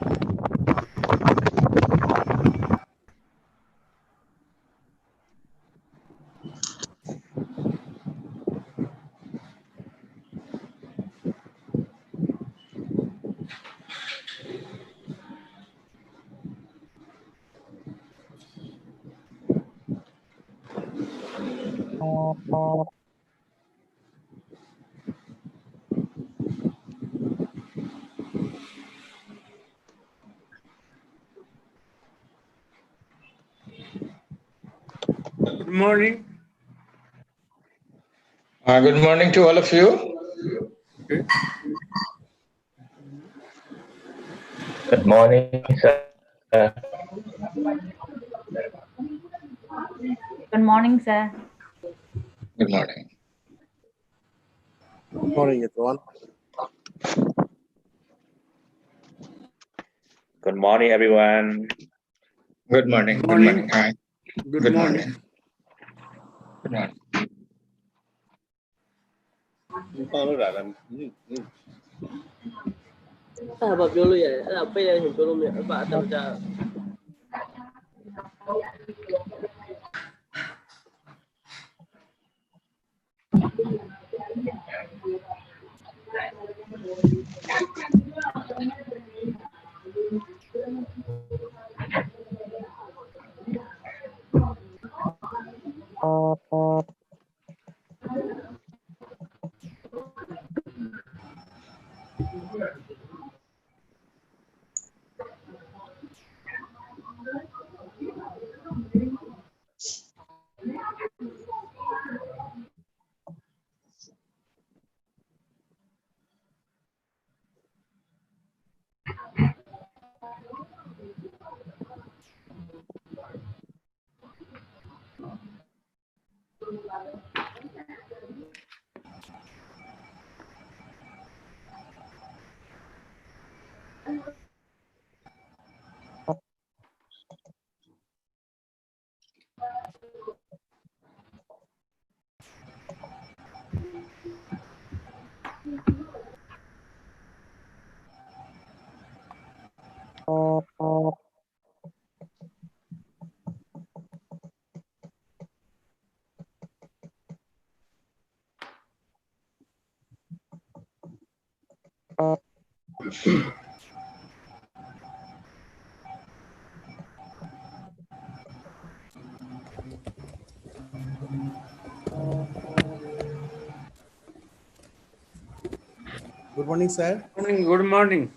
Good morning. Good morning to all of you. Okay. Good morning, sir. Good morning, sir. Good morning. Good morning, everyone. Good morning, everyone. Good morning. Good Good morning. morning. Hi. Good morning. Good morning. Good morning, sir. Good morning.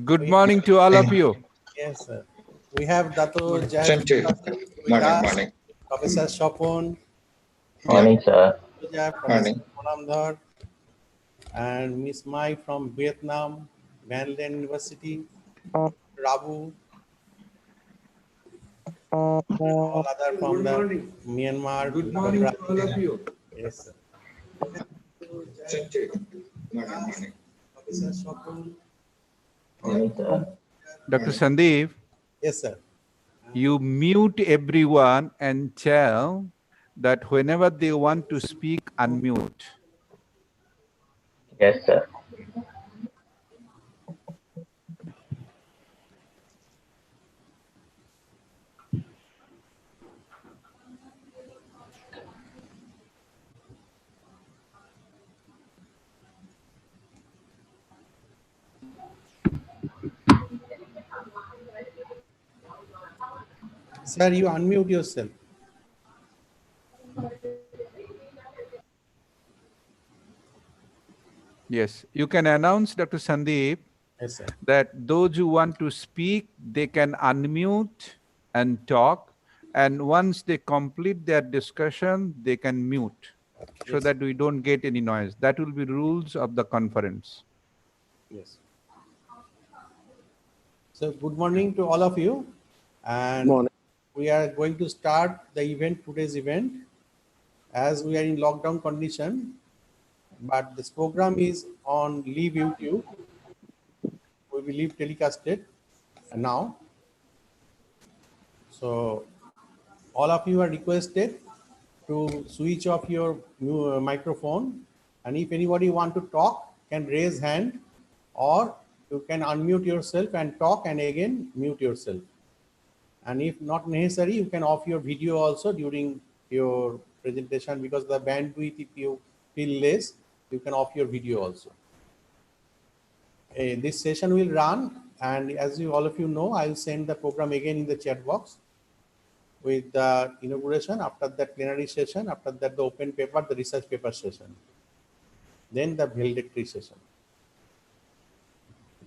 Good morning to all of you. Yes, sir. We have Dato Same to you. with Morning. us, Morning. Professor Shopon, Morning, sir. Professor Morning. Monamdhar, and Miss Mai from Vietnam, Van Lien University, Rabu, all other from Good the morning. Myanmar. Good morning to all of you. Yes, sir. Same to you. Morning. Morning. Professor Shopon. Morning, sir. Dr. Sandeep, Yes, sir. you mute everyone and tell that whenever they want to speak, unmute. Yes, sir. Sir, you unmute yourself. Yes, you can announce, Dr. Sandeep, Yes, sir. that those who want to speak, they can unmute and talk. And once they complete their discussion, they can mute so Yes. that we don't get any noise. That will be rules of the conference. Yes. So good morning to all of you. And Morning. we are going to start the event, today's event, as we are in lockdown condition. But this program is on live YouTube. We will live telecasted now. So all of you are requested to switch off your microphone. And if anybody want to talk, can raise hand or you can unmute yourself and talk and again mute yourself. And if not necessary, you can off your video also during your presentation, because the bandwidth, if you feel less, you can off your video also. This session will run, and as you all of you know, I will send the program again in the chat box with the inauguration, after that plenary session, after that the open paper, the research paper session, then the valedictory session.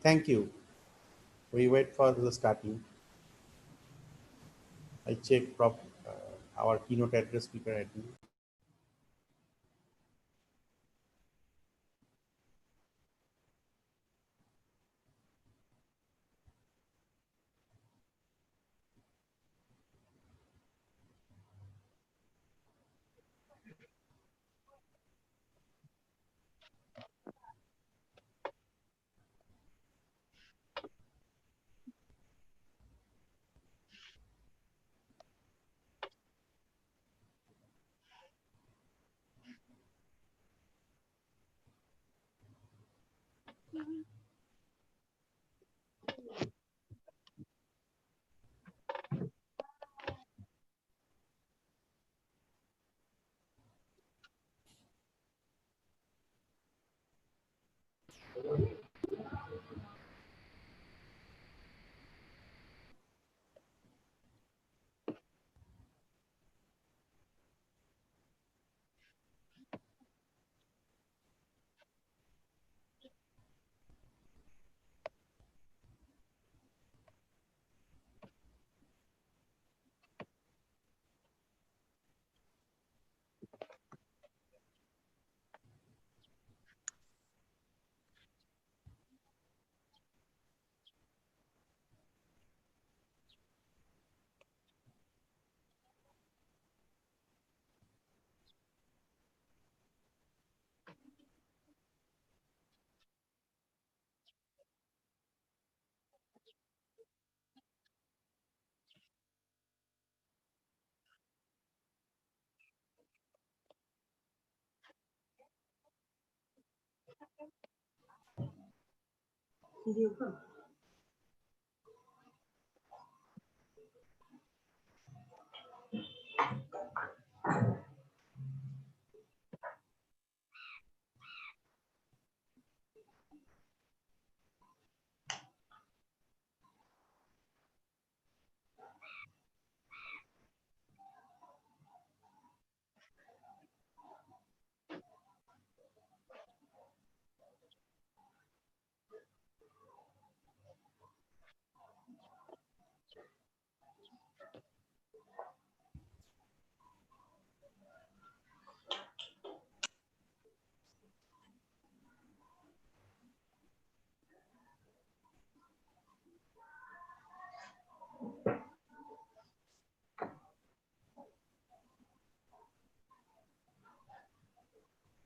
Thank you. We wait for the starting. I check our keynote address speaker admin.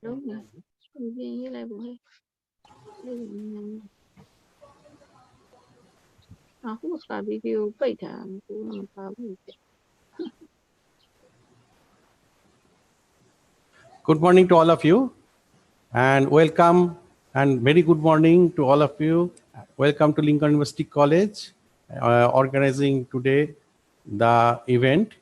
Đúng rồi. Sinh viên với lại buổi aku suka video baita aku tahu. Good morning to all of you, and welcome, and very good morning to all of you. Welcome to Lincoln University College, organizing today the event.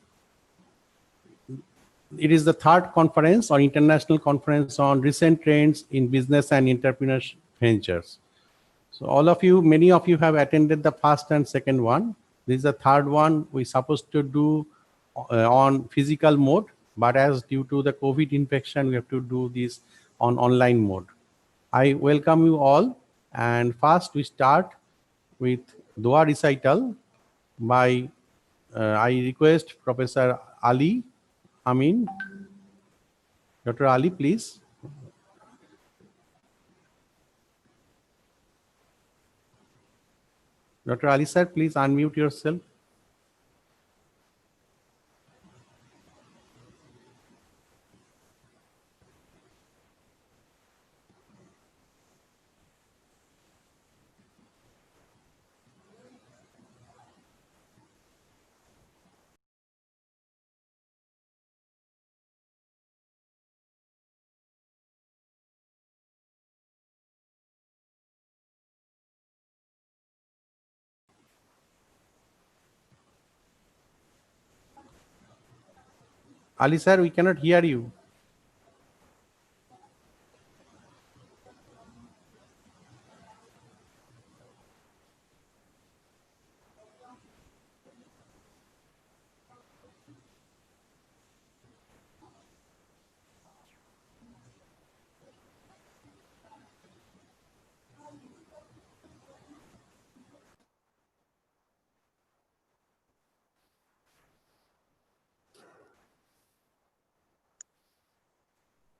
It is the third conference or international conference on recent trends in business and entrepreneurship ventures. So all of you, many of you have attended the first and second one. This is the third one we supposed to do on physical mode, but as due to the COVID infection, we have to do this on online mode. I welcome you all, and first we start with Dua recital by, I request Professor Ali Amin. Dr. Ali, please. Dr. Ali sir, please unmute yourself. Ali sir, we cannot hear you.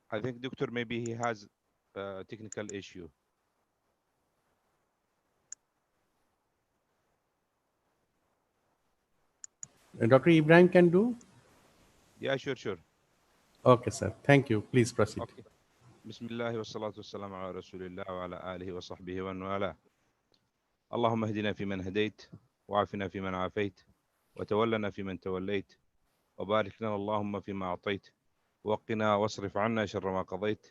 I think Doctor maybe he has a technical issue. Dr. Ibrahim can do? Yeah, sure. Okay, sir. Thank you. Please proceed. Okay. Bismillah wa salatu wassalam ala rasulillah wa ala alihi wa sahbihi wa wala. اللهم اهدنا فيمن هديت وعافنا فيمن عافيت وتولنا فيمن توليت وبارك لنا اللهم فيما أعطيت وقنا واصرف عنا شر ما قضيت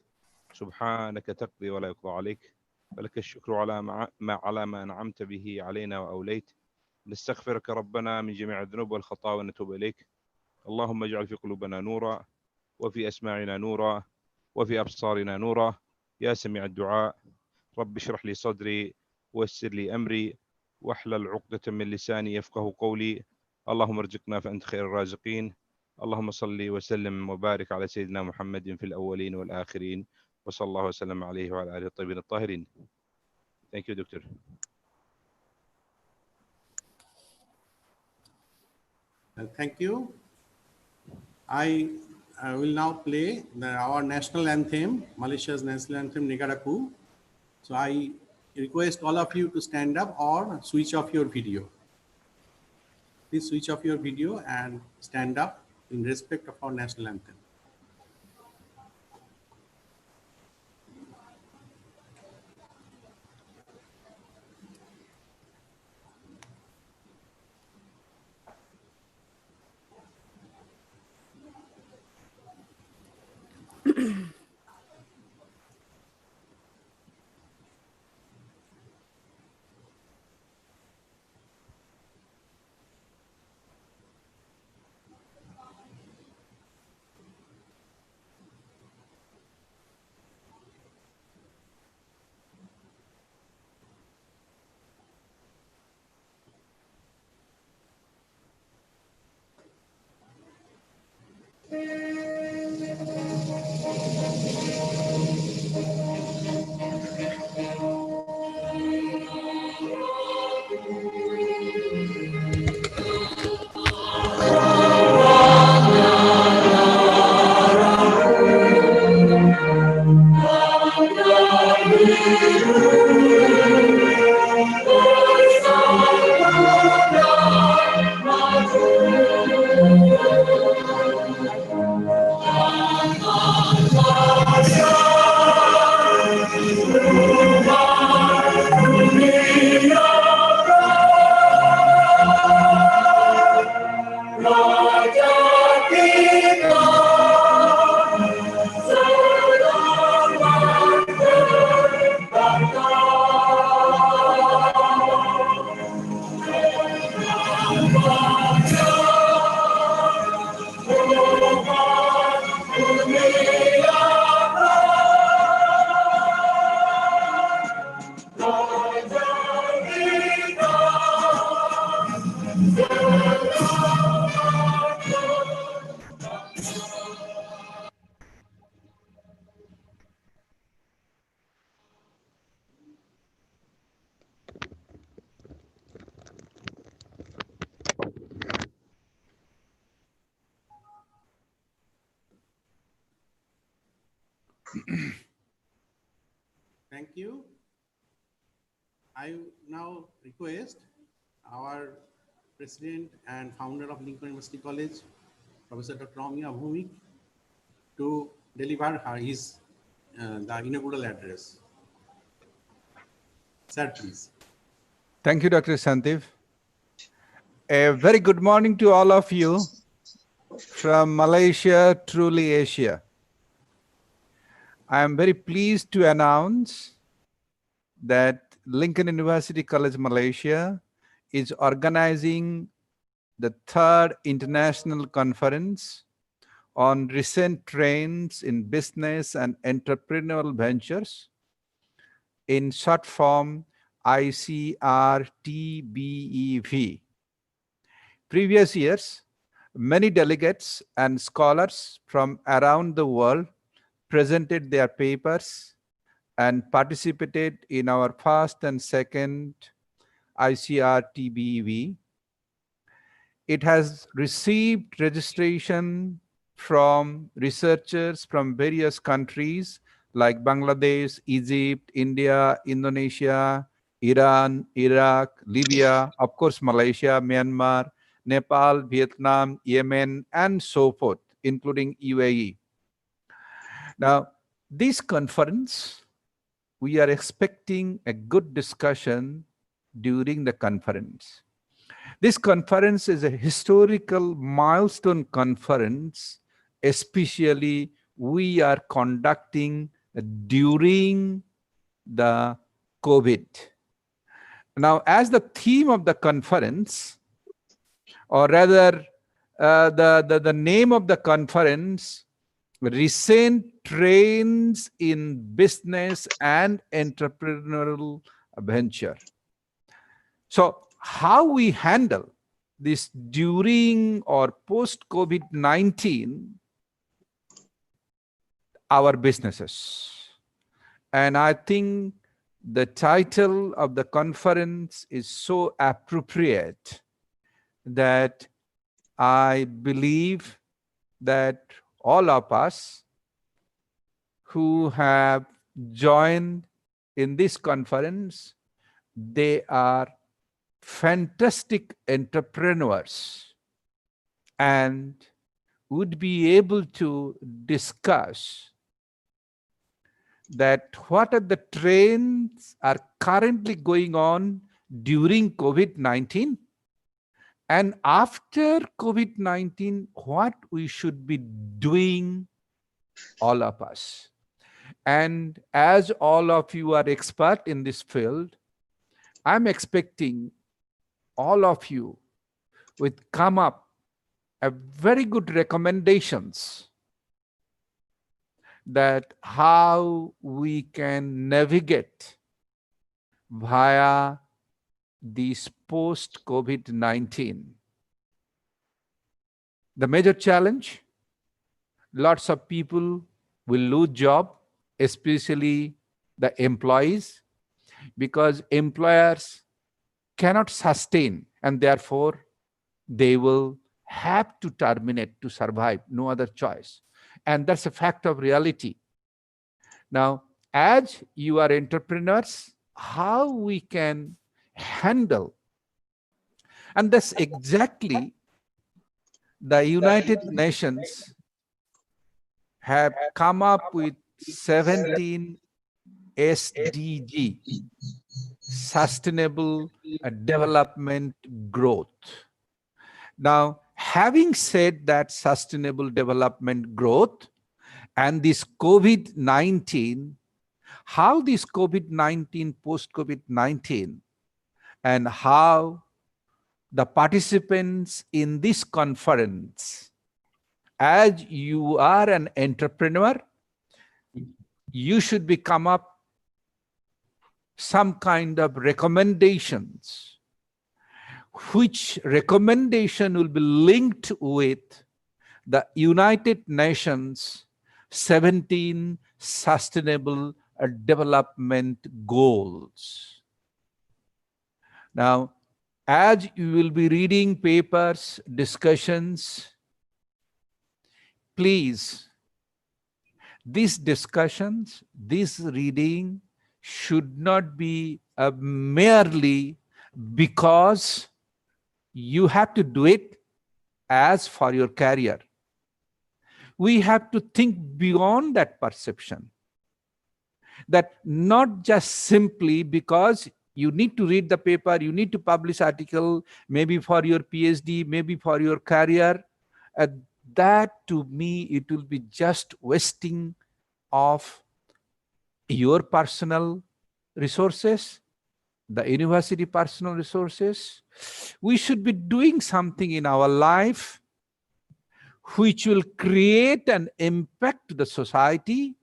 سبحانك تقضي ولا يقضى عليك فلك الشكر على ما أنعمت به علينا وأوليت نستغفرك ربنا من جميع الذنوب والخطايا ونتوب إليك اللهم اجعل في قلوبنا نورا وفي أسماعنا نورا وفي أبصارنا نورا يا سميع الدعاء رب اشرح لي صدري ويسر لي أمري واحلل عقدة من لساني يفقه قولي اللهم ارزقنا فأنت خير الرازقين اللهم صل وسلم وبارك على سيدنا محمد في الأولين والآخرين وصلى الله وسلم عليه وعلى آله الطيبين الطاهرين. Thank you, Doctor. Thank you. I will now play our national anthem, Malaysia's national anthem, Negaraku. So I request all of you to stand up or switch off your video. Please switch off your video and stand up in respect of our national anthem. Thank you. I now request our President and founder of Lincoln University College, Professor Dr. Omia Bhumik, to deliver his the inaugural address. Sir, please. Thank you, Dr. Sandeep. A very good morning to all of you from Malaysia, truly Asia. I am very pleased to announce that Lincoln University College Malaysia is organizing the 3rd International Conference on recent trends in business and entrepreneurial ventures, in short form ICRTBEV. Previous years, many delegates and scholars from around the world presented their papers and participated in our first and second ICRTBEV. It has received registration from researchers from various countries like Bangladesh, Egypt, India, Indonesia, Iran, Iraq, Libya, of course, Malaysia, Myanmar, Nepal, Vietnam, Yemen, and so forth, including UAE. Now, this conference, we are expecting a good discussion during the conference. This conference is a historical milestone conference, especially we are conducting during the COVID. Now, as the theme of the conference, or rather the name of the conference, recent trends in business and entrepreneurial venture. So how we handle this during or post-COVID-19 our businesses. And I think the title of the conference is so appropriate that I believe that all of us who have joined in this conference, they are fantastic entrepreneurs and would be able to discuss that what are the trends are currently going on during COVID-19, and after COVID-19, what we should be doing, all of us. And as all of you are expert in this field, I'm expecting all of you would come up a very good recommendations that how we can navigate via this post-COVID-19. The major challenge, lots of people will lose job, especially the employees, because employers cannot sustain and therefore they will have to terminate to survive, no other choice. And that's a fact of reality. Now, as you are entrepreneurs, how we can handle, and that's exactly the United Nations have come up with 17 SDG, Sustainable Development Growth. Now, having said that sustainable development growth and this COVID-19, how this COVID-19, post-COVID-19, and how the participants in this conference, as you are an entrepreneur, you should be come up some kind of recommendations, which recommendation will be linked with the United Nations 17 Sustainable Development Goals. Now, as you will be reading papers, discussions, please, these discussions, this reading should not be merely because you have to do it as for your career. We have to think beyond that perception. That not just simply because you need to read the paper, you need to publish article, maybe for your PhD, maybe for your career. That to me, it will be just wasting of your personal resources, the university personal resources. We should be doing something in our life which will create an impact to the society.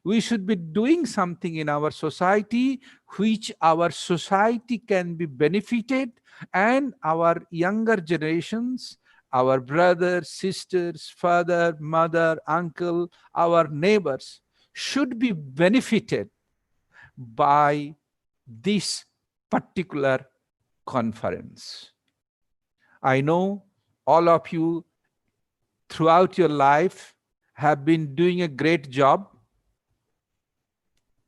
We should be doing something in our society which our society can be benefited, and our younger generations, our brothers, sisters, father, mother, uncle, our neighbors should be benefited by this particular conference. I know all of you throughout your life have been doing a great job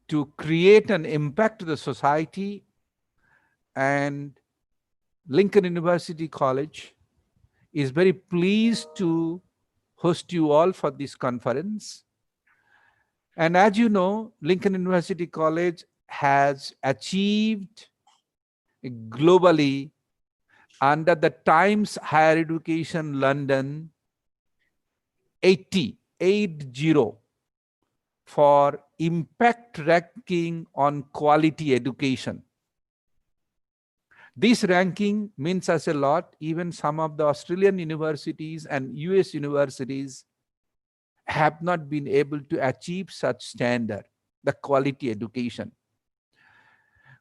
to create an impact to the society, and Lincoln University College is very pleased to host you all for this conference. And as you know, Lincoln University College has achieved globally under the Times Higher Education London 80 for impact ranking on quality education. This ranking means us a lot. Even some of the Australian universities and US universities have not been able to achieve such standard, the quality education.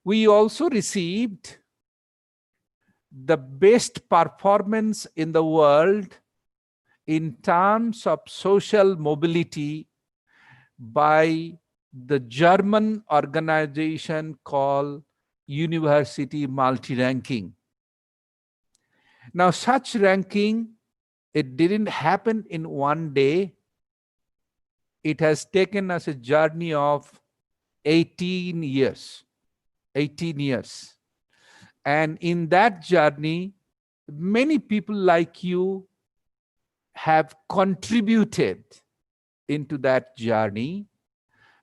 We also received the best performance in the world in terms of social mobility by the German organization called University Multi-Ranking. Now, such ranking, it didn't happen in one day. It has taken us a journey of 18 years. 18 years. And in that journey, many people like you have contributed into that journey,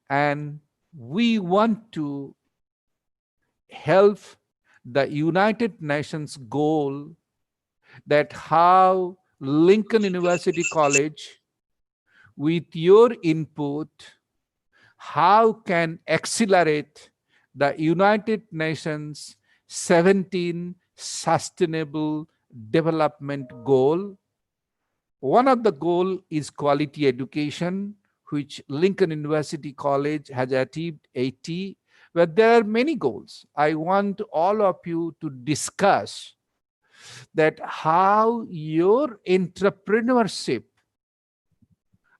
and we want to help the United Nations goal that how Lincoln University College, with your input, how can accelerate the United Nations 17 Sustainable Development Goal. One of the goal is quality education, which Lincoln University College has achieved 80, but there are many goals. I want all of you to discuss that how your entrepreneurship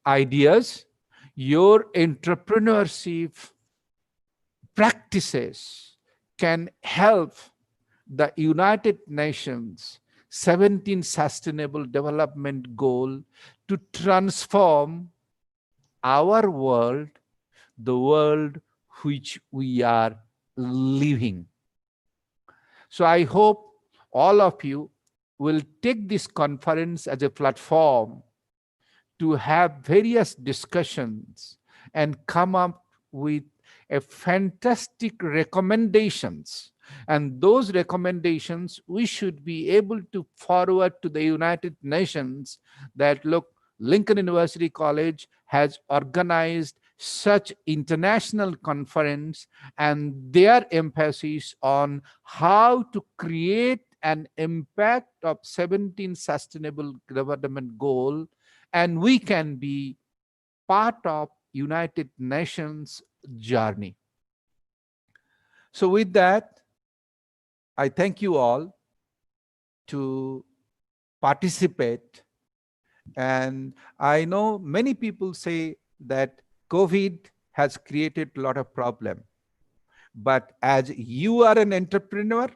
ideas, your entrepreneurship practices can help the United Nations 17 Sustainable Development Goal to transform our world, the world which we are living. So I hope all of you will take this conference as a platform to have various discussions and come up with a fantastic recommendations. And those recommendations we should be able to forward to the United Nations that, look, Lincoln University College has organized such international conference, and their emphasis on how to create an impact of 17 Sustainable Development Goal, and we can be part of United Nations journey. So with that, I thank you all to participate. And I know many people say that COVID has created a lot of problem. But as you are an entrepreneur,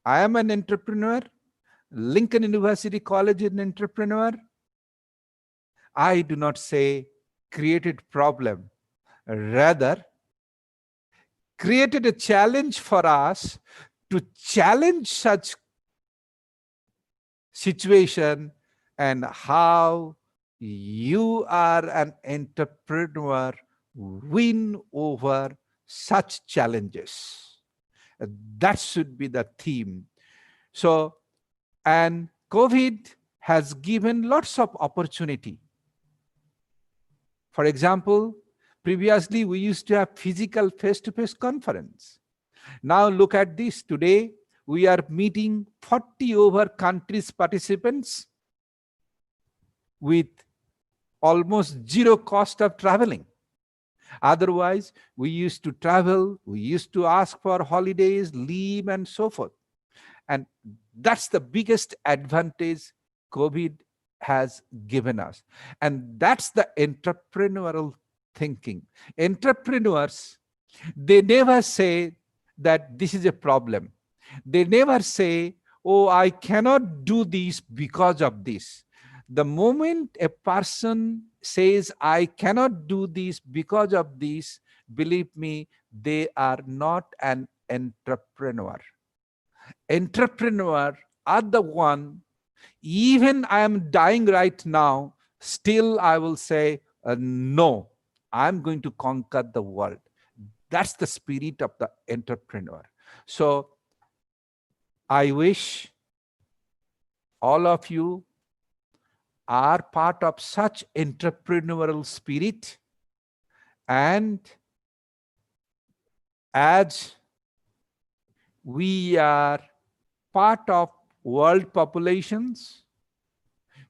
I am an entrepreneur, Lincoln University College is an entrepreneur, I do not say created problem, rather created a challenge for us to challenge such situation and how you are an entrepreneur win over such challenges. That should be the theme. So, and COVID has given lots of opportunity. For example, previously we used to have physical face-to-face conference. Now look at this. Today we are meeting 40 over countries participants with almost zero cost of traveling. Otherwise, we used to travel, we used to ask for holidays, leave, and so forth. And that's the biggest advantage COVID has given us. And that's the entrepreneurial thinking. Entrepreneurs, they never say that this is a problem. They never say, oh, I cannot do this because of this. The moment a person says, I cannot do this because of this, believe me, they are not an entrepreneur. Entrepreneur are the one, even I am dying right now, still I will say, no, I'm going to conquer the world. That's the spirit of the entrepreneur. So I wish all of you are part of such entrepreneurial spirit, and as we are part of world populations,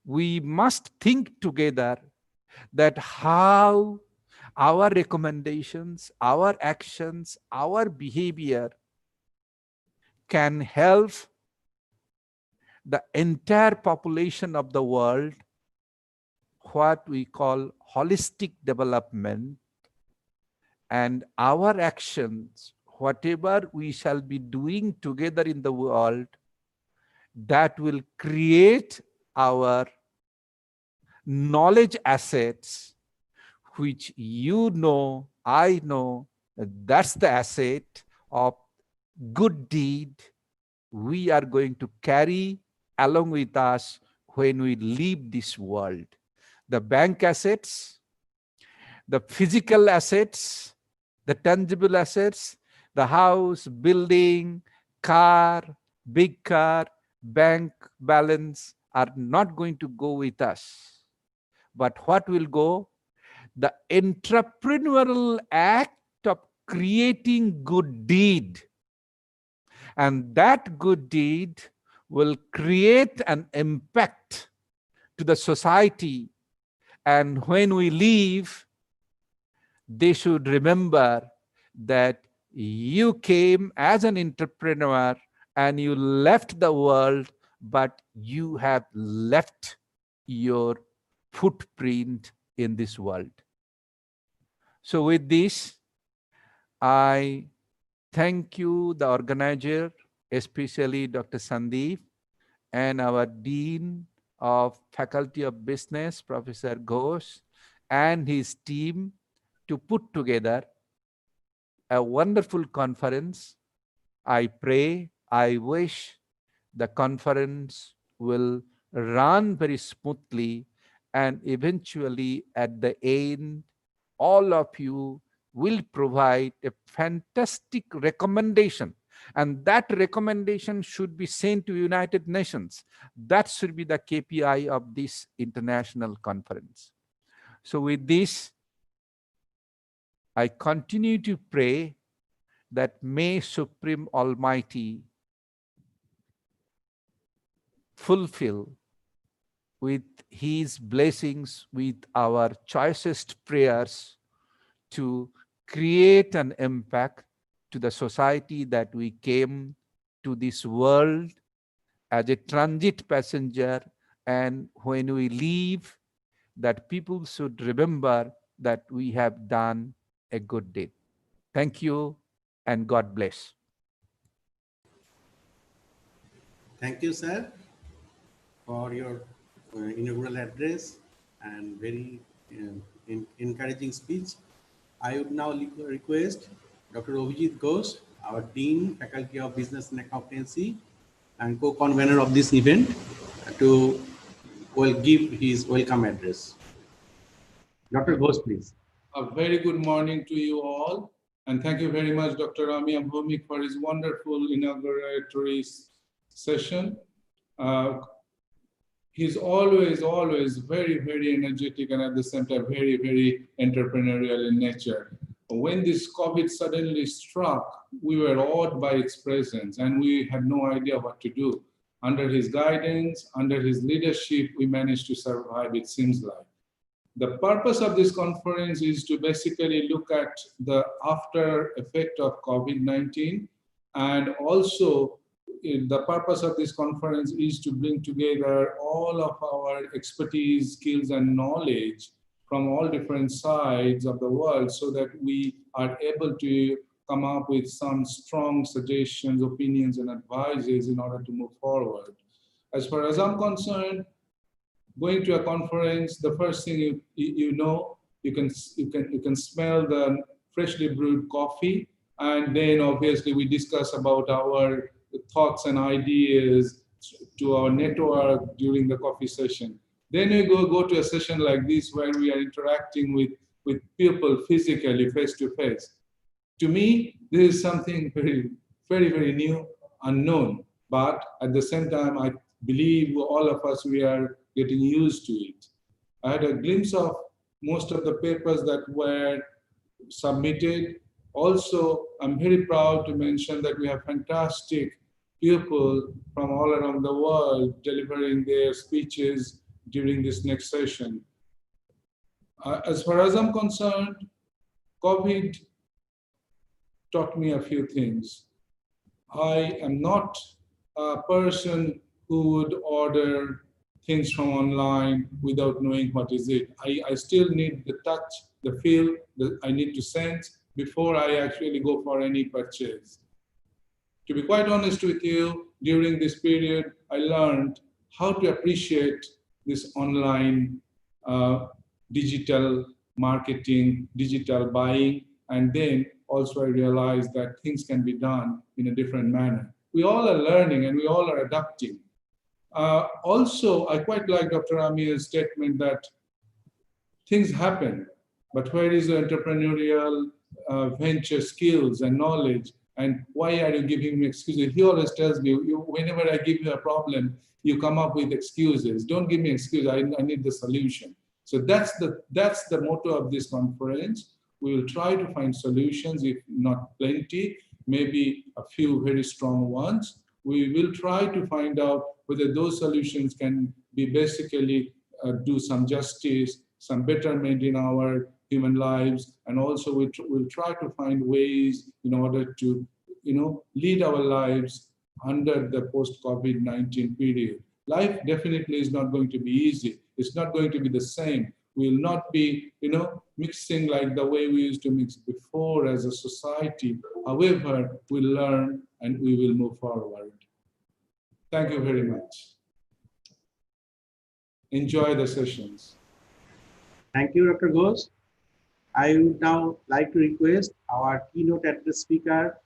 we must think together that how our recommendations, our actions, our behavior can help the entire population of the world, what we call holistic development, and our actions, whatever we shall be doing together in the world, that will create our knowledge assets, which you know, I know, that's the asset of good deed we are going to carry along with us when we leave this world. The bank assets, the physical assets, the tangible assets, the house, building, car, big car, bank balance are not going to go with us. But what will go? The entrepreneurial act of creating good deed. And that good deed will create an impact to the society. And when we leave, they should remember that you came as an entrepreneur and you left the world, but you have left your footprint in this world. So with this, I thank you, the organizer, especially Dr. Sandeep, and our Dean of Faculty of Business, Professor Ghosh, and his team to put together a wonderful conference. I pray, I wish the conference will run very smoothly, and eventually at the end, all of you will provide a fantastic recommendation. And that recommendation should be sent to United Nations. That should be the KPI of this international conference. So with this, I continue to pray that may Supreme Almighty fulfill with his blessings, with our choicest prayers, to create an impact to the society that we came to this world as a transit passenger, and when we leave, that people should remember that we have done a good deed. Thank you, and God bless. Thank you, sir, for your inaugural address and very encouraging speech. I would now request Dr. Abhijit Ghosh, our Dean, Faculty of Business and Accountancy, and co-convener of this event, to give his welcome address. Dr. Ghosh, please. A very good morning to you all, and thank you very much, Dr. Rami Bhomik, for his wonderful inauguratory session. He's always very, very energetic, and at the same time, very, very entrepreneurial in nature. When this COVID suddenly struck, we were awed by its presence, and we had no idea what to do. under his guidance, under his leadership, we managed to survive, it seems like. The purpose of this conference is to basically look at the after effect of COVID-19, and also the purpose of this conference is to bring together all of our expertise, skills, and knowledge from all different sides of the world so that we are able to come up with some strong suggestions, opinions, and advices in order to move forward. As far as I'm concerned, going to a conference, the first thing you can smell the freshly brewed coffee, and then obviously we discuss about our thoughts and ideas to our network during the coffee session. Then we go to a session like this where we are interacting with people physically, face to face. To me, this is something very new, unknown, but at the same time, I believe all of us, we are getting used to it. I had a glimpse of most of the papers that were submitted. Also, I'm very proud to mention that we have fantastic people from all around the world delivering their speeches during this next session. As far as I'm concerned, COVID taught me a few things. I am not a person who would order things from online without knowing what is it. I still need the touch, the feel, I need to sense before I actually go for any purchase. To be quite honest with you, during this period, I learned how to appreciate this online digital marketing, digital buying, and then also I realized that things can be done in a different manner. We all are learning and we all are adapting. Also, I quite like Dr. Amir's statement that things happen, but where is the entrepreneurial venture skills and knowledge? And why are you giving me excuses? He always tells me, whenever I give you a problem, you come up with excuses. Don't give me excuses, I need the solution. So that's the motto of this conference. We will try to find solutions, if not plenty, maybe a few very strong ones. We will try to find out whether those solutions can be basically do some justice, some betterment in our human lives, and also we'll try to find ways in order to, lead our lives under the post-COVID-19 period. Life definitely is not going to be easy. It's not going to be the same. We'll not be, mixing like the way we used to mix before as a society. However, we'll learn and we will move forward. Thank you very much. Enjoy the sessions. Thank you, Dr. Ghosh. I would now like to request our keynote address speaker.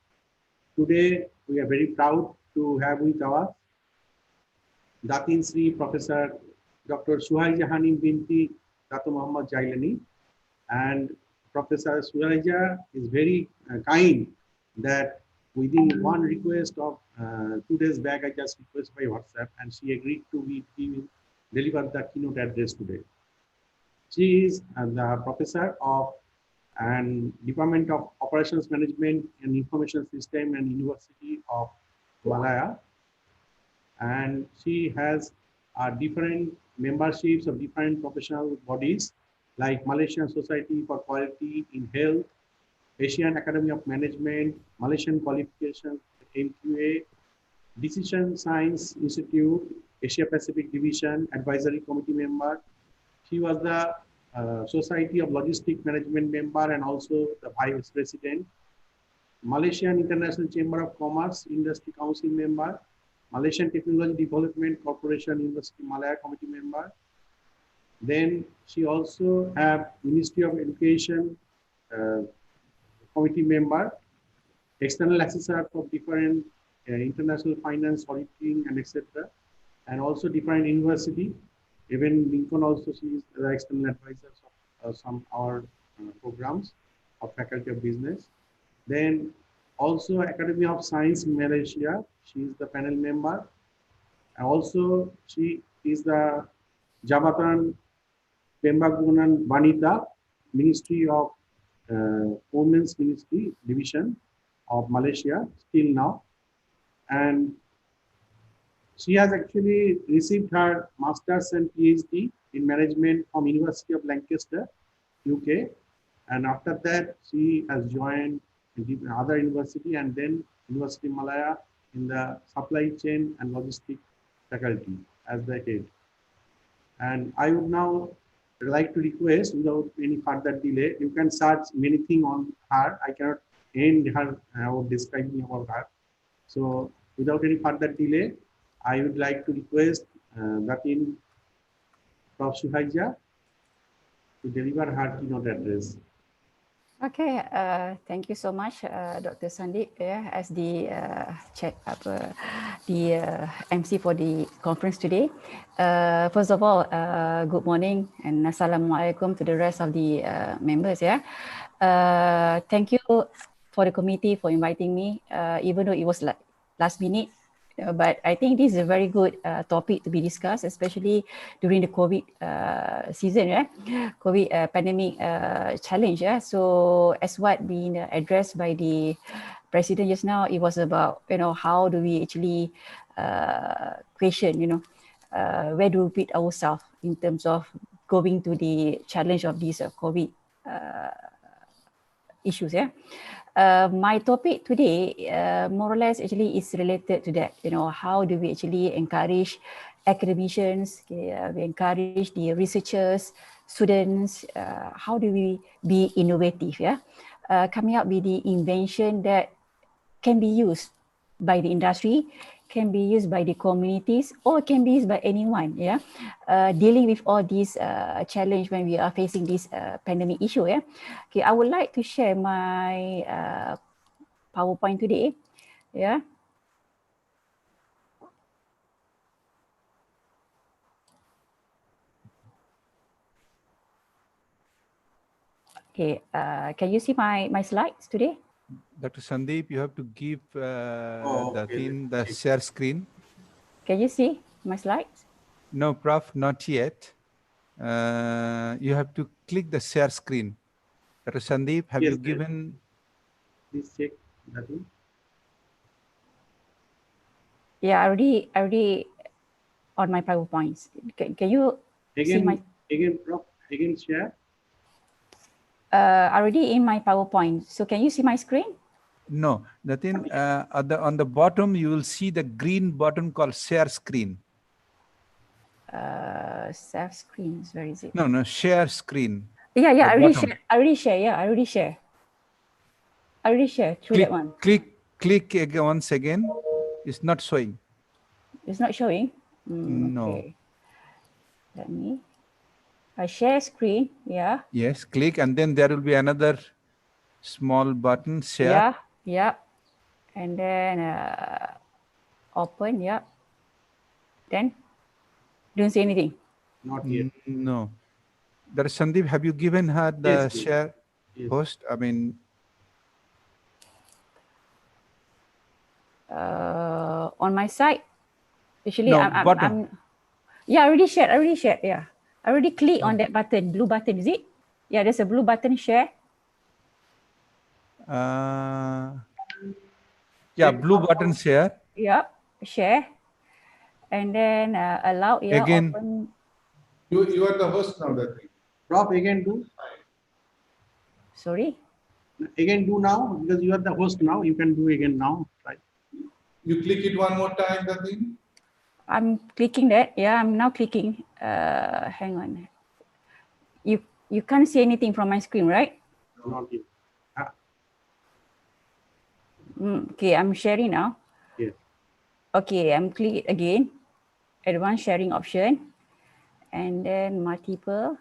Today, we are very proud to have with us Datin Sri Professor Dr. Suhaija Hanim Binti Dato Muhammad Jailani. And Professor Suhaija is very kind that within one request of 2 days back, I just requested by WhatsApp, and she agreed to deliver the keynote address today. She is the professor of and Department of Operations Management and Information System and University of Malaya, and she has different memberships of different professional bodies like Malaysian Society for Quality in Health, Asian Academy of Management, Malaysian Qualifications MQA, Decision Science Institute, Asia Pacific Division Advisory Committee member. She was the Society of Logistic Management member and also the Vice President, Malaysian International Chamber of Commerce Industry Council member, Malaysian Technology Development Corporation University Malaya Committee member. Then she also have Ministry of Education committee member, external assessor for different international finance auditing and etc. And also different university. Even Lincoln also, she is the external advisor of some our programs of Faculty of Business. Then also Academy of Science Malaysia, she is the panel member. And also she is the Jabatan Pembangunan Wanita, Ministry of Women's Ministry Division of Malaysia, still now. And She has actually received her master's and PhD in management from University of Lancaster, UK, and after that she has joined other university and then University of Malaya in the supply chain and logistic faculty as the head. And I would now like to request, without any further delay, you can search many things on her. I cannot end her or describing about her. So without any further delay, I would like to request Datin Prof. Suhaija to deliver her keynote address. Okay, thank you so much, Dr. Sandeep, as the MC for the conference today. First of all, good morning and assalamualaikum to the rest of the members. Thank you for the committee for inviting me, even though it was like last minute. But I think this is a very good topic to be discussed, especially during the COVID season, COVID pandemic challenge. So as what being addressed by the president just now, it was about, how do we actually question, where do we put ourselves in terms of going to the challenge of these COVID issues. My topic today, more or less, actually is related to that. How do we actually encourage academicians? We encourage the researchers, students. How do we be innovative? Coming up with the invention that can be used by the industry, can be used by the communities, or can be used by anyone. Dealing with all these challenge when we are facing this pandemic issue. Okay, I would like to share my PowerPoint today. Okay, can you see my slides today? Dr. Sandeep, you have to give Okay. the share screen. Can you see my slides? No, Prof, not yet. You have to click the share screen. Dr. Sandeep, have Yes, you sir. given? Please check Datin. Yeah, I already on my PowerPoints. Can you see my? Again, Prof. Again, share. Already in my PowerPoint. So can you see my screen? No, Datin, on the bottom, you will see the green button called share screen. Share screens, where is it? No, share screen. Yeah, The I already bottom. share. I already share through that one. Click again, once again. It's not showing. It's not showing? No. Okay. Let me. I share screen, Yes, click, and then there will be another small button, share. Yeah. And then open, Then don't see anything. Not yet. No. Dr. Sandeep, have you given her the Yes, share yes. host? I mean, On my side, actually, no, I'm bottom. I already shared. Yeah, I already click on that button, blue button. Is it? Yeah, there's a blue button. Share. Yeah, blue button share. Yep, share. And then allow. Yeah, Again. open. You are the host now, that thing. Prof, again do. Sorry. Again do now, because you are the host now. You can do again now, right? You click it one more time, that thing. I'm clicking that. Yeah, I'm now clicking. Hang on. You can't see anything from my screen, right? Not yet. Okay, I'm sharing now. Yes. Okay, I'm click it again. Advanced sharing option. And then multiple.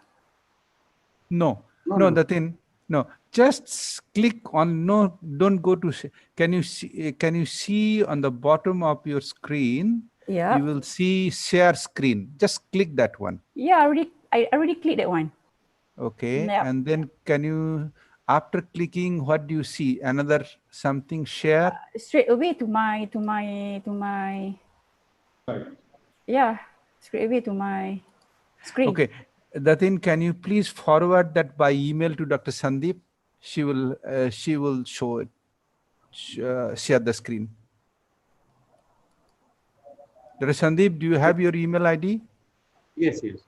No. Datin. No, just click on, no, don't go to, can you see on the bottom of your screen? Yeah. You will see share screen. Just click that one. Yeah, I already clicked that one. Okay. Yep. And then can you, after clicking, what do you see? Another something share? Straight away to my yeah, straight away to my screen. Okay. Datin, can you please forward that by email to Dr. Sandeep? She will show it, share the screen. Dr. Sandeep, do you have your email ID? Yes, yes.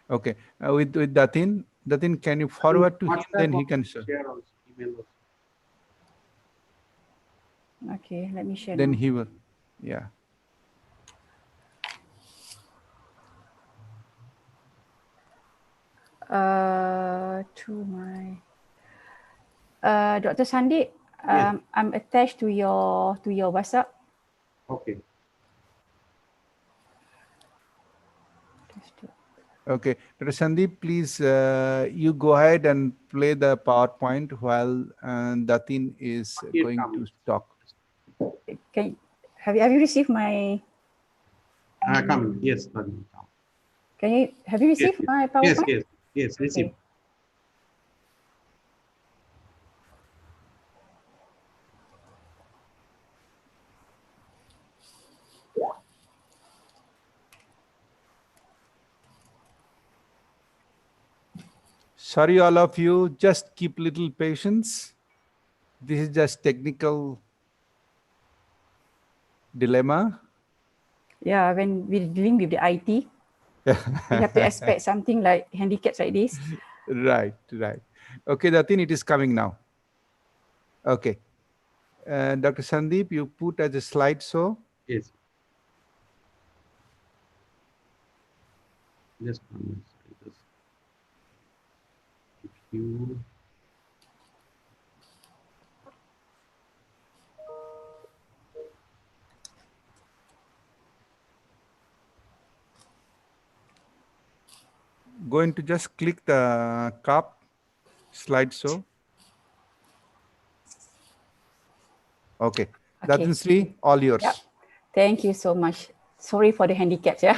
Okay. With Datin, can you forward to him? Then he can share. Share also, email also. Okay, let me share Then now. he will. Yeah. To my Dr. Sandeep, Yes. I'm attached to your WhatsApp. Okay. Okay. Dr. Sandeep, please, you go ahead and play the PowerPoint while Datin is Yes, going to come. talk. Have you received my? Come. Yes, come. Have you received Yes, my yes, PowerPoint? yes, yes, receive. Okay. Sorry, all of you, just keep little patience. This is just technical dilemma. Yeah, when we're dealing with the IT, we have to expect something like handicaps like this. Right. Okay, Datin, it is coming now. Okay. Dr. Sandeep, you put as a slideshow. Yes. Just one minute. If you Going to just click the cup slideshow. Okay. Datin Sri, all yours. Yep. Thank you so much. Sorry for the handicaps. Yeah.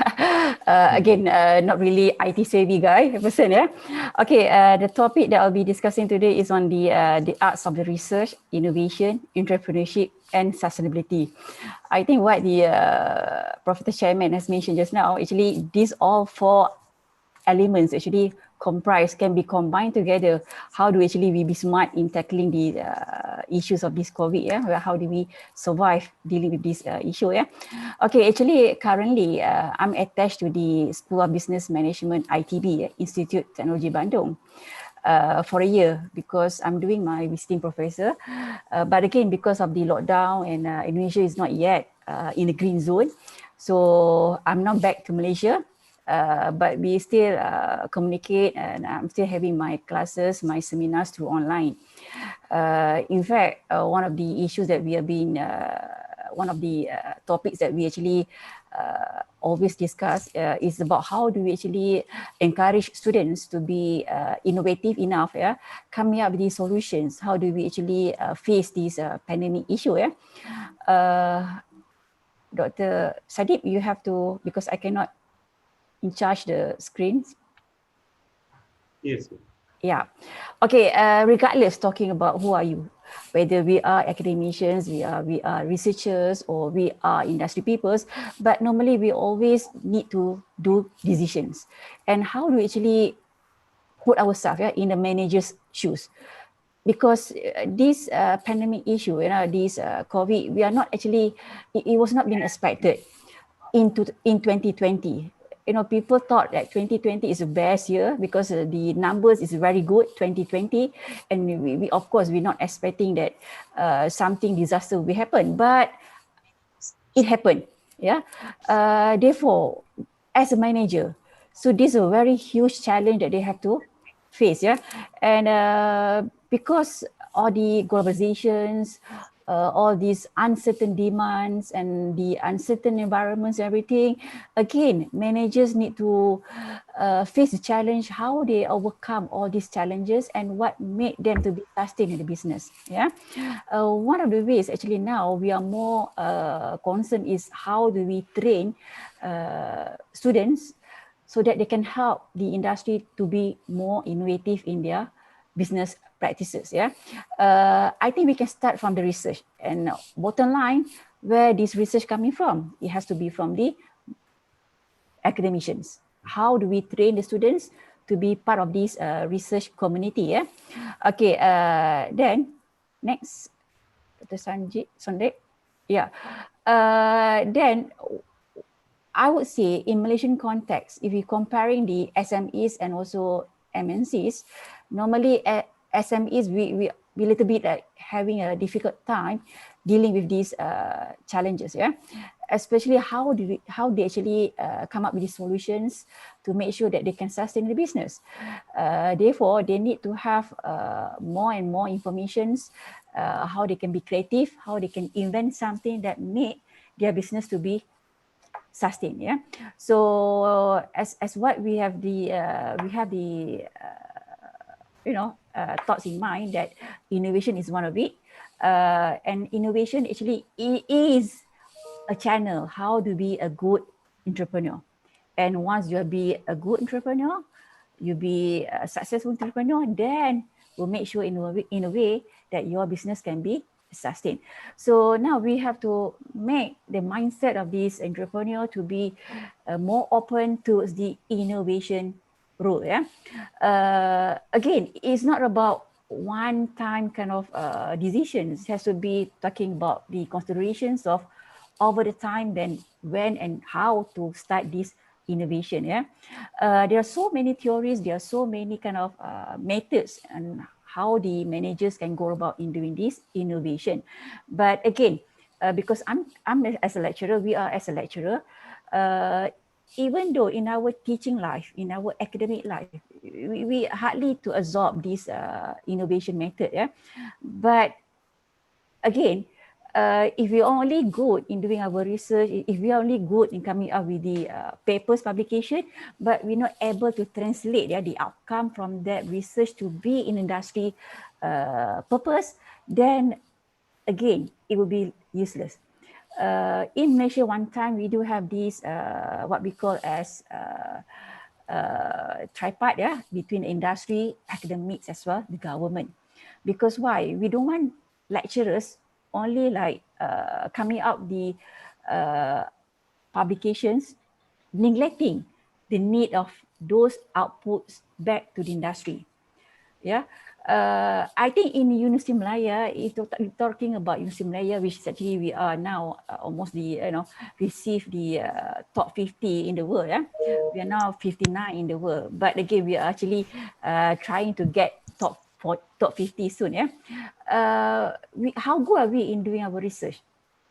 Again, not really IT savvy person. Yeah. Okay. The topic that I'll be discussing today is on the arts of the research, innovation, entrepreneurship, and sustainability. I think what the Professor Chairman has mentioned just now, actually, these all four elements actually can be combined together. How do actually we be smart in tackling the issues of this COVID? Yeah, how do we survive dealing with this issue? Yeah, okay. Actually, currently I'm attached to the School of Business Management (ITB) Institute Technology Bandung. For a year because I'm doing my visiting professor, but again because of the lockdown and Indonesia is not yet in the green zone, so I'm not back to Malaysia. But we still communicate and I'm still having my classes, my seminars through online. In fact, one of the issues that we have been, one of the topics that we actually always discuss is about how do we actually encourage students to be innovative enough, coming up with these solutions. How do we actually face this pandemic issue? Dr. Sadip, you have to, because I cannot in charge the screens. yes. Yeah. Okay. Regardless, talking about who are you, whether we are academicians, we are researchers, or we are industry peoples, but normally we always need to do decisions. And how do we actually put ourselves in the manager's shoes? Because this pandemic issue, this COVID, we are not actually, it was not being expected in 2020. People thought that 2020 is the best year because the numbers is very good, 2020. And we of course, we're not expecting that something disaster will happen, but it happened. Yeah. Therefore, as a manager, so this is a very huge challenge that they have to face. Yeah. And because all the globalizations, all these uncertain demands and the uncertain environments, everything, again, managers need to face the challenge, how they overcome all these challenges and what made them to be sustained in the business. Yeah. One of the ways actually now we are more concerned is how do we train students so that they can help the industry to be more innovative in their business practices. Yeah, I think we can start from the research. And bottom line, where this research coming from? It has to be from the academicians. How do we train the students to be part of this research community? Yeah. Okay. Then next, Dr. Sandeep. Yeah. Then I would say in Malaysian context, if you're comparing the SMEs and also MNCs, normally SMEs, we a little bit like having a difficult time dealing with these challenges, yeah. Especially how they actually come up with these solutions to make sure that they can sustain the business. Therefore, they need to have more and more informations, how they can be creative, how they can invent something that make their business to be sustain, yeah. So as what we have the thoughts in mind that innovation is one of it, and innovation actually is a channel how to be a good entrepreneur. And once you be a good entrepreneur, you be a successful entrepreneur, then we'll make sure in a way that your business can be sustained. So now we have to make the mindset of this entrepreneur to be more open towards the innovation role. Yeah. Again, it's not about one-time kind of decisions. It has to be talking about the considerations of over the time, then when and how to start this innovation. Yeah, there are so many theories, there are so many kind of methods and how the managers can go about in doing this innovation. But again, because I'm as a lecturer, we are as a lecturer, even though in our teaching life, in our academic life, we hardly to absorb this innovation method. Yeah, but again, if we are only good in doing our research, if we are only good in coming up with the papers publication, but we're not able to translate the outcome from that research to be in industry purpose, then again, it will be useless. In Malaysia, one time we do have this, what we call as tripart, between industry, academics as well, the government. Because why? We don't want lecturers only like coming out the publications, neglecting the need of those outputs back to the industry. Yeah, I think in University Malaya, if talking about University Malaya, which is actually we are now almost the receive the top 50 in the world. Yeah, we are now 59 in the world, but again we are actually trying to get top 50 soon. Yeah, how good are we in doing our research?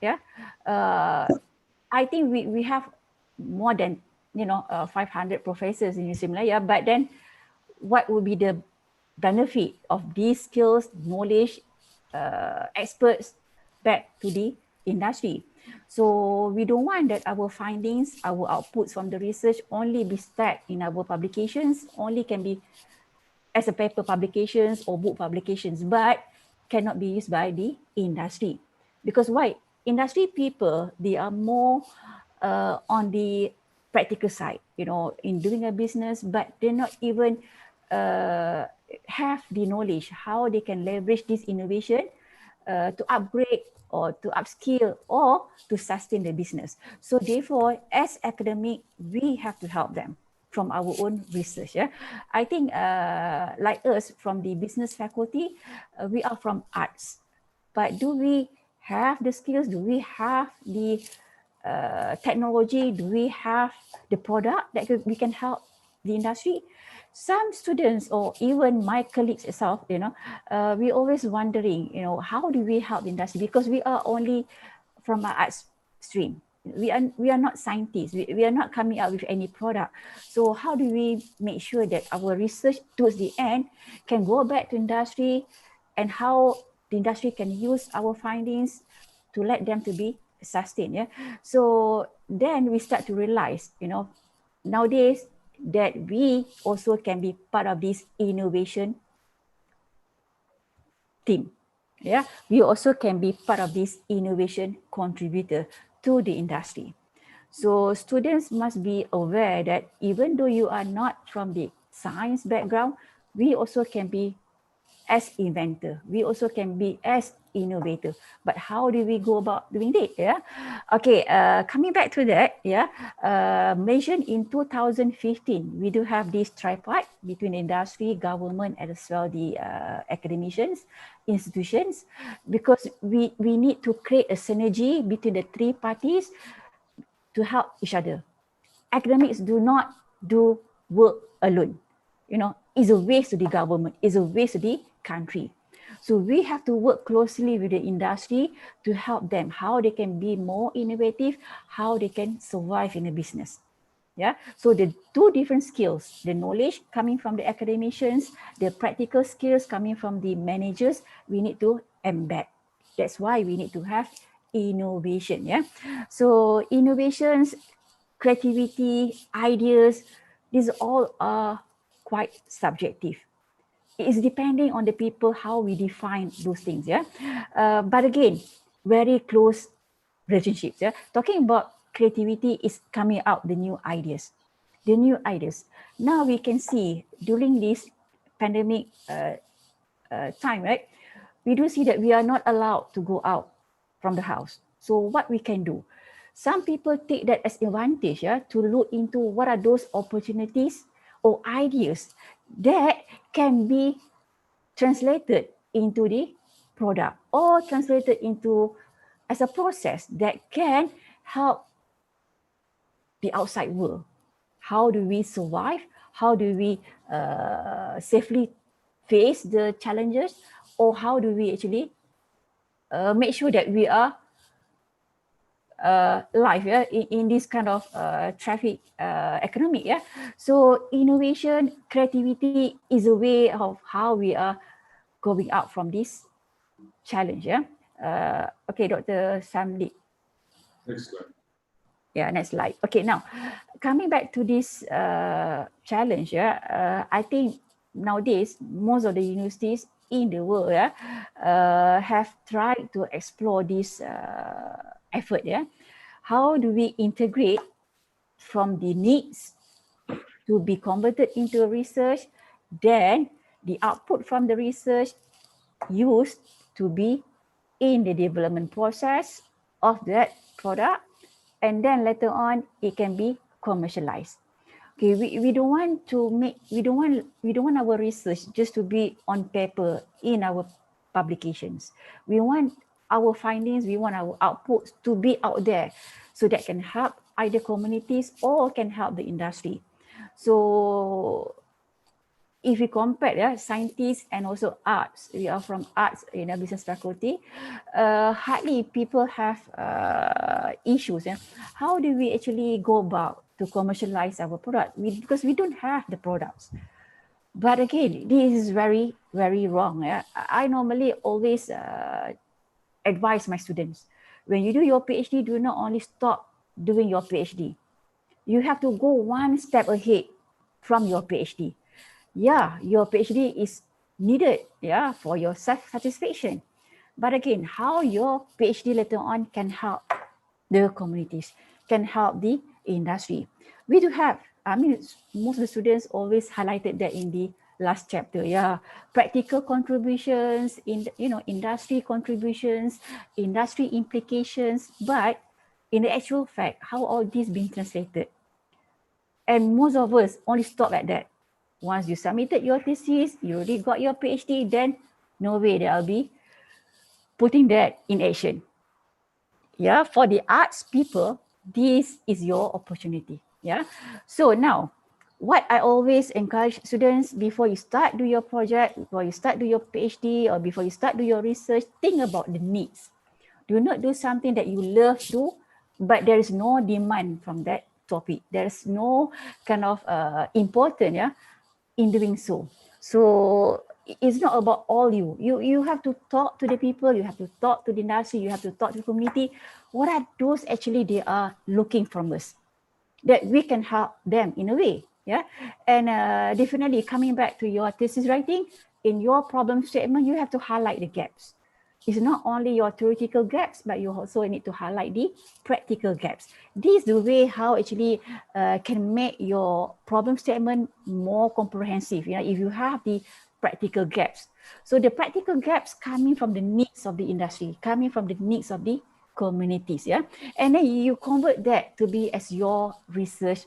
Yeah, I think we have more than 500 professors in University Malaya, but then what would be the benefit of these skills, knowledge, experts back to the industry? So we don't want that our findings, our outputs from the research only be stacked in our publications, only can be as a paper publications or book publications, but cannot be used by the industry. Because why? Industry people, they are more on the practical side, in doing a business, but they're not even have the knowledge how they can leverage this innovation to upgrade or to upskill or to sustain the business. So therefore, as academic, we have to help them from our own research. Yeah, I think like us from the business faculty, we are from arts, but do we have the skills? Do we have the technology? Do we have the product that we can help the industry? Some students or even my colleagues itself, we always wondering, how do we help the industry? Because we are only from our arts stream. We are not scientists. We are not coming out with any product. So how do we make sure that our research towards the end can go back to industry, and how the industry can use our findings to let them to be sustained? Yeah. So then we start to realize, nowadays that we also can be part of this innovation team. Yeah, we also can be part of this innovation contributor to the industry. So students must be aware that even though you are not from the science background, we also can be as inventor. We also can be as innovator. But how do we go about doing that? Yeah. Okay. Coming back to that. Yeah. Mentioned in 2015, we do have this tripart between industry, government, and as well the academicians, institutions, because we need to create a synergy between the three parties to help each other. academics do not do work alone. You know, it's a waste to the government, it's a waste to the country. So we have to work closely with the industry to help them how they can be more innovative, how they can survive in a business. Yeah, so the two different skills, the knowledge coming from the academicians, the practical skills coming from the managers, we need to embed. That's why we need to have innovation. Yeah, so innovations, creativity, ideas, these all are quite subjective. It's depending on the people how we define those things. Yeah, but again, very close relationships. Yeah, talking about creativity is coming out the new ideas, the new ideas. Now we can see during this pandemic time, right? We do see that we are not allowed to go out from the house. So what we can do? Some people take that as advantage, yeah, to look into what are those opportunities or ideas that can be translated into the product or translated into as a process that can help the outside world. How do we survive? How do we safely face the challenges? Or how do we actually make sure that we are live, yeah, in this kind of traffic economy? Yeah. So innovation, creativity is a way of how we are going out from this challenge. Yeah. Okay, Dr. Samli. Next slide. Yeah, next slide. Okay, now coming back to this challenge, yeah, I think nowadays most of the universities in the world, yeah, have tried to explore this effort. Yeah, how do we integrate from the needs to be converted into research, then the output from the research used to be in the development process of that product, and then later on it can be commercialized. Okay, we don't want to make, we don't want our research just to be on paper in our publications. We want our findings, we want our outputs to be out there so that can help either communities or can help the industry. So if we compare, yeah, scientists and also arts, we are from arts in a business faculty, hardly people have issues. Yeah? How do we actually go about to commercialize our product? Because we don't have the products. But again, this is very, very wrong. Yeah? I normally always advise my students, when you do your PhD, do not only stop doing your PhD. You have to go one step ahead from your PhD. Yeah, your PhD is needed, yeah, for your self-satisfaction. But again, how your PhD later on can help the communities, can help the industry. We do have, I mean, most of the students always highlighted that in the last chapter, yeah, practical contributions, in, you know, industry contributions, industry implications, but in the actual fact, how all this being translated? And most of us only stop at that. Once you submitted your thesis, you already got your PhD, then no way they'll be putting that in action. Yeah, for the arts people, this is your opportunity. Yeah. So now, what I always encourage students, before you start do your project, before you start do your PhD, or before you start do your research, think about the needs. Do not do something that you love to, but there is no demand from that topic. There's no kind of important, yeah, in doing so. So it's not about all you. You have to talk to the people, you have to talk to the industry, you have to talk to the community. What are those actually they are looking from us that we can help them in a way? Yeah. And definitely coming back to your thesis writing, in your problem statement, you have to highlight the gaps. It's not only your theoretical gaps, but you also need to highlight the practical gaps. This is the way how actually can make your problem statement more comprehensive. You know, if you have the practical gaps. So the practical gaps coming from the needs of the industry, coming from the needs of the communities, yeah. And then you convert that to be as your research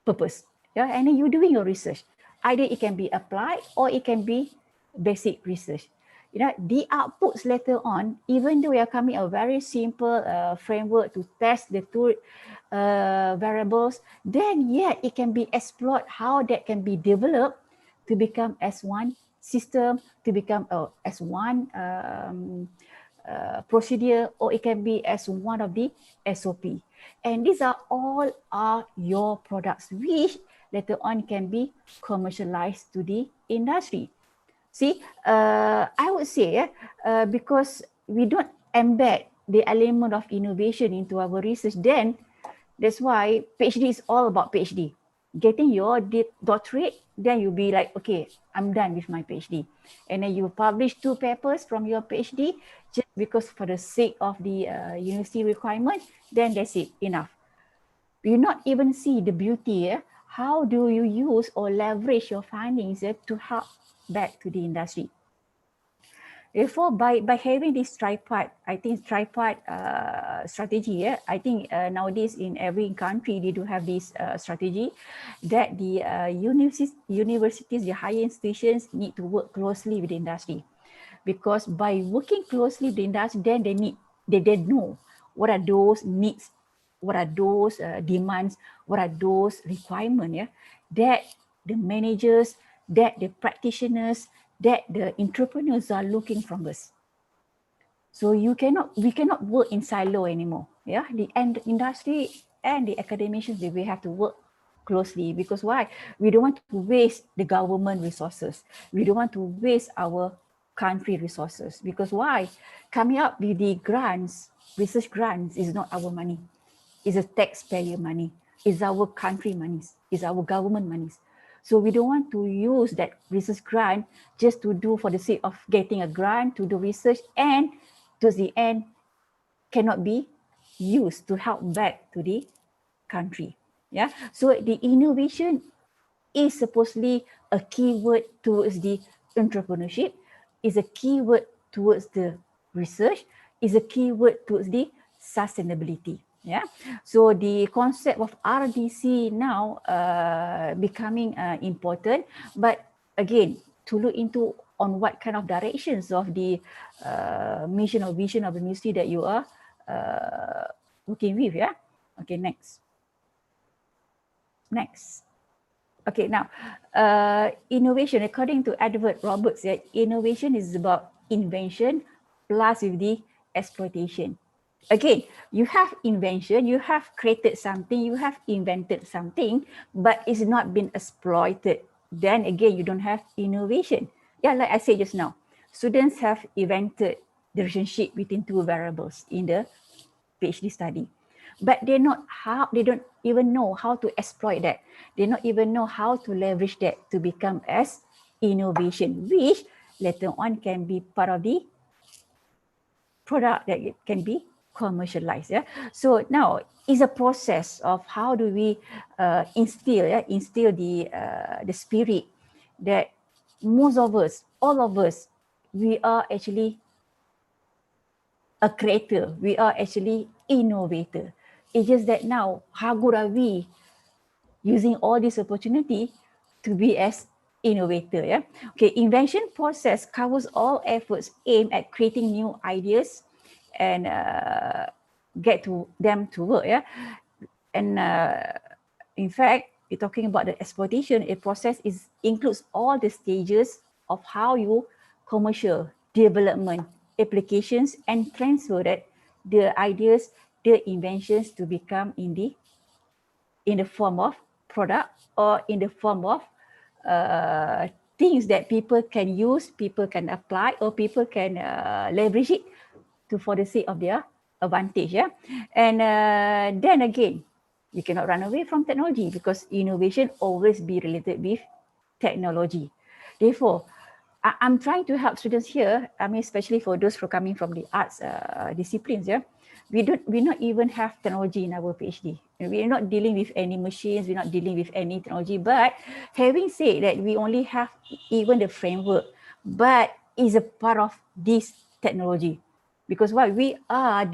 purpose, yeah. And then you're doing your research. Either it can be applied or it can be basic research. You know, the outputs later on, even though we are coming a very simple framework to test the variables, then yeah, it can be explored how that can be developed to become as one system, to become as one procedure, or it can be as one of the SOP. And these are all your products, which later on can be commercialized to the industry. See, I would say because we don't embed the element of innovation into our research, then that's why PhD is all about PhD. Getting your doctorate, then you'll be like, okay, I'm done with my PhD. And then you publish 2 papers from your PhD just because for the sake of the university requirement, then that's it, enough. You not even see the beauty. How do you use or leverage your findings to help back to the industry? Therefore, by having this tripart, I think tripart strategy, I think nowadays in every country, they do have this strategy that the universities, the higher institutions need to work closely with the industry. Because by working closely with the industry, then they know what are those needs, what are those demands, what are those requirements, that the managers, that the practitioners, that the entrepreneurs are looking from us. So we cannot work in silo anymore. Yeah, the industry and the academicians, we have to work closely, because why? We don't want to waste the government resources. We don't want to waste our country resources, because why? Coming up with the grants, research grants, is not our money. It's a taxpayer money. It's our country monies. It's our government monies. So we don't want to use that research grant just to do for the sake of getting a grant to do research, and towards the end cannot be used to help back to the country. Yeah. So the innovation is supposedly a keyword towards the entrepreneurship, is a keyword towards the research, is a keyword towards the sustainability. Yeah. So the concept of RDC now becoming important, but again, to look into on what kind of directions of the mission or vision of the ministry that you are working with. Yeah. Okay. Next. Okay, now, innovation, according to Edward Roberts, innovation is about invention plus with the exploitation. Again, you have invention, you have created something, you have invented something, but it's not been exploited. Then again, you don't have innovation. Yeah, like I said just now, students have invented the relationship between 2 variables in the PhD study, but they don't even know how to exploit that. They don't even know how to leverage that to become as innovation, which later on can be part of the product that it can be commercialized. Yeah. So now is a process of how do we instill the spirit that most of us, all of us, we are actually a creator. We are actually innovator. It's just that now, how good are we using all this opportunity to be as innovator? Yeah. Okay. Invention process covers all efforts aimed at creating new ideas and get to them to work. Yeah. And in fact, you're talking about the exploitation. A process includes all the stages of how you commercial development applications and transfer that the ideas, the inventions to become in the form of product, or in the form of things that people can use, people can apply, or people can leverage it to for the sake of their advantage. Yeah. And then again, you cannot run away from technology, because innovation always be related with technology. Therefore, I'm trying to help students here. I mean, especially for those who are coming from the arts disciplines. Yeah, we not even have technology in our PhD. We're not dealing with any machines. We're not dealing with any technology. But having said that, we only have even the framework, but is a part of this technology. Because why? We are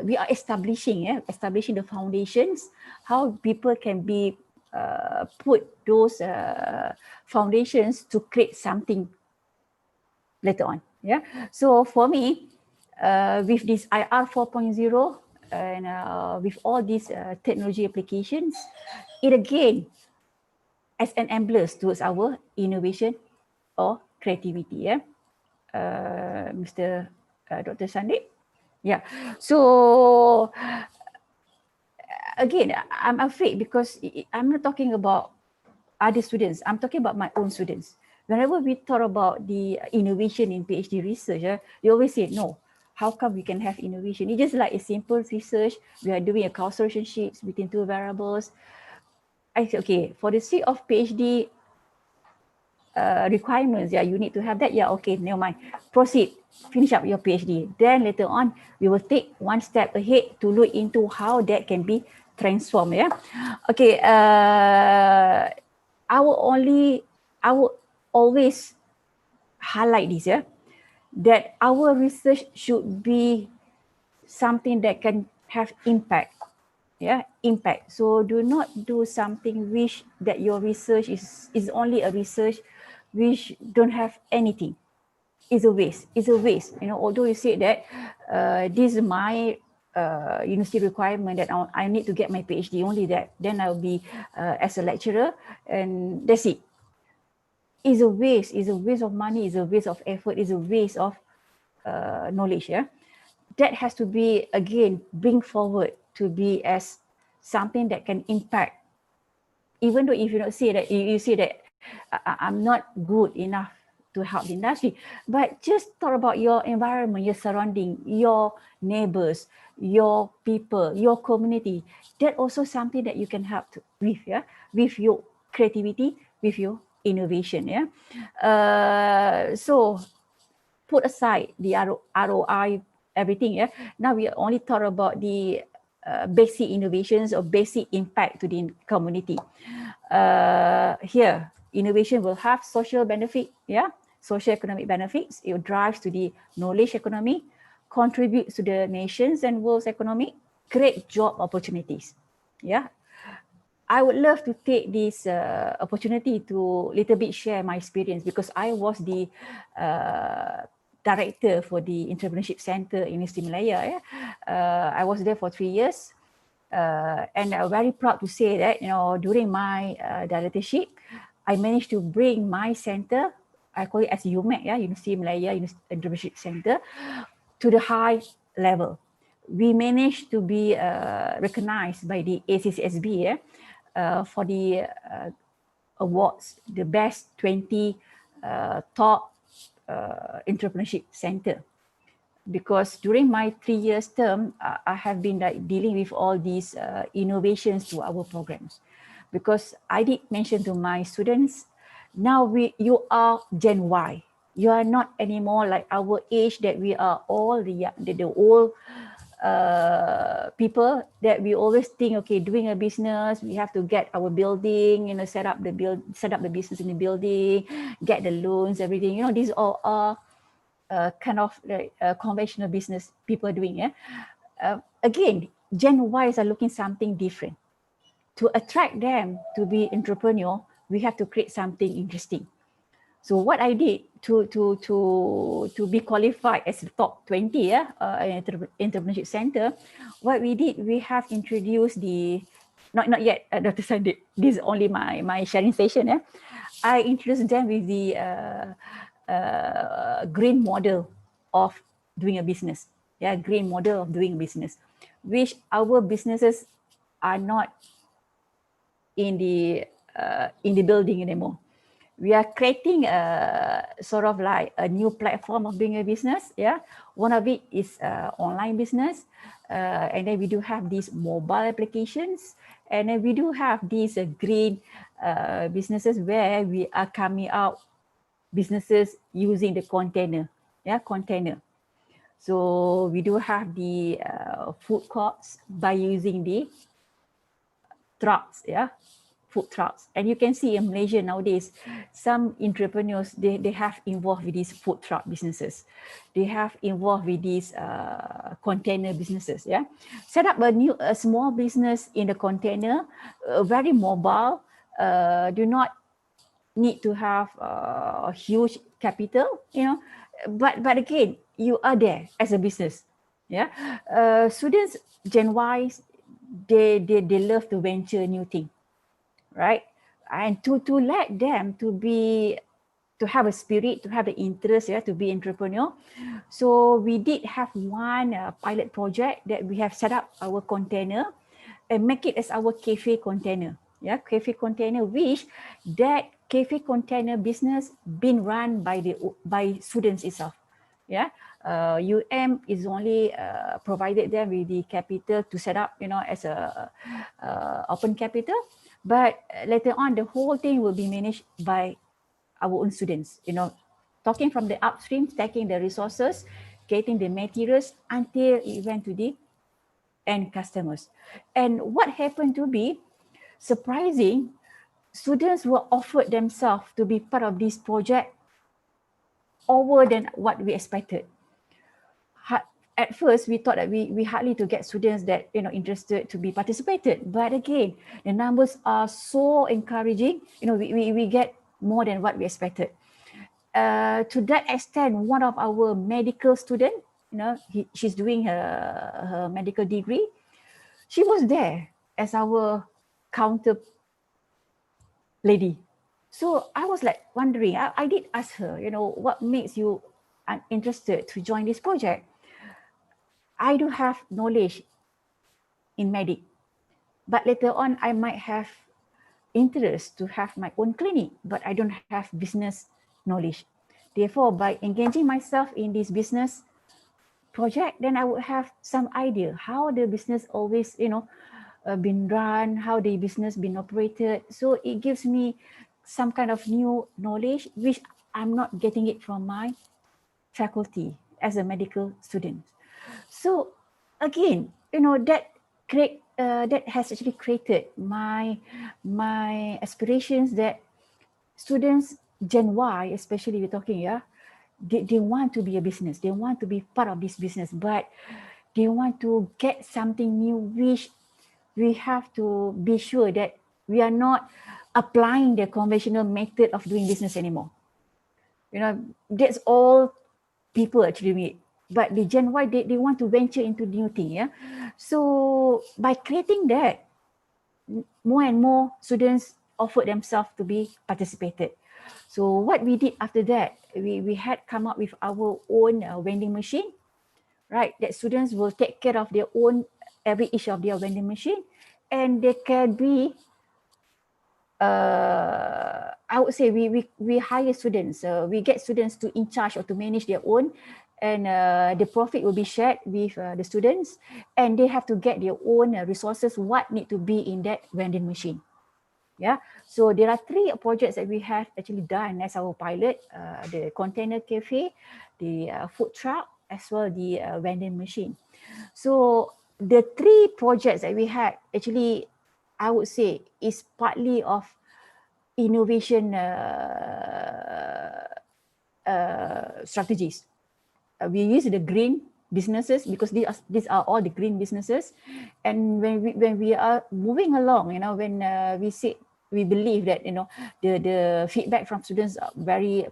we are establishing the foundations, how people can be put those foundations to create something later on. Yeah. So for me, with this IR 4.0, and with all these technology applications, it again as an enabler towards our innovation or creativity. Yeah, Mr. Dr. Sandeep. Yeah. So again, I'm afraid because I'm not talking about other students. I'm talking about my own students. Whenever we talk about the innovation in PhD research, you always say, no, how come we can have innovation? It's just like a simple research. We are doing a causal relationships between two variables. I say, okay, for the sake of PhD requirements, yeah, you need to have that. Yeah, okay, never mind. Proceed, finish up your PhD. Then later on, we will take one step ahead to look into how that can be transformed. Yeah, okay. I will always highlight this. Yeah, that our research should be something that can have impact. Yeah, impact. So do not do something which that your research is only a research which don't have anything. It's a waste. It's a waste. You know, although you say that this is my university requirement that I need to get my PhD, only that, then I'll be as a lecturer, and that's it. It's a waste. It's a waste of money. It's a waste of effort. It's a waste of knowledge. Yeah, that has to be again bring forward to be as something that can impact. Even though if you don't say that, you say that I'm not good enough to help the industry, but just talk about your environment, your surrounding, your neighbors, your people, your community. That also something that you can help with, yeah, with your creativity, with your innovation, yeah. So put aside the ROI, everything, yeah. Now we only talk about the basic innovations or basic impact to the community. Here, innovation will have social benefit, yeah, social economic benefits. It drives to the knowledge economy, contributes to the nations and world's economy, create job opportunities, yeah. I would love to take this opportunity to little bit share my experience, because I was the director for the Entrepreneurship Center in Universiti Malaya. Yeah? I was there for 3 years. And I'm very proud to say that, you know, during my directorship, I managed to bring my center, I call it as UMAC, yeah, Universiti Malaya Entrepreneurship Center, to the high level. We managed to be recognized by the ACCSB, yeah, for the awards, the best 20 top entrepreneurship center. Because during my 3 years term, I have been dealing with all these innovations to our programs. Because I did mention to my students, now you are Gen Y. You are not anymore like our age that we are all the old people that we always think, okay, doing a business, we have to get our building, you know, set up the business in the building, get the loans, everything. You know, these all are kind of like conventional business people are doing. Yeah. Again, Gen Ys are looking something different. To attract them to be entrepreneur, we have to create something interesting. So what I did to be qualified as the top 20, yeah, entrepreneurship center, what we did, we have introduced the not yet, Dr. Sandeep. This is only my sharing session. Yeah, I introduced them with the green model of doing a business. Yeah, green model of doing business, which our businesses are not in the building anymore. We are creating a sort of like a new platform of doing a business. Yeah, one of it is online business, and then we do have these mobile applications, and then we do have these green businesses where we are coming out businesses using the container. Yeah, container. So we do have the food courts by using the trucks. Yeah, food trucks. And you can see in Malaysia nowadays, some entrepreneurs, they have involved with these food truck businesses. They have involved with these container businesses, yeah. Set up a small business in the container, very mobile, do not need to have a huge capital, you know, but again, you are there as a business. Yeah, students Gen Y, they love to venture new thing, right? And to let them to have a spirit, to have the interest, yeah, to be entrepreneur. So we did have one pilot project that we have set up our container and make it as our cafe container. Yeah, cafe container, which that cafe container business been run by students itself. Yeah, is only provided them with the capital to set up, as a open capital. But later on, the whole thing will be managed by our own students, talking from the upstream, taking the resources, getting the materials until it went to the end customers. And what happened to be surprising, students were offered themselves to be part of this project over than what we expected. At first, we thought that we hardly to get students that interested to be participated. But again, the numbers are so encouraging. We get more than what we expected. To that extent, one of our medical student, she's doing her medical degree. She was there as our counter lady. So I was like wondering, I did ask her, what makes you interested to join this project? I do have knowledge in medic, but later on I might have interest to have my own clinic, but I don't have business knowledge. Therefore, by engaging myself in this business project, then I would have some idea how the business always, been run, how the business been operated. So it gives me some kind of new knowledge, which I'm not getting it from my faculty as a medical student. So again, that has actually created my aspirations that students Gen Y, especially we're talking, they want to be a business. They want to be part of this business, but they want to get something new, which we have to be sure that we are not applying the conventional method of doing business anymore. That's all people actually meet. But the Gen Y, they want to venture into new thing, yeah. So by creating that, more and more students offered themselves to be participated. So what we did after that, we had come up with our own vending machine, right? That students will take care of their own each of their vending machine, and they can be. I would say we hire students. We get students to in charge or to manage their own, and the profit will be shared with the students, and they have to get their own resources. What need to be in that vending machine? Yeah. So there are 3 projects that we have actually done as our pilot: the container cafe, the food truck, as well the vending machine. So the 3 projects that we had actually, I would say, is partly of innovation strategies. We use the green businesses because these are all the green businesses. And when we are moving along, when we believe that the feedback from students are very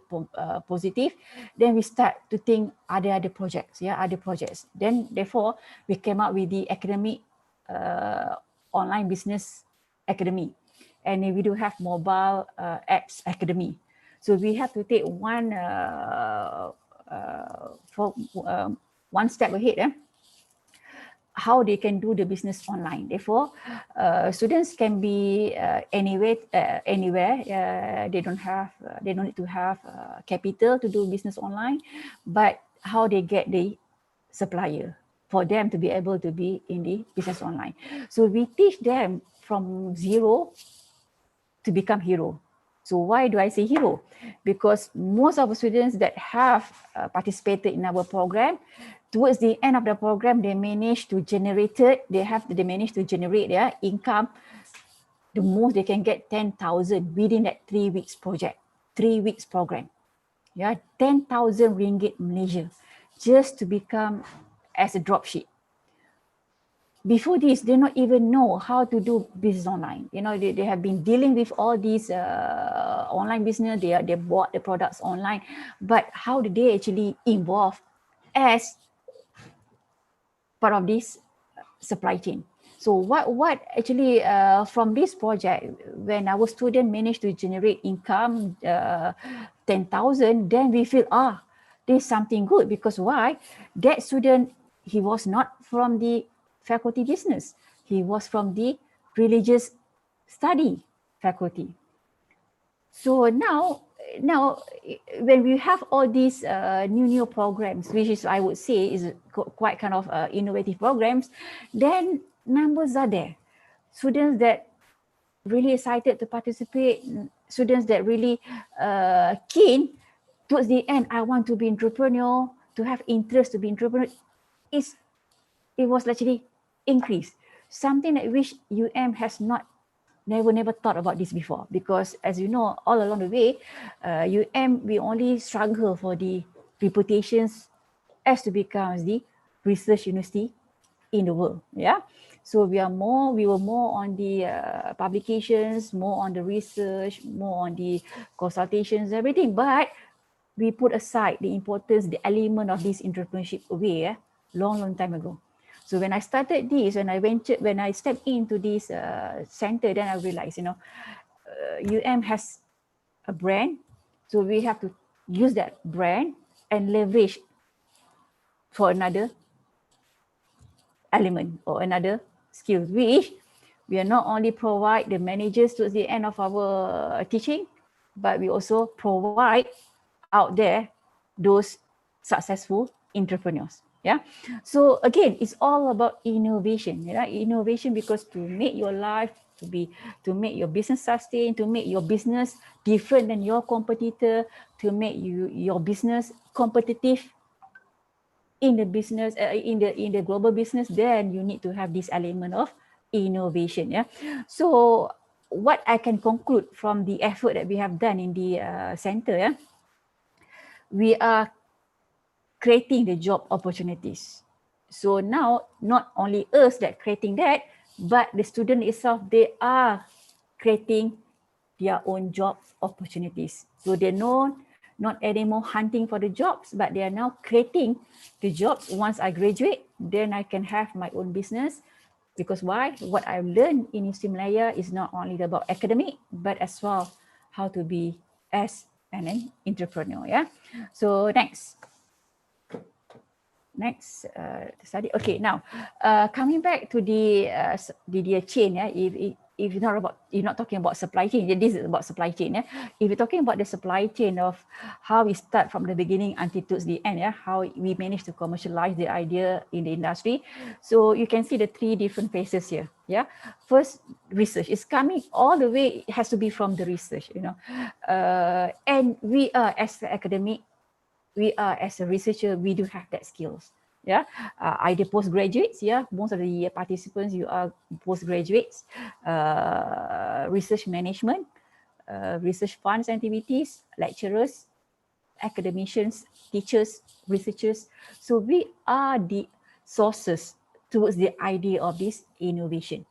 positive, then we start to think other projects, other projects. Then therefore we came up with the academic online business academy, and we do have mobile apps academy. So we have to take one one step ahead, how they can do the business online. Therefore, students can be anywhere. They don't need to have capital to do business online, but how they get the supplier for them to be able to be in the business online. So we teach them from zero to become hero. So why do I say hero? Because most of the students that have participated in our program, towards the end of the program, they manage to generate their income. The most they can get 10,000 within that 3 weeks project, 3 weeks program. 10,000 ringgit Malaysia, just to become as a dropship. Before this, they don't even know how to do business online. They have been dealing with all these online business. They bought the products online, but how do they actually involve as part of this supply chain. So what actually from this project, when our student managed to generate income 10,000, then we feel this is something good, because why? That student, he was not from the faculty business, he was from the religious study faculty. So now when we have all these new programs, which is, I would say, is quite kind of innovative programs, then numbers are there. Students that really excited to participate, students that really keen towards the end, I want to be entrepreneurial, to have interest to be entrepreneurial, it was actually increased. Something that which has never thought about this before, because as you know, all along the way, we only struggle for the reputations as to become the research university in the world. Yeah, so we were more on the publications, more on the research, more on the consultations, everything, but we put aside the importance, the element of this entrepreneurship away long time ago. So when I started this, when I stepped into this center, then I realized, has a brand, so we have to use that brand and leverage for another element or another skill, which we are not only provide the managers towards the end of our teaching, but we also provide out there those successful entrepreneurs. Yeah. So again, it's all about innovation. Right? Innovation, because to make your life to make your business sustain, to make your business different than your competitor, to make your business competitive in the business, in the global business, then you need to have this element of innovation. Yeah. So what I can conclude from the effort that we have done in the center, we are creating the job opportunities. So now, not only us that creating that, but the student itself, they are creating their own job opportunities. So they're not anymore hunting for the jobs, but they are now creating the jobs. Once I graduate, then I can have my own business. Because why? What I've learned in Universiti Malaya is not only about academic, but as well how to be as an entrepreneur. Yeah. So next study. Okay, now coming back to the chain. Yeah, if you're not talking about supply chain, this is about supply chain. Yeah, if you're talking about the supply chain of how we start from the beginning until towards the end, yeah, how we manage to commercialize the idea in the industry. So you can see the 3 different phases here. Yeah, first, research is coming all the way. It has to be from the research, and we are as the academic, we are as a researcher, we do have that skills. Yeah, either postgraduates. Yeah, most of the participants, you are postgraduates, research management, research funds activities, lecturers, academicians, teachers, researchers. So we are the sources towards the idea of this innovation.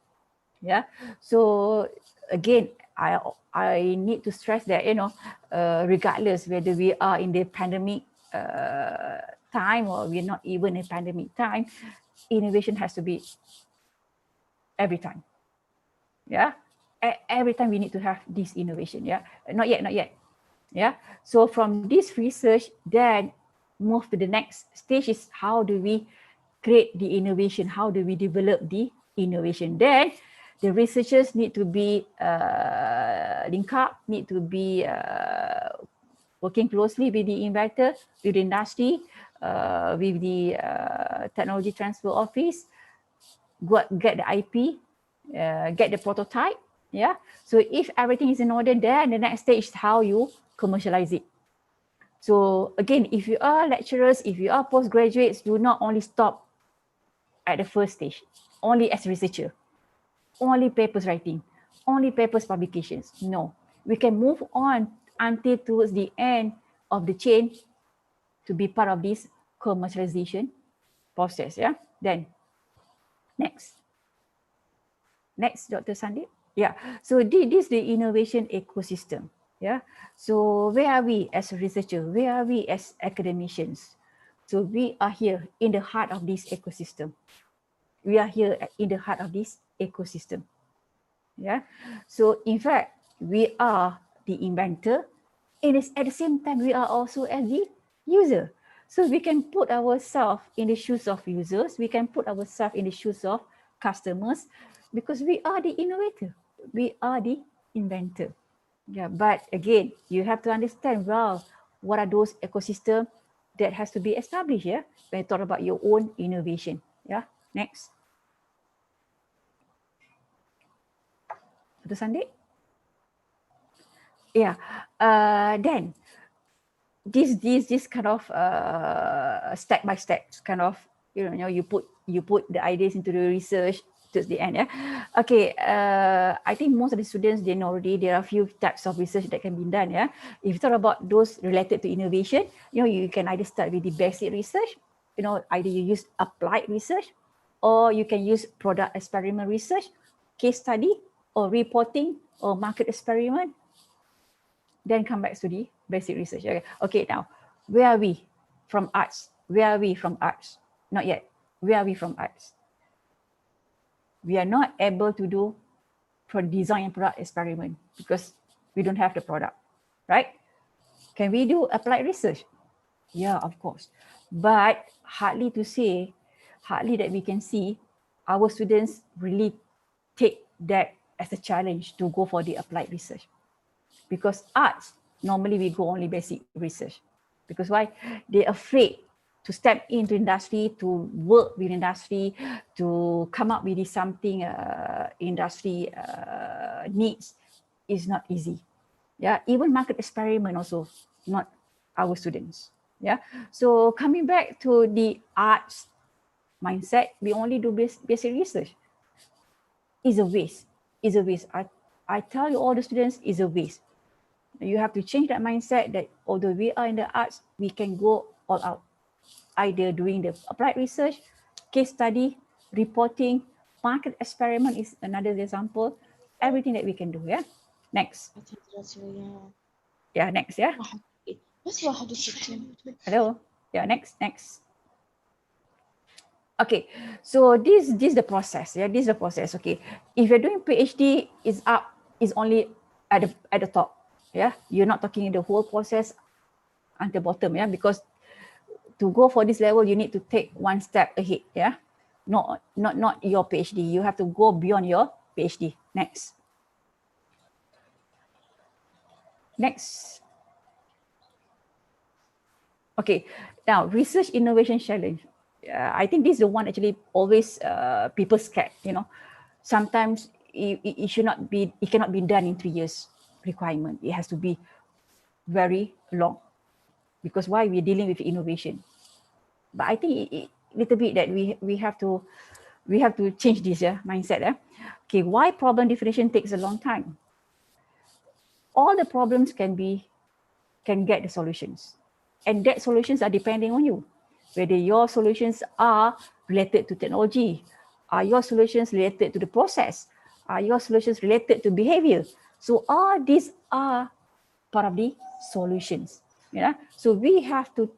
Yeah. So again, I need to stress that, regardless whether we are in the pandemic time or we're not even in pandemic time, innovation has to be every time. Yeah. Every time we need to have this innovation. Yeah. Not yet. Yeah. So from this research, then move to the next stage is how do we create the innovation? How do we develop the innovation? Then the researchers need to be linked up, need to be working closely with the inventor, with the industry, with the technology transfer office, get the IP, get the prototype. Yeah. So if everything is in order, then the next stage is how you commercialize it. So again, if you are lecturers, if you are postgraduates, do not only stop at the first stage, only as researcher, only papers writing, only papers publications. No, we can move on until towards the end of the chain to be part of this commercialization process. Yeah. Then next, Dr. Sandeep. Yeah. So this is the innovation ecosystem. Yeah. So where are we as a researcher? Where are we as academicians? So we are here in the heart of this ecosystem. we are here in the heart of this ecosystem. Yeah. So in fact, we are the inventor, and at the same time, we are also as the user. So we can put ourselves in the shoes of users. We can put ourselves in the shoes of customers, because we are the innovator. We are the inventor. Yeah. But again, you have to understand, well, what are those ecosystems that has to be established? Yeah. When you talk about your own innovation. Yeah. Next. Dr. Sandeep? Yeah. Then this kind of step by step kind of, you know, you put the ideas into the research towards the end. Yeah. Okay. I think most of the students, they know already there are a few types of research that can be done. Yeah. If you talk about those related to innovation, you know, you can either start with the basic research. You know, either you use applied research, or you can use product experiment research, case study, or reporting, or market experiment. Then come back to the basic research. Okay, okay, now, where are we from arts? Where are we from arts? Not yet. Where are we from arts? We are not able to do design and product experiment because we don't have the product, right? Can we do applied research? Yeah, of course. But hardly that we can see our students really take that as a challenge to go for the applied research. Because arts, normally we go only basic research. Because why? They're afraid to step into industry, to work with industry, to come up with something industry needs is not easy. Yeah, even market experiment also not our students. Yeah, so coming back to the arts mindset, we only do basic research. Is a waste. Is a waste. I tell you, all the students, is a waste. You have to change that mindset that although we are in the arts, we can go all out. Either doing the applied research, case study, reporting, market experiment is another example. Everything that we can do. Yeah. Next. Yeah. Next. Yeah. Hello. Yeah. Next. Okay. So this is the process. Yeah. This is the process. Okay. If you're doing PhD, is only at the top. Yeah, you're not talking the whole process until bottom. Yeah, because to go for this level, you need to take one step ahead. Yeah, not your PhD. You have to go beyond your PhD. Next. Okay, now research innovation challenge. I think this is the one actually always people scared. You know, sometimes it cannot be done in 3 years requirement. It has to be very long. Because why? We're dealing with innovation. But I think little bit that we have to change this mindset. Okay, why problem definition takes a long time? All the problems can get the solutions, and that solutions are depending on you. Whether your solutions are related to technology, are your solutions related to the process, are your solutions related to behavior. So all these are part of the solutions. Yeah. So we have to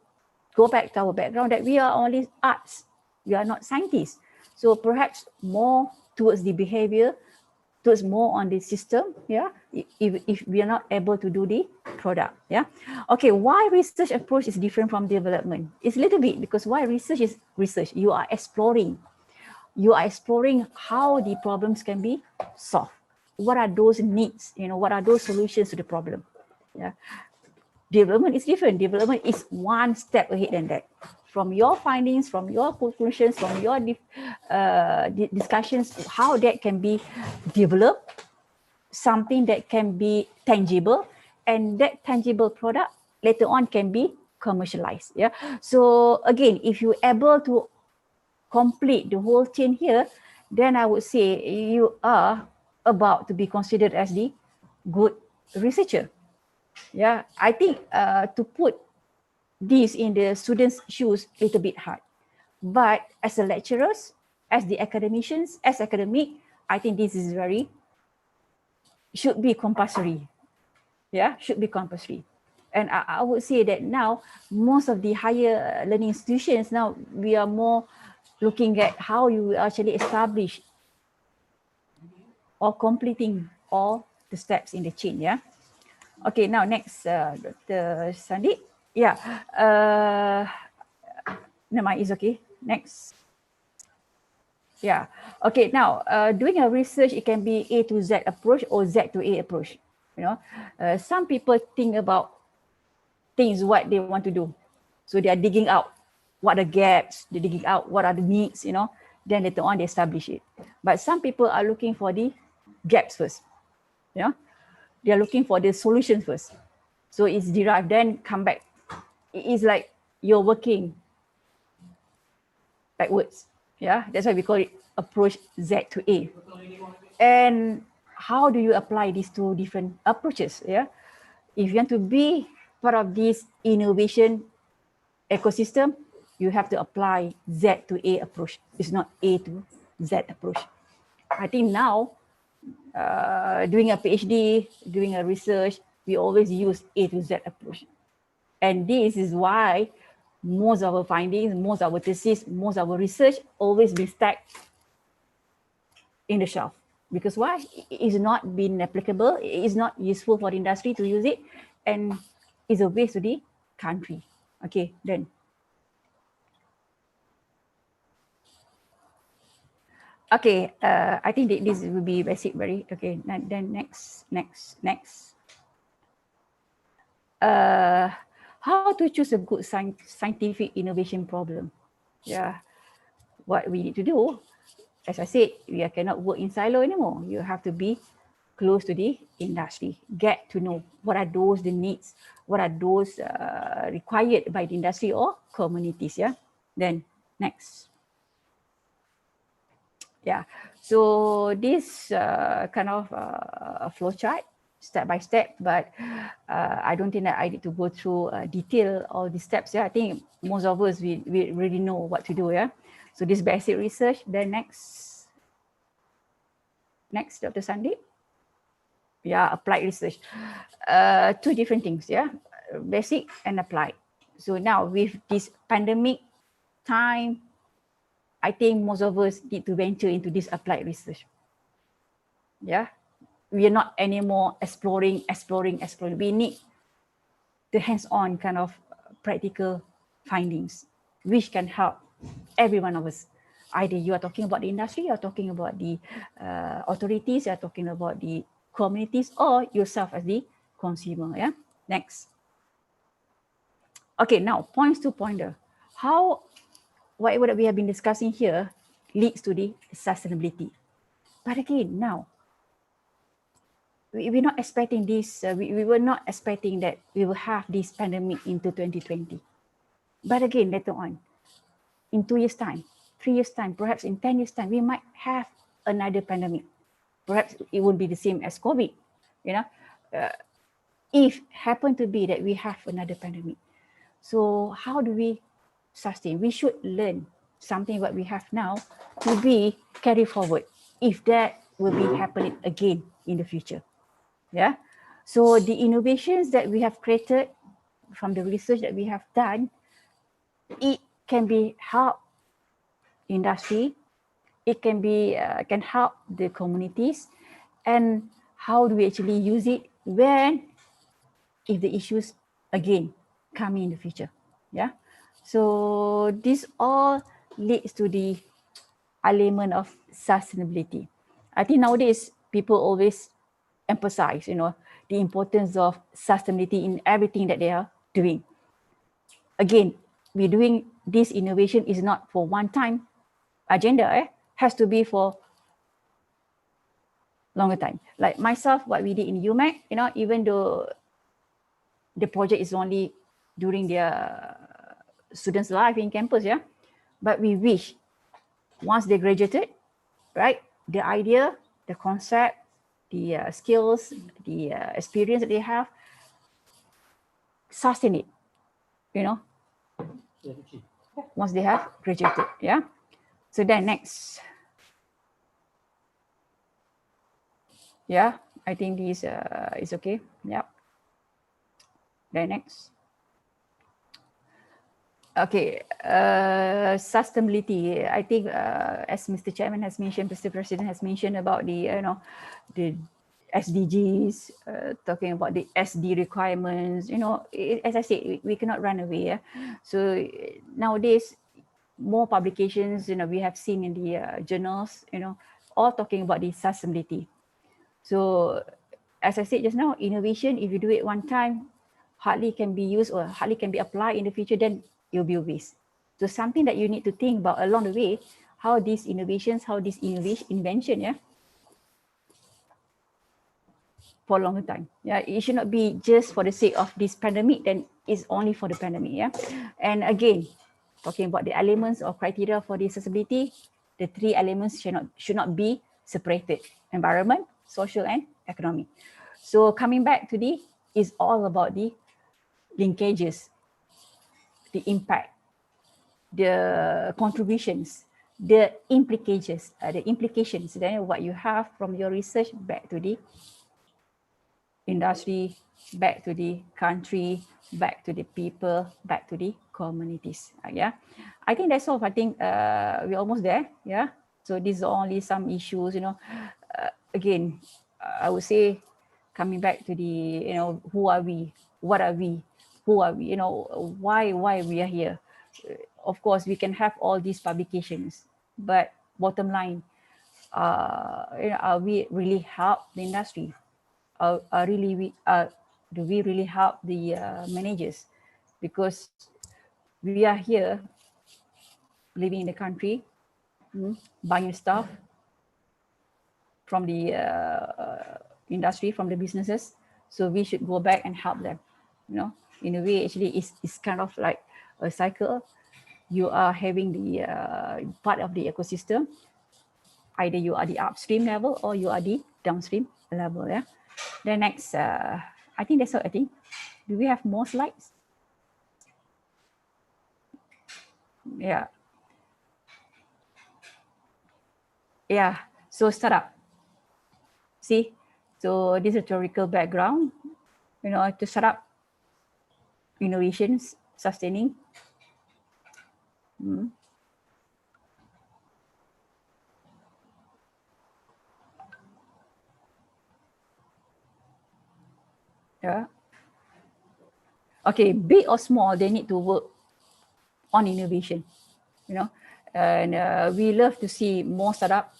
go back to our background that we are only arts. We are not scientists. So perhaps more towards the behavior, towards more on the system. Yeah. If we are not able to do the product. Yeah. Okay. Why research approach is different from development? It's a little bit because why research is research. You are exploring how the problems can be solved. What are those needs? You know, what are those solutions to the problem? Yeah. Development is different. Development is one step ahead than that. From your findings, from your conclusions, from your discussions, how that can be developed, something that can be tangible, and that tangible product later on can be commercialized. Yeah. So again, if you're able to complete the whole chain here, then I would say you are about to be considered as the good researcher. Yeah, I think to put this in the students' shoes a little bit hard. But as a lecturers, as the academicians, as academic, I think this is should be compulsory. Yeah, should be compulsory. And I would say that now, most of the higher learning institutions, now we are more looking at how you actually establish or completing all the steps in the chain. Yeah. Okay, now next, Dr. Sandeep. Yeah, no mind, it's okay. Next. Yeah, okay, now doing a research, it can be A to Z approach or Z to A approach. You know, some people think about things what they want to do. So they are digging out what are the gaps, they're digging out what are the needs, you know, then later on they establish it. But some people are looking for the gaps first, you know, they are looking for the solutions first. So it's derived, then come back. It is like you're working backwards. Yeah, that's why we call it approach Z to A. And how do you apply these two different approaches? Yeah, if you want to be part of this innovation ecosystem, you have to apply Z to A approach. It's not A to Z approach. I think now, doing a PhD, doing a research, we always use A to Z approach. And this is why most of our findings, most of our thesis, most of our research always be stacked in the shelf. Because why? It is not been applicable, it is not useful for the industry to use it, and it's a waste to the country. Okay, then. Okay, I think this will be basic, very, okay, then next. How to choose a good scientific innovation problem? Yeah, what we need to do, as I said, we cannot work in silo anymore. You have to be close to the industry, get to know what are those the needs, what are those required by the industry or communities. Yeah, then next. Yeah, so this kind of a flow chart, step by step, but I don't think that I need to go through detail all the steps. Yeah, I think most of us, we really know what to do. Yeah, so this basic research, then next, Dr. Sandeep. Yeah, applied research. Two different things, yeah, basic and applied. So now with this pandemic time, I think most of us need to venture into this applied research. Yeah, we are not anymore exploring. We need the hands-on kind of practical findings, which can help every one of us. Either you are talking about the industry, you are talking about the authorities, you are talking about the communities, or yourself as the consumer. Yeah. Next. Okay, now points to pointer. How whatever that we have been discussing here leads to the sustainability. But again, now we're not expecting this. We were not expecting that we will have this pandemic into 2020. But again, later on, in 2 years' time, 3 years' time, perhaps in 10 years' time, we might have another pandemic. Perhaps it won't be the same as COVID. You know, if happen to be that we have another pandemic. So how do we sustain? We should learn something what we have now to be carried forward if that will be happening again in the future. Yeah. So the innovations that we have created from the research that we have done, it can be help industry, it can be can help the communities, and how do we actually use it when if the issues again come in the future. Yeah. So this all leads to the element of sustainability. I think nowadays people always emphasize, you know, the importance of sustainability in everything that they are doing. Again, we're doing this innovation is not for one time agenda, has to be for longer time. Like myself, what we did in UMAC, you know, even though the project is only during their students' life in campus, yeah, but we wish once they graduated, right, the idea, the concept, the skills, the experience that they have, sustain it, you know, once they have graduated. Yeah. So then next. Yeah, I think this is okay. Yeah. Then next. Okay, sustainability. I think as Mr. Chairman has mentioned, Mr. President has mentioned about the the SDGs, talking about the SD requirements. As I said, we cannot run away. Yeah? So nowadays, more publications we have seen in the journals. All talking about the sustainability. So as I said just now, innovation, if you do it one time, hardly can be used or hardly can be applied in the future, then it will be a waste. So something that you need to think about along the way, how these innovations, how this invention, for a longer time. Yeah, it should not be just for the sake of this pandemic, then it's only for the pandemic. Yeah, and again, talking about the elements or criteria for the accessibility, the three elements should not be separated: environment, social, and economic. So coming back to is all about the linkages, the impact, the contributions, the implications, then what you have from your research back to the industry, back to the country, back to the people, back to the communities. Yeah, I think that's all. I think we're almost there. Yeah, so these are only some issues. Again, I would say, coming back to the who are we, what are we, who are we, why we are here. Of course, we can have all these publications, but bottom line, are we really help the industry? Do we really help the managers? Because we are here living in the country, buying stuff from the industry, from the businesses. So we should go back and help them. In a way, actually, it's kind of like a cycle. You are having the part of the ecosystem. Either you are the upstream level or you are the downstream level. Yeah. The next, I think that's all. I think. Do we have more slides? Yeah. Yeah. So startup. See, so this is a theoretical background. To set up innovations, sustaining. Yeah. Okay, big or small, they need to work on innovation. And we love to see more startup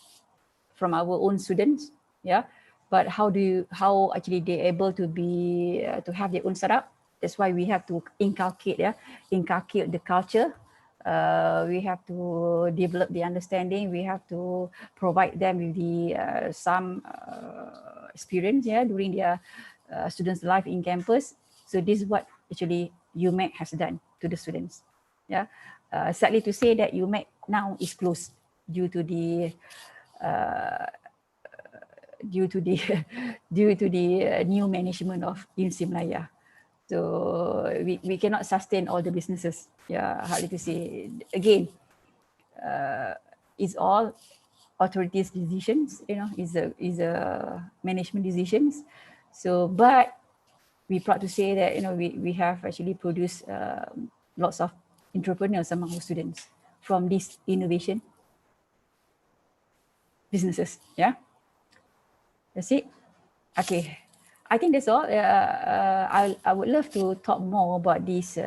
from our own students. Yeah, but how actually they're able to be to have their own startup? That's why we have to inculcate the culture. We have to develop the understanding. We have to provide them with the some experience, during their students' life in campus. So this is what actually UMAC has done to the students. Yeah, sadly to say that UMAC now is closed due to the new management of IMSI Melaya. So we cannot sustain all the businesses. Yeah, hardly to say. Again, it's all authorities' decisions. Is a management decisions. So, but we're proud to say that we have actually produced lots of entrepreneurs among our students from this innovation businesses. Yeah, that's it. Okay, I think that's all. I would love to talk more about this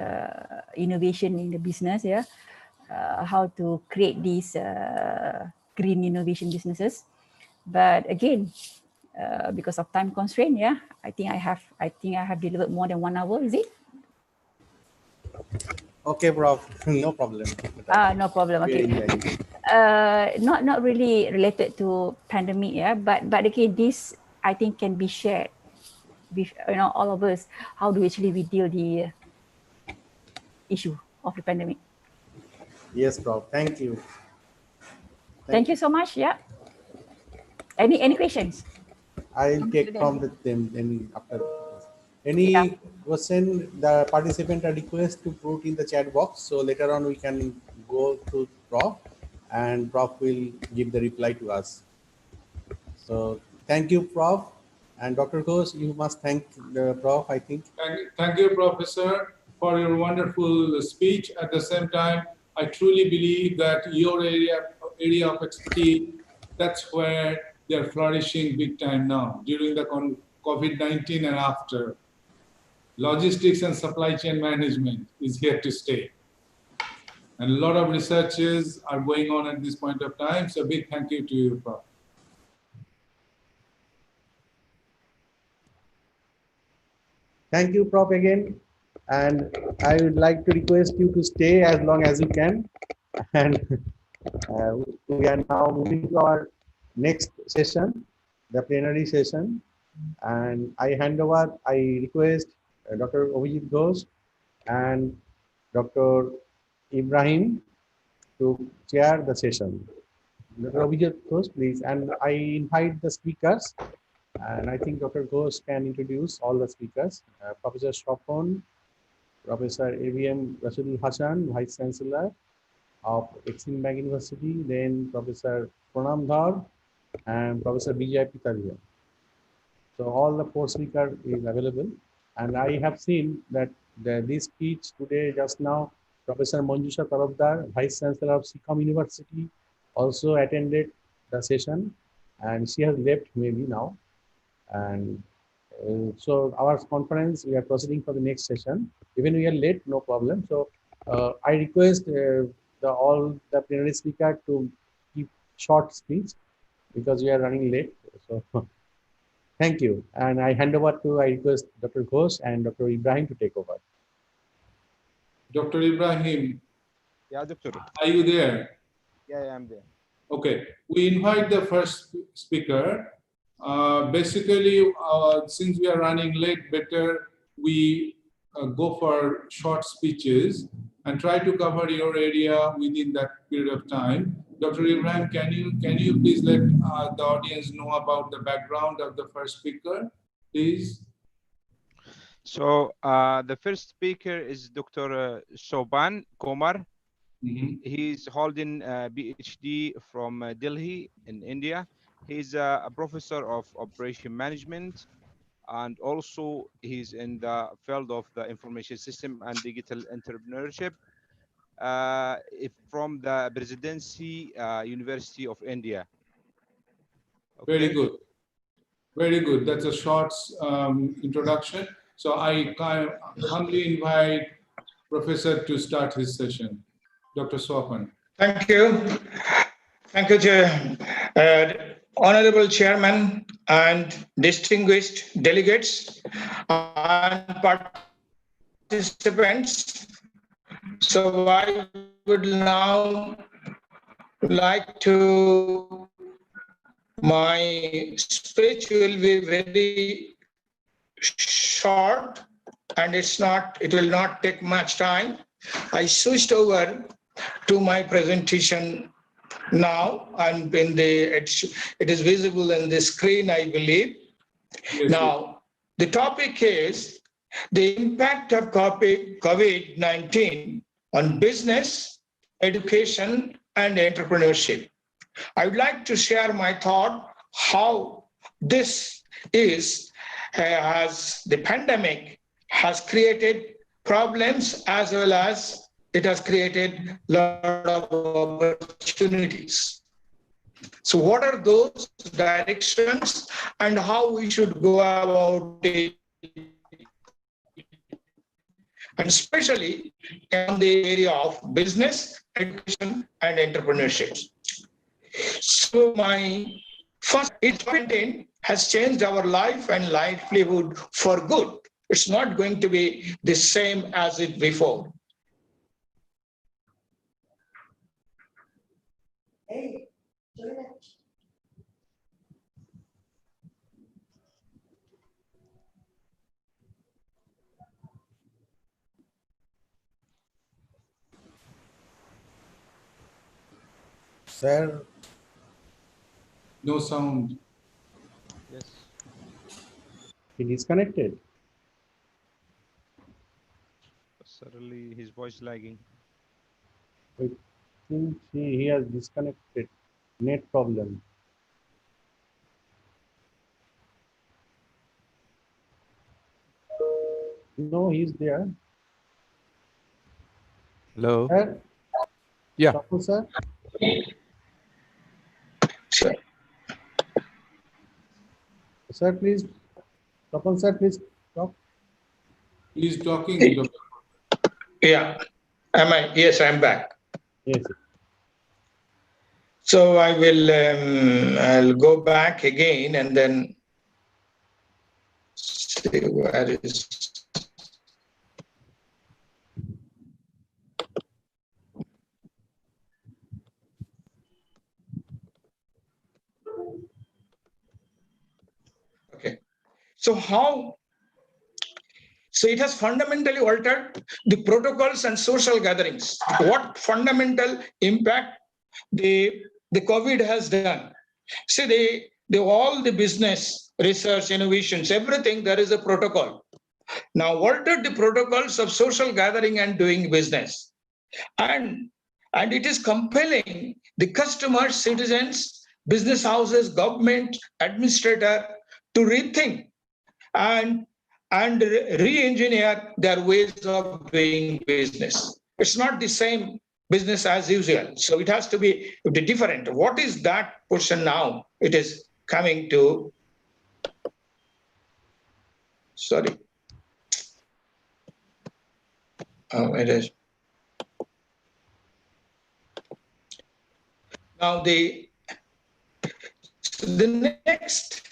innovation in the business. Yeah, how to create these green innovation businesses. But again, because of time constraint, I think I have delivered more than 1 hour. Is it? Okay, Prof. No problem. No problem. Okay. Not really related to pandemic, but again, this I think can be shared with all of us. How do actually we deal the issue of the pandemic? Yes, Prof. Thank you. Thank you so much. Yeah. Any questions? I'll take from them after. Any question the participant are request to put in the chat box. So later on we can go to Prof and Prof will give the reply to us. So thank you, Prof. And Dr. Ghosh, you must thank the Prof, I think. Thank you, Professor. for your wonderful speech. At the same time, I truly believe that your area of expertise, that's where they're flourishing big time now during the COVID-19 and after. Logistics and supply chain management is here to stay. And a lot of researches are going on at this point of time. So big thank you to you, Prof. Thank you, Prof, again. And I would like to request you to stay as long as you can. And we are now moving to our next session, the plenary session. And I request Dr. Abhijit Ghosh and Dr. Ibrahim to chair the session. Dr. Abhijit Ghosh, please. And I invite the speakers. And I think Dr. Ghosh can introduce all the speakers. Professor Shopon, Professor AVM Rasul Hassan, Vice Chancellor of Exim Bank University, then Professor Pranam Dhar and Professor Vijay Pitalia. So all the four speakers is available. And I have seen that this speech today just now, Professor Manjusha Tarafdar, Vice Chancellor of Sikkim University, also attended the session, and she has left maybe now. And so our conference, we are proceeding for the next session. Even we are late, no problem. So I request all the plenary speaker to keep short speech because we are running late. So thank you. And I request Dr. Ghosh and Dr. Ibrahim to take over. Dr. Ibrahim, Yeah, Doctor. are you there? Yeah, I'm there. Okay, we invite the first speaker. Basically, since we are running late, better we go for short speeches and try to cover your area within that period of time. Dr. Ibrahim, can you please let the audience know about the background of the first speaker, please? So the first speaker is Dr. Soban Komar. He's holding a PhD from Delhi in India. He's a professor of operation management, and also he's in the field of the information system and digital entrepreneurship from the Presidency University of India. Okay. Very good. Very good. That's a short introduction. So I humbly invite Professor to start his session. Dr. Swapan. Thank you. Thank you, Honorable Chairman and distinguished delegates and participants. So I would now like to, my speech will be very short and it will not take much time. I switched over to my presentation now, and it is visible in the screen, I believe. Yes, now, the topic is the impact of COVID-19 on business, education, and entrepreneurship. I would like to share my thought how this is, as the pandemic has created problems as well as it has created a lot of opportunities. So what are those directions and how we should go about it? And especially in the area of business, education, and entrepreneurship. So my first COVID-19 has changed our life and livelihood for good. It's not going to be the same as it before. Sir. No sound. Yes. He disconnected. Suddenly his voice lagging. I think he has disconnected. Net problem. No, he's there. Hello. Sir, Yeah. Kapil sir. Sure. Sir, please. Kapil sir, please talk. He's talking. Dr. Yeah. Am I? Yes, I'm back. Yes. So I will I'll go back again and then see where is. Okay. So how? So it has fundamentally altered the protocols and social gatherings. What fundamental impact the COVID has done? See, all the business, research, innovations, everything, there is a protocol. Now, altered the protocols of social gathering and doing business. And it is compelling the customers, citizens, business houses, government, administrator to rethink and re-engineer their ways of doing business. It's not the same business as usual. So it has to be different. What is that portion now? It is coming to, sorry. Oh, it is. Now the next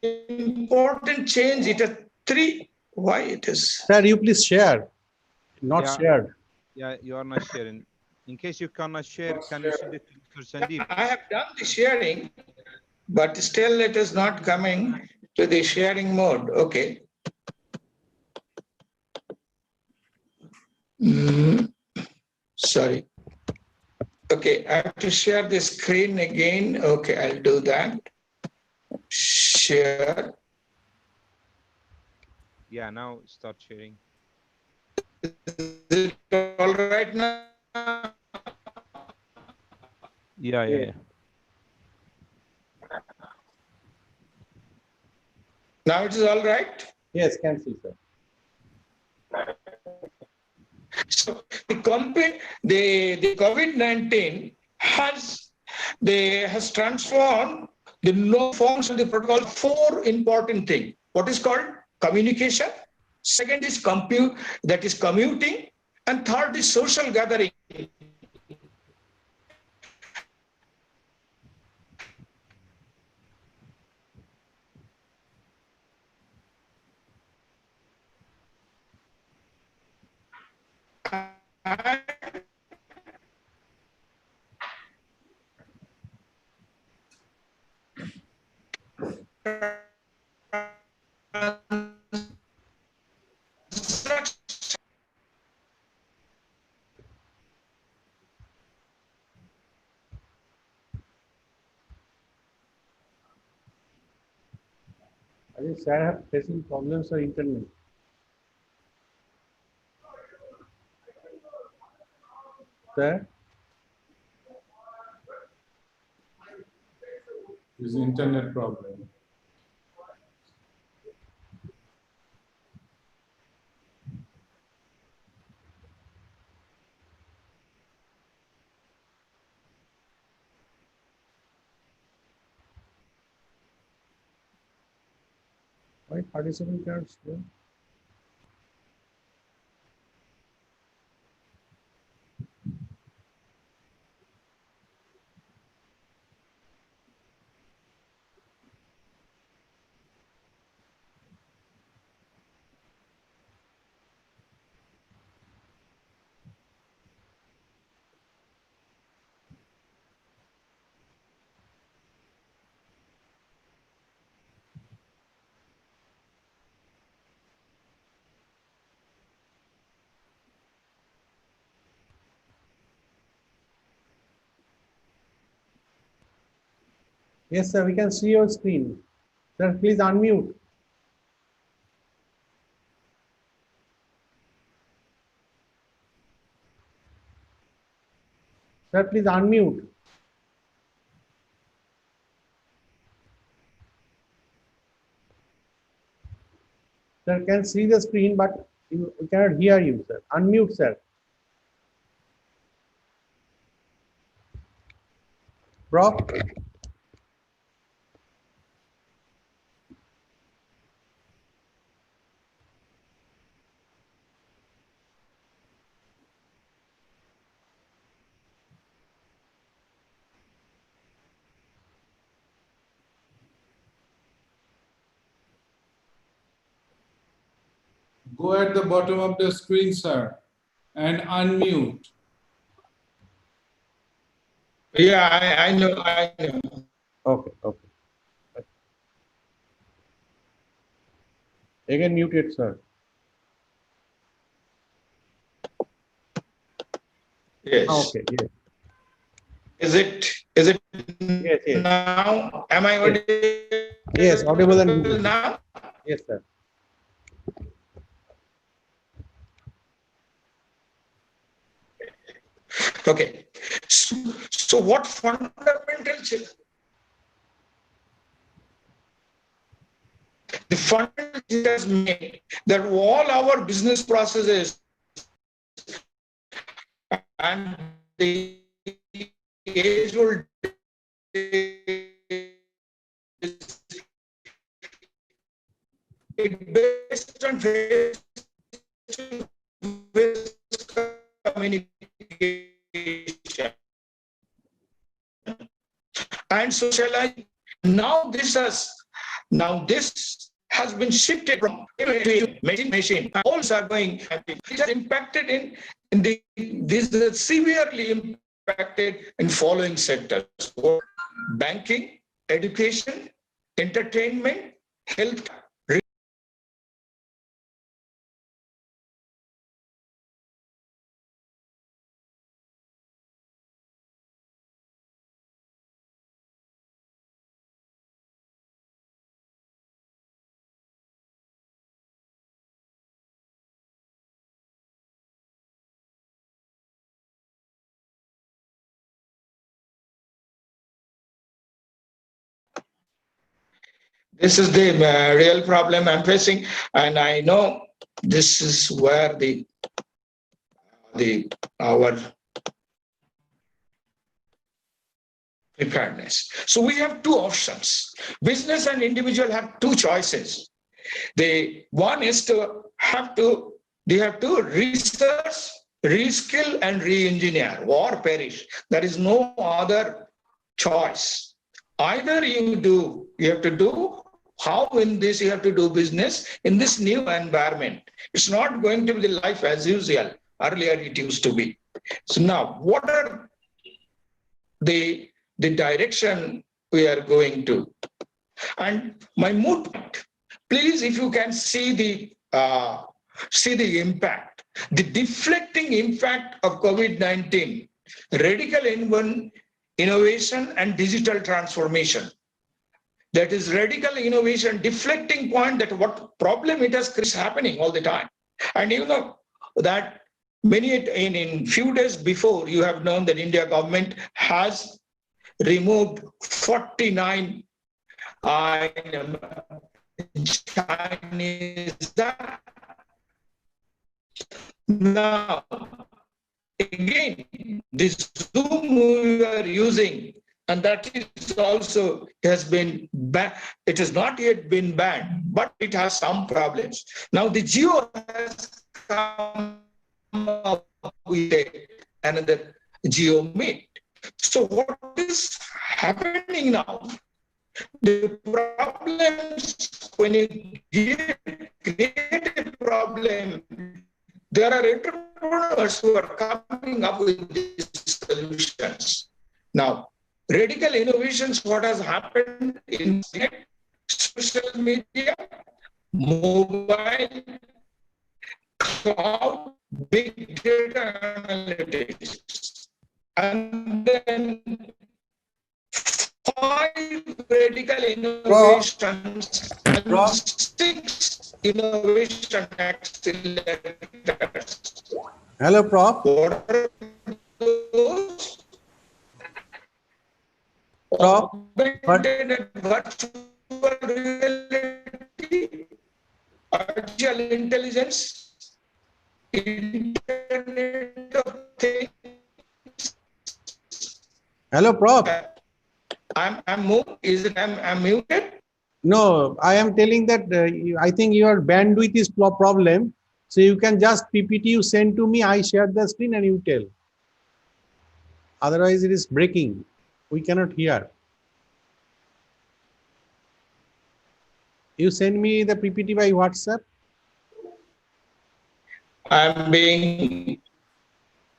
important change, it has three. Why it is? Sir, you please share. Not Yeah. shared. Yeah, you are not sharing. In case you cannot share, can you send it to Dr. Sandeep? I have done the sharing, but still it is not coming to the sharing mode. Okay. Sorry. Okay, I have to share the screen again. Okay, I'll do that. Share. Yeah, now start sharing. Is it all right now? Yeah. Now it is all right? Yes, can see, sir. So the COVID-19 has transformed the no forms of the protocol. Four important things. What is called communication. Second is commuting, and third is social gathering. I think sir have facing problems with internet. Sir, His internet problem. why participant cards? Yes, sir, we can see your screen. Sir, please unmute. Sir, please unmute. Sir, can see the screen, but We cannot hear you, sir. Unmute, sir. Prof. Go at the bottom of the screen, sir, and unmute. Yeah, I know. Okay, okay. Again muted, sir. Yes. Okay, yes. Is it Yes, yes. now? Am I audible? Yes, audible and visible. Now? Yes, sir. Okay. So what fundamental change? The fundamental change has made that all our business processes and the age-old it based on face-to-face communication and socializing. Now this has been shifted from machine. All are going. It has impacted this is severely impacted in following sectors: banking, education, entertainment, health. This is the real problem I'm facing, and I know this is where our preparedness. So we have two options. Business and individual have two choices. One is they have to research, reskill, and re-engineer or perish. There is no other choice. Either you have to do how in this you have to do business in this new environment. It's not going to be the life as usual. Earlier it used to be. So now, what are the direction we are going to? And my mood point, please, if you can see the impact, the deflecting impact of COVID-19, radical innovation and digital transformation. That is radical innovation, deflecting point that what problem it has is happening all the time. And you know that in few days before, you have known that India government has removed 49 Chinese. Now, again, this Zoom we are using, and that is also has been banned. It has not yet been banned, but it has some problems. Now, the Geo has come up with another Geo Meet. So, what is happening now? The problems, when you create a problem, there are entrepreneurs who are coming up with these solutions. Now, radical innovations, what has happened in social media, mobile, cloud, big data analytics, and then 5 radical innovations and 6 innovation accelerators. Hello, Prof. What are those? Prof. Augmented virtual reality, artificial intelligence, Internet of Things. Hello, Prof. I'm muted? No, I am telling that I think your bandwidth is problem. So you can just PPT you send to me, I share the screen and you tell. Otherwise it is breaking. We cannot hear. You send me the PPT by WhatsApp. I'm being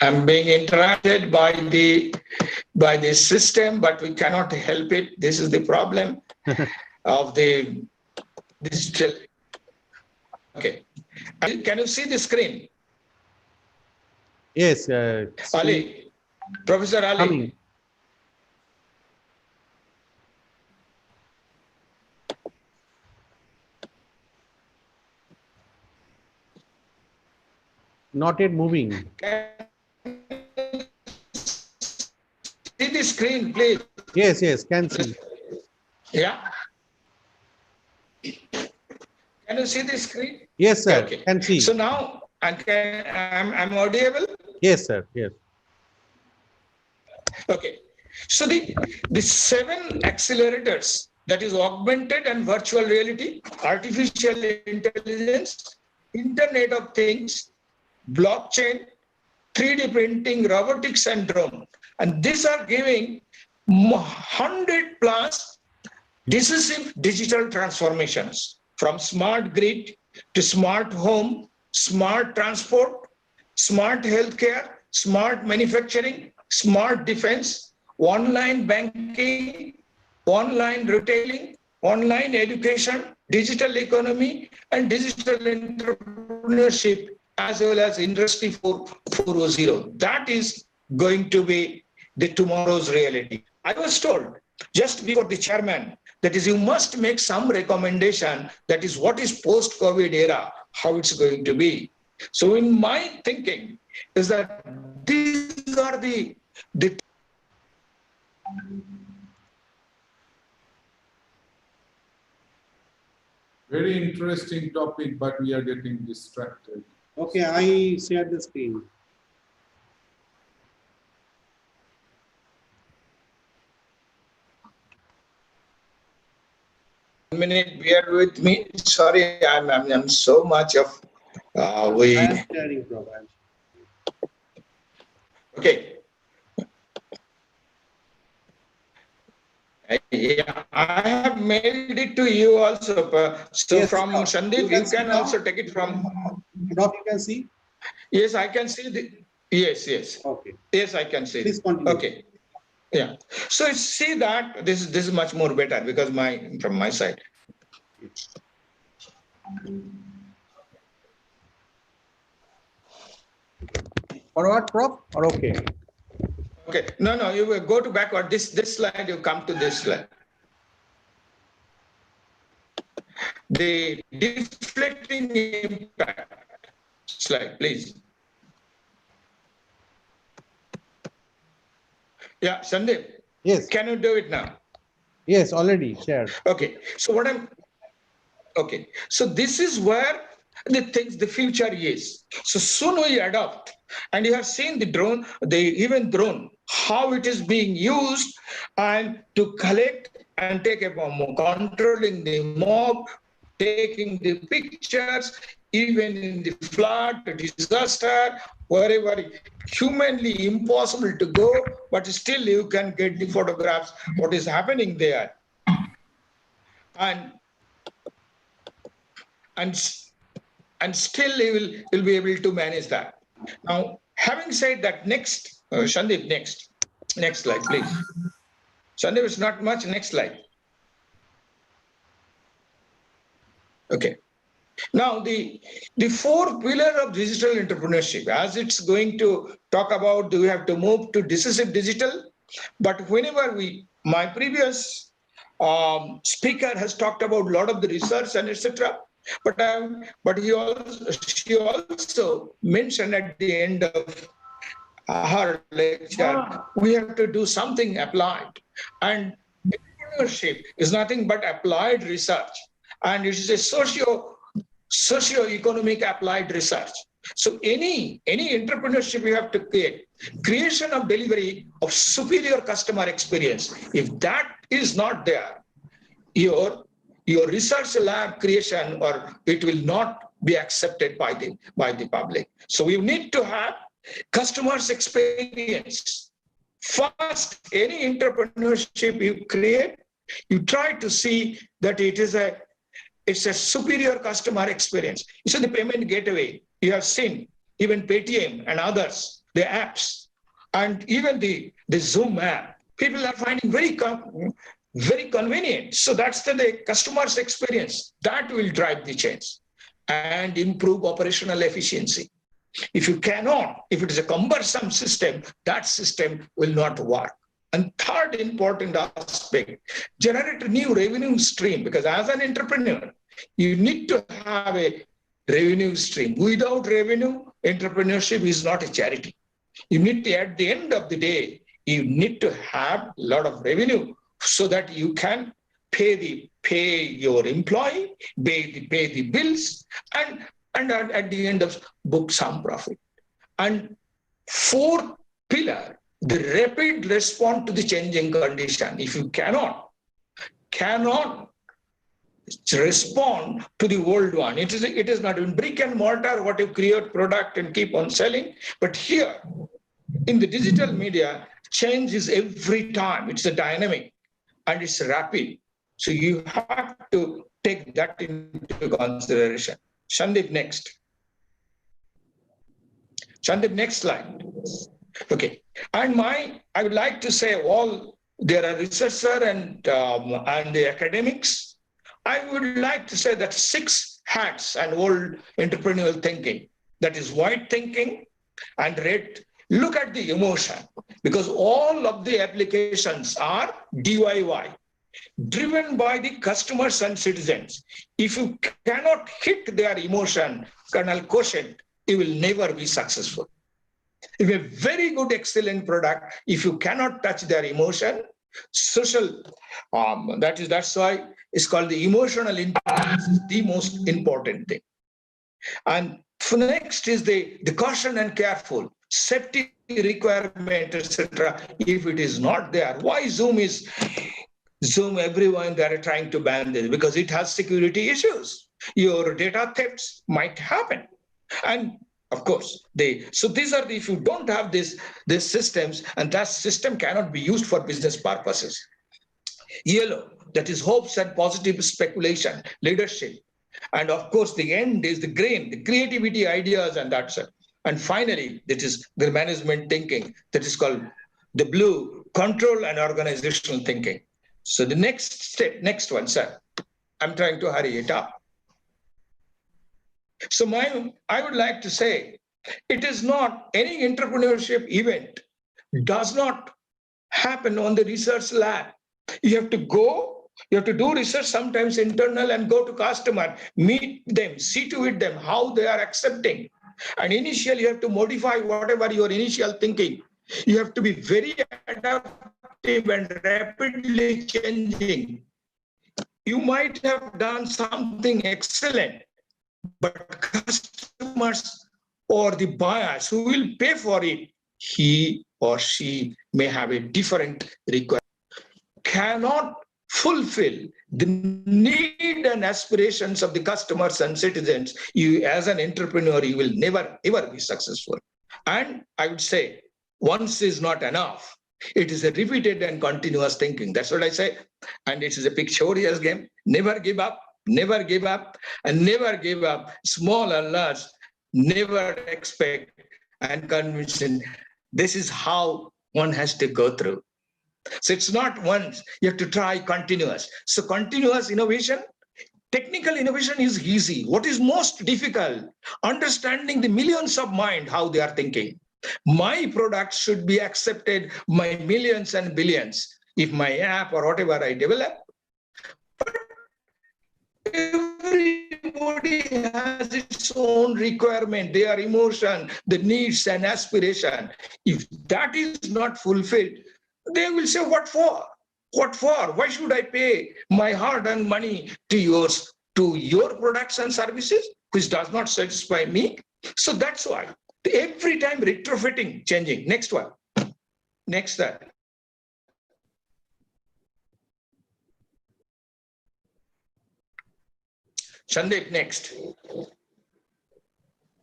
interrupted by the system, but we cannot help it. This is the problem of the digital. Okay. Can you see the screen? Yes. Ali, Professor Ali. Coming. Not yet moving. Can see the screen, please? Yes, yes, can see. Yeah. Can you see the screen? Yes, sir. Okay. Can see. So now I'm audible? Yes, sir. Yes. Okay. So the 7 accelerators, that is augmented and virtual reality, artificial intelligence, Internet of Things, blockchain, 3D printing, robotics, and drone. And these are giving 100 plus decisive digital transformations, from smart grid to smart home, smart transport, smart healthcare, smart manufacturing, smart defense, online banking, online retailing, online education, digital economy, and digital entrepreneurship, as well as Industry 4.0. That is going to be the tomorrow's reality. I was told just before the chairman, that is, you must make some recommendation, that is what is post-COVID era, how it's going to be. So in my thinking is that these are the Very interesting topic, but we are getting distracted. Okay, I share the screen. minute, bear with me. Sorry, I'm so much of we. I am sharing, Prof. Okay. Yeah, I have mailed it to you also. So Yes, from Prof. Sandeep, you can also take it from. Prof, you can see? Yes, I can see the. Yes, yes. Okay. Yes, I can see. Please continue. Okay. Yeah. So see that this is much more better because from my side. Forward, Prof, or okay? Okay. No, you will go to backward. This slide, you come to this slide. The deflecting impact slide, please. Yeah, Sandeep. Yes. Can you do it now? Yes, already shared. Okay. So okay. So this is where the future is. So soon we adopt, and you have seen the drone, even drone, how it is being used and to collect and take a bomb, controlling the mob, taking the pictures, even in the flood, disaster, wherever humanly impossible to go, but still you can get the photographs, what is happening there. And still you will be able to manage that. Now, having said that, next, Sandeep, next slide, please. Sandeep, it's not much. Next slide. Okay. Now, the 4th pillar of digital entrepreneurship, as it's going to talk about, do we have to move to decisive digital? But whenever my previous speaker has talked about a lot of the research and etc. But she also mentioned at the end of her lecture, we have to do something applied. And entrepreneurship is nothing but applied research. And it is a socio-economic applied research. So any entrepreneurship you have to create, creation of delivery of superior customer experience. If that is not there, your research lab creation, or it will not be accepted by the public. So you need to have customers experience. First, any entrepreneurship you create, you try to see that it's a superior customer experience. So the payment gateway, you have seen, even Paytm and others, the apps, and even the Zoom app, people are finding very convenient. So that's the customer's experience. That will drive the change and improve operational efficiency. If you cannot, if it is a cumbersome system, that system will not work. And third important aspect, generate a new revenue stream, because as an entrepreneur, you need to have a revenue stream. Without revenue, entrepreneurship is not a charity. You need to, at the end of the day, you need to have a lot of revenue so that you can pay your employee, pay the bills, and at the end of book some profit. And fourth pillar, the rapid response to the changing condition. If you cannot respond to the old one, it is not in brick and mortar what you create product and keep on selling. But here in the digital media, change is every time. It's a dynamic and it's rapid. So you have to take that into consideration. Sandeep, next. Sandeep, next slide. Okay. And I would like to say there are researchers and the academics. I would like to say that 6 hats and old entrepreneurial thinking, that is white thinking and red. Look at the emotion, because all of the applications are DIY, driven by the customers and citizens. If you cannot hit their emotion, kernel quotient, you will never be successful. If a very good, excellent product, if you cannot touch their emotion, social, that's why it's called the emotional intelligence is the most important thing. And next is the caution and careful, safety requirement, etc. If it is not there, why Zoom, everyone, they are trying to ban this? Because it has security issues. Your data thefts might happen. And of course, so these are if you don't have these systems, and that system cannot be used for business purposes. Yellow, that is hopes and positive speculation, leadership. And of course, the end is the green, the creativity, ideas, and that's it. And finally, that is the management thinking, that is called the blue, control and organizational thinking. So the next one, sir. I'm trying to hurry it up. So I would like to say, it is not any entrepreneurship event does not happen on the research lab. You have to do research, sometimes internal, and go to customer, meet them, see to it them, how they are accepting. And initially you have to modify whatever your initial thinking. You have to be very adaptive and rapidly changing. You might have done something excellent, but customers or the buyers who will pay for it, he or she may have a different requirement, cannot fulfill the need and aspirations of the customers and citizens. You, as an entrepreneur, you will never, ever be successful. And I would say, once is not enough. It is a repeated and continuous thinking. That's what I say. And it is a pictorial game. Never give up, never give up, and never give up. Small and large, never expect and convincing. This is how one has to go through. So it's not once, you have to try continuous. So continuous innovation, technical innovation is easy. What is most difficult? Understanding the millions of mind, how they are thinking. My product should be accepted by millions and billions. If my app or whatever I develop, but everybody has its own requirement, their emotion, the needs and aspiration. If that is not fulfilled, they will say, what for? What for? Why should I pay my hard-earned money to your products and services, which does not satisfy me? So that's why every time retrofitting, changing. Next one. Next that. Sandeep, next.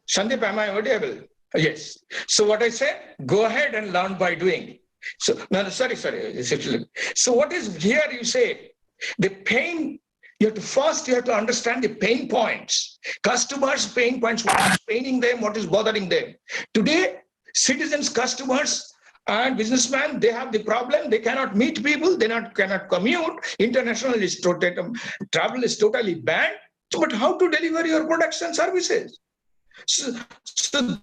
Sandeep, am I audible? Yes. So what I said, go ahead and learn by doing. So, no, sorry. So what is here you say, the pain, you have to understand the pain points. Customers' pain points, what is paining them, what is bothering them. Today, citizens, customers, and businessmen, they have the problem, they cannot meet people, they cannot commute, international travel is totally banned. But how to deliver your products and services? So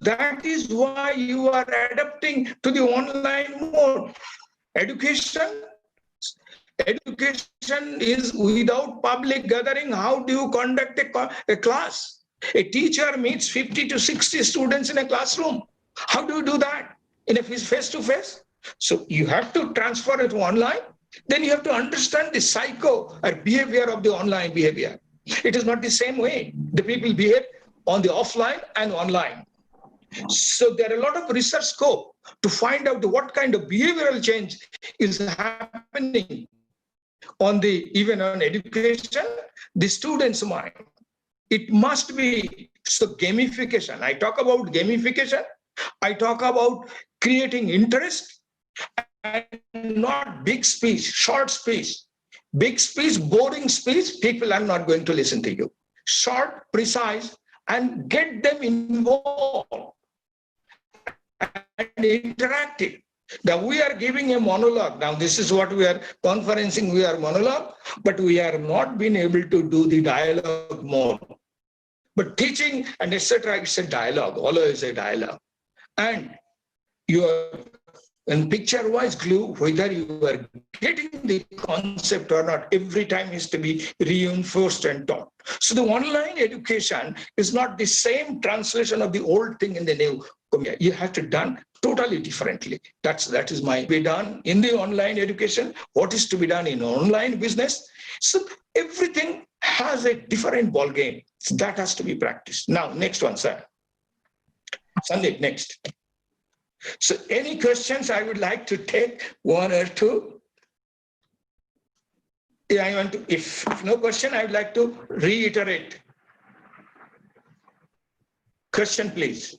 that is why you are adapting to the online mode. Education is without public gathering. How do you conduct a class? A teacher meets 50 to 60 students in a classroom. How do you do that? In a face-to-face? So you have to transfer it to online. Then you have to understand the psycho or behavior of the online behavior. It is not the same way. The people behave on the offline and online. So there are a lot of research scope to find out what kind of behavioral change is happening on even on education, the student's mind. It must be, so gamification. I talk about gamification. I talk about creating interest and not big speech, short speech. Big speech, boring speech, people are not going to listen to you. Short, precise, and get them involved and interactive. Now we are giving a monologue. Now this is what we are conferencing, we are monologue, but we are not being able to do the dialogue mode. But teaching and etc. it's a dialogue, always a dialogue. And your and picture-wise glue, whether you are getting the concept or not, every time is to be reinforced and taught. So the online education is not the same translation of the old thing in the new. You have to done totally differently. That is my be done in the online education. What is to be done in online business? So everything has a different ball game. So that has to be practiced. Now, next one, sir. Sandeep, next. So any questions I would like to take, one or two? Yeah, if no question, I would like to reiterate. Question, please.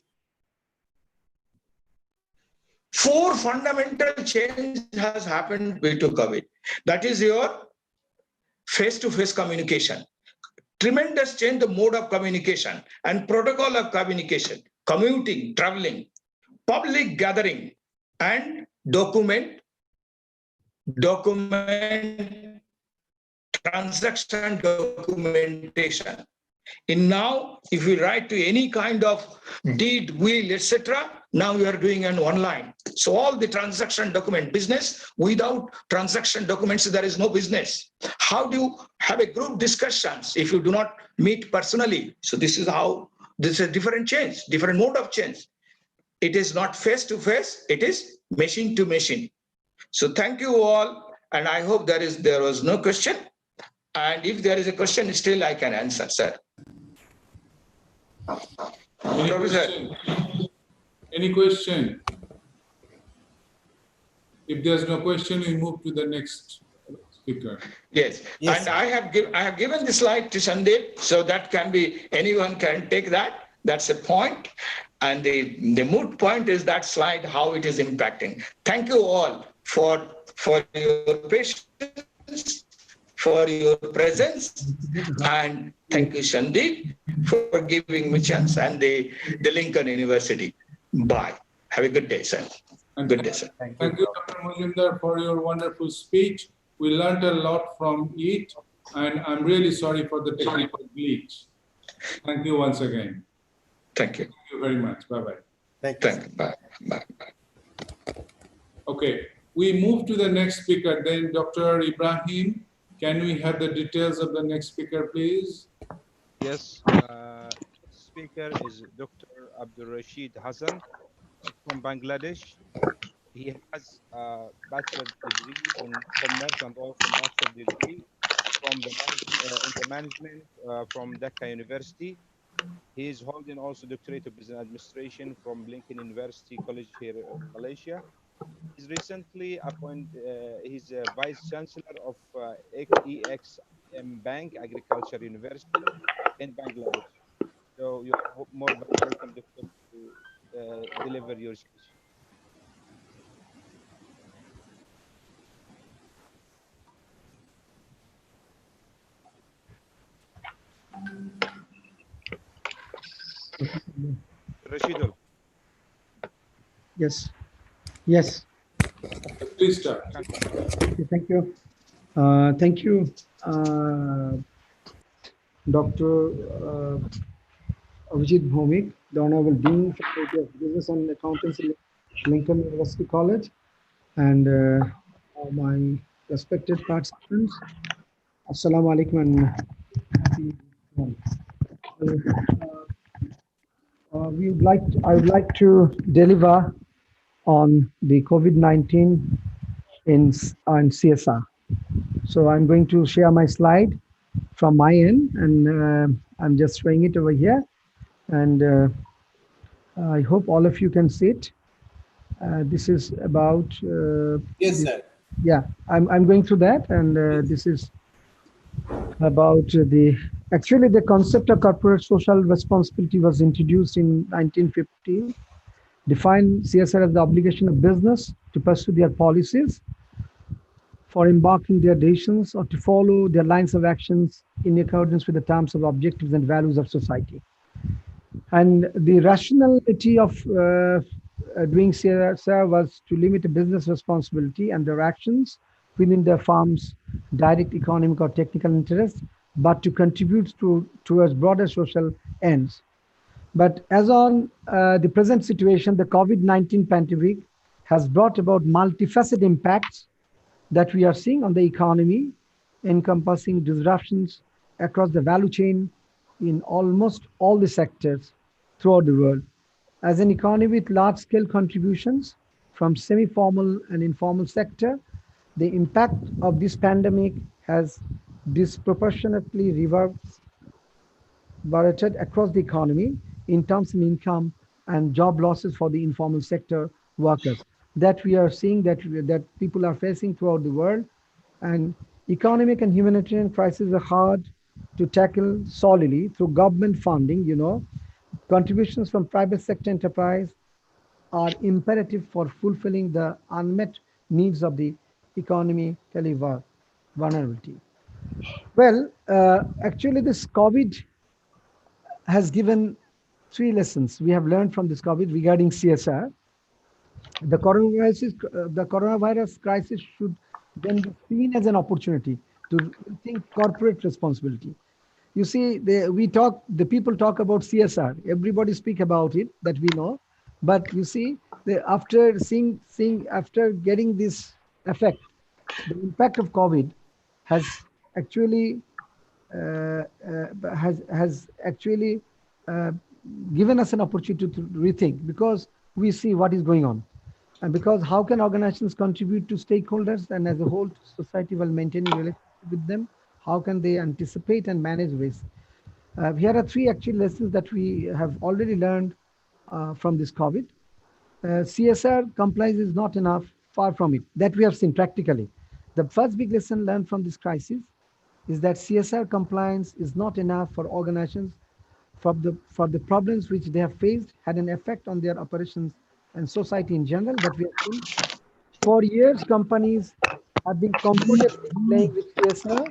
4 fundamental change has happened due to COVID. That is your face-to-face communication. Tremendous change the mode of communication and protocol of communication, commuting, traveling, public gathering, and document, transaction documentation. And now, if we write to any kind of deed, will, etc., now we are doing an online. So all the transaction document business, without transaction documents, there is no business. How do you have a group discussions if you do not meet personally? So this is how, this is a different change, different mode of change. It is not face to face, it is machine to machine. So thank you all. And I hope there was no question. And if there is a question, still I can answer, sir. Any question? If there's no question, we move to the next speaker. Yes, and sir. I have given the slide to Sandeep, so that can be, anyone can take that. That's a point. And the moot point is that slide, how it is impacting. Thank you all for your patience, for your presence, and thank you, Sandeep, for giving me chance, and the Lincoln University. Bye. Have a good day, sir. Good day, sir. Thank you, Dr. Majumdar, for your wonderful speech. We learned a lot from it, and I'm really sorry for the technical glitch. Thank you once again. Thank you. Thank you very much. Bye-bye. Thank you. Bye. Bye. Okay, we move to the next speaker. Then Dr. Ibrahim, can we have the details of the next speaker, please? Yes, speaker is Dr. Abdul Rashid Hassan from Bangladesh. He has a bachelor's degree in commerce and also master's degree from the management from Dhaka University. He is holding also doctorate of business administration from Lincoln University College here in Malaysia. He's recently appointed, he's a vice chancellor of EXM Bank Agriculture University in Bangladesh. So you are more welcome, Doctor, to deliver your speech. Rashidul. Yes. Yes. Please start. Okay, thank you. Thank you, Dr. Avijit Bhomik, the Honorable Dean, Faculty of Business and Accountancy, Lincoln University College, and all my respected participants. Assalamu alaikum and happy one. I would like to deliver on the COVID-19 on CSR. So I'm going to share my slide from my end, and I'm just showing it over here. And I hope all of you can see it. This is about. Yes, sir. Yeah, I'm going through that, and this is about actually the concept of corporate social responsibility was introduced in 1950, defined CSR as the obligation of business to pursue their policies, for embarking their decisions, or to follow their lines of actions in accordance with the terms of objectives and values of society. And the rationality of doing CSR was to limit the business responsibility and their actions within the firm's direct economic or technical interests, but to contribute towards broader social ends. But as on the present situation, the COVID-19 pandemic has brought about multifaceted impacts that we are seeing on the economy, encompassing disruptions across the value chain in almost all the sectors throughout the world. As an economy with large-scale contributions from semi-formal and informal sector, the impact of this pandemic has disproportionately reverberated across the economy in terms of income and job losses for the informal sector workers that we are seeing that people are facing throughout the world. And economic and humanitarian crises are hard to tackle solely through government funding. Contributions from private sector enterprise are imperative for fulfilling the unmet needs of the economically vulnerability. Well, actually this COVID has given 3 lessons we have learned from this COVID regarding CSR. The coronavirus crisis should then be seen as an opportunity to think corporate responsibility. You see, the people talk about CSR. Everybody speak about it, that we know. But you see, after getting this effect, the impact of COVID has actually given us an opportunity to rethink, because we see what is going on. And because how can organizations contribute to stakeholders and as a whole society while maintaining relationship with them? How can they anticipate and manage risk? Here are 3 actual lessons that we have already learned from this COVID. CSR compliance is not enough, far from it, that we have seen practically. The first big lesson learned from this crisis is that CSR compliance is not enough for organizations, for the problems which they have faced had an effect on their operations and society in general. But we have seen for years companies have been comfortably playing with CSR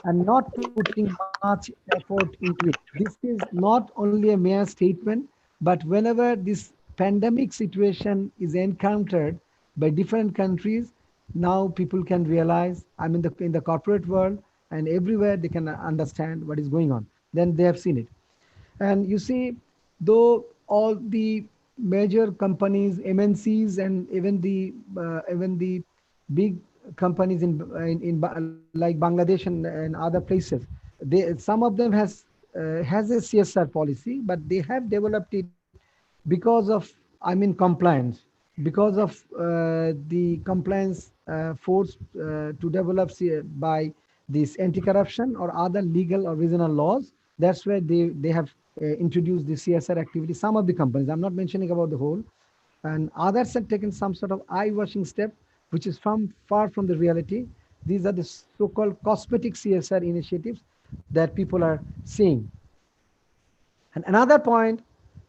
and not putting much effort into it. This is not only a mere statement, but whenever this pandemic situation is encountered by different countries, now people can realize, I'm in the corporate world, and everywhere they can understand what is going on. Then they have seen it. And you see, though all the major companies, MNCs, and even the big companies in like Bangladesh and other places, some of them has a CSR policy, but they have developed it because of compliance, because of the compliance force to develop by this anti-corruption or other legal or regional laws. That's where they have introduce the CSR activity. Some of the companies, I'm not mentioning about the whole, and others have taken some sort of eye-washing step, which is far from the reality. These are the so-called cosmetic CSR initiatives that people are seeing. And another point,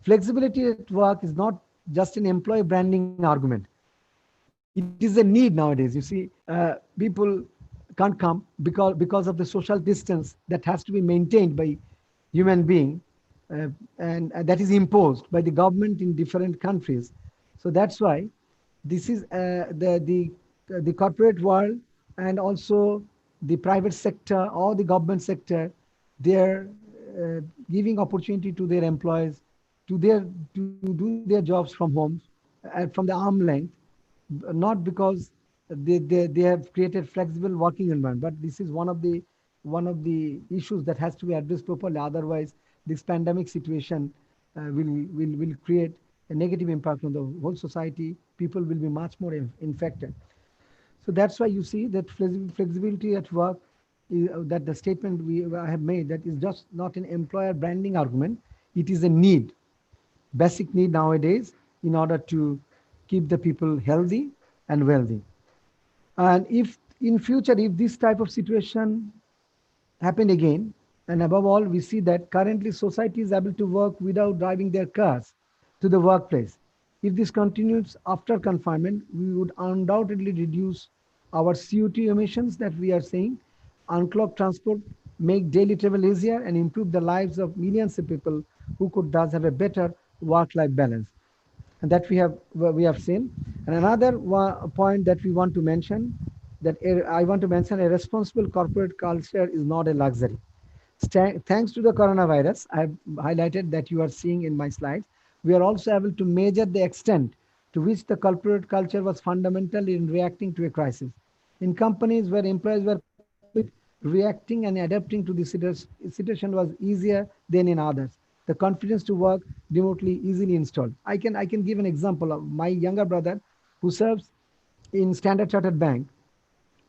flexibility at work is not just an employee branding argument. It is a need nowadays. You see, people can't come because of the social distance that has to be maintained by human being, and that is imposed by the government in different countries. So that's why this is the corporate world and also the private sector or the government sector. They're giving opportunity to their employees to do their jobs from homes, from the arm length, not because they have created flexible working environment, but this is one of the issues that has to be addressed properly. Otherwise, this pandemic situation will create a negative impact on the whole society. People will be much more infected. So that's why you see that flexibility at work, that the statement I have made, that is just not an employer branding argument. It is a need, basic need nowadays, in order to keep the people healthy and wealthy. And if in future, if this type of situation happen again, and above all, we see that currently society is able to work without driving their cars to the workplace. If this continues after confinement, we would undoubtedly reduce our CO2 emissions that we are seeing, unclog transport, make daily travel easier, and improve the lives of millions of people who could thus have a better work-life balance. And that we have seen. And another point that we want to mention, that I want to mention, a responsible corporate culture is not a luxury. Thanks to the coronavirus, I have highlighted that you are seeing in my slides, we are also able to measure the extent to which the corporate culture was fundamental in reacting to a crisis. In companies where employees were reacting and adapting to the situation was easier than in others. The confidence to work remotely easily installed. I can give an example of my younger brother who serves in Standard Chartered Bank.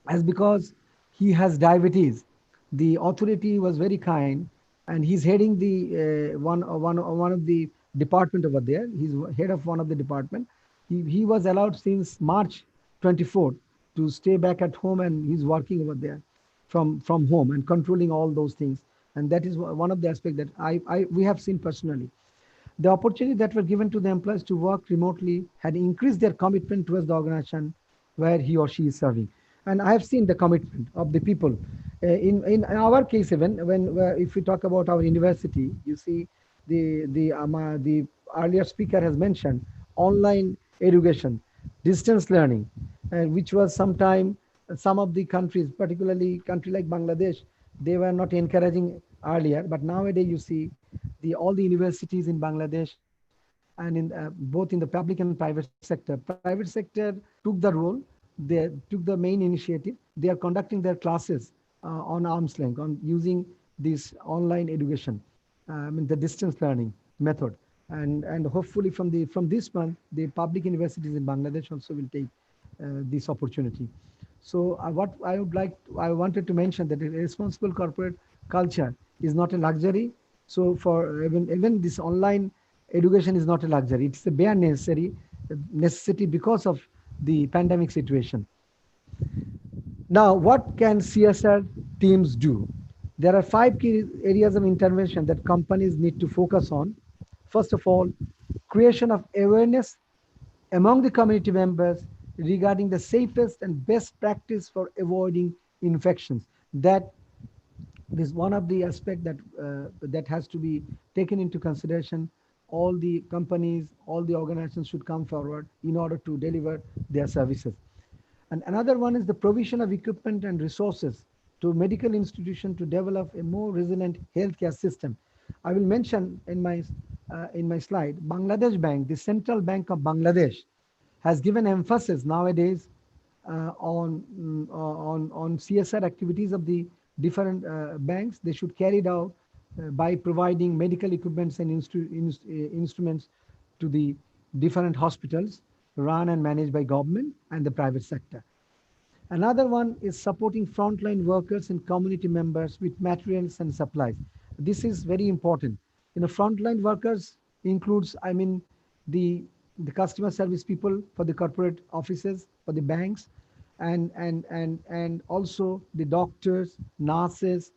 As because he has diabetes, the authority was very kind, and he's heading the one of the department over there. He's head of one of the department. He was allowed since March 24th to stay back at home, and he's working over there from home and controlling all those things. And that is one of the aspects that we have seen personally. The opportunity that were given to the employees to work remotely had increased their commitment towards the organization where he or she is serving. And I have seen the commitment of the people. In our case, even if we talk about our university, you see the earlier speaker has mentioned online education, distance learning, which was sometime some of the countries, particularly country like Bangladesh, they were not encouraging earlier. But nowadays you see all the universities in Bangladesh, and in both in the public and private sector. Private sector took the role, they took the main initiative. They are conducting their classes on arm's length, on using this online education, the distance learning method. And hopefully from this month, the public universities in Bangladesh also will take this opportunity. So what I wanted to mention that a responsible corporate culture is not a luxury. So for even this online education is not a luxury. It's a bare necessity because of the pandemic situation. Now, what can CSR teams do? There are 5 key areas of intervention that companies need to focus on. First of all, creation of awareness among the community members regarding the safest and best practice for avoiding infections. That is one of the aspects that has to be taken into consideration. All the companies, all the organizations should come forward in order to deliver their services. And another one is the provision of equipment and resources to medical institutions to develop a more resilient healthcare system. I will mention in my slide, Bangladesh Bank, the Central Bank of Bangladesh, has given emphasis nowadays on CSR activities of the different banks. They should carry it out by providing medical equipments and instruments to the different hospitals run and managed by government and the private sector. Another one is supporting frontline workers and community members with materials and supplies. This is very important. Frontline workers includes, the customer service people for the corporate offices, for the banks, and also the doctors, nurses,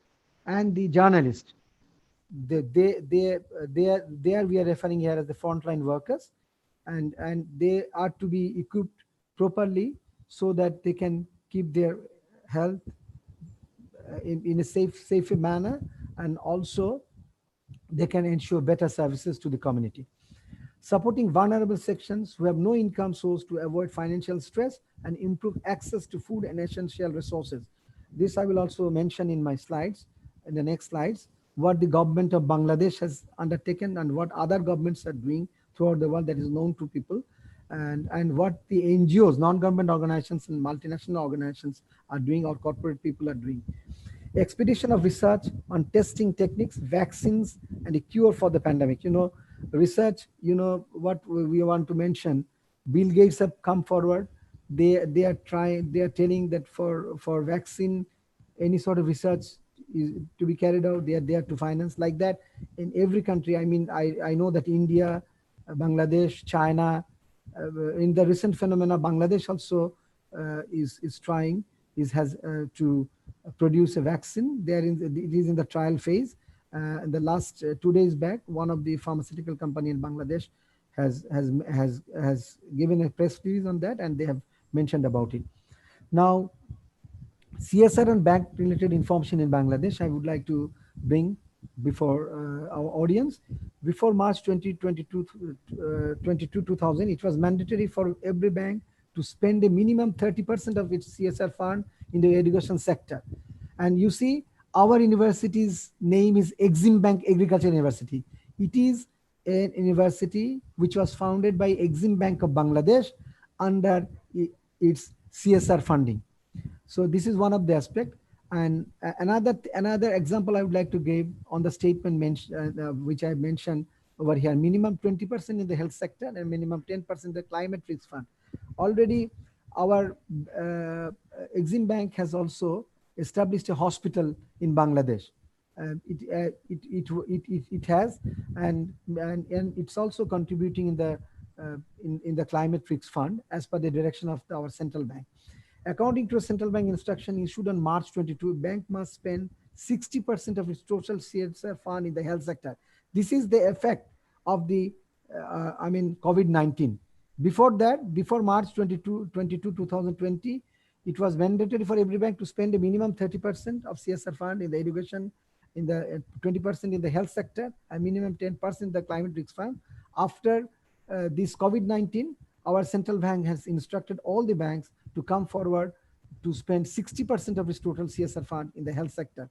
and the journalists. They are we are referring here as the frontline workers, and they are to be equipped properly so that they can keep their health in a safer manner, and also they can ensure better services to the community. Supporting vulnerable sections who have no income source to avoid financial stress and improve access to food and essential resources. This I will also mention in my slides, in the next slides, what the government of Bangladesh has undertaken and what other governments are doing throughout the world that is known to people, and what the NGOs, non-government organizations and multinational organizations are doing, or corporate people are doing. Expedition of research on testing techniques, vaccines, and a cure for the pandemic. Research, what we want to mention, Bill Gates have come forward. They are telling that for vaccine, any sort of research is to be carried out, they are there to finance like that in every country. I know that India, Bangladesh, China, in the recent phenomena, Bangladesh also is trying, has to produce a vaccine. It is in the trial phase. In the last 2 days back, one of the pharmaceutical company in Bangladesh has given a press release on that, and they have mentioned about it. Now, CSR and bank related information in Bangladesh, I would like to bring before our audience. Before March 2000, it was mandatory for every bank to spend a minimum 30% of its CSR fund in the education sector. And you see, our university's name is Exim Bank Agriculture University. It is a university which was founded by Exim Bank of Bangladesh under its CSR funding. So this is one of the aspects. And another example I would like to give on the statement which I mentioned over here, minimum 20% in the health sector and minimum 10% in the climate risk fund. Already our Exim Bank has also established a hospital in Bangladesh. It has, and it's also contributing in the climate risk fund as per the direction of our central bank. According to a central bank instruction issued on March 22, bank must spend 60% of its total CSR fund in the health sector. This is the effect of the COVID-19. Before that, before March 22, 2020, it was mandatory for every bank to spend a minimum 30% of CSR fund in the education, in the 20% in the health sector, and minimum 10% in the climate risk fund. After this COVID-19, our central bank has instructed all the banks to come forward to spend 60% of its total CSR fund in the health sector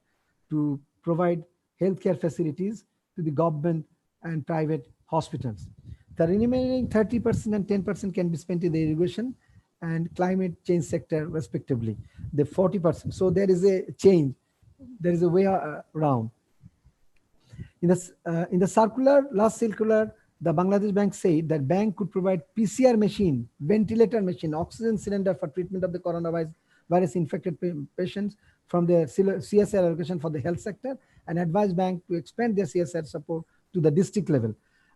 to provide healthcare facilities to the government and private hospitals. The remaining 30% and 10% can be spent in the irrigation and climate change sector respectively, the 40%. So there is a change, there is a way around. In the circular, last circular, the Bangladesh Bank said that bank could provide PCR machine, ventilator machine, oxygen cylinder for treatment of the coronavirus infected patients from the CSR allocation for the health sector, and advised bank to expand their CSR support to the district level.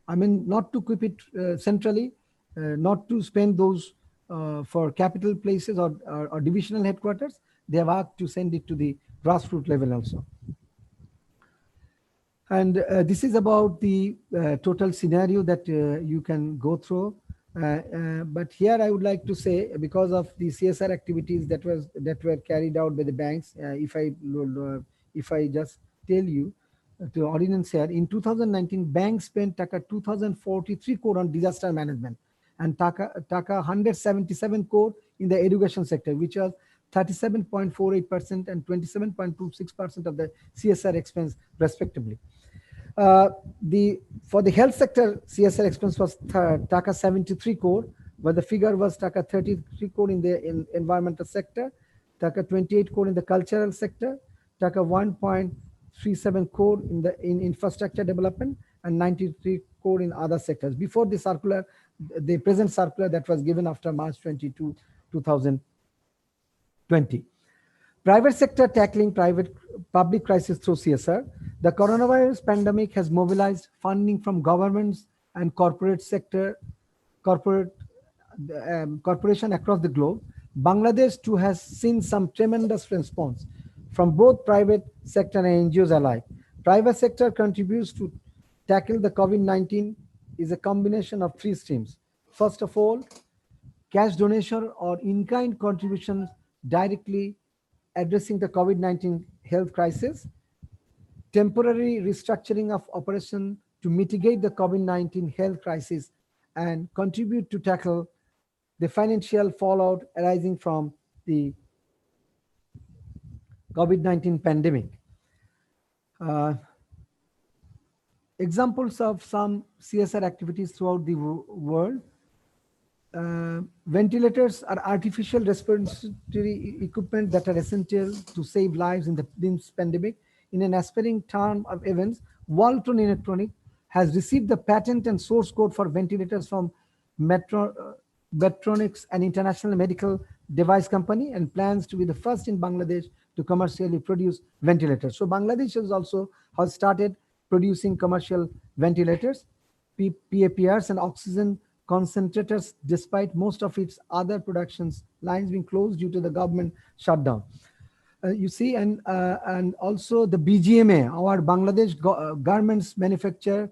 Not to keep it centrally, not to spend those for capital places or divisional headquarters. They have asked to send it to the grassroots level also. And this is about the total scenario that you can go through. But here I would like to say, because of the CSR activities that were carried out by the banks, if I just tell you to audience here, in 2019, banks spent taka 2,043 crore on disaster management and taka 177 crore in the education sector, which was 37.48% and 27.26% of the CSR expense respectively. For the health sector, CSR expense was taka 73 crore, but the figure was taka 33 crore in the environmental sector, taka 28 crore in the cultural sector, taka 1.37 crore in infrastructure development, and 93 crore in other sectors. Before the circular, the present circular that was given after March 22, 2020. Private sector tackling public crisis through CSR. The coronavirus pandemic has mobilized funding from governments and corporate sector, corporation across the globe. Bangladesh too has seen some tremendous response from both private sector and NGOs alike. Private sector contributes to tackle the COVID-19 is a combination of three streams. First of all, cash donation or in-kind contributions directly addressing the COVID-19 health crisis, temporary restructuring of operation to mitigate the COVID-19 health crisis and contribute to tackle the financial fallout arising from the COVID-19 pandemic. Examples of some CSR activities throughout the world. Ventilators are artificial respiratory equipment that are essential to save lives in this pandemic. In an aspiring term of events, Walton Electronic has received the patent and source code for ventilators from Medtronics, an international medical device company, and plans to be the first in Bangladesh to commercially produce ventilators. So Bangladesh has started producing commercial ventilators, PAPRs, and oxygen concentrators, despite most of its other productions lines being closed due to the government shutdown. You see, and also the BGMA, our Bangladesh Garments Manufacturer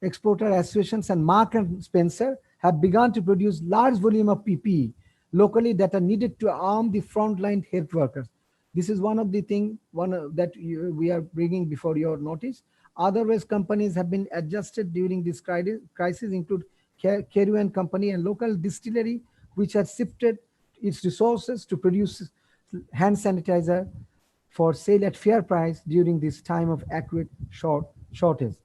Exporter Associations and Mark and Spencer have begun to produce large volume of PPE locally that are needed to arm the frontline health workers. This is one of the things that we are bringing before your notice. Otherwise, companies have been adjusted during this crisis, include Caruan Company and local distillery, which has shifted its resources to produce hand sanitizer for sale at fair price during this time of acute shortage.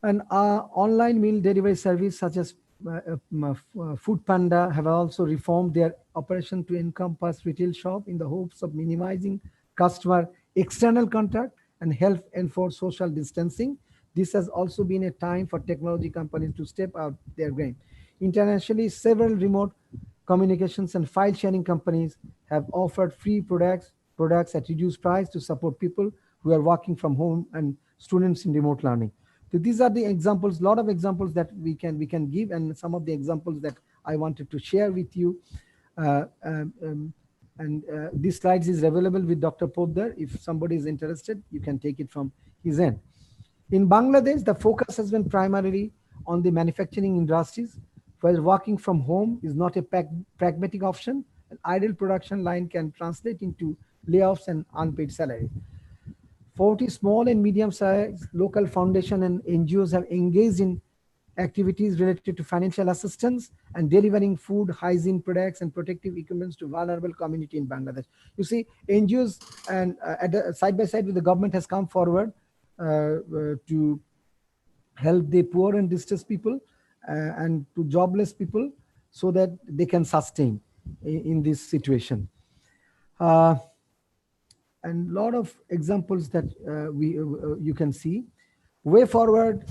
And online meal delivery service such as Food Panda have also reformed their operation to encompass retail shop in the hopes of minimizing customer external contact and help enforce social distancing. This has also been a time for technology companies to step out their game. Internationally, several remote communications and file sharing companies have offered free products at reduced price to support people who are working from home and students in remote learning. So these are the examples, a lot of examples that we can give, and some of the examples that I wanted to share with you. These slides is available with Dr. Poddar. If somebody is interested, you can take it from his end. In Bangladesh, the focus has been primarily on the manufacturing industries, where working from home is not a pragmatic option. An idle production line can translate into layoffs and unpaid salary. 40 small and medium-sized local foundation and NGOs have engaged in activities related to financial assistance and delivering food, hygiene products, and protective equipment to vulnerable community in Bangladesh. You see, NGOs and side by side with the government has come forward to help the poor and distressed people and to jobless people so that they can sustain in this situation. And a lot of examples that you can see. Way forward,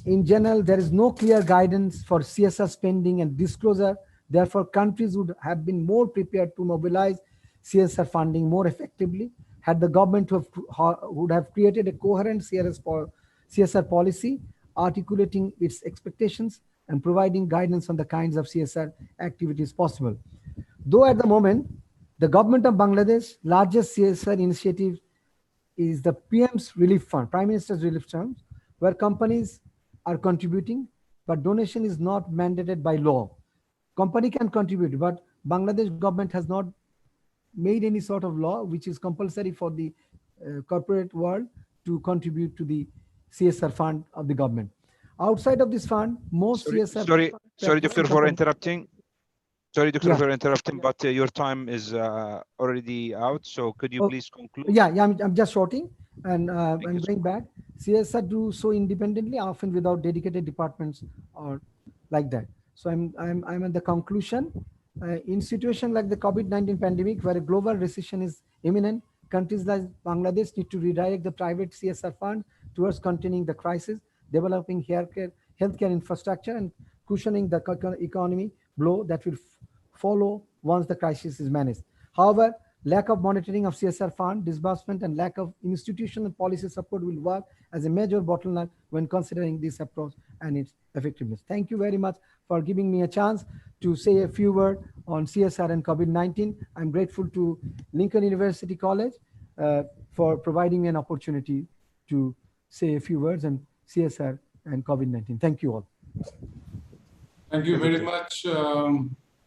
in general, there is no clear guidance for CSR spending and disclosure. Therefore, countries would have been more prepared to mobilize CSR funding more effectively had the government would have created a coherent CSR policy, articulating its expectations and providing guidance on the kinds of CSR activities possible. Though at the moment, the government of Bangladesh largest CSR initiative is the PM's Relief Fund, Prime Minister's Relief Fund, where companies are contributing, but donation is not mandated by law. Company can contribute, but Bangladesh government has not made any sort of law which is compulsory for the corporate world to contribute to the CSR fund of the government. Outside of this fund, most CSR... Sorry, Doctor, for interrupting. Sorry, Doctor, for interrupting, but your time is already out. So could you please conclude? Yeah, I'm just shorting and going back. CSR do so independently, often without dedicated departments or like that. So I'm at the conclusion. In situation like the COVID-19 pandemic, where a global recession is imminent, countries like Bangladesh need to redirect the private CSR fund towards containing the crisis, developing healthcare infrastructure, and cushioning the economy blow that will follow once the crisis is managed. However, Lack of monitoring of CSR fund disbursement and lack of institutional policy support will work as a major bottleneck when considering this approach and its effectiveness. Thank you very much for giving me a chance to say a few words on CSR and COVID-19. I'm grateful to Lincoln University College for providing me an opportunity to say a few words on CSR and COVID-19. Thank you all. Thank you very much,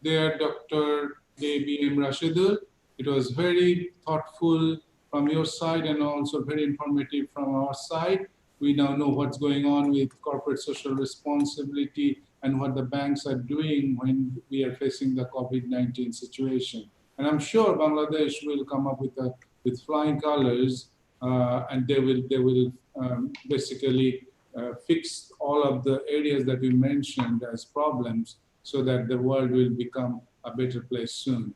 dear Dr. A.B.M. Rashidul. It was very thoughtful from your side and also very informative from our side. We now know what's going on with corporate social responsibility and what the banks are doing when we are facing the COVID-19 situation. And I'm sure Bangladesh will come up with flying colors, and they will basically fix all of the areas that we mentioned as problems so that the world will become a better place soon.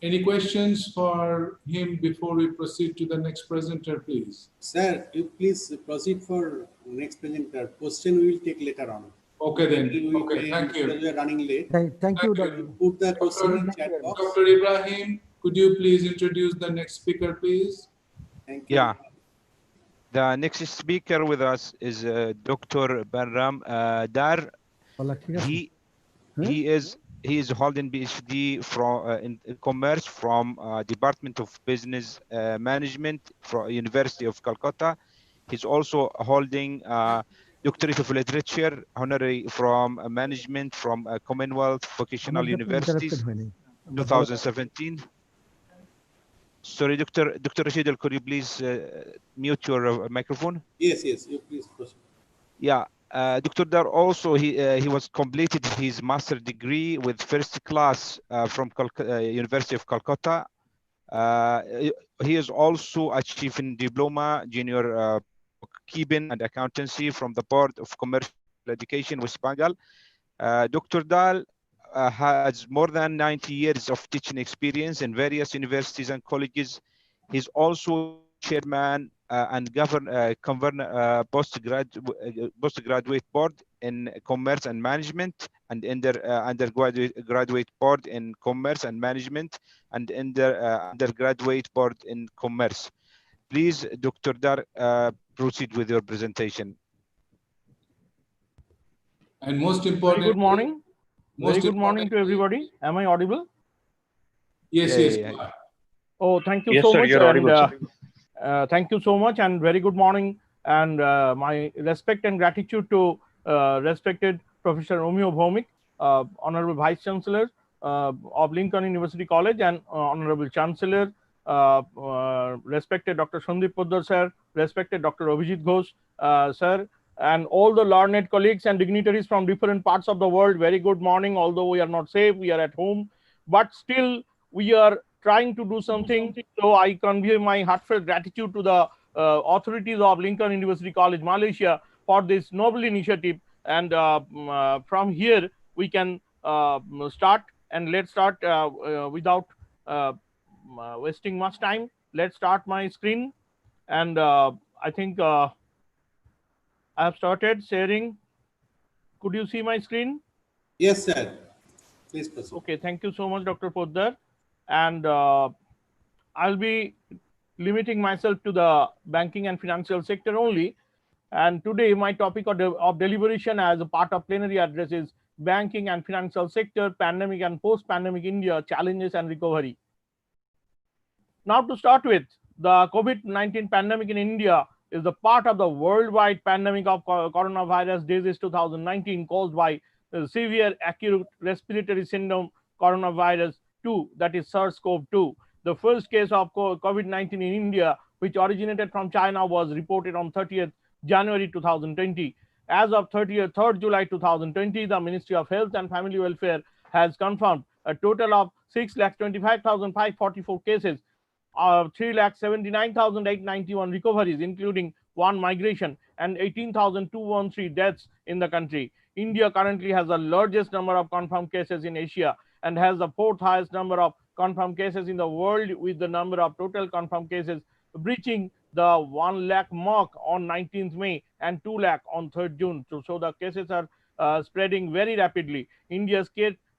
Any questions for him before we proceed to the next presenter, please? Sir, you please proceed for next presenter. Question we will take later on. Okay then. Okay, thank you. Because we are running late. Thank you, Dr. Put the question in chat box. Dr. Ibrahim, could you please introduce the next speaker, please? Thank you. Yeah. The next speaker with us is Dr. Barram Dar. He is holding PhD from in commerce from Department of Business Management from University of Calcutta. He's also holding Doctorate of Literature honorary from management from Commonwealth Vocational Universities 2017. Sorry, Dr. Rashidul, could you please mute your microphone? Yes, you please proceed. Yeah, Dr. Dar also, he was completed his master degree with first class from University of Calcutta. He is also achieving diploma junior bookkeeping and accountancy from the Board of Commercial Education, West Bengal. Dr. Dal has more than 90 years of teaching experience in various universities and colleges. He's also chairman and postgraduate board in commerce and management, and undergraduate board in commerce and management, and undergraduate board in commerce. Please, Dr. Dar, proceed with your presentation. And most important, good morning. Very good morning to everybody. Am I audible? Yes, yes. Oh, thank you yes, so sir, much. You're audible, sir. Thank you so much, and very good morning. And my respect and gratitude to respected Professor Romeo Bhaumik, Honorable Vice Chancellor of Lincoln University College, and Honorable Chancellor, respected Dr. Sandeep Poddar sir, respected Dr. Abhijit Ghosh sir, and all the learned colleagues and dignitaries from different parts of the world. Very good morning. Although we are not safe, we are at home, but still we are trying to do something. So I convey my heartfelt gratitude to the authorities of Lincoln University College, Malaysia, for this noble initiative. And from here we can start, and let's start without wasting much time. Let's start my screen, and I think I have started sharing. Could you see my screen? Yes, sir. Please proceed. Okay, thank you so much, Dr. Poddar. And I'll be limiting myself to the banking and financial sector only. And today my topic of deliberation as a part of plenary address is banking and financial sector, pandemic and post-pandemic India, challenges and recovery. Now to start with, the COVID-19 pandemic in India is the part of the worldwide pandemic of coronavirus disease 2019 caused by severe acute respiratory syndrome coronavirus 2, that is SARS-CoV-2. The first case of COVID-19 in India, which originated from China, was reported on 30th January 2020. As of 3rd July 2020, the Ministry of Health and Family Welfare has confirmed a total of 6,25,544 cases, 3,79,891 recoveries, including 1 migration, and 18,213 deaths in the country. India currently has the largest number of confirmed cases in Asia and has the 4th highest number of confirmed cases in the world, with the number of total confirmed cases breaching the 1 lakh mark on 19th May and 2 lakh on 3rd June. So the cases are spreading very rapidly. India's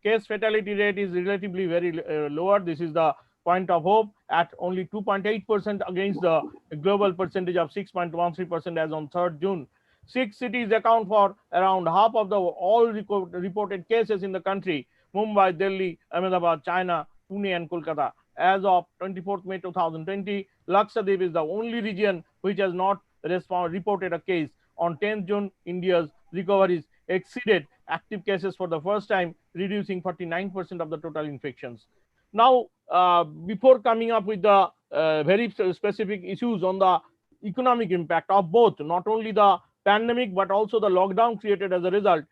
case fatality rate is relatively very lower. This is the point of hope at only 2.8% against the global percentage of 6.13% as on 3rd June. 6 cities account for around half of the all reported cases in the country: Mumbai, Delhi, Ahmedabad, China, Pune and Kolkata. As of 24th May 2020, Lakshadweep is the only region which has not reported a case. On 10th June, India's recoveries exceeded active cases for the first time, reducing 49% of the total infections. Now, before coming up with the very specific issues on the economic impact of both, not only the pandemic but also the lockdown created as a result,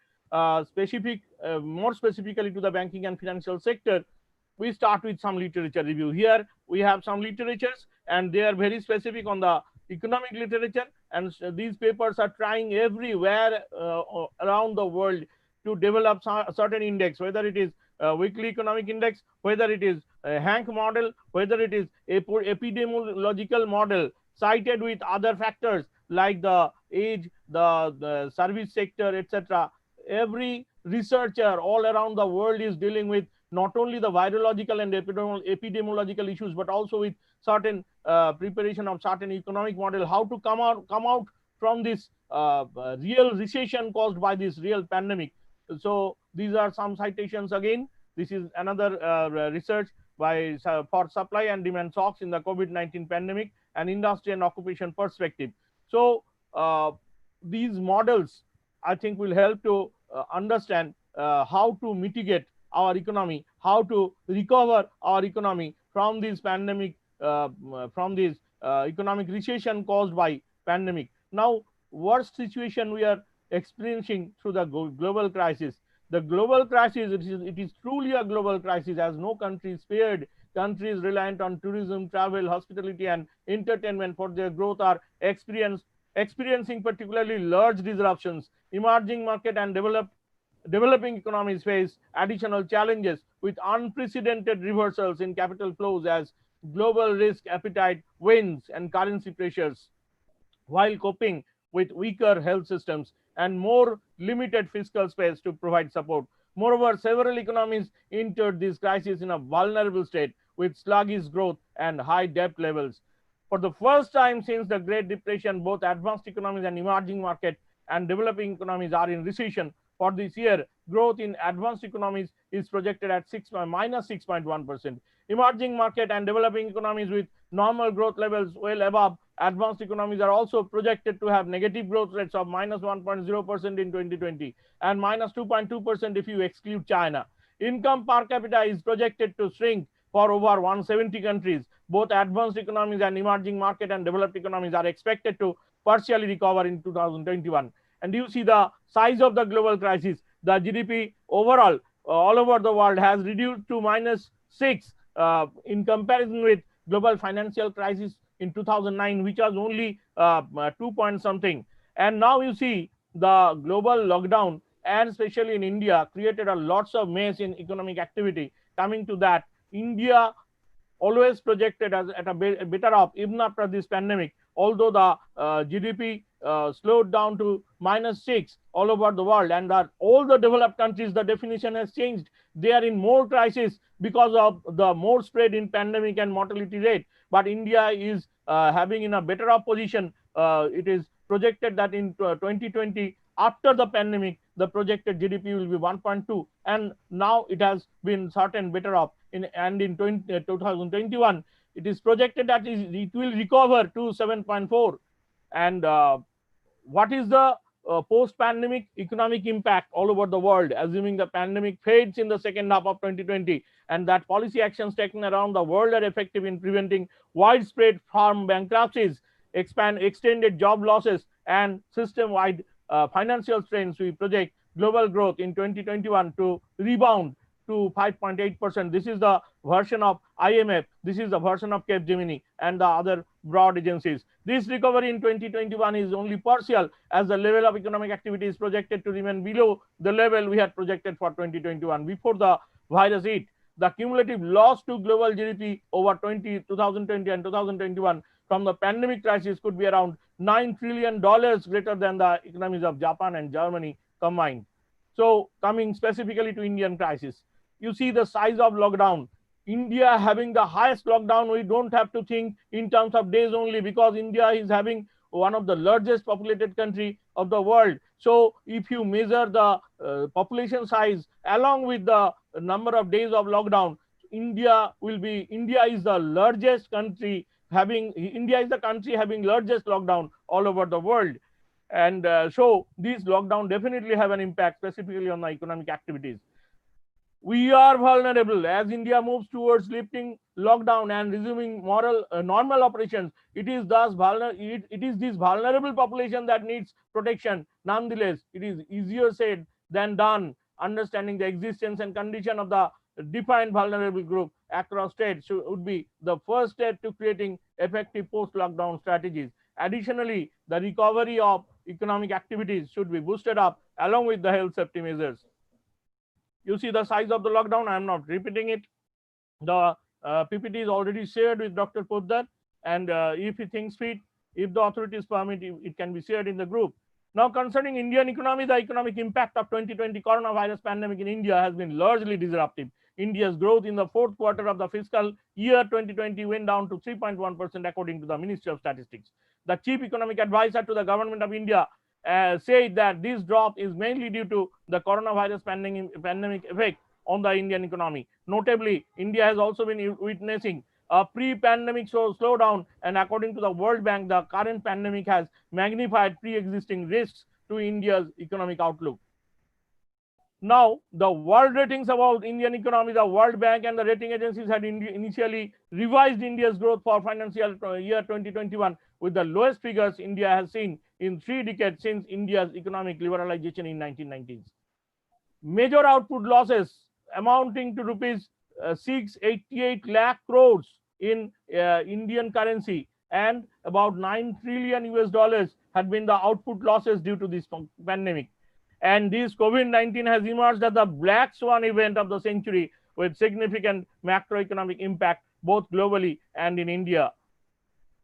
more specifically to the banking and financial sector, we start with some literature review. Here we have some literatures and they are very specific on the economic literature, and these papers are trying everywhere around the world to develop a certain index, whether it is a weekly economic index, whether it is a Hank model, whether it is a epidemiological model cited with other factors like the age, the service sector, etc. Every researcher all around the world is dealing with not only the virological and epidemiological issues, but also with certain preparation of certain economic model, how to come out from this real recession caused by this real pandemic. So these are some citations again. This is another research by for supply and demand shocks in the COVID-19 pandemic and industry and occupation perspective. So these models, I think, will help to understand how to mitigate our economy, how to recover our economy from this pandemic, from this economic recession caused by pandemic. Now, worst situation we are experiencing through the global crisis. The global crisis, it is truly a global crisis, as no country is spared. Countries reliant on tourism, travel, hospitality and entertainment for their growth are experiencing particularly large disruptions. Emerging market and developing economies face additional challenges with unprecedented reversals in capital flows as global risk appetite wanes and currency pressures, while coping with weaker health systems and more limited fiscal space to provide support. Moreover, several economies entered this crisis in a vulnerable state with sluggish growth and high debt levels. For the first time since the Great Depression, both advanced economies and emerging market and developing economies are in recession. For this year, growth in advanced economies is projected at minus 6.1%. Emerging market and developing economies with normal growth levels well above advanced economies are also projected to have negative growth rates of minus 1.0% in 2020 and minus 2.2% if you exclude China. Income per capita is projected to shrink for over 170 countries. Both advanced economies and emerging market and developed economies are expected to partially recover in 2021. And you see the size of the global crisis. The GDP overall all over the world has reduced to minus 6 in comparison with global financial crisis in 2009, which was only 2 point something. And now you see the global lockdown, and especially in India, created a lots of mess in economic activity. Coming to that, India always projected as at a better off even after this pandemic, although the GDP slowed down to minus 6 all over the world, and that all the developed countries, the definition has changed. They are in more crisis because of the more spread in pandemic and mortality rate. But India is having in a better off position. It is projected that in 2020, after the pandemic, the projected GDP will be 1.2, and now it has been certain better off. And in 2021, it is projected that it will recover to 7.4. And what is the post-pandemic economic impact all over the world, assuming the pandemic fades in the second half of 2020, and that policy actions taken around the world are effective in preventing widespread farm bankruptcies, extended job losses, and system-wide financial strains. We project global growth in 2021 to rebound to 5.8%. This is the version of IMF. This is the version of Capgemini and the other broad agencies. This recovery in 2021 is only partial, as the level of economic activity is projected to remain below the level we had projected for 2021 before the virus hit. The cumulative loss to global GDP over 2020 and 2021 from the pandemic crisis could be around $9 trillion, greater than the economies of Japan and Germany combined. So coming specifically to Indian crisis, you see the size of lockdown. India having the highest lockdown, we don't have to think in terms of days only, because India is having one of the largest populated country of the world. So if you measure the population size along with the number of days of lockdown, India is the largest country India is the country having largest lockdown all over the world. And so these lockdown definitely have an impact specifically on the economic activities. We are vulnerable as India moves towards lifting lockdown and resuming normal operations. It is this vulnerable population that needs protection. Nonetheless, it is easier said than done. Understanding the existence and condition of the defined vulnerable group across states would be the first step to creating effective post-lockdown strategies. Additionally, the recovery of economic activities should be boosted up along with the health safety measures. You see the size of the lockdown. I am not repeating it. The PPT is already shared with Dr. Poddar, and if he thinks fit, if the authorities permit, it can be shared in the group. Now, concerning Indian economy, the economic impact of 2020 coronavirus pandemic in India has been largely disruptive. India's growth in the fourth quarter of the fiscal year 2020 went down to 3.1% according to the Ministry of Statistics. The chief economic advisor to the government of India said that this drop is mainly due to the coronavirus pandemic effect on the Indian economy. Notably, India has also been witnessing a pre-pandemic slowdown, and according to the World Bank, the current pandemic has magnified pre-existing risks to India's economic outlook. Now, the world ratings about Indian economy, the World Bank and the rating agencies had initially revised India's growth for financial year 2021 with the lowest figures India has seen in 3 decades since India's economic liberalization in 1990s. Major output losses amounting to rupees 688 lakh crores in Indian currency and about 9 trillion US dollars had been the output losses due to this pandemic. And this COVID-19 has emerged as the black swan event of the century with significant macroeconomic impact both globally and in India.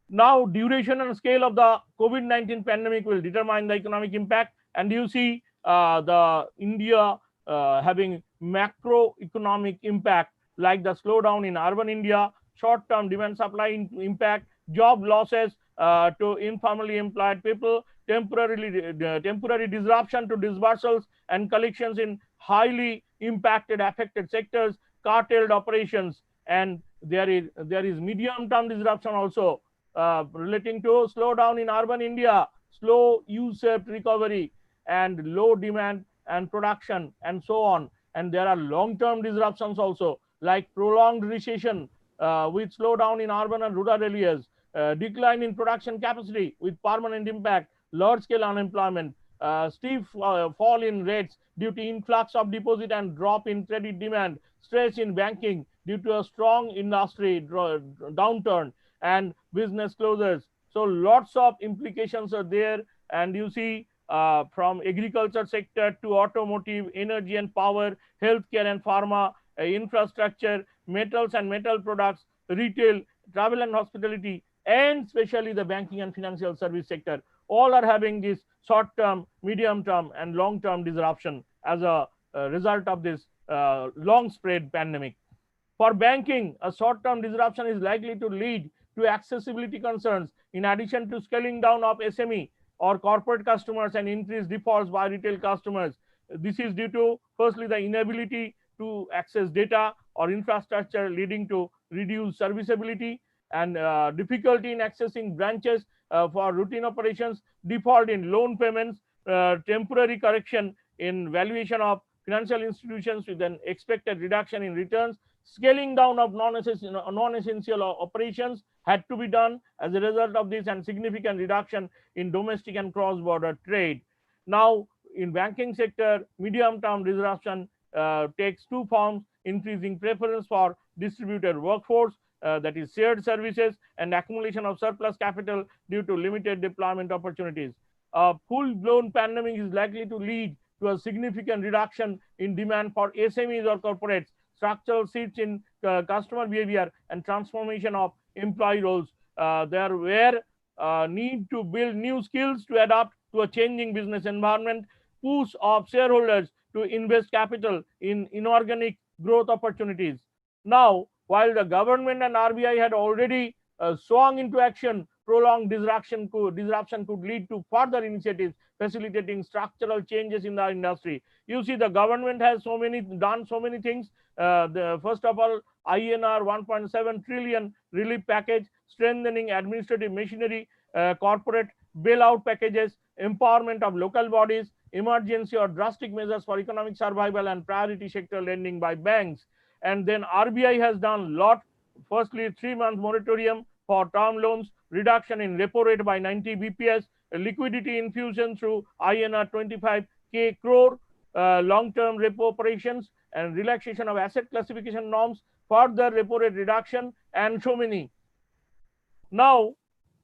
Now, duration and scale of the COVID-19 pandemic will determine the economic impact. And you see the India having macroeconomic impact like the slowdown in urban India, short-term demand supply impact, job losses to informally employed people, temporary disruption to disbursals and collections in highly impacted affected sectors, curtailed operations, and there is medium-term disruption also relating to slowdown in urban India, slow U-shaped recovery, and low demand and production, and so on. And there are long-term disruptions also, like prolonged recession with slowdown in urban and rural areas, decline in production capacity with permanent impact, large-scale unemployment, steep fall in rates due to influx of deposit and drop in credit demand, stress in banking due to a strong industry downturn, and business closures. So lots of implications are there, and you see from agriculture sector to automotive, energy and power, healthcare and pharma, infrastructure, metals and metal products, retail, travel and hospitality, and especially the banking and financial service sector, all are having this short-term, medium-term, and long-term disruption as a result of this long-spread pandemic. For banking, a short-term disruption is likely to lead to accessibility concerns in addition to scaling down of SME or corporate customers and increased defaults by retail customers. This is due to, firstly, the inability to access data or infrastructure leading to reduced serviceability and difficulty in accessing branches for routine operations, default in loan payments, temporary correction in valuation of financial institutions with an expected reduction in returns, scaling down of non-essential operations had to be done as a result of this, and significant reduction in domestic and cross-border trade. Now, in banking sector, medium-term disruption takes 2 forms: increasing preference for distributed workforce, that is shared services, and accumulation of surplus capital due to limited deployment opportunities. A full-blown pandemic is likely to lead to a significant reduction in demand for SMEs or corporates, structural shifts in customer behavior, and transformation of employee roles. There were need to build new skills to adapt to a changing business environment, push of shareholders to invest capital in inorganic growth opportunities. Now, while the government and RBI had already swung into action, prolonged disruption could lead to further initiatives facilitating structural changes in the industry. You see, the government has done so many things. First of all, INR 1.7 trillion relief package, strengthening administrative machinery, corporate bailout packages, empowerment of local bodies, emergency or drastic measures for economic survival, and priority sector lending by banks. And then RBI has done a lot. Firstly, 3-month moratorium for term loans, reduction in repo rate by 90 BPS, liquidity infusion through INR 25K crore, long-term repo operations, and relaxation of asset classification norms, further repo rate reduction, and so many. Now,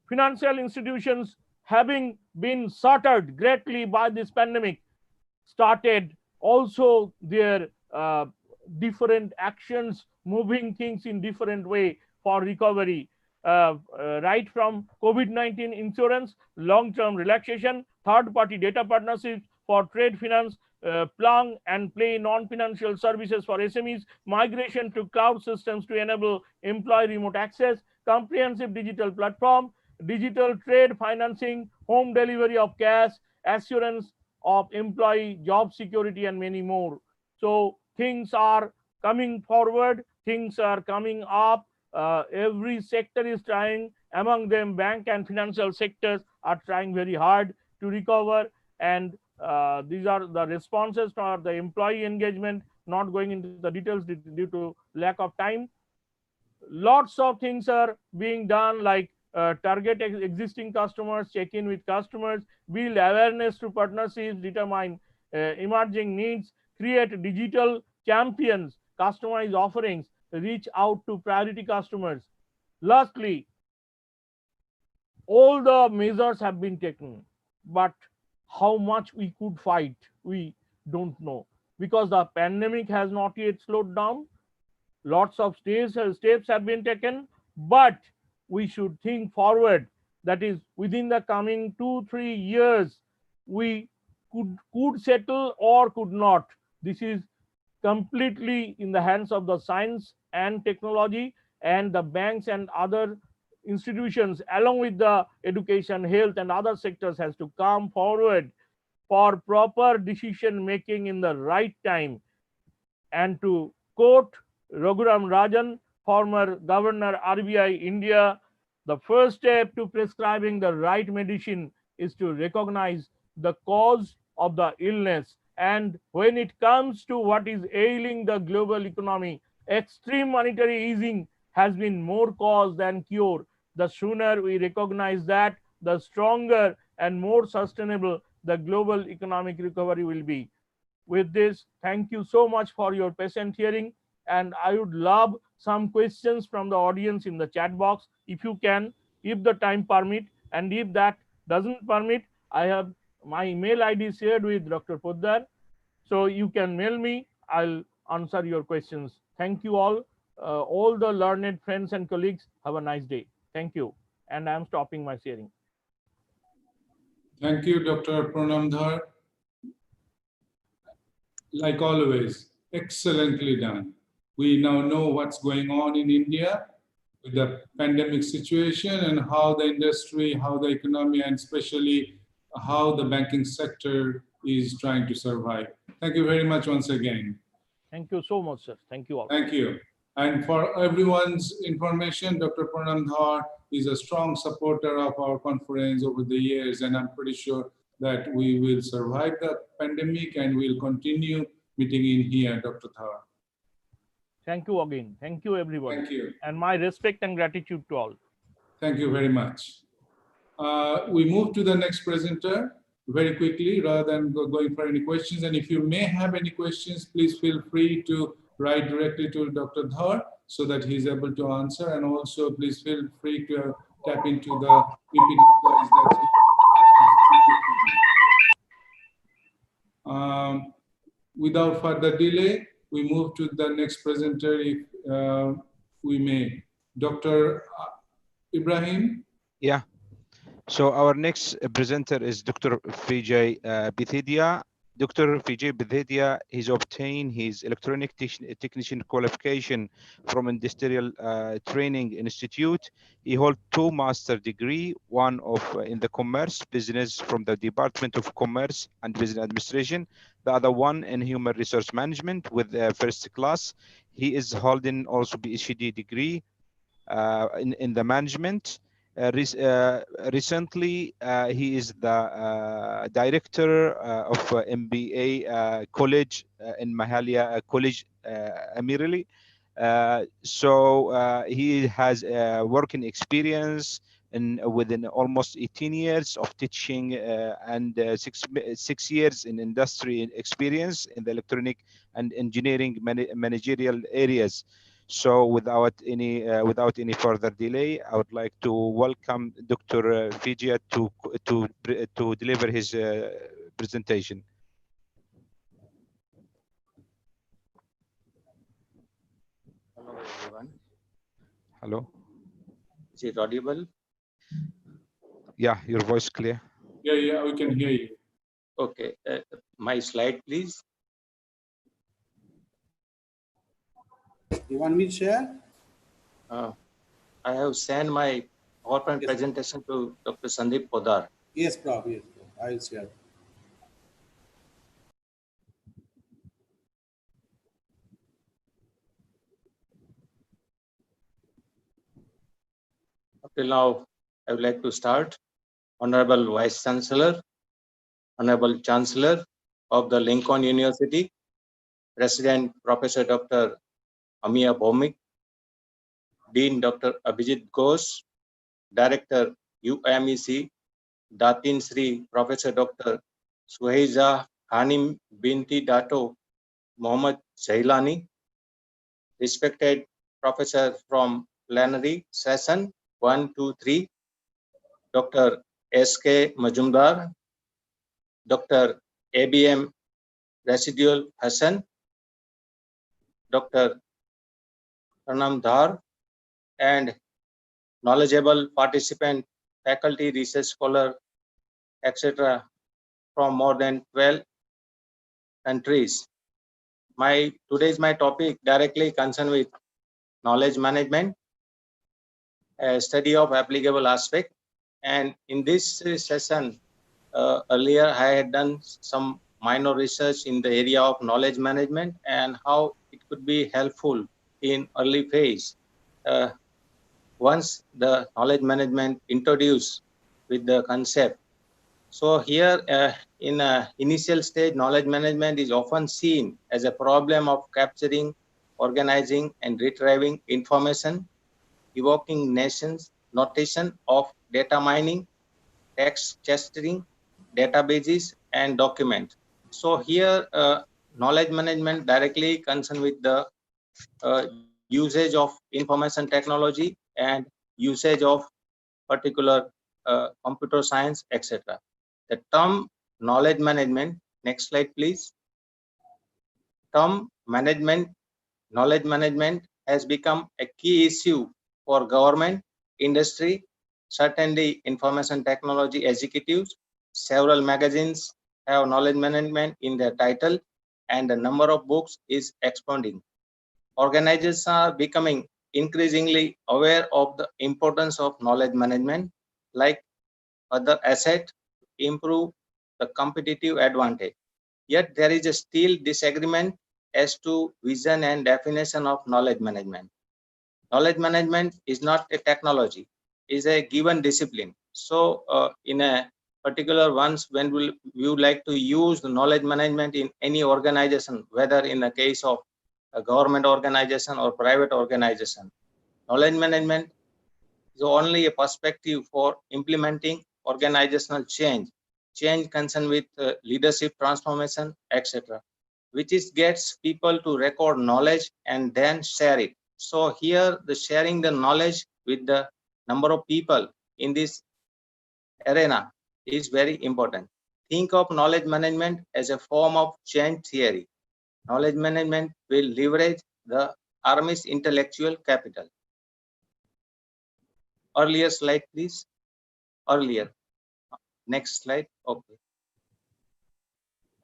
financial institutions, having been shattered greatly by this pandemic, started also their different actions, moving things in different way for recovery, right from COVID-19 insurance, long-term relaxation, third-party data partnerships for trade finance, plug and play non-financial services for SMEs, migration to cloud systems to enable employee remote access, comprehensive digital platform, digital trade financing, home delivery of cash, assurance of employee job security, and many more. So things are coming forward, things are coming up. Every sector is trying, among them bank and financial sectors are trying very hard to recover, and these are the responses for the employee engagement. Not going into the details due to lack of time. Lots of things are being done, like target existing customers, check in with customers, build awareness through partnerships, determine emerging needs, create digital champions, customize offerings, reach out to priority customers. Lastly, all the measures have been taken, but how much we could fight, we don't know, because the pandemic has not yet slowed down. Lots of steps have been taken, but we should think forward. That is, within the coming 2-3 years, we could settle or could not. This is completely in the hands of the science and technology, and the banks and other institutions, along with the education, health, and other sectors, has to come forward for proper decision making in the right time. And to quote Raghuram Rajan, former Governor RBI India, the first step to prescribing the right medicine is to recognize the cause of the illness. And when it comes to what is ailing the global economy, extreme monetary easing has been more cause than cure. The sooner we recognize that, the stronger and more sustainable the global economic recovery will be. With this, thank you so much for your patient hearing, and I would love some questions from the audience in the chat box, if you can, if the time permit, and if that doesn't permit, I have my email ID shared with Dr. Poddar, so you can mail me. I'll answer your questions. Thank you all the learned friends and colleagues. Have a nice day. Thank you, and I'm stopping my sharing. Thank you, Dr. Pranamdhar. Like always, excellently done. We now know what's going on in India with the pandemic situation and how the industry, how the economy, and especially how the banking sector is trying to survive. Thank you very much once again. Thank you so much, sir. Thank you all. Thank you. And for everyone's information, Dr. Pranamdhar is a strong supporter of our conference over the years, and I'm pretty sure that we will survive the pandemic and we'll continue meeting in here, Dr. Dhar. Thank you again. Thank you, everybody. Thank you. And my respect and gratitude to all. Thank you very much. We move to the next presenter very quickly rather than going for any questions. And if you may have any questions, please feel free to write directly to Dr. Dhar so that he's able to answer. And also please feel free to tap into the PPT slides that without further delay, we move to the next presenter, if we may. Dr. Ibrahim? Yeah. So our next presenter is Dr. Vijay Bithidia. Dr. Vijay Bidhedia, he's obtained his electronic technician qualification from Industrial Training Institute. He holds 2 master degree, one in the commerce business from the Department of Commerce and Business Administration, the other one in human resource management with first class. He is holding also PhD degree in the management. Recently, he is the director of MBA college in Mahalia College, Amirali. So he has working experience within almost 18 years of teaching and 6 years in industry experience in the electronic and engineering managerial areas. So without any further delay, I would like to welcome Dr. Vijay to deliver his presentation. Hello everyone. Hello. Is it audible? Yeah, your voice clear. Yeah, we can hear you. Okay, my slide, please. You want me to share? I have sent my PowerPoint presentation to Dr. Sandeep Podar. Yes, Prof. Yes, Prof. I will share. Up till now, I would like to start. Honorable Vice Chancellor, Honorable Chancellor of the Lincoln University, President Professor Dr. Amiya Bhaumik, Dean Dr. Abhijit Ghosh, Director UMEC, Datin Sri Professor Dr. Suhaiza Hanim Binti Dato Mohammad Zailani, respected professor from plenary session 1, 2, 3, Dr. S.K. Majumdar, Dr. ABM Residual Hassan, Dr. Pranam Dhar, and knowledgeable participant, faculty, research scholar, etc. from more than 12 countries. Today's my topic directly concerned with knowledge management, a study of applicable aspect. And in this session, earlier I had done some minor research in the area of knowledge management and how it could be helpful in early phase. Once the knowledge management introduced with the concept. So here in initial stage, knowledge management is often seen as a problem of capturing, organizing, and retrieving information, evoking notation of data mining, text clustering, databases, and documents. So here, knowledge management directly concerned with the usage of information technology and usage of particular computer science, etc. The term knowledge management, next slide please. Term management, knowledge management has become a key issue for government, industry, certainly information technology executives. Several magazines have knowledge management in their title and the number of books is expanding. Organizations are becoming increasingly aware of the importance of knowledge management like other asset to improve the competitive advantage. Yet there is a still disagreement as to vision and definition of knowledge management. Knowledge management is not a technology, is a given discipline. So in a particular ones, when we would like to use the knowledge management in any organization, whether in the case of a government organization or private organization, knowledge management is only a perspective for implementing organizational change concerned with leadership transformation, etc., which is gets people to record knowledge and then share it. So here the sharing the knowledge with the number of people in this arena is very important. Think of knowledge management as a form of change theory. Knowledge management will leverage the Army's intellectual capital. Earlier slide, please. Earlier. Next slide. Okay.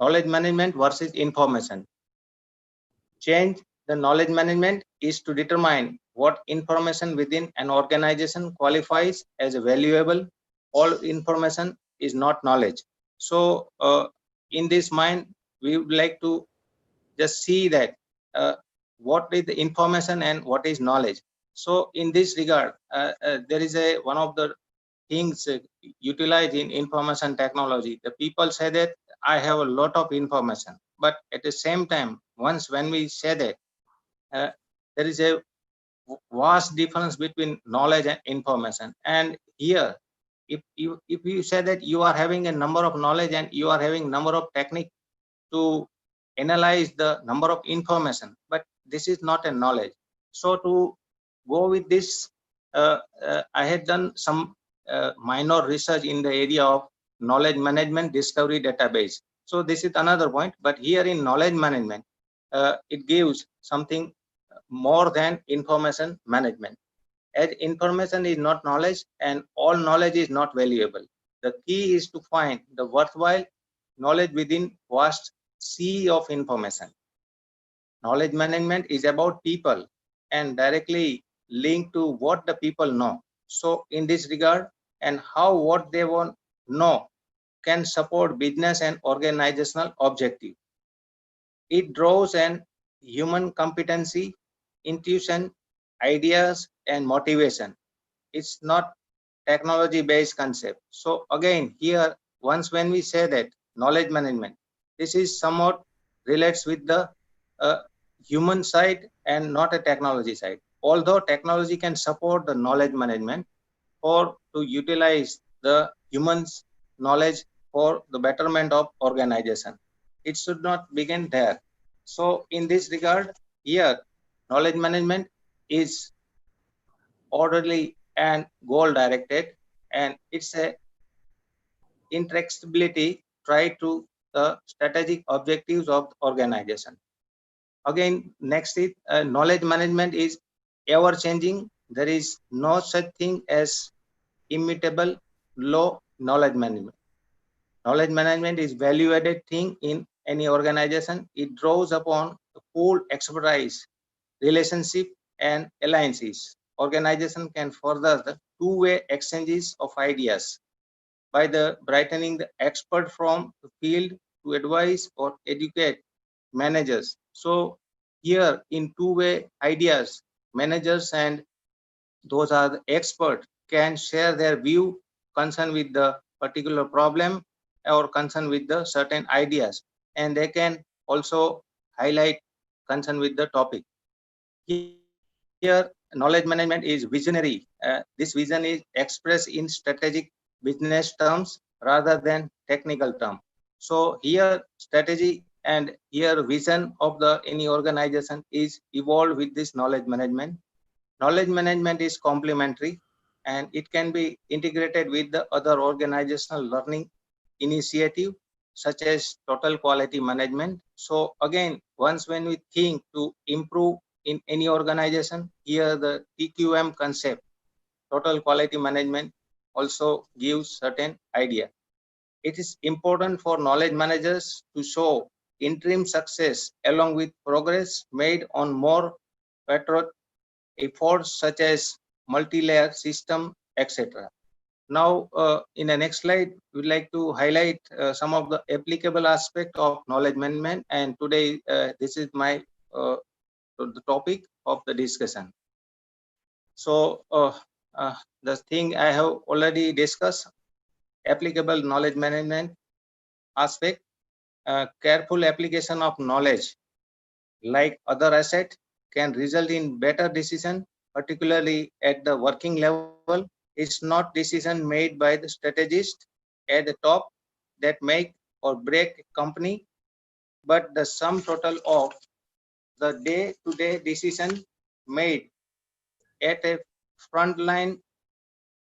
knowledge management versus information. Change the knowledge management is to determine what information within an organization qualifies as valuable. All information is not knowledge. So in this mind, we would like to just see that what is the information and what is knowledge. So in this regard, there is one of the things utilized in information technology. The people say that I have a lot of information, but at the same time, once when we say that there is a vast difference between knowledge and information. And here, if you say that you are having a number of knowledge and you are having number of technique to analyze the number of information, but this is not a knowledge. So to go with this, I had done some minor research in the area of knowledge management discovery database. So this is another point, but here in knowledge management, it gives something more than information management. As information is not knowledge and all knowledge is not valuable. The key is to find the worthwhile knowledge within vast sea of information. Knowledge management is about people and directly linked to what the people know. So in this regard, and how what they want know can support business and organizational objective. It draws an human competency, intuition, ideas, and motivation. It's not technology-based concept. So again, here, once when we say that knowledge management, this is somewhat relates with the human side and not a technology side. Although technology can support the knowledge management or to utilize the human's knowledge for the betterment of organization, it should not begin there. So in this regard, here, knowledge management is orderly and goal directed, and it's a intractability try to the strategic objectives of the organization. Again, next is knowledge management is ever changing. There is no such thing as immutable law knowledge management. Knowledge management is value added thing in any organization. It draws upon the full expertise, relationship, and alliances. Organization can further the two-way exchanges of ideas by the brightening the expert from the field to advise or educate managers. So here in two-way ideas, managers and those are the experts can share their view concerned with the particular problem or concerned with the certain ideas, and they can also highlight concerned with the topic. Here knowledge management is visionary. This vision is expressed in strategic business terms rather than technical term. So here strategy and here vision of the any organization is evolved with this knowledge management. Knowledge management is complementary and it can be integrated with the other organizational learning initiative such as total quality management. So again, once when we think to improve in any organization, here the TQM concept, total quality management, also gives certain idea. It is important for knowledge managers to show interim success along with progress made on more better efforts such as multi-layer system, etc. Now, in the next slide, we'd like to highlight some of the applicable aspect of knowledge management. And today, this is my the topic of the discussion. So, the thing I have already discussed, applicable knowledge management aspect, careful application of knowledge, like other asset, can result in better decision, particularly at the working level. It's not decision made by the strategist at the top that make or break a company, but the sum total of the day-to-day decision made at a front line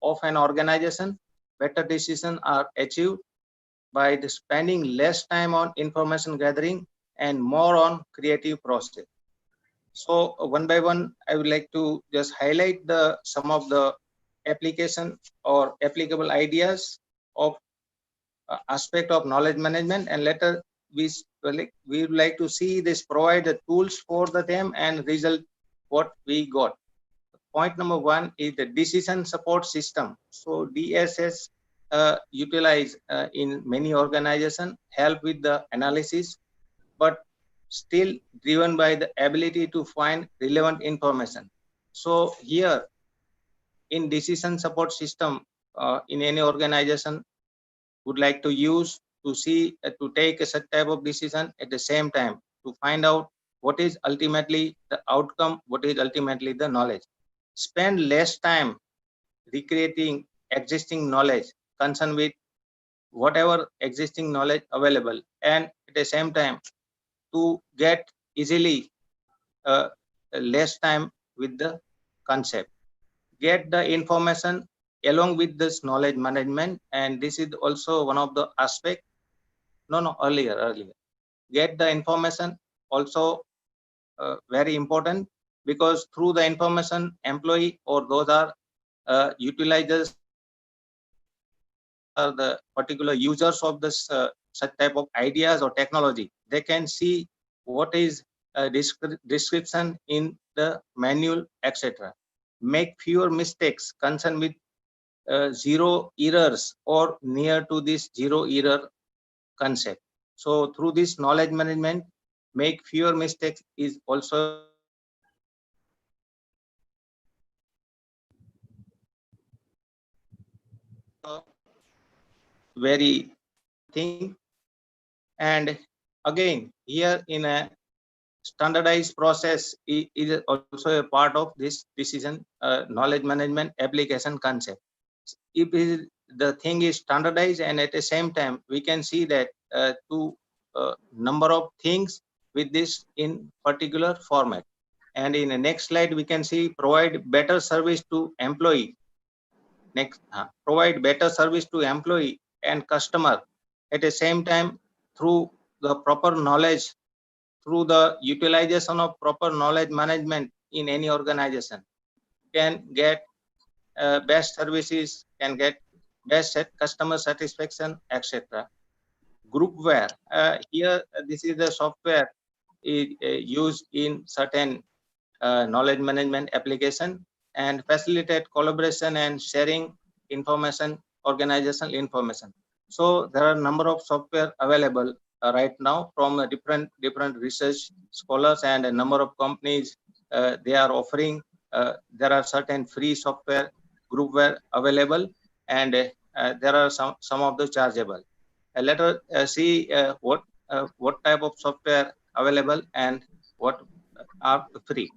of an organization. Better decisions are achieved by the spending less time on information gathering and more on creative process. So one by one, I would like to just highlight the some of the application or applicable ideas of aspect of knowledge management, and later we would like to see this provide the tools for them and result what we got. Point number one is the decision support system. So DSS utilize in many organizations, help with the analysis, but still driven by the ability to find relevant information. So here in decision support system in any organization would like to use to see to take a such type of decision at the same time to find out what is ultimately the outcome, what is ultimately the knowledge. Spend less time recreating existing knowledge, concerned with whatever existing knowledge available, and at the same time to get easily less time with the concept. Get the information along with this knowledge management, and this is also one of the aspect. Earlier. Get the information also very important, because through the information, employee or those are utilizers are the particular users of this such type of ideas or technology. They can see what is description in the manual, etc. Make fewer mistakes, concerned with zero errors or near to this zero error concept. So through this knowledge management, make fewer mistakes is also very thing. And again, here in a standardized process is also a part of this decision knowledge management application concept. If the thing is standardized, and at the same time we can see that two number of things with this in particular format. And in the next slide we can see provide better service to employee. Next, provide better service to employee and customer at the same time through the proper knowledge, through the utilization of proper knowledge management in any organization, can get best services, can get best customer satisfaction, etc. Groupware, here this is the software used in certain knowledge management application, and facilitate collaboration and sharing information, organizational information. So there are a number of software available right now from different research scholars, and a number of companies they are offering. There are certain free software groupware available, and there are some of the chargeable. Let us see what type of software available and what are free.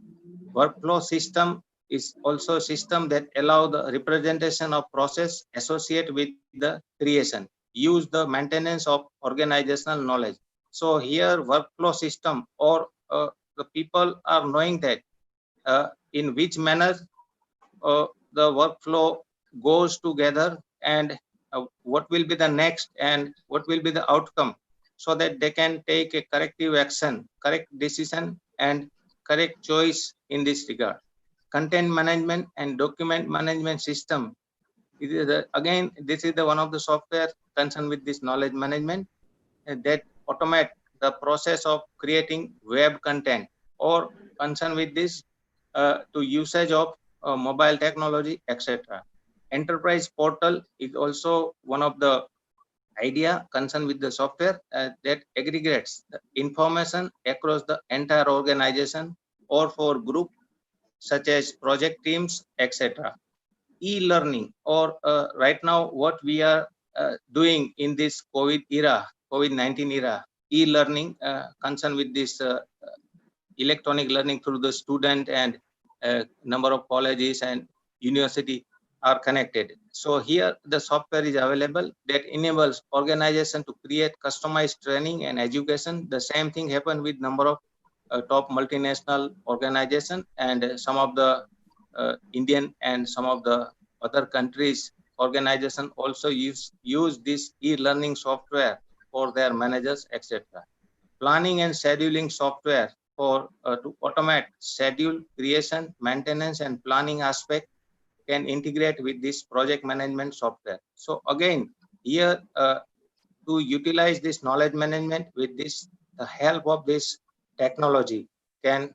Workflow system is also a system that allow the representation of process associated with the creation, use the maintenance of organizational knowledge. So here workflow system, or the people are knowing that in which manner the workflow goes together, and what will be the next and what will be the outcome, so that they can take a corrective action, correct decision, and correct choice in this regard. Content management and document management system. Again, this is the one of the software concerned with this knowledge management that automate the process of creating web content, or concerned with this to usage of mobile technology, etc. Enterprise portal is also one of the idea concerned with the software that aggregates the information across the entire organization or for group such as project teams, etc. E-learning, or right now what we are doing in this COVID-19 era, e-learning concerned with this electronic learning through the student, and number of colleges and university are connected. So here the software is available that enables organization to create customized training and education. The same thing happened with number of top multinational organization, and some of the Indian and some of the other countries organization also use this e-learning software for their managers, etc. Planning and scheduling software for to automate schedule creation, maintenance, and planning aspect can integrate with this project management software. So again, here to utilize this knowledge management with this, the help of this technology can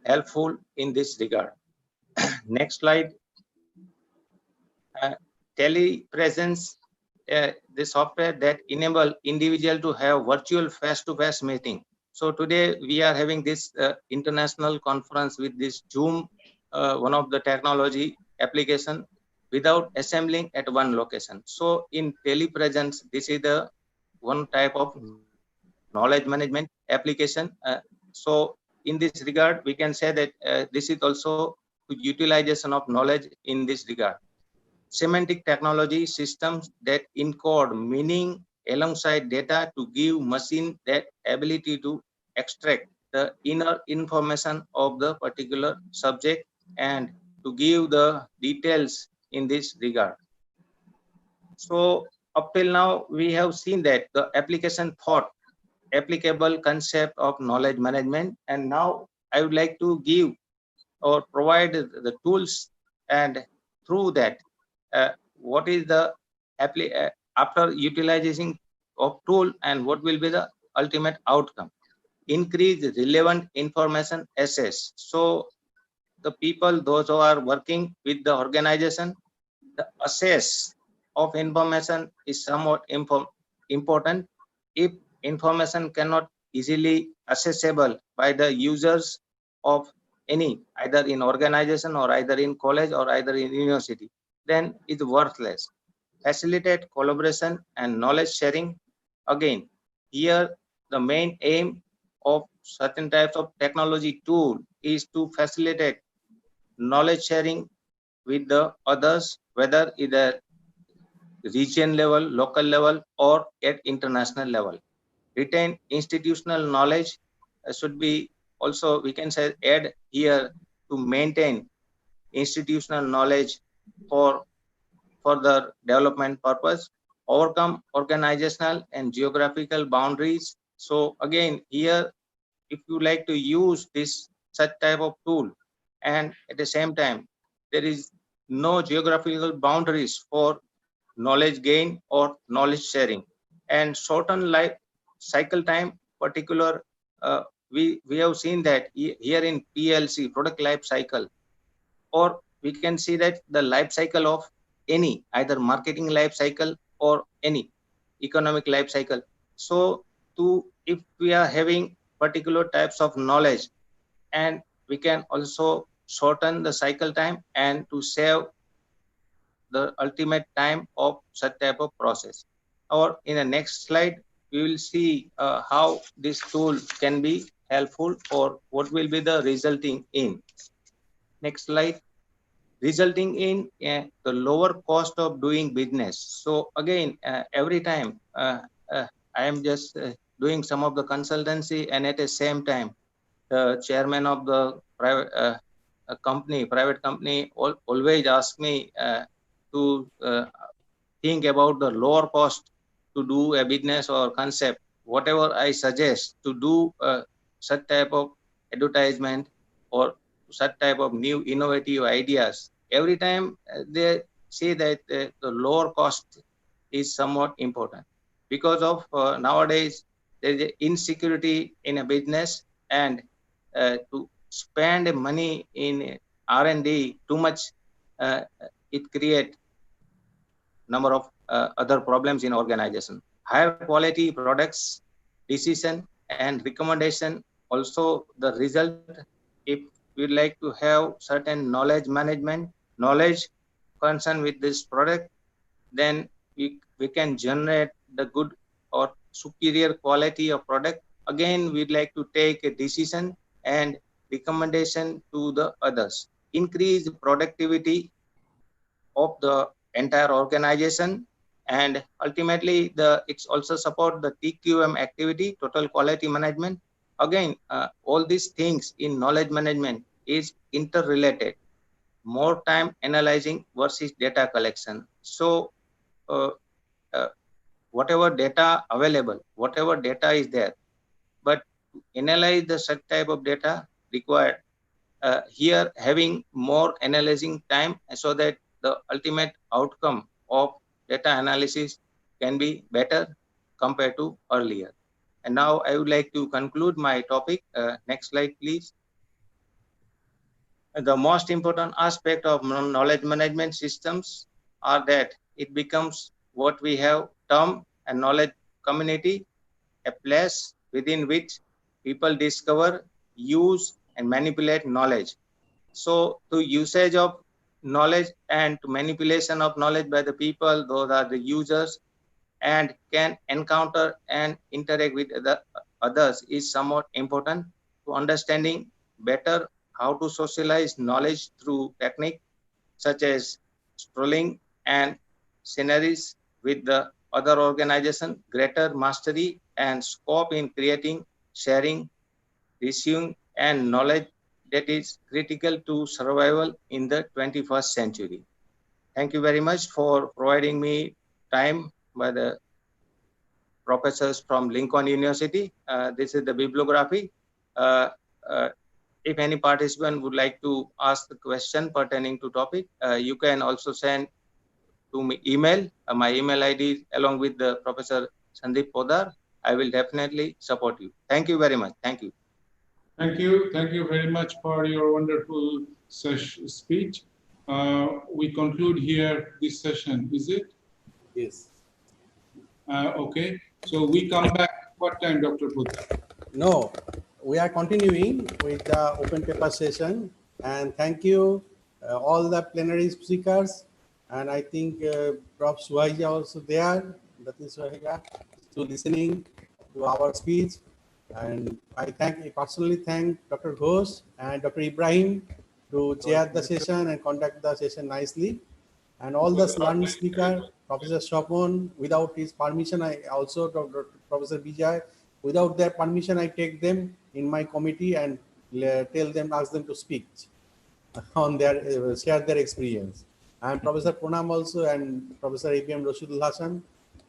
helpful in this regard. Next slide. Telepresence, the software that enable individual to have virtual face-to-face meeting. So today we are having this international conference with this Zoom, one of the technology application, without assembling at one location. So in telepresence, this is the one type of knowledge management application. So in this regard, we can say that this is also utilization of knowledge in this regard. Semantic technology systems that encode meaning alongside data to give machine that ability to extract the inner information of the particular subject and to give the details in this regard. So up till now, we have seen that the application thought, applicable concept of knowledge management, and now I would like to give or provide the tools, and through that what is the after utilizing of tool and what will be the ultimate outcome. Increase relevant information access. So the people, those who are working with the organization, the access of information is somewhat important. If information cannot easily accessible by the users of any, either in organization or either in college or either in university, then it's worthless. Facilitate collaboration and knowledge sharing. Again, here the main aim of certain types of technology tool is to facilitate knowledge sharing with the others, whether either region level, local level, or at international level. Retain institutional knowledge should be also, we can say, add here to maintain institutional knowledge for further development purpose. Overcome organizational and geographical boundaries. So again, here, if you like to use this such type of tool, and at the same time, there is no geographical boundaries for knowledge gain or knowledge sharing, and shorten life cycle time. Particular, we have seen that here in PLC, product life cycle, or we can see that the life cycle of any, either marketing life cycle or any economic life cycle. So if we are having particular types of knowledge, and we can also shorten the cycle time and to save the ultimate time of such type of process. Or in the next slide, we will see how this tool can be helpful or what will be the resulting in. Next slide. Resulting in the lower cost of doing business. So again, every time I am just doing some of the consultancy, and at the same time, the chairman of the private company always ask me to think about the lower cost to do a business or concept. Whatever I suggest to do such type of advertisement or such type of new innovative ideas, every time they say that the lower cost is somewhat important, because of nowadays there is insecurity in a business, and to spend money in R&D too much, it create number of other problems in organization. Higher quality products, decision and recommendation, also the result. If we like to have certain knowledge management, knowledge concern with this product, then we can generate the good or superior quality of product. Again, we'd like to take a decision and recommendation to the others. Increase productivity of the entire organization, and ultimately it's also support the TQM activity, total quality management. Again, all these things in knowledge management is interrelated. More time analyzing versus data collection. So whatever data available, whatever data is there, but to analyze the such type of data required, here having more analyzing time so that the ultimate outcome of data analysis can be better. compared to earlier. And now I would like to conclude my topic. Next slide, please. The most important aspect of knowledge management systems are that it becomes what we have termed a knowledge community, a place within which people discover, use, and manipulate knowledge. So to usage of knowledge and to manipulation of knowledge by the people, those are the users, and can encounter and interact with the others is somewhat important to understanding better how to socialize knowledge through technique such as strolling and sceneries with the other organization, greater mastery and scope in creating, sharing, receiving, and knowledge that is critical to survival in the 21st century. Thank you very much for providing me time by the professors from Lincoln University. This is the bibliography. Uh, uh, if any participant would like to ask the question pertaining to topic, you can also send to me email. My email ID along with the Professor Sandeep Podar. I will definitely support you. Thank you very much. Thank you. Thank you. Thank you very much for your wonderful speech. We conclude here this session, is it? Yes. Okay. So we come back what time, Dr. Putta? No, we are continuing with the open paper session, and thank you all the plenary speakers, and I think Prof. Suhaija also there, that is Suhaija, to listening to our speech, and I personally thank Dr. Ghosh and Dr. Ibrahim to chair the session and conduct the session nicely, and all the learned speaker, Professor Shopon, without his permission, I also, Dr. Professor Vijay, without their permission, I take them in my committee and tell them, ask them to speak on their, share their experience. And Professor Pranam also, and Professor APM Rashidul Hassan,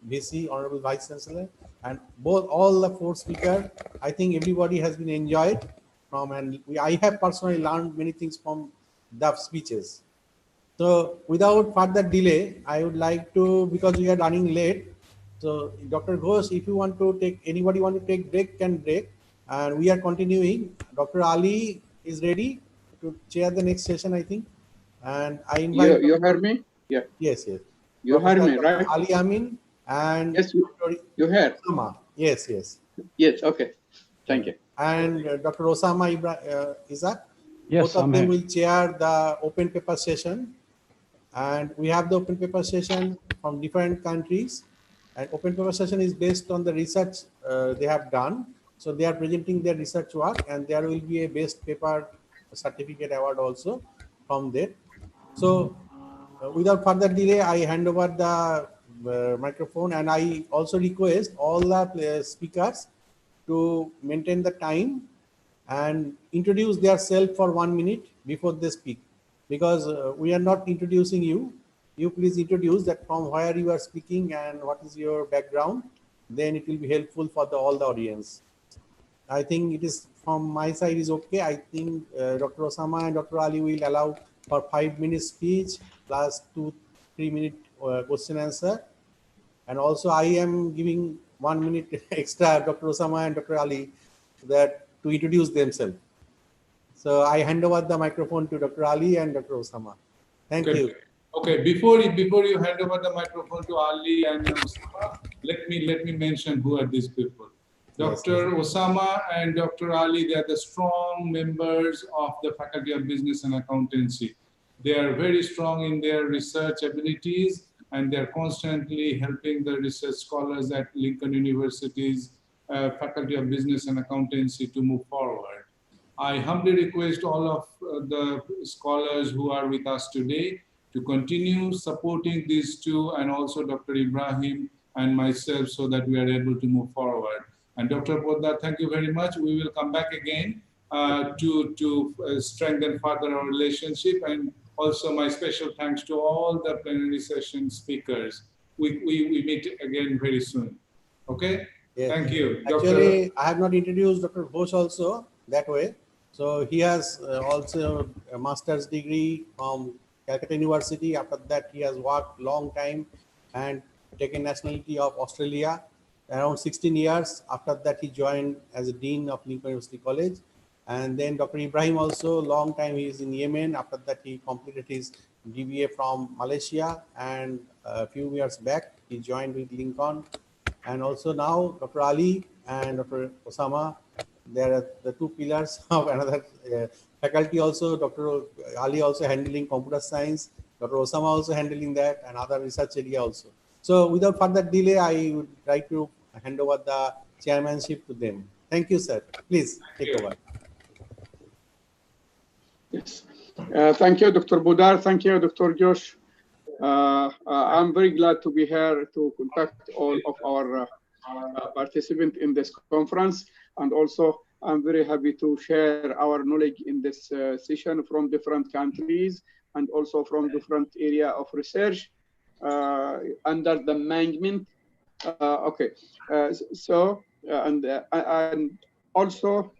VC, Honorable Vice Chancellor, and all the four speakers, I think everybody has been enjoyed from, and I have personally learned many things from the speeches. So without further delay, I would like to, because we are running late, so Dr. Ghosh, if you want to take, anybody want to take break, can break. And we are continuing. Dr. Ali is ready to chair the next session, I think. And I invite— You heard me? Yeah. Yes, yes. You heard me, Dr. right? Ali Amin and yes, Dr. you heard. Osama. Yes, yes. Yes, okay. Thank you. And Dr. Osama Isaac. Yes, both of I'm them here. will chair the open paper session. And we have the open paper session from different countries, and open paper session is based on the research they have done. So they are presenting their research work, and there will be a best paper certificate award also from there. So without further delay, I hand over the microphone, and I also request all the speakers to maintain the time and introduce themselves for 1 minute before they speak, because we are not introducing you. You please introduce that from where you are speaking and what is your background. Then it will be helpful for all the audience. I think it is from my side is okay. I think Dr. Osama and Dr. Ali will allow for 5 minutes speech plus 2-3 minute question answer. And also I am giving 1 minute extra Dr. Osama and Dr. Ali that to introduce themselves. So I hand over the microphone to Dr. Ali and Dr. Osama. Thank you. Okay, before you hand over the microphone to Ali and Osama, let me mention who are these people. Dr. Osama and Dr. Ali, they are the strong members of the Faculty of Business and Accountancy. They are very strong in their research abilities, and they're constantly helping the research scholars at Lincoln University's Faculty of Business and Accountancy to move forward. I humbly request all of the scholars who are with us today to continue supporting these two, and also Dr. Ibrahim and myself, so that we are able to move forward. And Dr. Poddar, thank you very much. We will come back again to strengthen further our relationship. And also my special thanks to all the plenary session speakers. We meet again very soon. Okay? Yes. Thank you. Actually, I have not introduced Dr. Ghosh also that way. So he has also a master's degree from Calcutta University. After that, he has worked long time and taken nationality of Australia. around 16 years. After that, he joined as a dean of Lincoln University College. And then Dr. Ibrahim also, long time he is in Yemen. After that, he completed his DBA from Malaysia. And a few years back, he joined with Lincoln. And also now, Dr. Ali and Dr. Osama, they are the two pillars of another faculty also. Dr. Ali also handling computer science, Dr. Osama also handling that, and other research area also. So without further delay, I would like to hand over the chairmanship to them. Thank you, sir. Please take over. Yes. Thank you, Dr. Budar. Thank you, Dr. Josh. I'm very glad to be here to contact all of our participants in this conference. And also, I'm very happy to share our knowledge in this session from different countries and also from different area of research under the management. And also,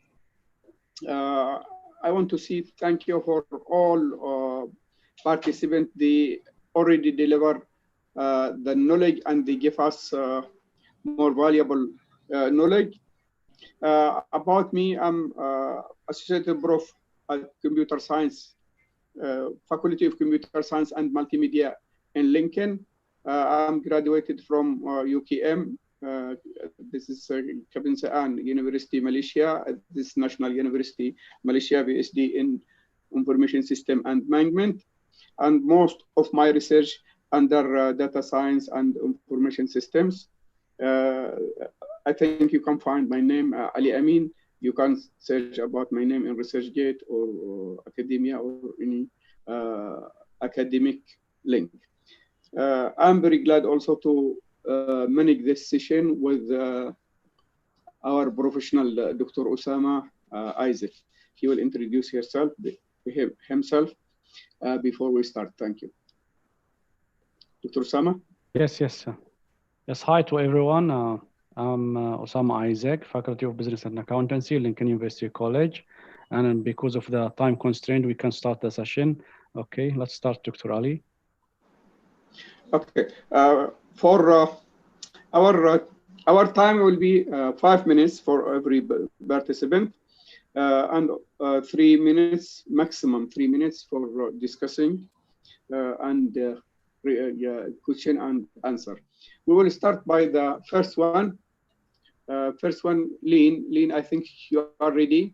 I want to say thank you for all participants. They already deliver the knowledge and they give us more valuable knowledge. About me, I'm Associate Prof at Computer Science, Faculty of Computer Science and Multimedia in Lincoln. I'm graduated from UKM. This is Kabin Sa'an University, Malaysia. This National University, Malaysia, PhD in Information System and Management. And most of my research under data science and information systems. I think you can find my name, Ali Amin. You can search about my name in ResearchGate or academia or any academic link. I'm very glad also to manage this session with our professional Dr. Osama Isaac. He will introduce himself before we start. Thank you. Dr. Osama? Yes. Yes, hi to everyone. I'm Osama Isaac, Faculty of Business and Accountancy, Lincoln University College. And because of the time constraint, we can start the session. Okay, let's start, Dr. Ali. Okay, for our time will be 5 minutes for every participant, and 3 minutes, maximum 3 minutes for discussing and question and answer. We will start by the first one. Lynn. Lynn, I think you are ready.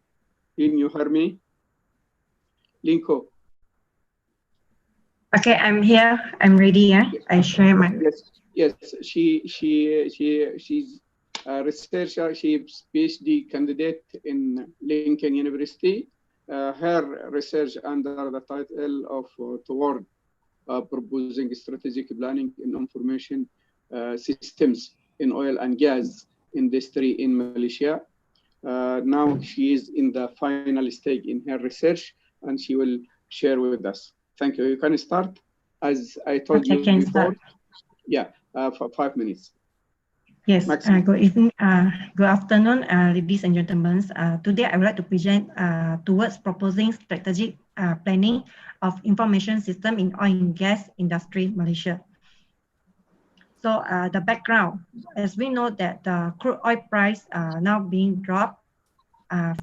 Lynn, you hear me? Linko. Okay, I'm here. I'm ready. Yeah, I share my. Yes. She's a researcher. She's PhD candidate in Lincoln University. Her research under the title of toward proposing strategic planning in information systems in oil and gas industry in Malaysia. Now she is in the final stage in her research, and she will share with us. Thank you. You can start, as I told you before. Yeah, for 5 minutes. Yes. Good evening. Good afternoon, ladies and gentlemen. Today I would like to present towards proposing strategic planning of information system in oil and gas industry, Malaysia. So the background, as we know that the crude oil price now being dropped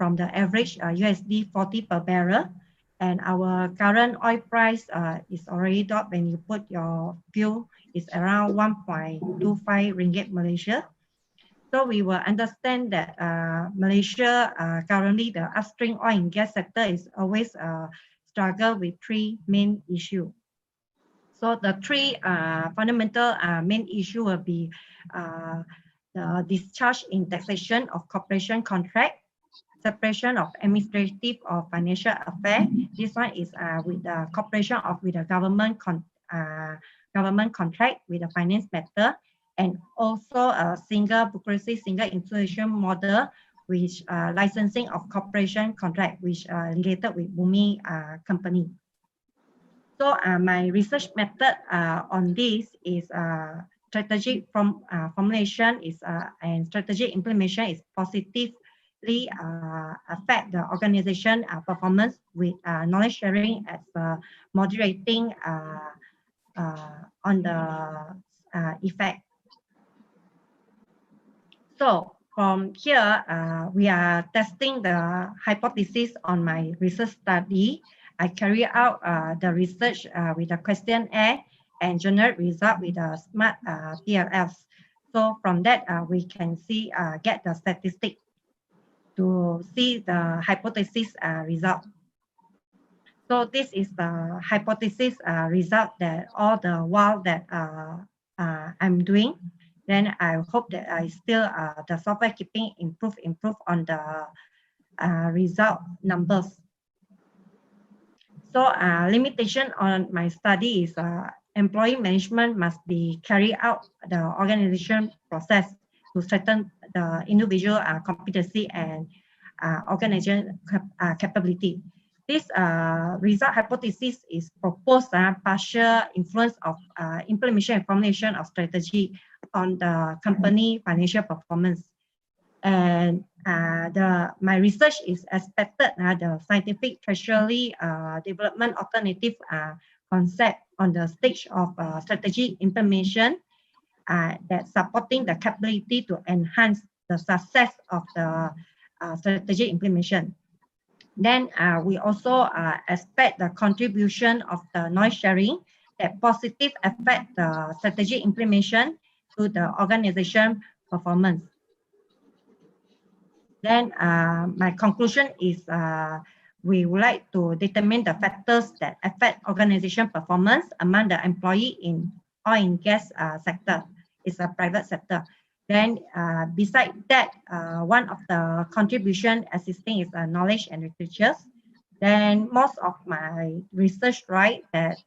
from the average USD 40 per barrel, and our current oil price is already dropped when you put your fuel is around 1.25 ringgit Malaysia. So we will understand that Malaysia currently the upstream oil and gas sector is always struggle with three main issues. So the three fundamental main issue will be the discharge in taxation of corporation contract, separation of administrative or financial affairs. This one is with the cooperation of with the government contract with the finance matter, and also a single bureaucracy, single institution model, which licensing of corporation contract, which related with Bumi company. So my research method on this is strategic formulation is and strategic implementation is positively affect the organization performance with knowledge sharing as moderating on the effect. So from here, we are testing the hypothesis on my research study. I carry out the research with a questionnaire and generate result with a smart TLFs. So from that, we can see get the statistic to see the hypothesis result. So this is the hypothesis result that all the while that I'm doing. Then I hope that I still the software keeping improve on the result numbers. So limitation on my study is employee management must be carry out the organization process to strengthen the individual competency and organization capability. This result hypothesis is proposed partial influence of implementation and formulation of strategy on the company financial performance. And my research is expected the scientific treasury development alternative concept on the stage of strategy implementation that supporting the capability to enhance the success of the strategy implementation. Then we also expect the contribution of the knowledge sharing that positive affect the strategy implementation to the organization performance. Then my conclusion is we would like to determine the factors that affect organization performance among the employee in oil and gas sector. It's a private sector. Then beside that, one of the contribution assisting is knowledge and literatures. Then most of my research, right, that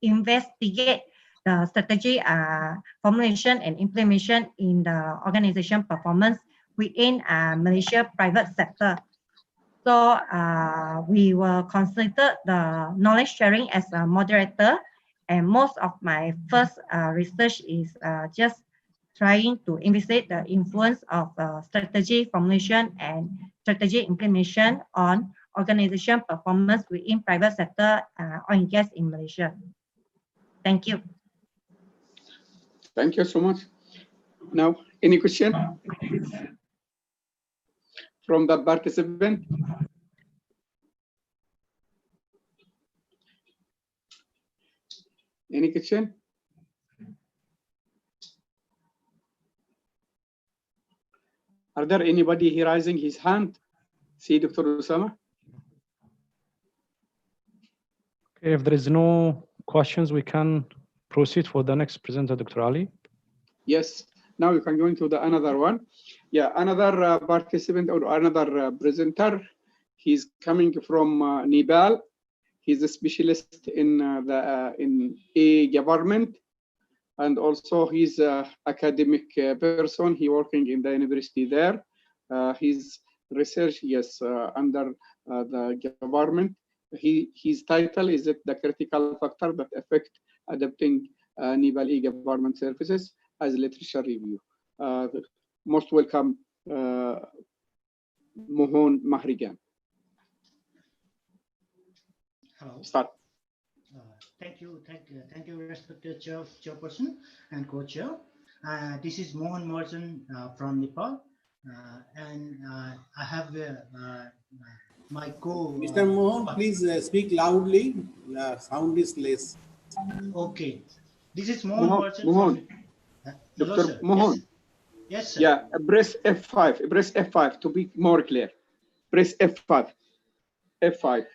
investigate the strategy formulation and implementation in the organization performance within Malaysia private sector. So we will consider the knowledge sharing as a moderator, and most of my first research is just trying to investigate the influence of strategy formulation and strategy implementation on organization performance within private sector oil and gas in Malaysia. Thank you. Thank you so much. Now, any question from the participant? Any question? Are there anybody here raising his hand? See, Dr. Usama. Okay, if there is no questions, we can proceed for the next presenter, Dr. Ali. Yes. Now you can go into the another one. Yeah, another participant or another presenter. He's coming from Nepal. He's a specialist in in e-government, and also he's an academic person. He working in the university there. His research, yes, under the government. His title is the critical factor that affect adapting Nepal e-government services as literature review. Most welcome, Mohon Mahrigan. Hello. Start. Thank you, respected chairperson and co-chair. This is Mohan Marjan from Nepal, and I have my co. Mr. Mohan, please speak loudly. Sound is less. Okay, this is Mohan Marjan Mohan. Hello, Dr. sir. Mohan. Yes, sir. Yeah, press F5. Press F5 to be more clear. Press F5. F5.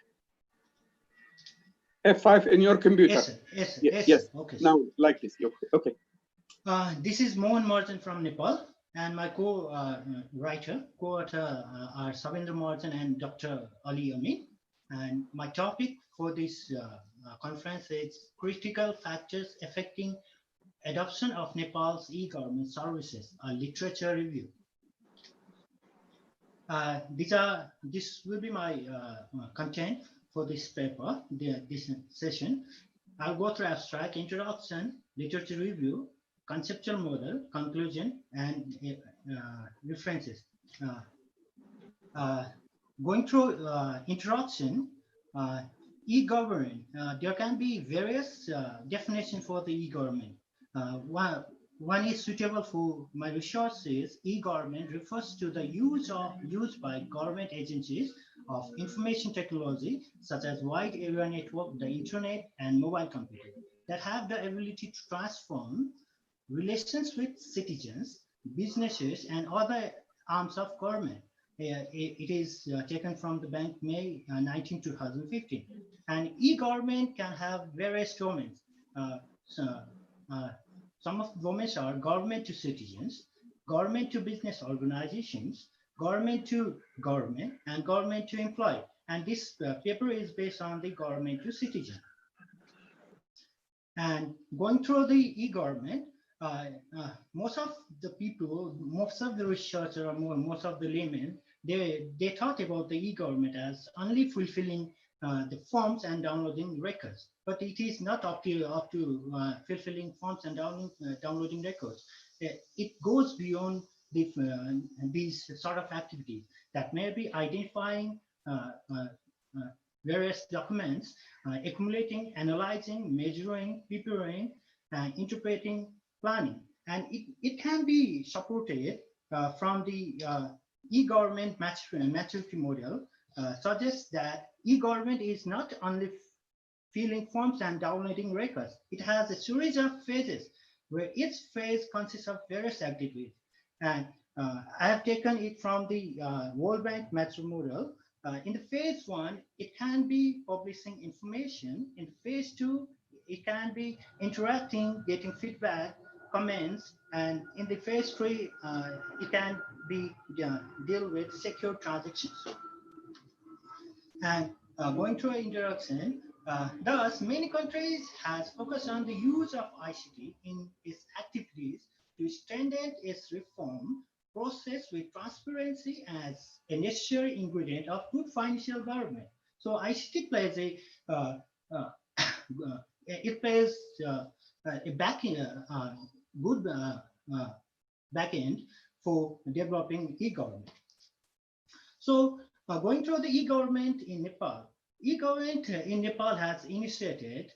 F5 in your computer. Yes, sir. Yes, sir. Yes. Yes, sir. Okay, sir. Now, like this. Okay. This is Mohan Marjan from Nepal, and my co-author are Savendra Marjan and Dr. Ali Amin. And my topic for this conference is critical factors affecting adoption of Nepal's e-government services, a literature review. This will be my content for this paper, this session. I'll go through abstract, introduction, literature review, conceptual model, conclusion, and references. Going through introduction, e-government, there can be various definitions for the e-government. one is suitable for my resources. E-government refers to the use by government agencies of information technology such as wide area network, the internet, and mobile computing that have the ability to transform relations with citizens, businesses, and other arms of government. It is taken from the Bank May 19, 2015. And e-government can have various domains. Some of the domains are government to citizens, government to business organizations, government to government, and government to employee. And this paper is based on the government to citizen. And going through the e-government, most of the people, most of the researchers, or most of the laymen, they thought about the e-government as only fulfilling the forms and downloading records, but it is not up to fulfilling forms and downloading records. It goes beyond these sort of activities that may be identifying various documents, accumulating, analyzing, measuring, preparing, interpreting, planning. And it can be supported from the e-government maturity model, suggests that e-government is not only filling forms and downloading records. It has a series of phases where each phase consists of various activities. And I have taken it from the World Bank maturity model. In the phase 1, it can be publishing information. In phase 2, it can be interacting, getting feedback, comments, and in the phase 3, it can be deal with secure transactions. And going through introduction, thus many countries has focused on the use of ICT in its activities to strengthen its reform process with transparency as a necessary ingredient of good financial government. So ICT plays a good backend for developing e-government. So going through the e-government in Nepal. E-government in Nepal has initiated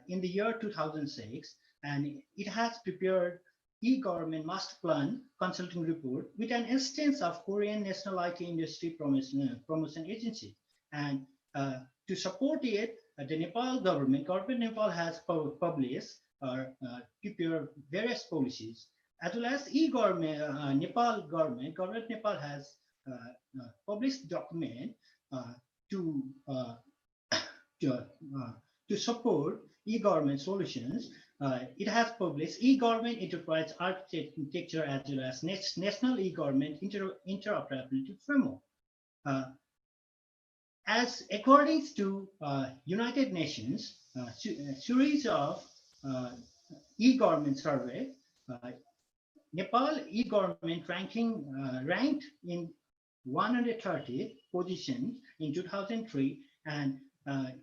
in the year 2006, and it has prepared e-government master plan consulting report with an instance of Korean National IT Industry Promotion Agency. And to support it, the Nepal government Nepal has published or prepared various policies, as well as e-government, Nepal government Nepal has published document to support e-government solutions. It has published e-government enterprise architecture as well as national e-government interoperability framework. As according to United Nations series of e-government survey, Nepal e-government ranking ranked in 130 positions in 2003, and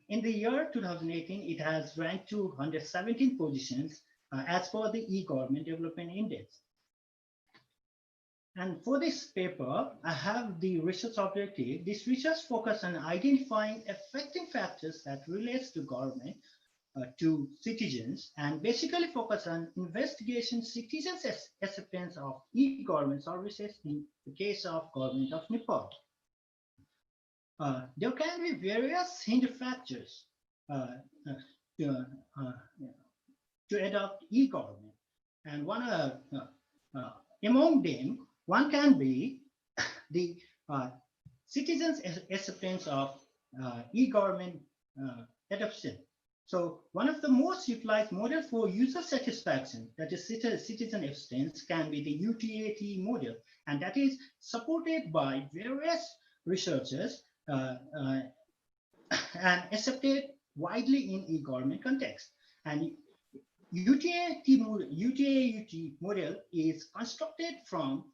in the year 2018, it has ranked to 117 positions as per the e-government development index. And for this paper, I have the research objective. This research focus on identifying affecting factors that relates to government to citizens, and basically focus on investigation citizens' acceptance of e-government services in the case of government of Nepal. There can be various hinder factors to adopt e-government, and one among them, one can be the citizens' acceptance of e-government adoption. So one of the most utilized model for user satisfaction, that is citizen acceptance, can be the UTAT model, and that is supported by various researchers and accepted widely in e-government context. And UTAT model is constructed from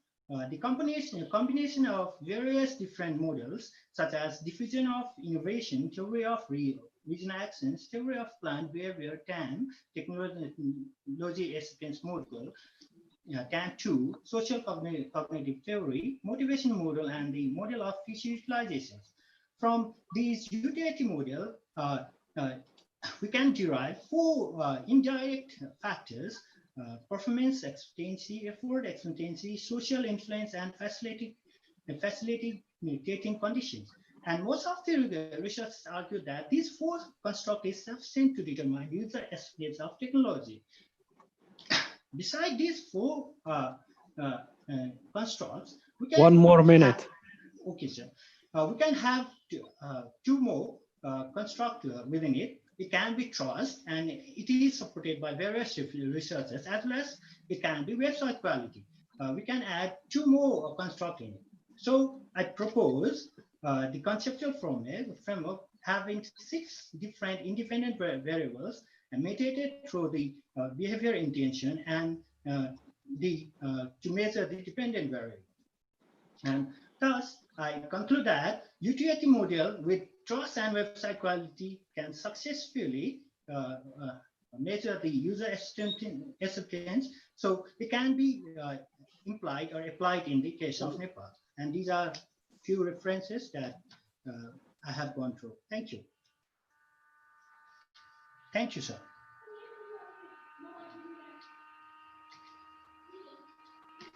the combination of various different models, such as diffusion of innovation, theory of regional actions, theory of planned behavior, TAM, technology acceptance model, TAM2, social cognitive theory, motivation model, and the model of feature utilizations. From these UTAT model, we can derive 4 indirect factors performance, expectancy, effort, expectancy, social influence, and facilitating conditions. And most of the researchers argue that these four constructs is sufficient to determine user experience of technology. Besides these four constructs, we can One more minute. Okay, sir. We can have two more constructs within it. It can be trust, and it is supported by various researchers, as well as it can be website quality. We can add two more constructs in it. So I propose the conceptual framework having 6 different independent variables and mediated through the behavior intention and to measure the dependent variable. And thus, I conclude that utility model with trust and website quality can successfully measure the user acceptance. So it can be implied or applied in the case of Nepal. And these are few references that I have gone through. Thank you. Thank you, sir.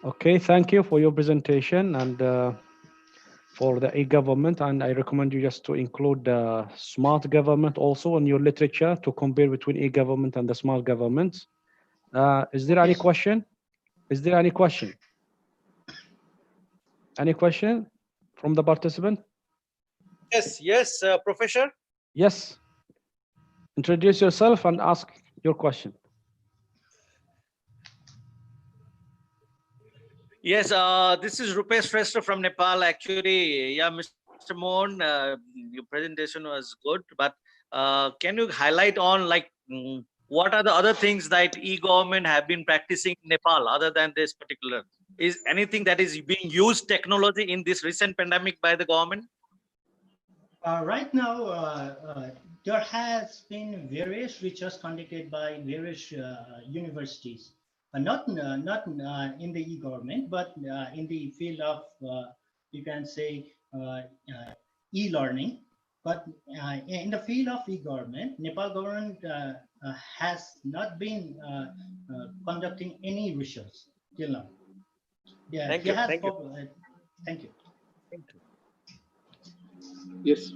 Okay, thank you for your presentation and for the e-government. And I recommend you just to include the smart government also in your literature to compare between e-government and the smart government. Is there any question? Is there any question? Any question from the participant? Yes, Professor. Yes. Introduce yourself and ask your question. Yes, this is Rupesh Shrestha from Nepal. Actually, yeah, Mr. Mohan, your presentation was good, but can you highlight on like what are the other things that e-government have been practicing in Nepal other than this particular? Is anything that is being used technology in this recent pandemic by the government? Right now, there has been various research conducted by various universities, not in the e-government, but in the field of, you can say, e-learning. But in the field of e-government, Nepal government has not been conducting any research till now. Yeah, Thank you. Thank you. Thank you. Thank you. Yes.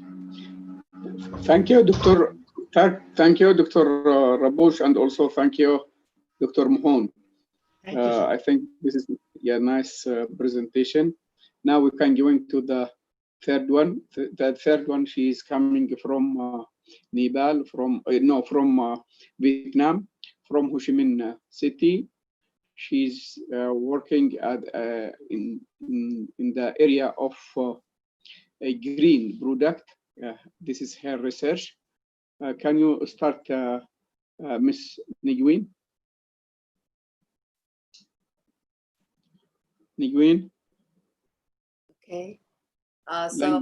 Thank you, Dr. Thank you, Dr. Rabush, and also thank you, Dr. Mohan. I think this is a nice presentation. Now we can go into the third one. The third one, she is coming from Nepal, from Vietnam, from Ho Chi Minh City. She's working at in the area of a green product. This is her research. Can you start, Miss Niguin? Niguin? Okay. So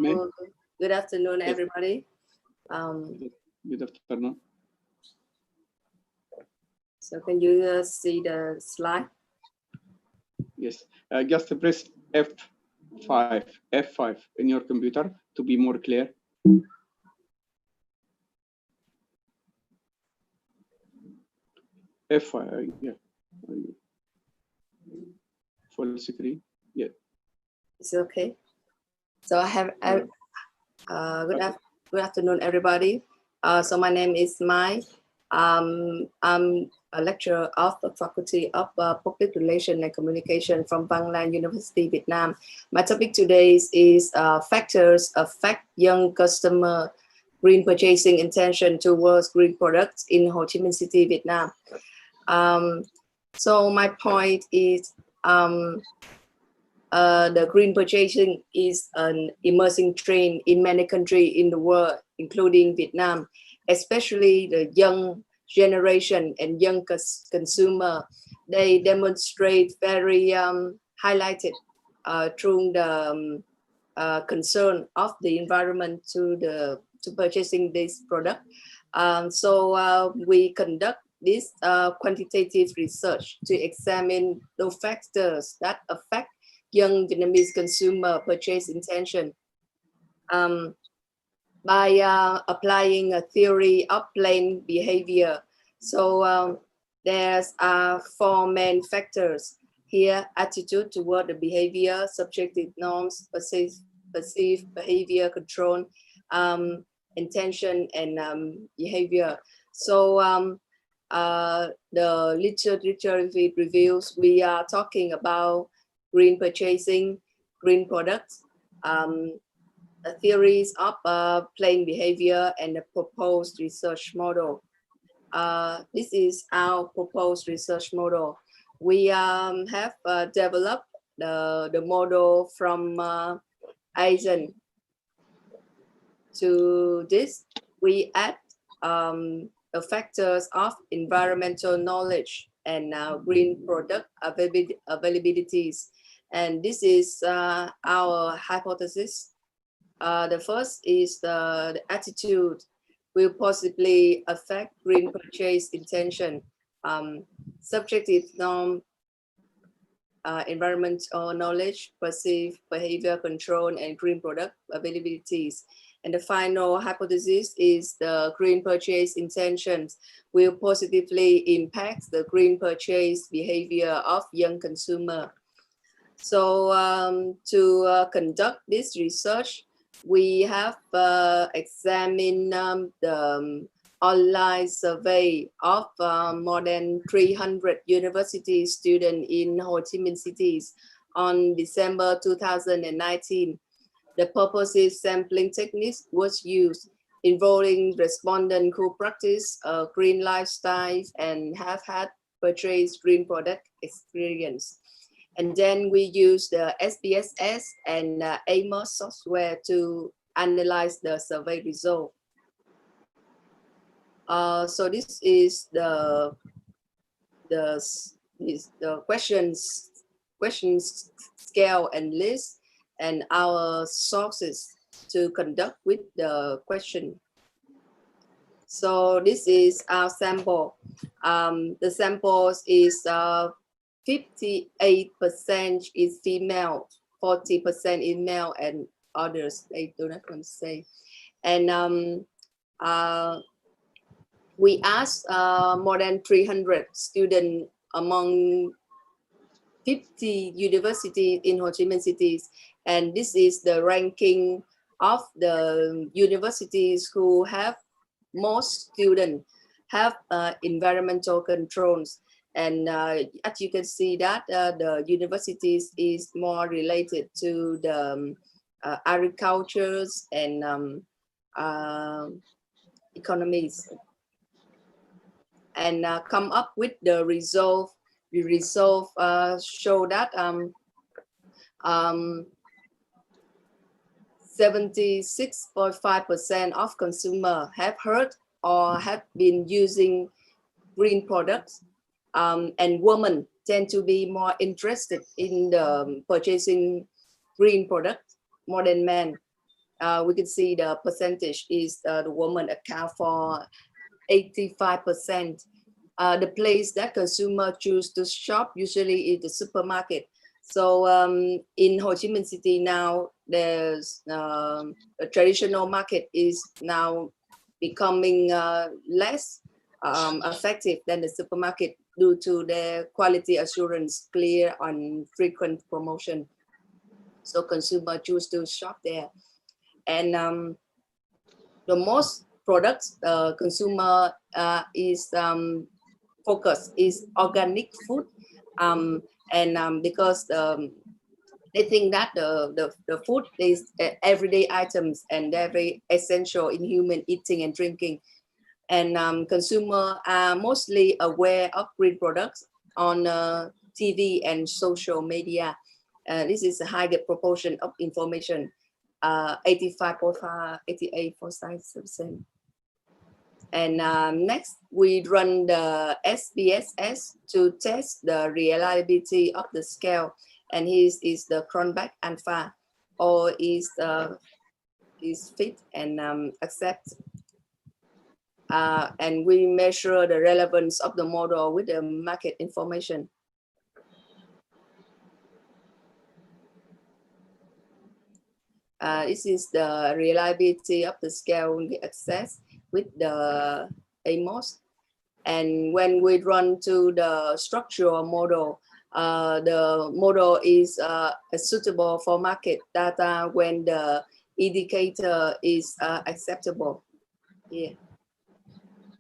good afternoon, Yes. everybody. Good afternoon. So can you see the slide? Yes. Just press F5 in your computer to be more clear. F5, yeah. Full screen, yeah. It's okay. So I have good afternoon, everybody. So my name is Mai. I'm a lecturer of the Faculty of Public Relations and Communication from Văn Lang University, Vietnam. My topic today is factors affect young customer green purchasing intention towards green products in Ho Chi Minh City, Vietnam. So my point is the green purchasing is an emerging trend in many countries in the world, including Vietnam, especially the young generation and young consumer. They demonstrate very highlighted through the concern of the environment to purchasing this product. So we conduct this quantitative research to examine the factors that affect young Vietnamese consumer purchase intention by applying a theory of plain behavior. So There's 4 main factors here: attitude toward the behavior, subjective norms, perceived behavior, control, intention, and behavior. So the literature reviews, we are talking about green purchasing, green products, the theories of playing behavior, and the proposed research model. This is our proposed research model. We have developed the model from Asian. To this, we add the factors of environmental knowledge and green product availabilities. And this is our hypothesis. The first is the attitude will possibly affect green purchase intention, subjective norm, environmental knowledge, perceived behavior control, and green product availabilities. And the final hypothesis is the green purchase intentions will positively impact the green purchase behavior of young consumer. So to conduct this research, we have examined the online survey of more than 300 university students in Ho Chi Minh cities on December 2019. The purposive sampling techniques was used, involving respondents who practice a green lifestyle and have had purchased green product experience. And then we use the SPSS and AMOS software to analyze the survey result. So this is the questions scale and list, and our sources to conduct with the question. So this is our sample. The samples is 58% is female, 40% is male, and others they do not want to say. And we asked more than 300 students among 50 universities in Ho Chi Minh cities, and this is the ranking of the universities who have most students have environmental controls. And as you can see that the universities is more related to the agricultures and economies, and come up with the result. The result show that 76.5% of consumers have heard or have been using green products, and women tend to be more interested in the purchasing green products more than men. We can see the percentage is the women account for 85%. The place that consumer choose to shop usually is the supermarket. So in Ho Chi Minh City now, there's a traditional market is now becoming less effective than the supermarket due to their quality assurance, clear and frequent promotion. So consumer choose to shop there. And the most products consumer is focus is organic food, and because they think that the food is everyday items and they're very essential in human eating and drinking. And consumer are mostly aware of green products on TV and social media. This is a higher proportion of information, 85.5, 88.5%. And next, we run the SPSS to test the reliability of the scale. And here is the Cronbach alpha, or is fit and accept. And we measure the relevance of the model with the market information. This is the reliability of the scale we access with the AMOS. And when we run to the structural model, the model is suitable for market data when the indicator is acceptable. Yeah.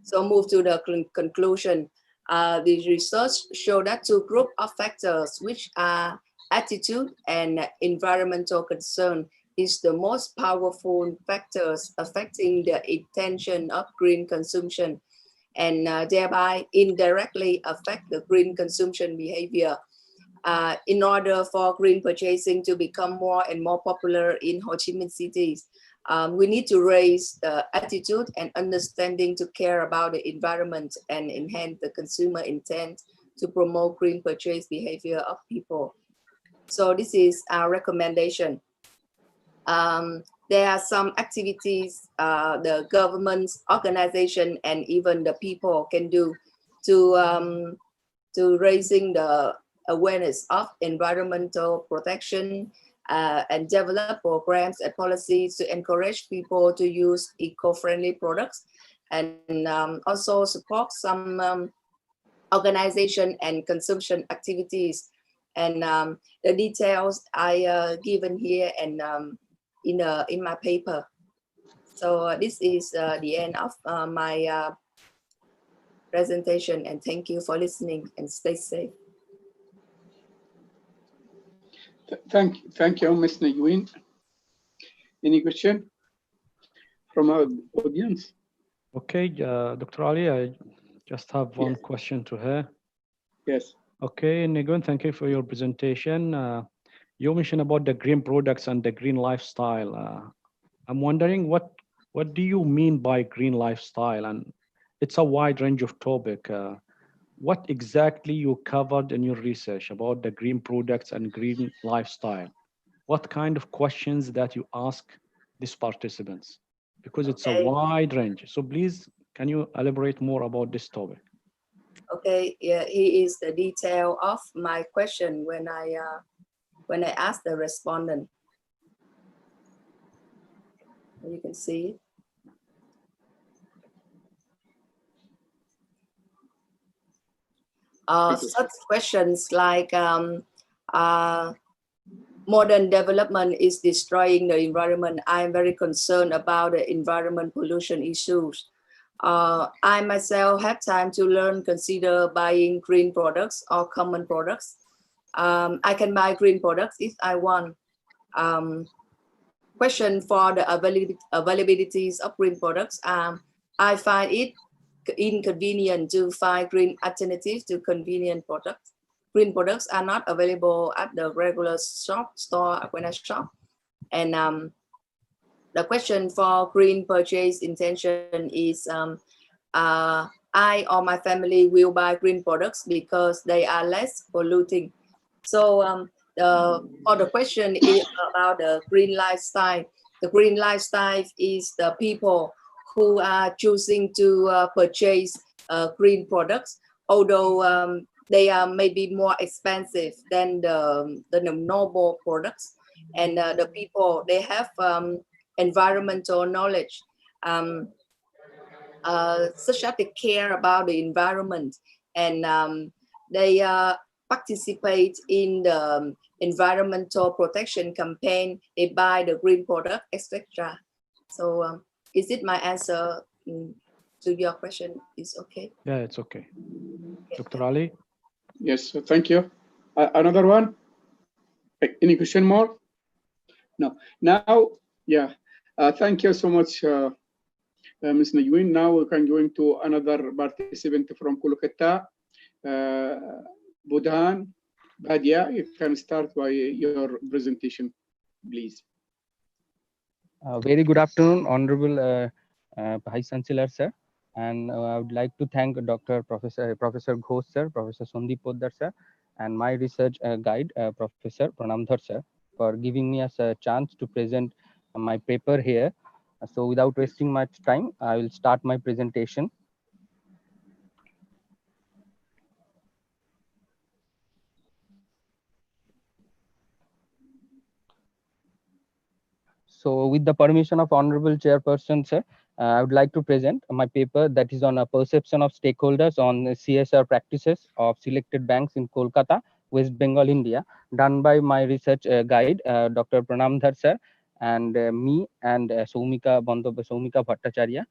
So move to the conclusion. The research showed that two groups of factors, which are attitude and environmental concern, is the most powerful factors affecting the intention of green consumption, and thereby indirectly affect the green consumption behavior. In order for green purchasing to become more and more popular in Ho Chi Minh cities, we need to raise the attitude and understanding to care about the environment and enhance the consumer intent to promote green purchase behavior of people. So this is our recommendation. There are some activities the governments, organization, and even the people can do to raising the awareness of environmental protection and develop programs and policies to encourage people to use eco-friendly products, and also support some organization and consumption activities. And the details I given here and in my paper. So this is the end of my presentation, and thank you for listening, and stay safe. Thank you, Ms. Nguyen. Any question from our audience? Okay, Dr. Ali, I just have one question to her. Yes. Okay, Nguyen, thank you for your presentation. You mentioned about the green products and the green lifestyle. I'm wondering what do you mean by green lifestyle? And it's a wide range of topic. What exactly you covered in your research about the green products and green lifestyle? What kind of questions that you ask these participants? Because it's a wide range. So please, can you elaborate more about this topic? Okay, yeah, here is the detail of my question when I asked the respondent. You can see it. Such questions like modern development is destroying the environment. I am very concerned about the environment pollution issues. I myself have time to learn, consider buying green products or common products. I can buy green products if I want. Question for the availabilities of green products. I find it inconvenient to find green alternatives to convenient products. Green products are not available at the regular store when I shop. And the question for green purchase intention is I or my family will buy green products because they are less polluting. So the question is about the green lifestyle. The green lifestyle is the people who are choosing to purchase green products, although they are maybe more expensive than the normal products. And the people, they have environmental knowledge, such that they care about the environment, and they participate in the environmental protection campaign. They buy the green product, etc. So is it my answer to your question? Is okay? Yeah, it's okay. Dr. Ali? Yes, thank you. Another one? Any question more? No. Now, yeah. Thank you so much, Ms. Nguyen. Now we can go into another participant from Kolkata, Budhan Bhadia. You can start by your presentation, please. Very good afternoon, Honorable Vice Chancellor, sir. And I would like to thank Professor Ghosh, sir, Professor Sandeep Poddar, sir, and my research guide, Professor Pranamdhar, sir, for giving me a chance to present my paper here. So without wasting much time, I will start my presentation. So with the permission of Honorable Chairperson, sir, I would like to present my paper that is on a perception of stakeholders on CSR practices of selected banks in Kolkata, West Bengal, India, done by my research guide, Dr. Pranamdhar sir, and me and Soumika Bhattacharya.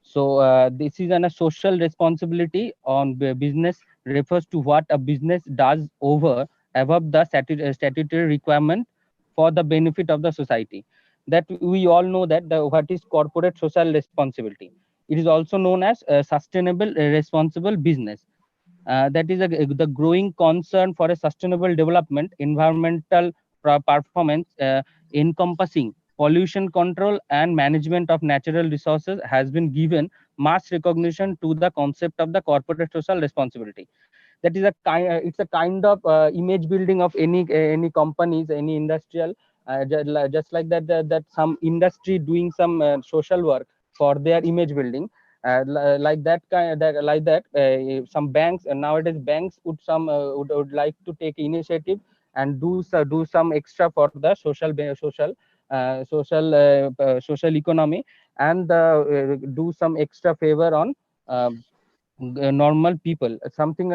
So this is a social responsibility on business refers to what a business does over above the statutory requirement for the benefit of the society. That we all know that what is corporate social responsibility. It is also known as sustainable responsible business. That is the growing concern for a sustainable development, environmental performance, encompassing pollution control and management of natural resources has been given mass recognition to the concept of the corporate social responsibility. That is a kind, it's a kind of image building of any companies, any industrial, just like that some industry doing some social work for their image building. Like that kind like that some banks, and nowadays banks would like to take initiative and do some extra for the social economy, and do some extra favor on normal people. Sometime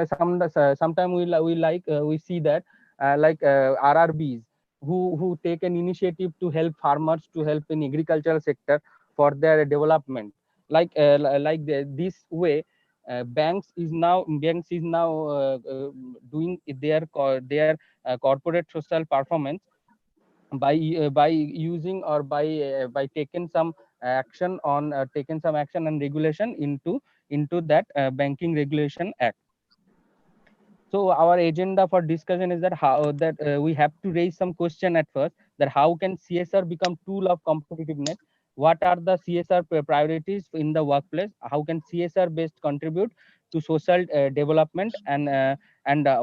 we see that like RRBs who take an initiative to help farmers, to help in agricultural sector for their development. This way, banks is now doing their corporate social performance by using or by taking some action on taking some action and regulation into that banking regulation act. So our agenda for discussion is that how that we have to raise some question at first, that how can CSR become tool of competitiveness? What are the CSR priorities in the workplace? How can CSR based contribute to social development, and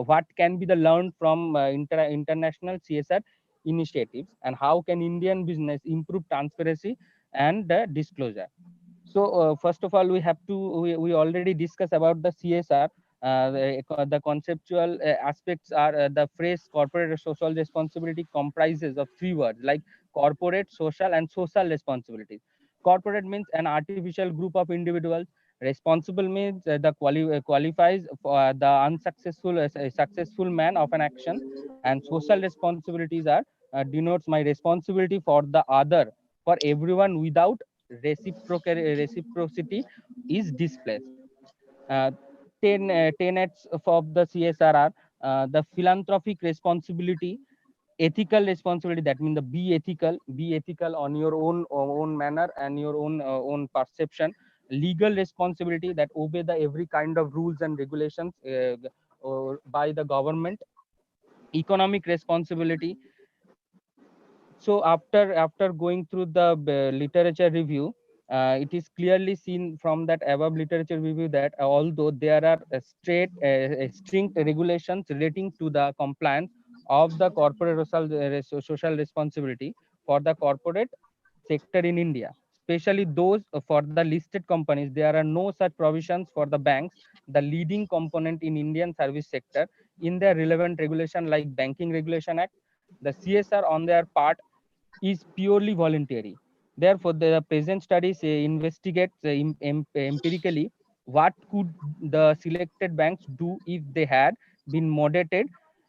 what can be the learned from international CSR initiatives, and how can Indian business improve transparency and disclosure? So first of all, we already discussed about the CSR. The conceptual aspects are the phrase corporate social responsibility comprises of three words like corporate, social, and social responsibilities. Corporate means an artificial group of individuals. Responsible means qualifies for the unsuccessful successful man of an action, and social responsibilities are denotes my responsibility for the other, for everyone without reciprocity is displaced. Uh, 10 tenets of the CSR are the philanthropic responsibility, ethical responsibility, that means the be ethical on your own manner and your own perception. Legal responsibility, that obey the every kind of rules and regulations by the government. Economic responsibility. So after going through the literature review, it is clearly seen from that above literature review that although there are strict regulations relating to the compliance of the corporate social responsibility for the corporate sector in India, especially those for the listed companies, there are no such provisions for the banks, the leading component in Indian service sector, in their relevant regulation like Banking Regulation Act. The CSR on their part is purely voluntary. Therefore, the present studies investigate empirically what could the selected banks do if they had been modeled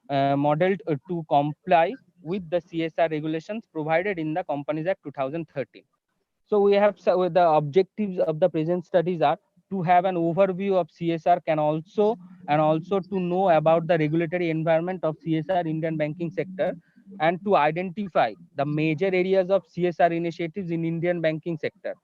to comply with the CSR regulations provided in the Companies Act 2013. So we have the objectives of the present studies are to have an overview of CSR, can also to know about the regulatory environment of CSR Indian banking sector, and to identify the major areas of CSR initiatives in Indian banking sector,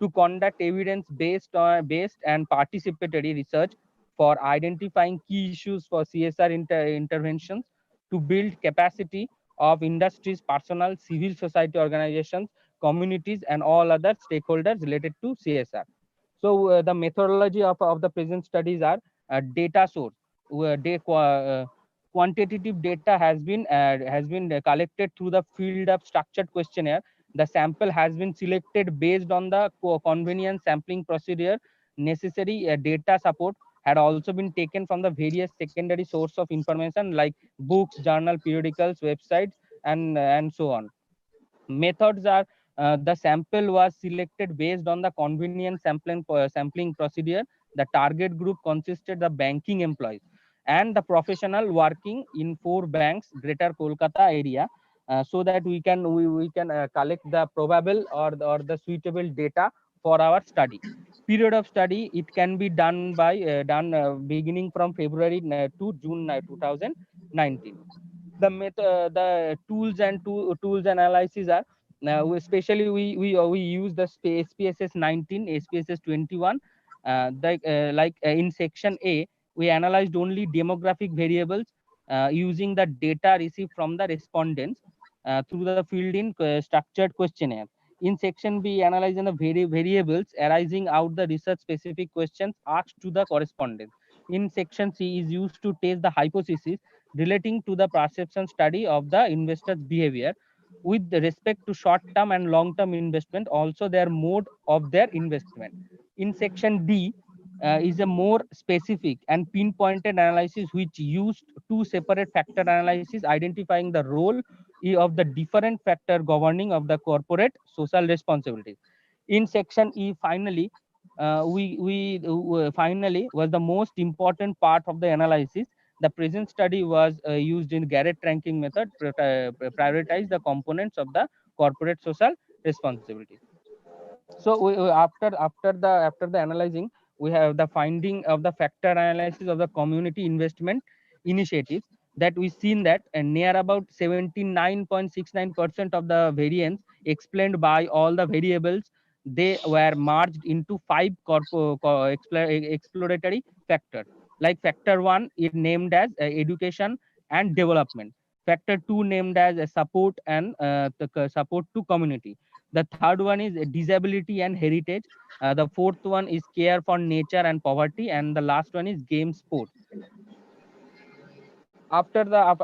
to conduct evidence-based and participatory research for identifying key issues for CSR interventions, to build capacity of industries, personnel, civil society organizations, communities, and all other stakeholders related to CSR. So the methodology of the present studies are data source. Quantitative data has been collected through the field of structured questionnaire. The sample has been selected based on the convenient sampling procedure. Necessary data support had also been taken from the various secondary source of information like books, journal, periodicals, websites, and so on. Methods are The sample was selected based on the convenient sampling procedure. The target group consisted of banking employees and the professional working in 4 banks greater Kolkata area, so that we can collect the probable or the suitable data for our study. Period of study, it can be done by beginning from February to June 2019. The tools and tools analysis are now, especially we use the SPSS 19, SPSS 21. In section A, we analyzed only demographic variables using the data received from the respondents through the filled-in structured questionnaire. In section B, analyzing the variables arising out the research-specific questions asked to the correspondent. In section C is used to test the hypothesis relating to the perception study of the investor's behavior with respect to short-term and long-term investment, also their mode of their investment. In section D is a more specific and pinpointed analysis which used 2 separate factor analysis identifying the role of the different factor governing of the corporate social responsibilities. In section E, finally, finally was the most important part of the analysis. The present study was used in Garrett ranking method to prioritize the components of the corporate social responsibility. So after the analyzing, we have the finding of the factor analysis of the community investment initiatives, that we've seen that near about 79.69% of the variance explained by all the variables, they were merged into 5 exploratory factors. Like factor 1 is named as education and development. Factor 2 named as support and support to community. The third one is disability and heritage. The fourth one is care for nature and poverty, and the last one is game sport. After the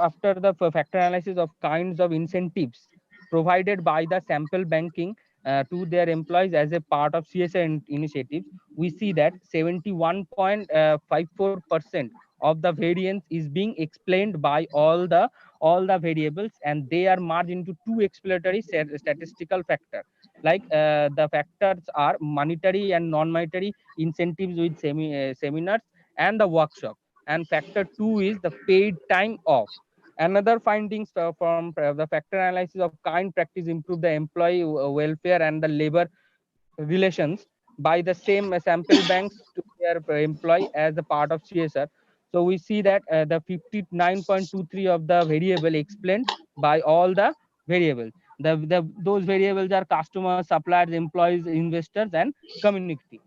factor analysis of kinds of incentives provided by the sample banking to their employees as a part of CSR initiatives, we see that 71.54% of the variance is being explained by all the variables, and they are merged into 2 exploratory statistical factors. Like the factors are monetary and non-monetary incentives with seminars and the workshop, and factor 2 is the paid time off. Another findings from the factor analysis of kind practice improve the employee welfare and the labor relations by the same sample banks to their employee as a part of CSR. So we see that the 59.23 of the variable explained by all the variables. Those variables are customers, suppliers, employees, investors, and community.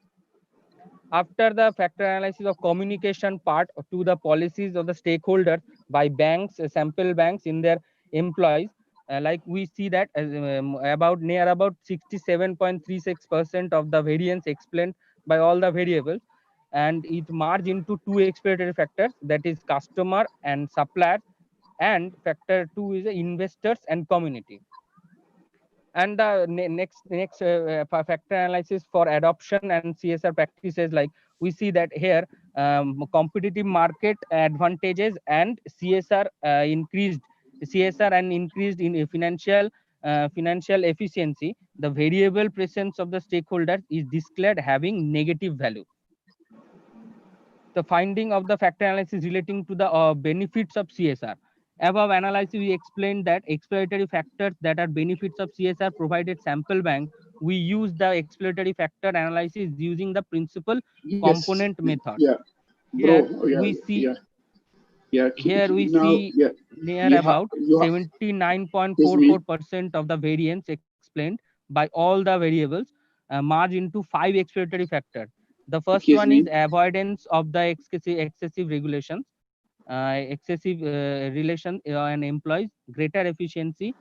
After the factor analysis of communication part to the policies of the stakeholders by banks, sample banks in their employees, like we see that about 67.36% of the variance explained by all the variables, and it merged into 2 exploratory factors, that is customer and supplier, and factor 2 is investors and community. And the next factor analysis for adoption and CSR practices, like we see that here competitive market advantages and CSR increased in financial efficiency. The variable presence of the stakeholders is declared having negative value. The finding of the factor analysis relating to the benefits of CSR. Above analysis, we explained that exploratory factors that are benefits of CSR provided sample bank. We use the exploratory factor analysis using the principal component method. Yeah, Here bro. Yeah, we see yeah, yeah. here we Now, see yeah, near you about you have. 79.44% of the variance explained by all the variables merged into 5 exploratory factors. The first Excuse one me. is avoidance of the excessive regulations, excessive relation and employees, greater efficiency,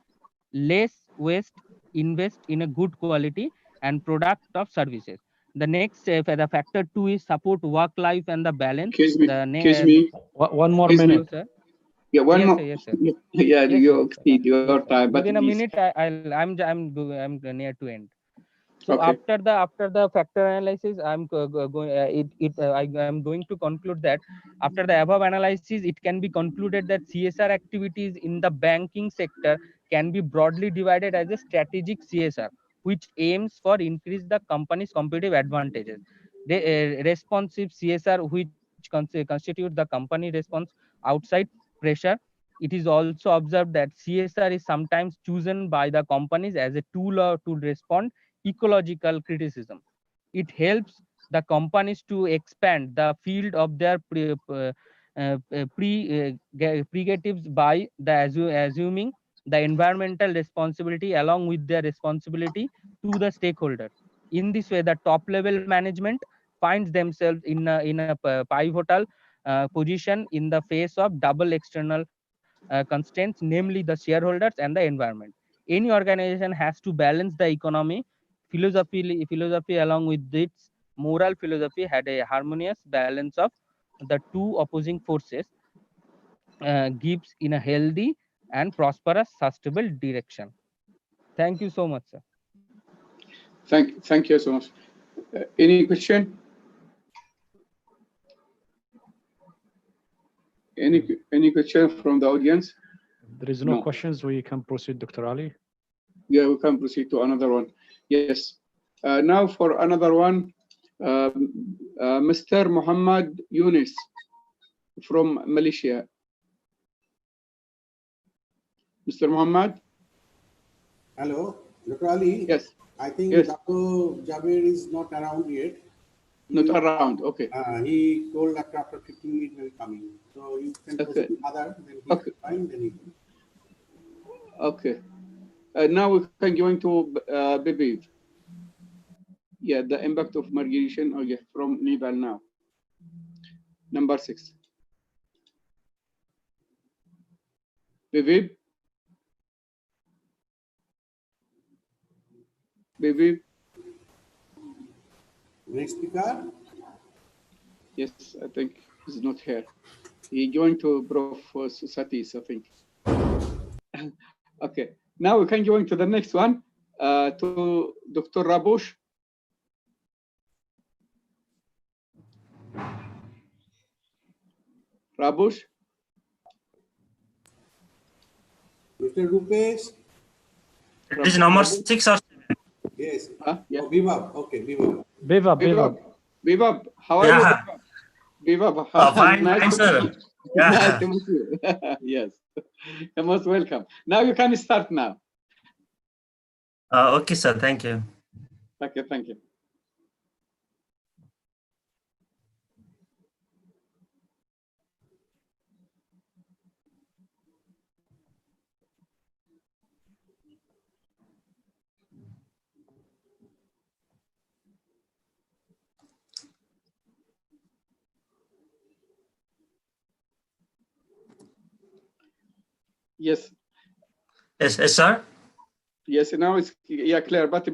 less waste, invest in a good quality and product of services. The next the factor 2 is support work life and the balance. Excuse me. One more Excuse me. minute. Sir. Yeah, one Yes, more. sir. Yes, sir. Yeah, Yes, you sir. exceed your Yes, sir. time, but Within a please. minute, I'm near to end. So Okay. after the factor analysis, I'm going I'm going to conclude that after the above analysis, it can be concluded that CSR activities in the banking sector can be broadly divided as a strategic CSR, which aims for increase the company's competitive advantages. The responsive CSR, which constitute the company response outside pressure. It is also observed that CSR is sometimes chosen by the companies as a tool or to respond ecological criticism. It helps the companies to expand the field of their prerogatives by assuming the environmental responsibility along with their responsibility to the stakeholders. In this way, the top level management finds themselves in a pivotal position in the face of double external constraints, namely the shareholders and the environment. Any organization has to balance the economy philosophy along with its moral philosophy, had a harmonious balance of the two opposing forces, gives in a healthy and prosperous sustainable direction. Thank you so much, sir. Thank you so much. Any question? Any question from the audience? There is no questions. We can proceed, Dr. Ali. Yeah, we can proceed to another one. Yes. Now for another one, Mr. Muhammad Yunus from Malaysia. Mr. Muhammad? Hello, Dr. Ali? Yes. I think yes. Dr. Jaber is not around yet. Not around, okay. He told that after 15 minutes will be coming. So you can proceed to other, then he will find, then he will. Okay. Now we can go into BEV. Yeah, the impact of migration from Nepal now. Number 6. BEV. BEV. Next speaker. Yes, I think he's not here. He joined to Prof. Satis, I think. Okay. Now we can go into the next one, to Dr. Rabush. Rabush. Mr. Rupesh. It is number 6 or 7. Yes. Yeah. Oh, Bebab. Okay, Bebab. Bebab, how are you? Bebab, fine, nice fine, sir. Yeah. Nice to meet you. Yes. You're most welcome. Now you can start now. Okay, sir. Thank you. Okay, thank you. Yes. Yes, yes, sir. Yes, now it's clear, but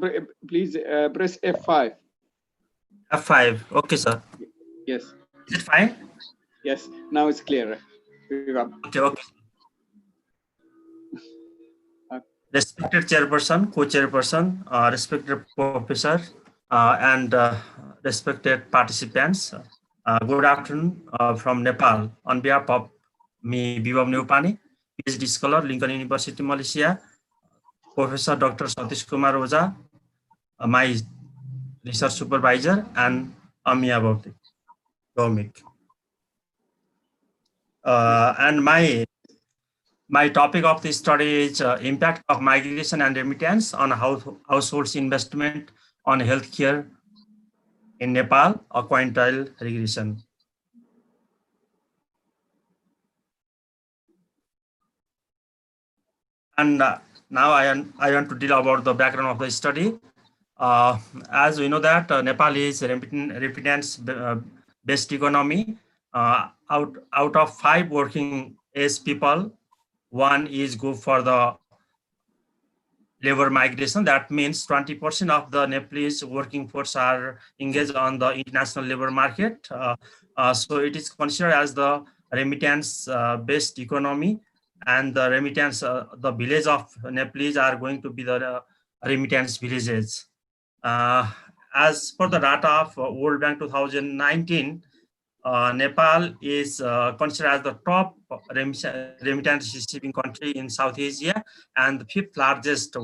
please press F5. F5. Okay, sir. Yes. Is it fine? Yes, now it's clear. Okay, okay. Respected chairperson, co-chairperson, respected professor, and respected participants. Good afternoon from Nepal. On behalf of me, Bebab Neupani, PhD scholar, Lincoln University, Malaysia, Professor Dr. Satish Kumar Oza, my research supervisor, and Amia Bhomik. And my topic of this study is impact of migration and remittance on households' investment on healthcare in Nepal, a quintile regression. And now I want to deal about the background of the study. As we know that Nepal is a remittance-based economy. Out of 5 working age people, 1 is go for the labor migration. That means 20% of the Nepalese working force are engaged on the international labor market. So it is considered as the remittance-based economy, and the remittance, the village of Nepalese are going to be the remittance villages. As per the data of World Bank 2019, Nepal is considered as the top remittance receiving country in South Asia and the 5th largest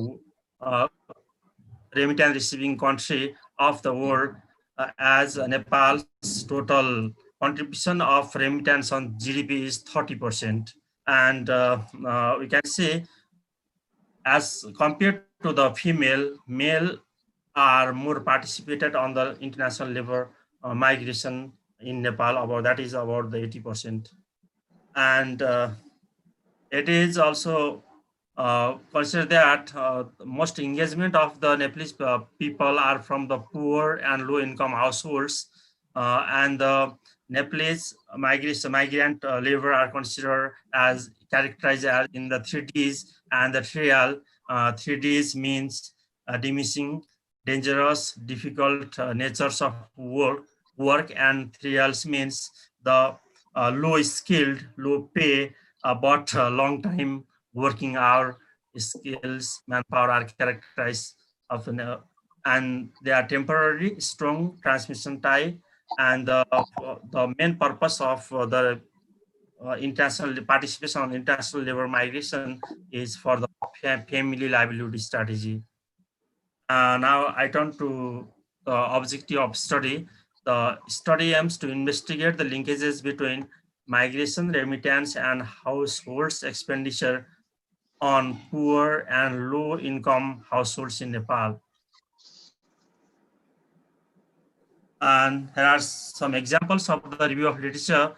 remittance receiving country of the world, as Nepal's total contribution of remittance on GDP is 30%. And we can say, as compared to the female, male are more participated on the international labor migration in Nepal. That is about the 80%. And it is also consider that most engagement of the Nepalese people are from the poor and low income households, and the Nepalese migrant labor are considered as characterized as in the 3Ds, and the trial 3Ds means diminishing, dangerous, difficult natures of work, and trials means the low skilled, low pay, but long time working hour, skills, manpower are characterized of and they are temporary, strong transmission tie, and the main purpose of the international participation on international labor migration is for the family livelihood strategy. Now I turn to the objective of study. The study aims to investigate the linkages between migration, remittance, and households expenditure on poor and low income households in Nepal. And here are some examples of the review of literature,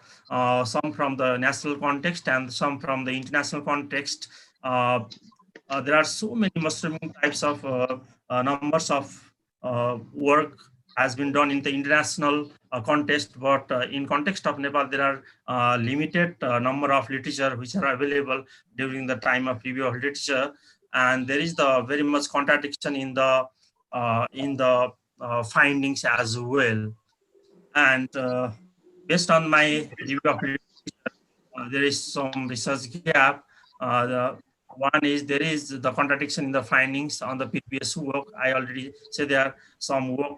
some from the national context and some from the international context. There are so many mushrooming types of numbers of work has been done in the international context, but in context of Nepal, there are limited number of literature which are available during the time of review of literature, and there is the very much contradiction in the findings as well. And based on my review of literature, there is some research gap. One is there is the contradiction in the findings on the previous work. I already said there are some work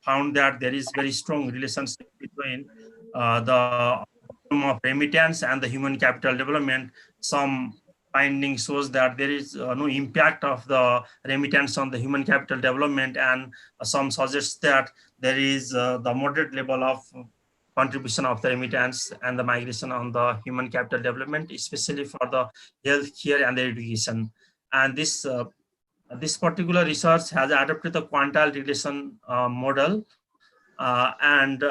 found that there is very strong relationship between the volume of remittance and the human capital development. Some finding shows that there is no impact of the remittance on the human capital development, and some suggests that there is the moderate level of contribution of the remittance and the migration on the human capital development, especially for the healthcare and the education. And this particular research has adopted the quantile regression model, and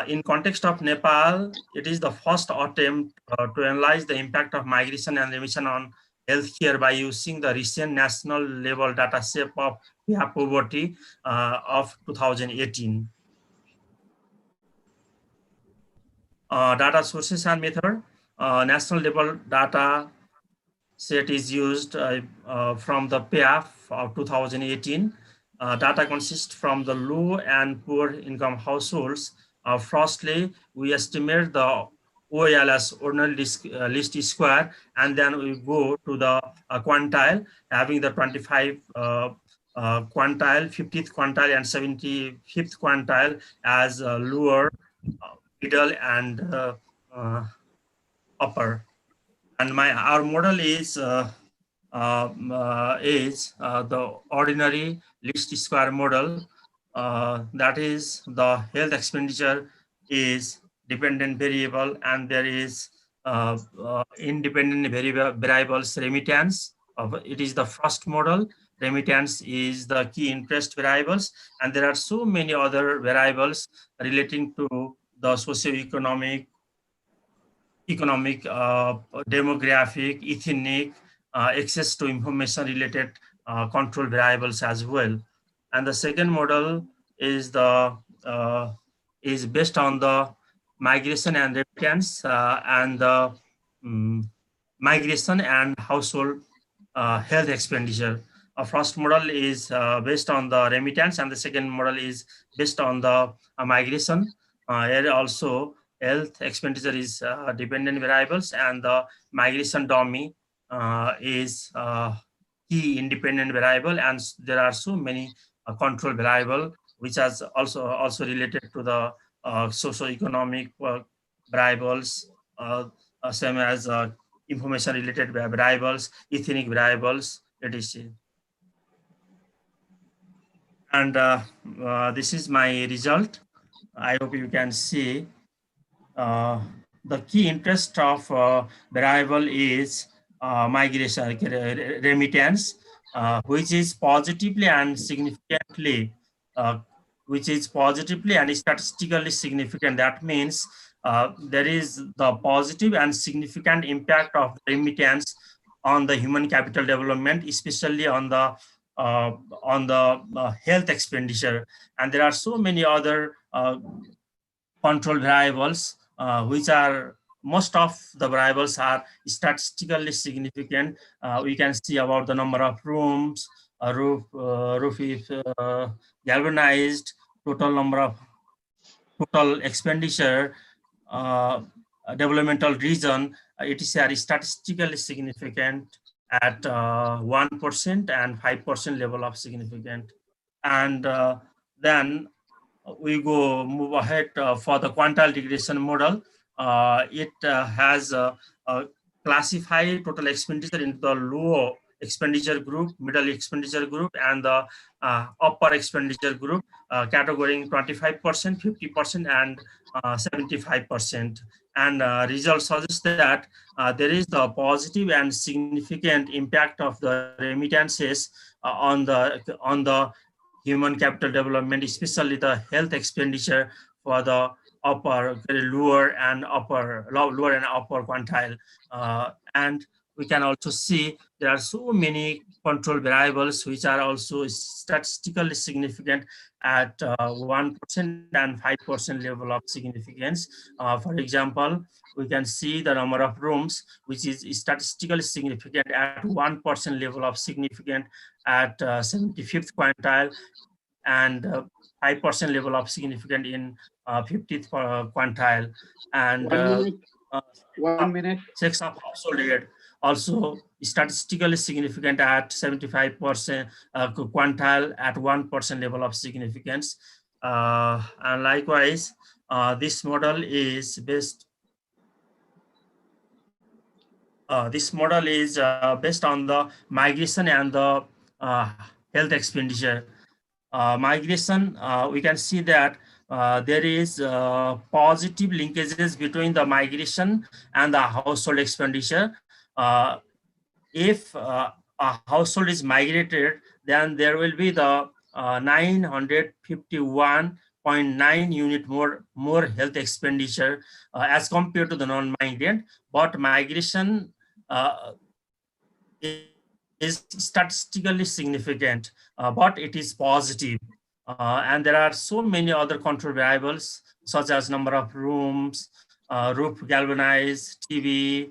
in context of Nepal, it is the first attempt to analyze the impact of migration and remission on healthcare by using the recent national level data set of poverty of 2018. Data sources and method. National level data set is used from the PAF of 2018. Data consists from the low and poor income households. Firstly, we estimate the OALS, ordinary least square, and then we go to the quantile, having the 25 quantile, 50th quantile, and 75th quantile as lower, middle, and upper. And our model is the ordinary least square model. That is, the health expenditure is dependent variable, and there is independent variables remittance. It is the first model. Remittance is the key interest variables, and there are so many other variables relating to the socioeconomic, demographic, ethnic, access to information related control variables as well. And the second model is based on the migration and remittance and the migration and household health expenditure. First model is based on the remittance, and the second model is based on the migration. Here also health expenditure is dependent variables, and the migration dummy is key independent variable, and there are so many control variable which is also related to the socio-economic variables, same as information related variables, ethnic variables, etc. And this is my result. I hope you can see. The key interest of variable is migration, remittance, which is positively and significantly, which is positively and statistically significant. That means there is the positive and significant impact of remittance on the human capital development, especially on the health expenditure. And there are so many other control variables, which are most of the variables are statistically significant. We can see about the number of rooms, roof is galvanized, total expenditure, developmental region. It is statistically significant at 1% and 5% level of significant. And then we move ahead for the quantile regression model. It has classified total expenditure into the low expenditure group, middle expenditure group, and the upper expenditure group, categorizing 25%, 50%, and 75%. And results suggest that there is the positive and significant impact of the remittances on the human capital development, especially the health expenditure for the lower and upper quantile. And we can also see there are so many control variables which are also statistically significant at 1% and 5% level of significance. For example, we can see the number of rooms, which is statistically significant at 1% level of significant at 75th quintile, and 5% level of significant in 50th quintile. And 1 minute. Sex of household head also statistically significant at 75% quintile at 1% level of significance. And likewise, this model is based. This model is based on the migration and the health expenditure. Migration, we can see that there is positive linkages between the migration and the household expenditure. If a household is migrated, then there will be the 951.9 unit more health expenditure as compared to the non-migrant. But migration is statistically significant, but it is positive. And there are so many other control variables, such as number of rooms, roof galvanized, TV,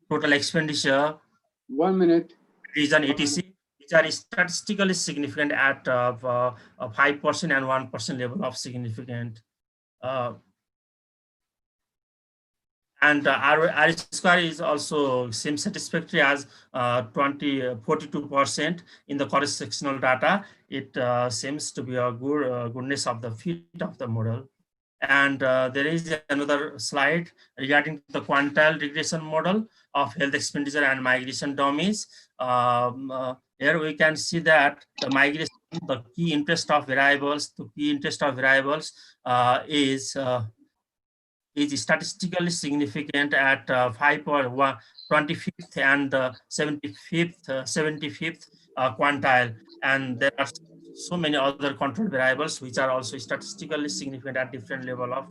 total expenditure, 1 minute, region, etc., which are statistically significant at 5% and 1% level of significant. And R square is also same satisfactory as 42% in the cross-sectional data. It seems to be a goodness of the fit of the model. And there is another slide regarding the quantile regression model of health expenditure and migration dummies. Here we can see that the migration, the key interest of variables, is statistically significant at 25th and 75th quintile, and there are so many other control variables which are also statistically significant at different level of.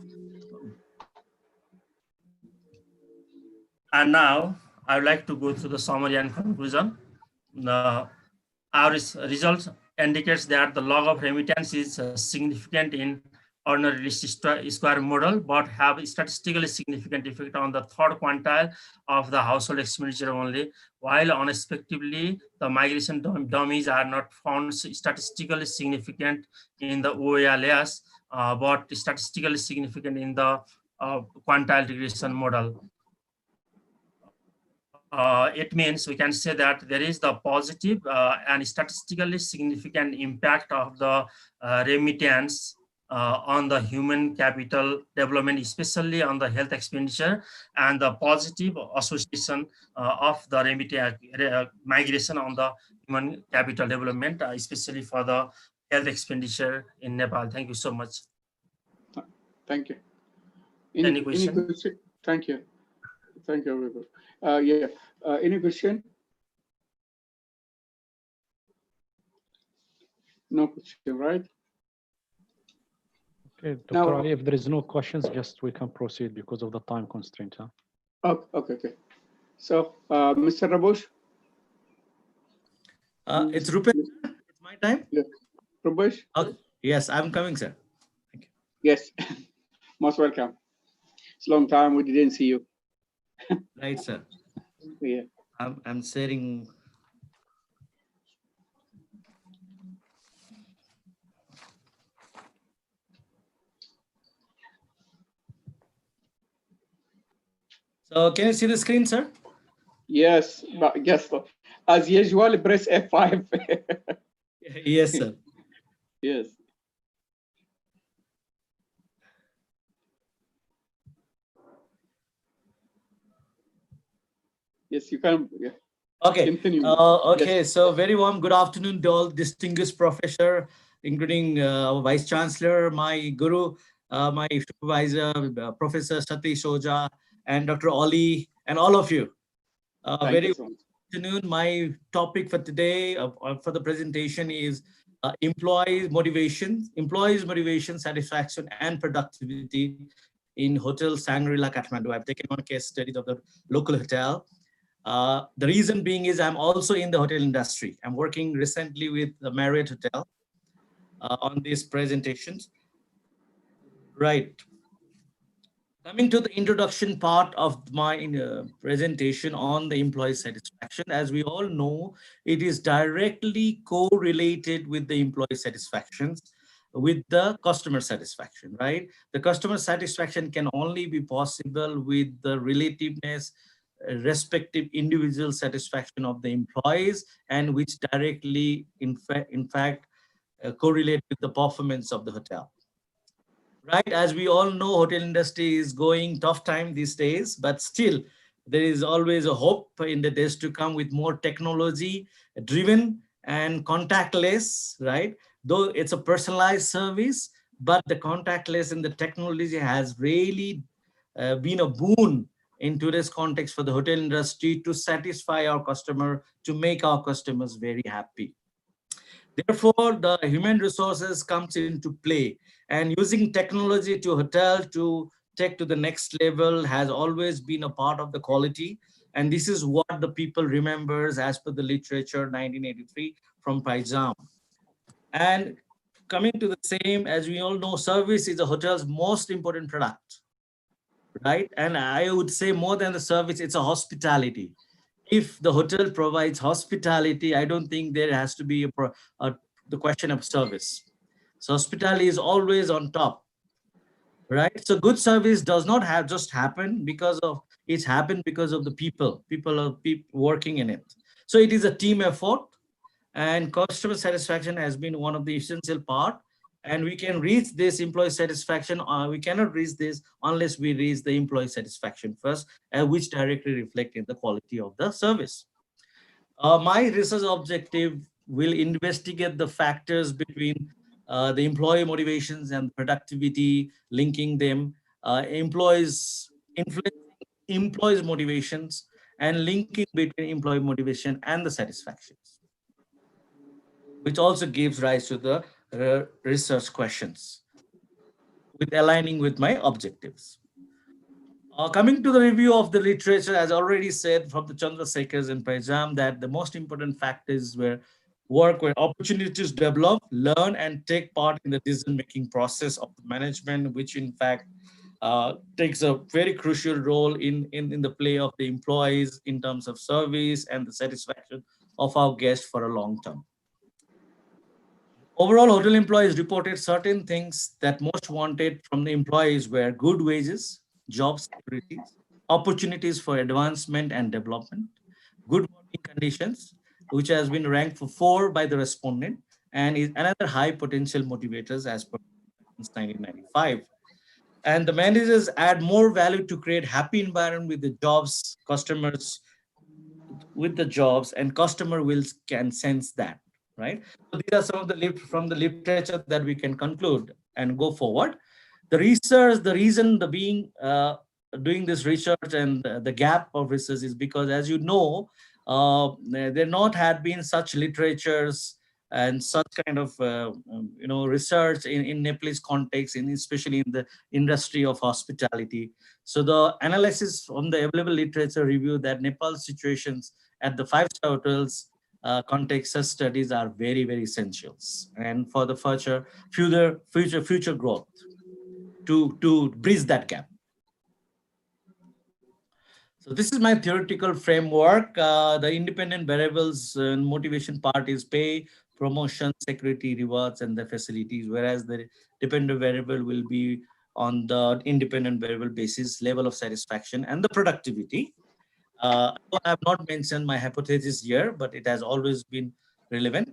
And now I would like to go through the summary and conclusion. Our results indicates that the log of remittance is significant in ordinary least square model, but have a statistically significant effect on the third quintile of the household expenditure only, while unexpectedly the migration dummies are not found statistically significant in the OALS, but statistically significant in the quantile regression model. It means we can say that there is the positive and statistically significant impact of the remittance on the human capital development, especially on the health expenditure, and the positive association of the migration on the human capital development, especially for the health expenditure in Nepal. Thank you so much. Thank you. Any question? Question? Thank you. Thank you, everybody. Any question? No question, right? Okay, Dr. Now- Ali, if there is no questions, just we can proceed because of the time constraint. Huh? Okay. So, Mr. Rabush? It's Rupesh. It's my time. Yeah. Rabush? Okay. Yes, I'm coming, sir. Yes. Most welcome. It's a long time we didn't see you. Right, sir. Yeah. I'm sharing. So can you see the screen, sir? Yes, but just as usual, press F5. Yes, sir. Yes. Yes, you can. Yeah. Okay. Continue. Okay. Yes. So very warm good afternoon to all distinguished professor, including our vice chancellor, my guru, my supervisor, Professor Satish Oja, and Dr. Ali, and all of you. Thank Very you so much. good afternoon. My topic for today, for the presentation, is employees' motivation, satisfaction, and productivity in Hotel Shangri-La, Kathmandu. I've taken one case study of the local hotel. The reason being is I'm also in the hotel industry. I'm working recently with the Marriott Hotel on these presentations. Right. Coming to the introduction part of my presentation on the employee satisfaction, as we all know, it is directly correlated with the employee satisfaction with the customer satisfaction, right? The customer satisfaction can only be possible with the relativeness, respective individual satisfaction of the employees, and which directly, in fact, correlate with the performance of the hotel. Right, as we all know, hotel industry is going tough time these days, but still there is always a hope in the days to come with more technology driven and contactless, right? Though it's a personalized service, but the contactless and the technology has really been a boon in today's context for the hotel industry to satisfy our customer, to make our customers very happy. Therefore, the human resources comes into play, and using technology to hotel to take to the next level has always been a part of the quality. And this is what the people remembers as per the literature 1983 from Paijam. And coming to the same, as we all know, service is a hotel's most important product, right? And I would say more than the service, it's a hospitality. If the hotel provides hospitality, I don't think there has to be the question of service. So hospitality is always on top, right? So good service does not have just happen because of, it's happened because of the people working in it. So it is a team effort, and customer satisfaction has been one of the essential part. And we can reach this employee satisfaction, we cannot reach this unless we reach the employee satisfaction first, which directly reflect in the quality of the service. My research objective will investigate the factors between the employee motivations and productivity, linking them, employees motivations, and linking between employee motivation and the satisfactions, which also gives rise to the research questions with aligning with my objectives. Coming to the review of the literature, as already said from the Chandrasekhars and Paijam, that the most important factors were work where opportunities develop, learn, and take part in the decision-making process of the management, which in fact takes a very crucial role in the play of the employees in terms of service and the satisfaction of our guests for a long term. Overall, hotel employees reported certain things that most wanted from the employees were good wages, job security, opportunities for advancement and development, good working conditions, which has been ranked for 4 by the respondent, and is another high potential motivators as per 1995. And the managers add more value to create happy environment with the jobs, customers, with the jobs, and customer can sense that, right? So these are some of the from the literature that we can conclude and go forward. The research, the reason the being doing this research and the gap of research is because, as you know, there not had been such literatures and such kind of research in Nepalese context, especially in the industry of hospitality. So the analysis from the available literature review that Nepal's situations at the 5-star hotels context, such studies are very, very essentials, and for the future growth to bridge that gap. So this is my theoretical framework. The independent variables and motivation part is pay, promotion, security, rewards, and the facilities, whereas the dependent variable will be on the independent variable basis, level of satisfaction, and the productivity. I have not mentioned my hypothesis here, but it has always been relevant.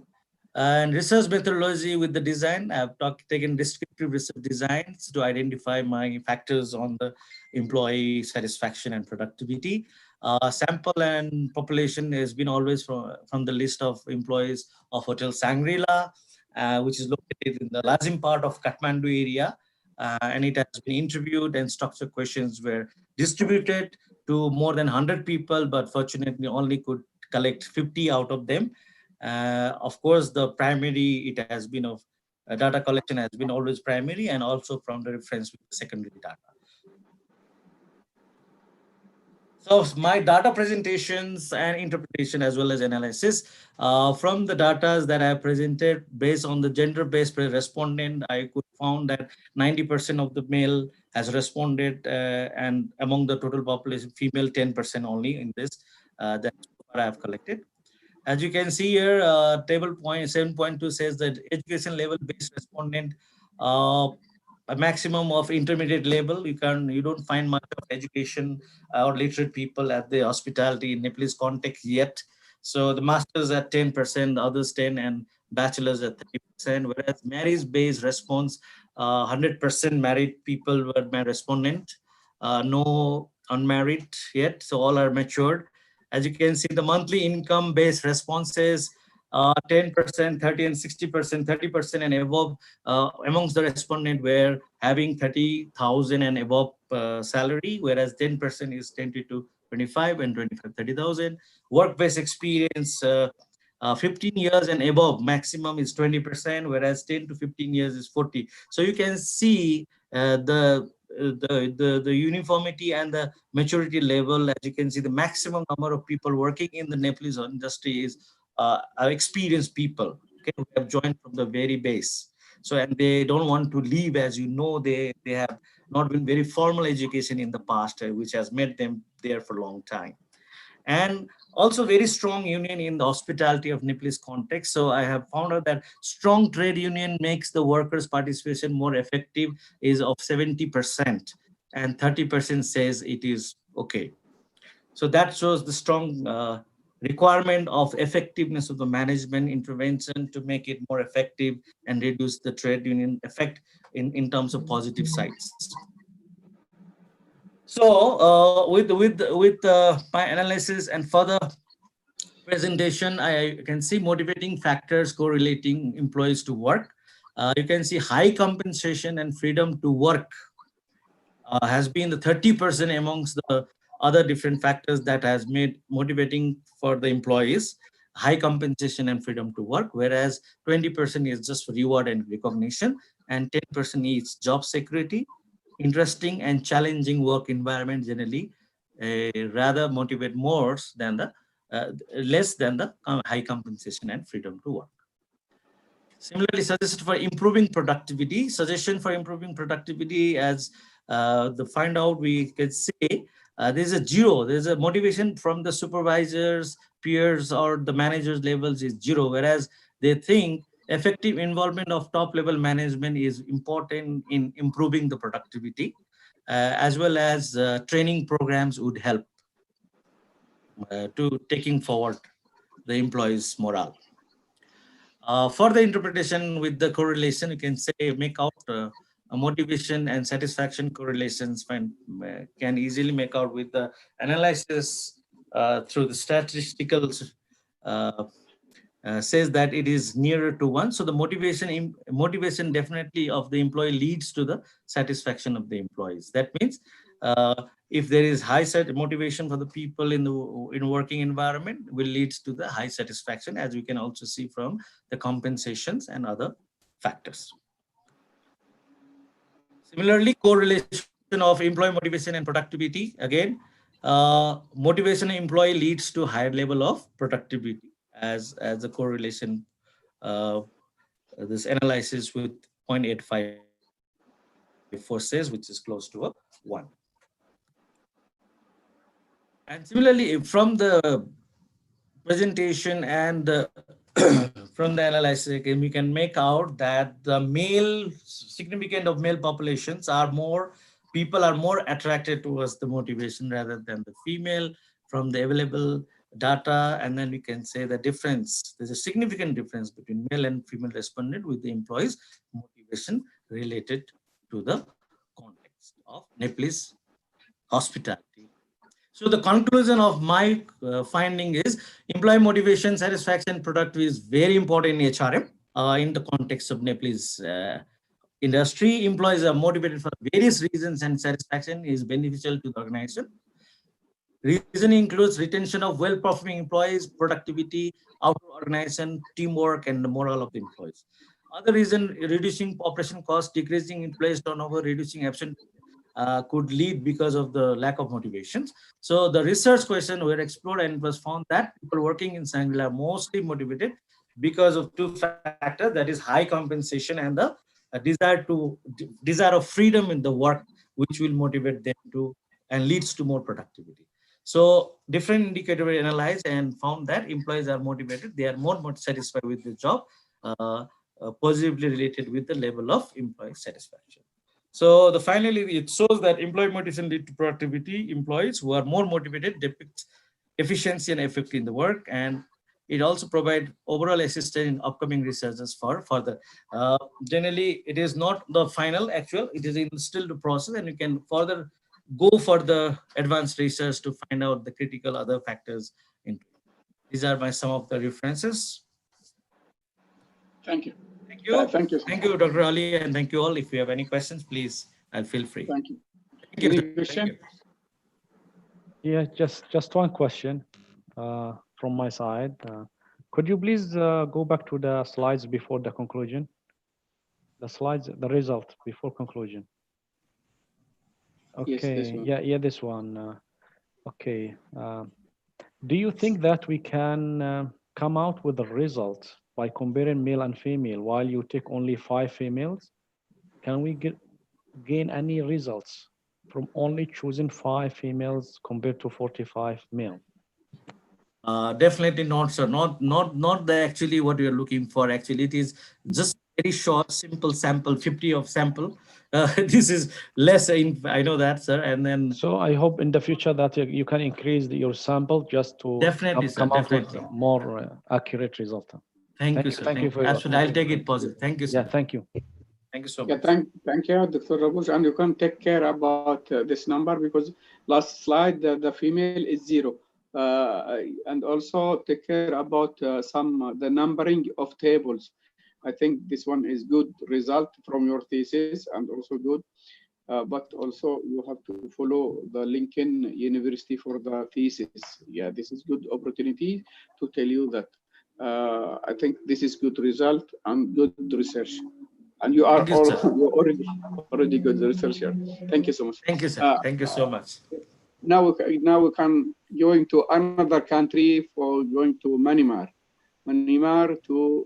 And research methodology with the design, I've taken descriptive research designs to identify my factors on the employee satisfaction and productivity. Sample and population has been always from the list of employees of Hotel Shangri-La, which is located in the Lazim part of Kathmandu area. And it has been interviewed, and structured questions were distributed to more than 100 people, but fortunately only could collect 50 out of them. Of course, the primary, it has been of data collection has been always primary, and also from the reference with the secondary data. So my data presentations and interpretation as well as analysis from the data that I have presented based on the gender-based respondent, I could found that 90% of the male has responded, and among the total population, female 10% only in this that I have collected. As you can see here, table point 7.2 says that education level based respondent, a maximum of intermediate level. You don't find much of education or literate people at the hospitality in Nepalese context yet. So the masters at 10%, others 10, and bachelors at 30%. Whereas marriage based response, 100% married people were my respondent, no unmarried yet. So all are matured. As you can see, the monthly income based responses, 10%, 30 and 60%, 30% and above amongst the respondent were having 30,000 and above salary, whereas 10% is 20 to 25 and 25, 30,000. Work-based experience, 15 years and above, maximum is 20%, whereas 10 to 15 years is 40. So you can see the uniformity and the maturity level. As you can see, the maximum number of people working in the Nepalese industry is are experienced people, okay, who have joined from the very base. So, and they don't want to leave, as you know, they have not been very formal education in the past, which has made them there for a long time. And also very strong union in the hospitality of Nepalese context. So I have found out that strong trade union makes the workers' participation more effective is of 70%, and 30% says it is okay. So that shows the strong requirement of effectiveness of the management intervention to make it more effective and reduce the trade union effect in terms of positive sides. So with my analysis and further presentation, I can see motivating factors correlating employees to work. You can see high compensation and freedom to work has been the 30% amongst the other different factors that has made motivating for the employees, high compensation and freedom to work, whereas 20% is just reward and recognition, and 10% is job security, interesting and challenging work environment generally, rather motivate more than the less than the high compensation and freedom to work. Similarly, suggestion for improving productivity. Suggestion for improving productivity, as the find out we can say there's a zero. There's a motivation from the supervisors, peers, or the managers levels is zero, whereas they think effective involvement of top level management is important in improving the productivity, as well as training programs would help to taking forward the employees' morale. For the interpretation with the correlation, you can say make out a motivation and satisfaction correlations can easily make out with the analysis through the statistical says that it is nearer to 1. So the motivation definitely of the employee leads to the satisfaction of the employees. That means if there is high motivation for the people in working environment, will leads to the high satisfaction, as we can also see from the compensations and other factors. Similarly, correlation of employee motivation and productivity. Again, motivation employee leads to higher level of productivity, as a correlation. This analysis with 0.854 says, which is close to a 1. And similarly, from the presentation and from the analysis, we can make out that the significant of male populations people are more attracted towards the motivation rather than the female from the available data. And then we can say the difference, there's a significant difference between male and female respondent with the employees' motivation related to the context of Nepalese hospitality. So the conclusion of my finding is employee motivation, satisfaction, productivity is very important in HRM in the context of Nepalese industry. Employees are motivated for various reasons and satisfaction is beneficial to the organization. Reason includes retention of well-performing employees, productivity, outdoor organization, teamwork, and the morale of the employees. Other reason, reducing operation costs, decreasing employees turnover, reducing absence could lead because of the lack of motivations. So the research question were explored and it was found that people working in Sangli are mostly motivated because of 2 factors, that is high compensation and the desire of freedom in the work, which will motivate them to and leads to more productivity. So different indicators were analyzed and found that employees are motivated, they are more satisfied with the job, positively related with the level of employee satisfaction. So finally, it shows that employee motivation lead to productivity. Employees who are more motivated depict efficiency and effect in the work, and it also provides overall assistance in upcoming researches for further. Generally, it is not the final actual, it is still the process, and you can further go for the advanced research to find out the critical other factors. These are some of the references. Thank you. Thank you. Thank you. Thank you, Dr. Ali, and thank you all. If you have any questions, please, feel free. Thank you. Thank you. Any question? Yeah, just one question from my side. Could you please go back to the slides before the conclusion? The slides, the result before conclusion. Okay. Yes, this one. Yeah, this one. Okay. Do you think that we can come out with the result by comparing male and female while you take only 5 females? Can we gain any results from only choosing 5 females compared to 45 male? Definitely not, sir. Not the actually what you're looking for. Actually, it is just very short, simple sample, 50 of sample. This is less, I know that, sir. And then. So I hope in the future that you can increase your sample just to definitely, come sir, out with more accurate result. Thank you, sir. Thank you for absolutely. I'll take it positive. Thank you, sir. Yeah, thank you. Thank you so Yeah, much. thank you, Dr. Rabush. And you can take care about this number because last slide, the female is 0. And also take care about the numbering of tables. I think this one is good result from your thesis and also good. But also you have to follow the Lincoln University for the thesis. Yeah, this is good opportunity to tell you that I think this is good result and good research. And you are already good researcher. Thank you so much. Thank you, sir. Thank you so much. Now we can going to another country for going to Myanmar. Myanmar to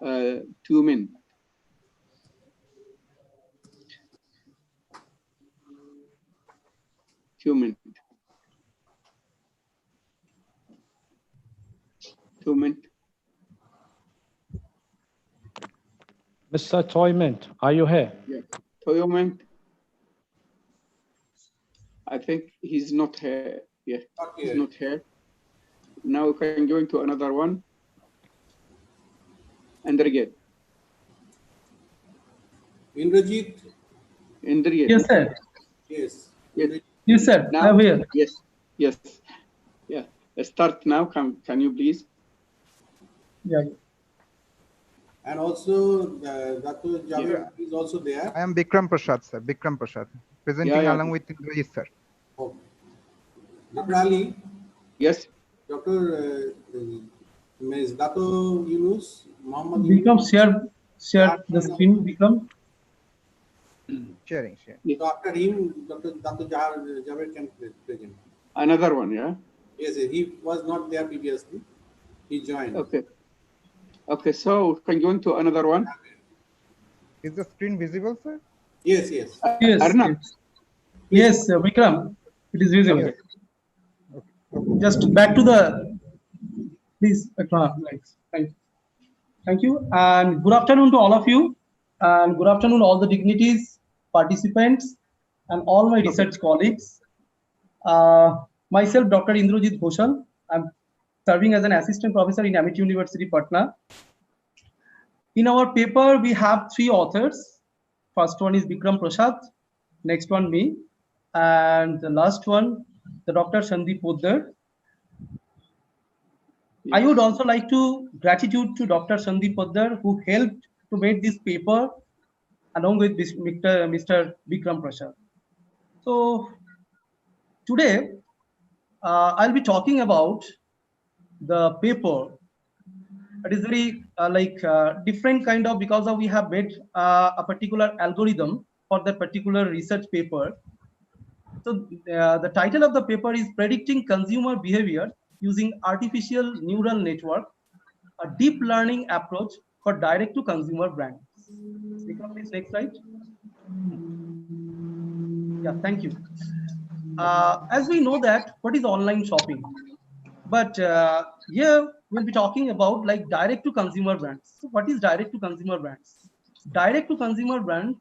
2 men. Human. 2 men. Mr. Toyment, are you here? Yeah. Toyment. I think he's not here. Yeah, he's not here. Now we can go into another one. Indrajit. Indrajit. Yes, sir. Yes. Yes. Yes, sir. Now, I'm here. yes. Yeah. start now. Can you please? Yeah. And also, Dr. Javed is also there. I am Bikram Prasad, sir. Bikram Prasad, presenting Yeah. along with Indrajit, sir. Okay. Dr. Ali? Yes. Dr. Ms. Dato Yunus, Muhammad Bikram, Yunus. share the screen, Bikram. Sharing. So after him, Dr. Javed can present. Another one, yeah? Yes, he was not there previously. He joined. Okay. Okay, so can you go into another one? Is the screen visible, sir? Yes, yes. Yes. Arnab. Yes, Bikram, it is visible. Okay. Just back to the, please, thank you. And good afternoon to all of you. And good afternoon, all the dignitaries, participants, and all my research colleagues. Myself, Dr. Indrajit Ghoshal. I'm serving as an assistant professor in Amit University, Patna. In our paper, we have 3 authors. First one is Bikram Prasad, next one me, and the last one, the Dr. Sandeep Poddar. Yes. I would also like to gratitude to Dr. Sandeep Poddar, who helped to make this paper along with Mr. Bikram Prasad. So today, I'll be talking about the paper. It is very different kind of, because we have made a particular algorithm for that particular research paper. So the title of the paper is Predicting Consumer Behavior Using Artificial Neural Network, a Deep Learning Approach for Direct to Consumer Brands. Please, next slide. Yeah, thank you. As we know that, what is online shopping? But here we'll be talking about like direct to consumer brands. So what is direct to consumer brands? Direct to consumer brands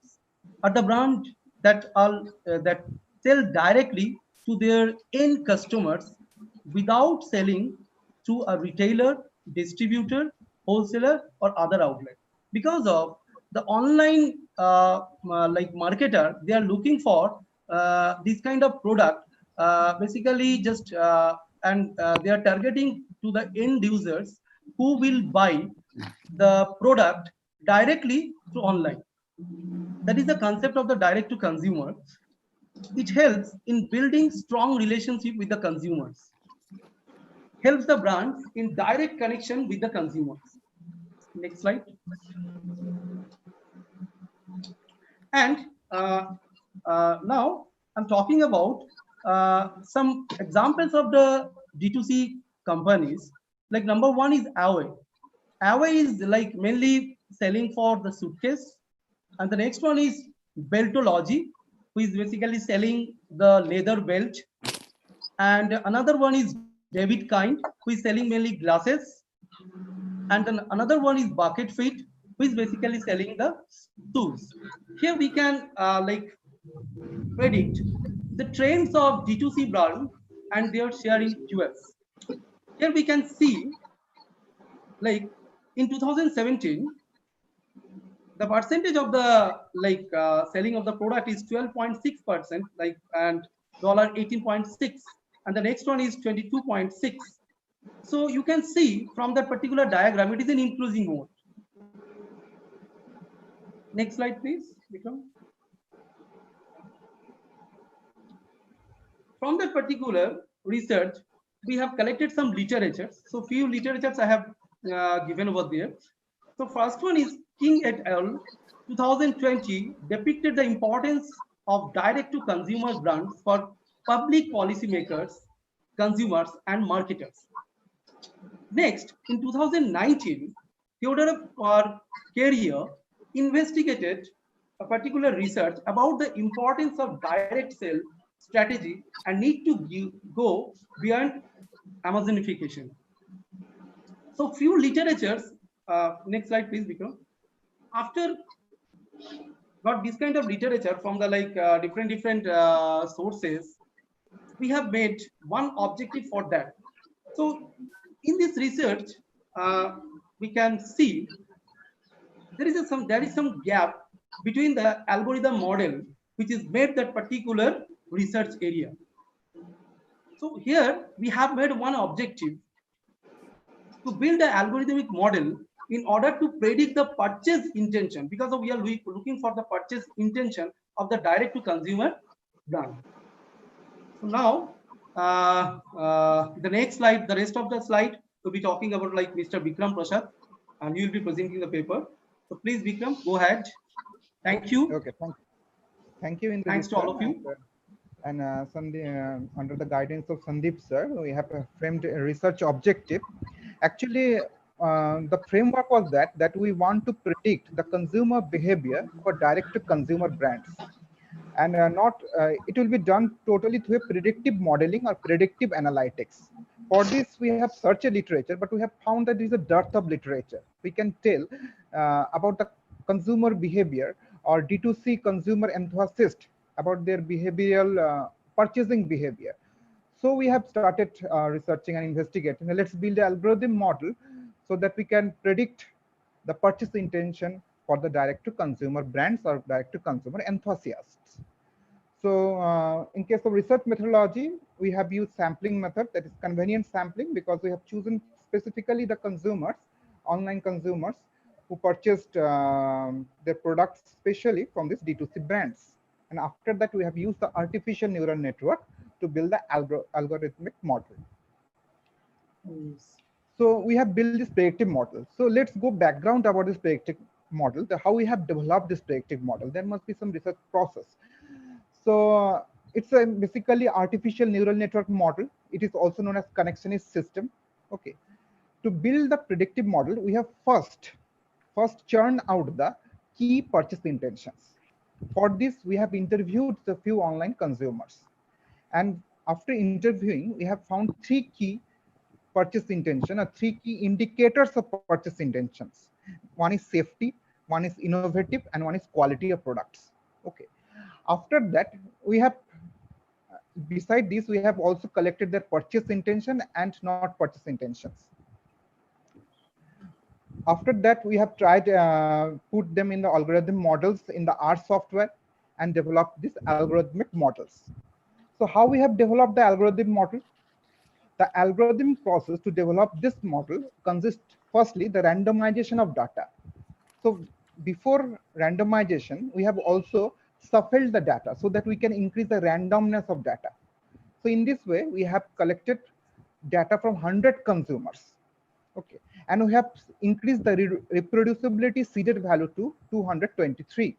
are the brands that are that sell directly to their end customers without selling to a retailer, distributor, wholesaler, or other outlet. Because of the online like marketer, they are looking for this kind of product, basically just and they are targeting to the end users who will buy the product directly through online. That is the concept of the direct to consumer. It helps in building strong relationship with the consumers, helps the brands in direct connection with the consumers. Next slide. And now I'm talking about some examples of the D2C companies. Like number one is Away. Away is like mainly selling for the suitcase. And the next one is Beltology, who is basically selling the leather belt. And another one is David Kind, who is selling mainly glasses. And then another one is Bucket Feet, who is basically selling the shoes. Here we can like predict the trends of D2C brand and their share in US. Here we can see, like in 2017, the percentage of the like selling of the product is 12.6%, like, and $18.6, and the next one is 22.6. So you can see from that particular diagram, it is an increasing mode. Next slide, please, Vikram. From that particular research, we have collected some literatures. So few literatures I have given over there. So first one is King et al. 2020 depicted the importance of direct-to-consumer brands for public policymakers, consumers, and marketers. Next, in 2019, Theodore Carrier investigated a particular research about the importance of direct sale strategy and need to go beyond Amazonification. So few literatures, next slide please, Vikram. After got this kind of literature from the like different sources, we have made one objective for that. So in this research, we can see there is some gap between the algorithm model which is made that particular research area. So here we have made one objective to build an algorithmic model in order to predict the purchase intention, because we are looking for the purchase intention of the direct to consumer brand. So now the next slide, the rest of the slide will be talking about like Mr. Vikram Prasad, and you will be presenting the paper. So please, Vikram, go ahead. Thank you. Okay, thank you. Thanks to all of you. And under the guidance of Sandeep sir, we have framed a research objective. Actually, the framework was that we want to predict the consumer behavior for direct-to-consumer brands, and it will be done totally through a predictive modeling or predictive analytics. For this, we have searched a literature, but we have found that there is a dearth of literature. We can tell about the consumer behavior or D2C consumer enthusiast about their behavioral purchasing behavior. So we have started researching and investigating. Now let's build an algorithm model so that we can predict the purchase intention for the direct-to-consumer brands or direct-to-consumer enthusiasts. So in case of research methodology, we have used sampling method, that is convenient sampling, because we have chosen specifically the consumers, online consumers, who purchased their products specially from these D2C brands. And after that, we have used the artificial neural network to build the algorithmic model. So we have built this predictive model. So let's go background about this predictive model, how we have developed this predictive model. There must be some research process. So it's a basically artificial neural network model. It is also known as connectionist system. Okay. To build the predictive model, we have first churn out the key purchase intentions. For this, we have interviewed a few online consumers. And after interviewing, we have found 3 key purchase intention, or 3 key indicators of purchase intentions. One is safety, one is innovative, and one is quality of products. Okay. After that, we have, beside this, we have also collected their purchase intention and not purchase intentions. After that, we have tried put them in the algorithm models in the R software and developed these algorithmic models. So how we have developed the algorithm model? The algorithm process to develop this model consists firstly the randomization of data. So before randomization, we have also shuffled the data so that we can increase the randomness of data. So in this way, we have collected data from 100 consumers. Okay, and we have increased the reproducibility seeded value to 223.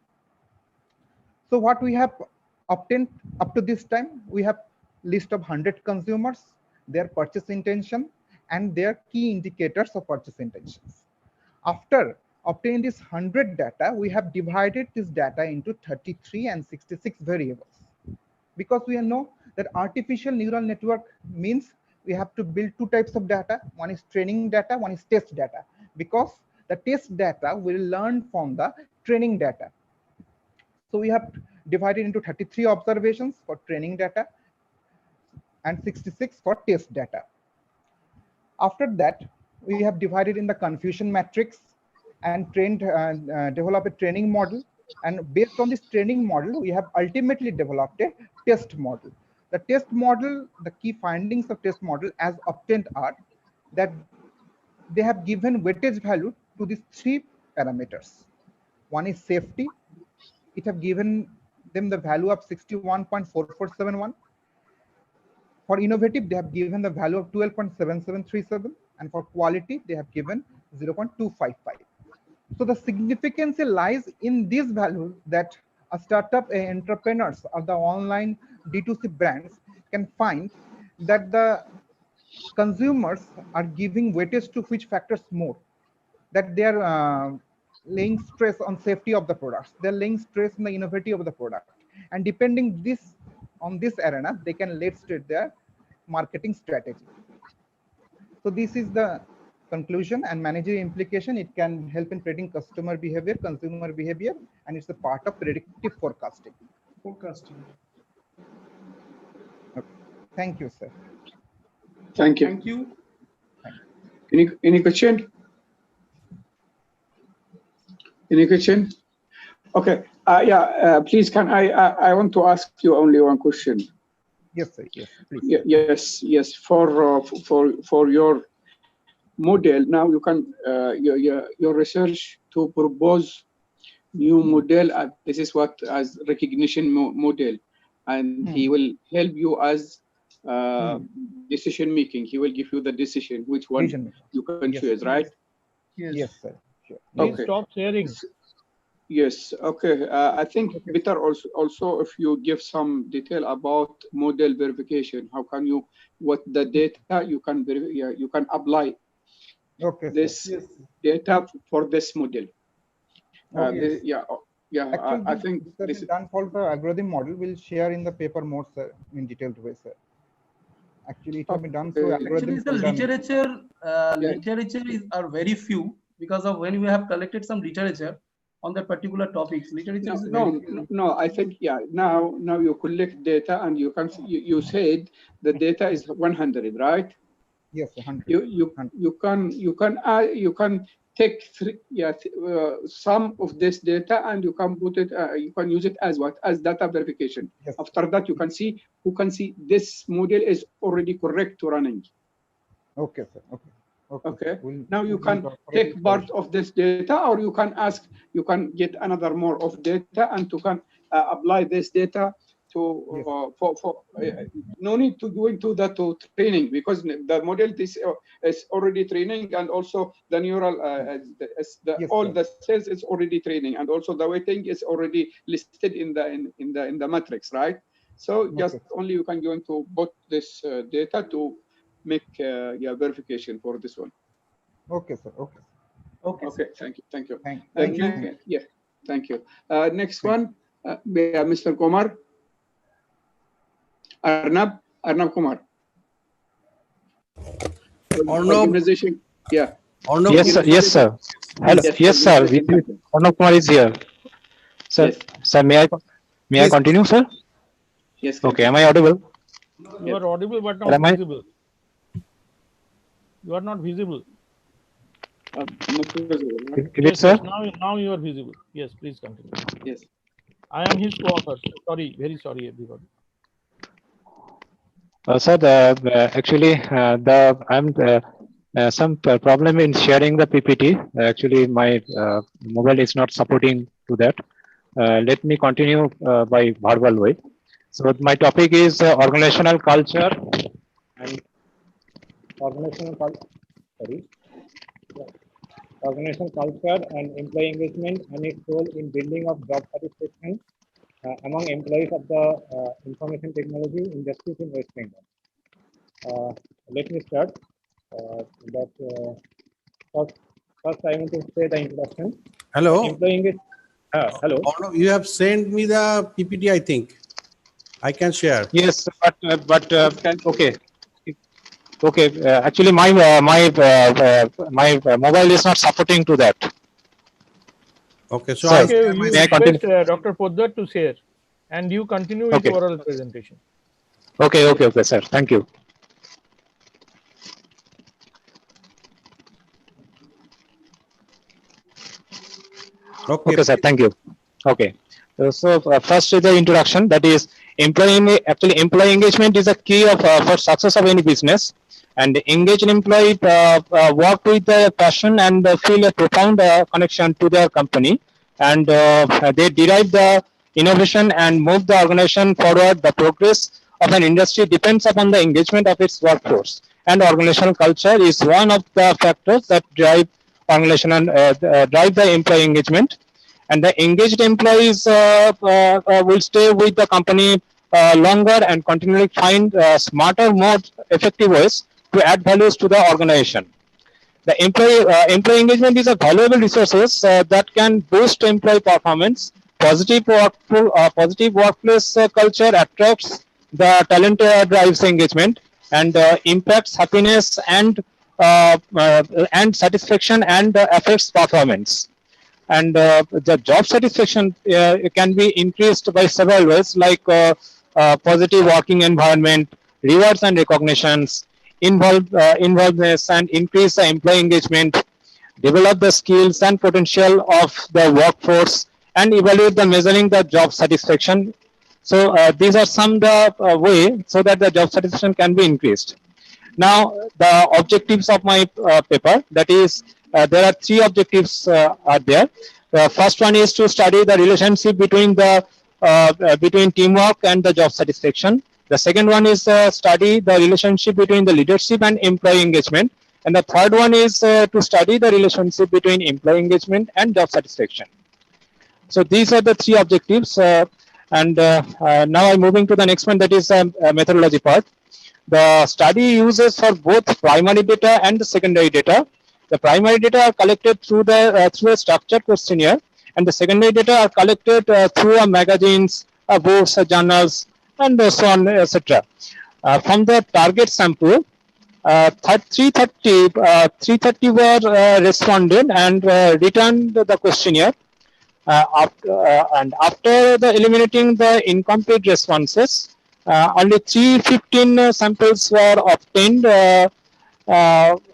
So what we have obtained up to this time, we have list of 100 consumers, their purchase intention, and their key indicators of purchase intentions. After obtaining this 100 data, we have divided this data into 33 and 66 variables. Because we know that artificial neural network means we have to build 2 types of data. One is training data, one is test data, because the test data will learn from the training data. So we have divided into 33 observations for training data and 66 for test data. After that, we have divided in the confusion matrix and develop a training model. And based on this training model, we have ultimately developed a test model. The test model, the key findings of test model as obtained are that they have given weightage value to these 3 parameters. One is safety. It have given them the value of 61.4471. For innovative, they have given the value of 12.7737. And for quality, they have given 0.255. So the significance lies in this value that a startup entrepreneurs or the online D2C brands can find that the consumers are giving weightage to which factors more, that they are laying stress on safety of the products, they're laying stress on the innovative of the product, and depending on this arena, they can lay straight their marketing strategy. So this is the conclusion and managerial implication. It can help in predicting customer behavior, consumer behavior, and it's a part of predictive forecasting. Okay. Thank you, sir. Thank you. Thank you. Any question? Any question? Okay. Please, can I want to ask you only one question. Yes, sir. Yes, please. Yes. For your model, now you can your research to propose new model. This is what as recognition model, and he will help you as decision making. He will give you the decision which one you can choose, right? Yes, sir. Sure. Please Okay. stop sharing. Yes. Okay. I think better also if you give some detail about model verification. How can you what the data you can you can apply this data for this model. Okay. Yeah. Actually, I think this is done for the algorithm model. We'll share in the paper more, sir, in detailed way, sir. Actually, it has been done through algorithm. Actually, the literature are very few because of when we have collected some literature on the particular topics. Literature is very few. No. I think Now you collect data and you can you said the data is 100, right? Yes, 100. You can take some of this data and you can put it. You can use it as what as data verification. Yes. After that, you can see this model is already correct to running. Okay, sir. Okay. Now you can take part of this data, or you can ask. You can get another more of data, and you can apply this data to no need to go into that to training, because the model is already training, and also the neural all the cells is already training, and also the weighting is already listed in the matrix, right? So just only you can go into put this data to make verification for this one. Okay, sir. Okay. Thank you. Thank you. Yeah. Thank you. Next one, Mr. Kumar. Arnab Kumar. Organization. Yeah. Yes, sir. Hello. Yes, sir. Arnab Kumar is here. Sir, Yes. Sir, may I continue, sir? Yes. Okay. Am I audible? You are audible but Am not I? visible. You are not visible. Is it, sir? Now you are visible. Yes, please continue. Yes. I am his co-author. Sorry, very sorry, everybody. Sir, actually, I'm some problem in sharing the PPT. Actually, my mobile is not supporting to that. Let me continue by verbal way. So my topic is organizational culture and organizational culture and employee engagement and its role in building of job satisfaction among employees of the information technology industries in West Bengal. Let me start. First, I want to say the introduction. Hello. Hello. You have sent me the PPT, I think. I can share. Yes, but okay. Okay. Actually, my mobile is not supporting to that. Okay. So Sir, Okay, you may I continue? request Dr. Poddar to share, and you continue with Okay. oral presentation. Okay, sir. Thank you. Okay, sir. Thank you. Okay. So first is the introduction. That is, employee engagement is a key of for success of any business. And engaged employee work with passion and feel a profound connection to their company, and they derive the innovation and move the organization forward. The progress of an industry depends upon the engagement of its workforce, and organizational culture is one of the factors that drive organizational drive the employee engagement. And the engaged employees will stay with the company longer and continually find smarter, more effective ways to add values to the organization. The employee engagement is a valuable resources that can boost employee performance. Positive workplace culture attracts the talent, drives engagement, and impacts happiness and satisfaction, and affects performance. And the job satisfaction can be increased by several ways, like positive working environment, rewards and recognitions, involvedness, and increase the employee engagement, develop the skills and potential of the workforce, and evaluate the measuring the job satisfaction So these are some the way so that the job satisfaction can be increased. Now the objectives of my paper, that is there are three objectives are there. The first one is to study the relationship between the between teamwork and the job satisfaction. The second one is study the relationship between the leadership and employee engagement. And the third one is to study the relationship between employee engagement and job satisfaction. So these are the three objectives. Now I'm moving to the next one, that is methodology part. The study uses for both primary data and the secondary data. The primary data are collected through the through a structured questionnaire, and the secondary data are collected through magazines, books, journals, and so on, etc. From the target sample, 330 were responded and returned the questionnaire. After the eliminating the incomplete responses, only 315 samples were obtained,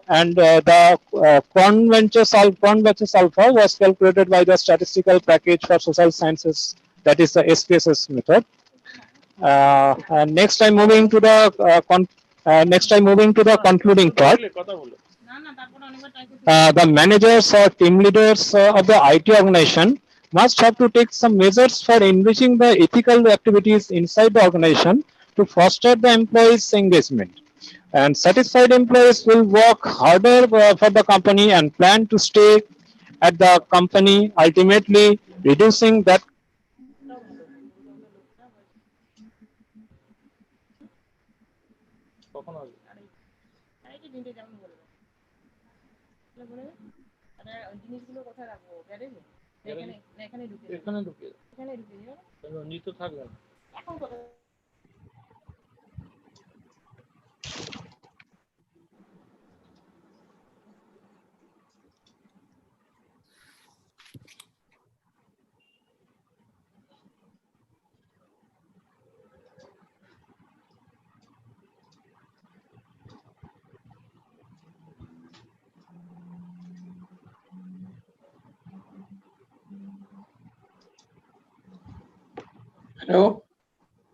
and the conventus alpha was calculated by the statistical package for social sciences, that is the SPSS method. And next I'm moving to the concluding part. The managers or team leaders of the IT organization must have to take some measures for enriching the ethical activities inside the organization to foster the employees' engagement. And satisfied employees will work harder for the company and plan to stay at the company, ultimately reducing that. Hello.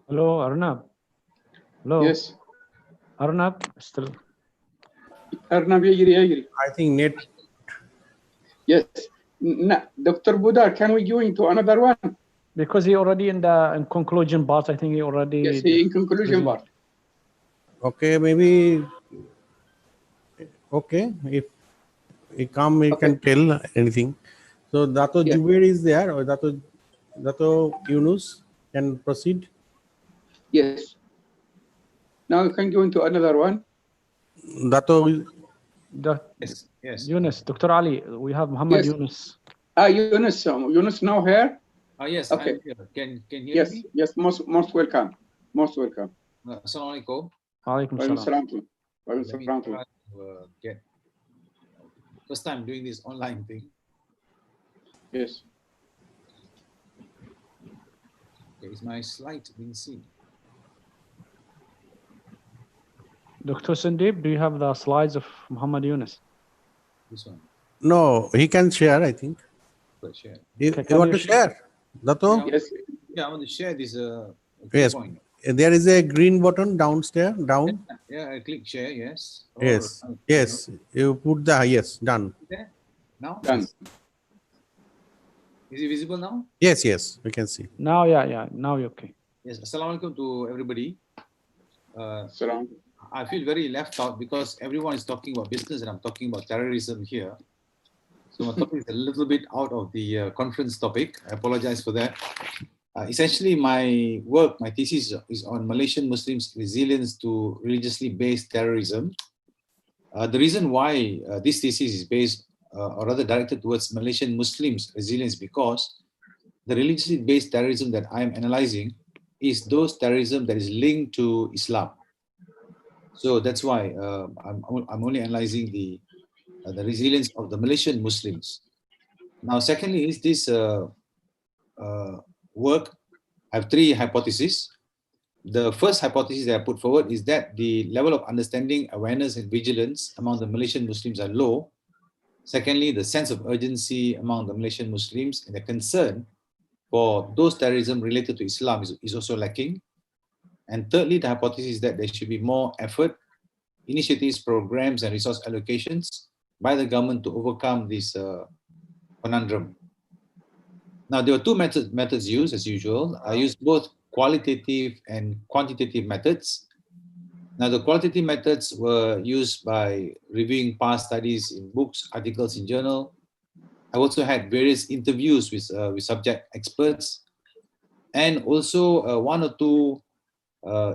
Hello, Arnab. Hello. Yes. Arnab, still. Arnab, agree. I think net. Yes. Dr. Budar, can we go into another one? Because he already in the conclusion part, I think he already. Yes, he in conclusion part. Okay, maybe. Okay, if he come, he can tell anything. So Dato Jubair is there, or Dato Yunus can proceed. Yes. Now we can go into another one. Dato. Yes. Yunus, Dr. Ali, we have Muhammad Yunus. Yunus. Yunus now here? Yes, okay. I'm here. Can you hear me? Yes, most welcome. Most welcome. Assalamu alaikum. Alaikum salam. Let me try to get first time doing this online thing. Yes. Okay, is my slide being seen? Dr. Sandeep, do you have the slides of Muhammad Yunus? This one. No, he can share, I think. Share. You want to share? Dato? Yes. Yeah, I want to share this yes. point. There is a green button downstairs, down. Yeah, I click share, yes. Yes. Yes. You put the yes, done. There? Now? Done. Is it visible now? Yes, yes, we can see. Now, yeah, now you're okay. Yes, assalamu alaikum to everybody. Salam. I feel very left out because everyone is talking about business and I'm talking about terrorism here. So my topic is a little bit out of the conference topic. I apologize for that. Essentially, my work, my thesis is on Malaysian Muslims' resilience to religiously based terrorism. The reason why this thesis is based, or rather directed towards Malaysian Muslims' resilience, because the religiously based terrorism that I am analyzing is those terrorism that is linked to Islam. So that's why I'm only analyzing the resilience of the Malaysian Muslims. Now, secondly, is this work, I have three hypotheses. The first hypothesis that I put forward is that the level of understanding, awareness, and vigilance among the Malaysian Muslims are low. Secondly, the sense of urgency among the Malaysian Muslims and the concern for those terrorism related to Islam is also lacking. And thirdly, the hypothesis is that there should be more effort, initiatives, programs, and resource allocations by the government to overcome this conundrum. Now, there were two methods used as usual. I used both qualitative and quantitative methods. Now, the qualitative methods were used by reviewing past studies in books, articles in journal. I also had various interviews with subject experts, and also one or two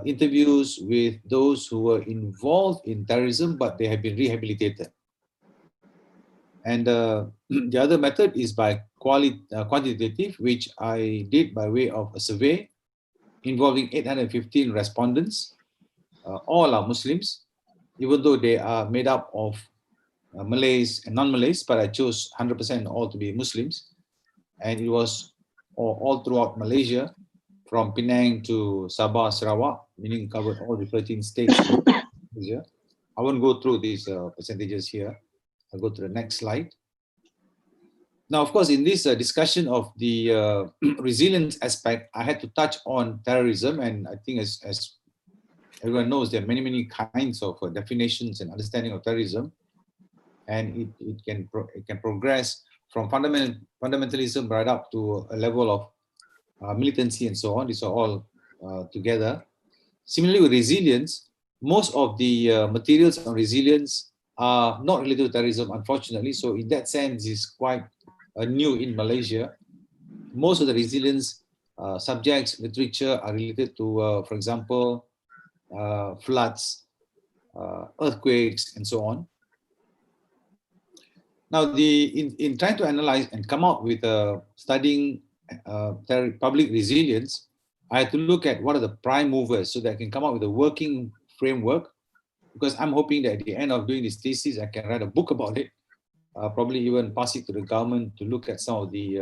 interviews with those who were involved in terrorism, but they have been rehabilitated. And the other method is by quantitative, which I did by way of a survey involving 815 respondents. All are Muslims, even though they are made up of Malays and non-Malays, but I chose 100% all to be Muslims. And it was all throughout Malaysia, from Penang to Sabah, Sarawak, meaning covered all the 13 states in Malaysia. I won't go through these percentages here. I'll go to the next slide. Now, of course, in this discussion of the resilience aspect, I had to touch on terrorism. And I think as everyone knows, there are many kinds of definitions and understanding of terrorism. And it can progress from fundamentalism right up to a level of militancy and so on. These are all together. Similarly, with resilience, most of the materials on resilience are not related to terrorism, unfortunately. So in that sense, it's quite new in Malaysia. Most of the resilience subjects, literature are related to, for example, floods, earthquakes, and so on. Now, in trying to analyze and come up with studying public resilience, I had to look at what are the prime movers so that I can come up with a working framework, because I'm hoping that at the end of doing this thesis, I can write a book about it, probably even pass it to the government to look at some of the,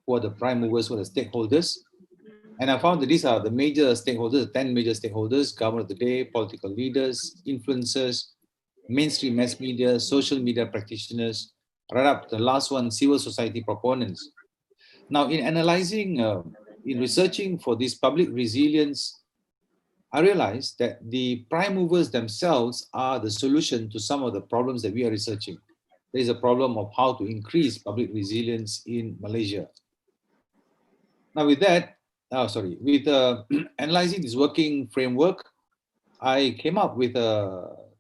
who are the prime movers, who are the stakeholders. And I found that these are the major stakeholders, the 10 major stakeholders: government of the day, political leaders, influencers, mainstream mass media, social media practitioners, right up to the last one, civil society proponents. Now, in analyzing, in researching for this public resilience, I realized that the prime movers themselves are the solution to some of the problems that we are researching. There is a problem of how to increase public resilience in Malaysia. Now, with that, with analyzing this working framework, I came up with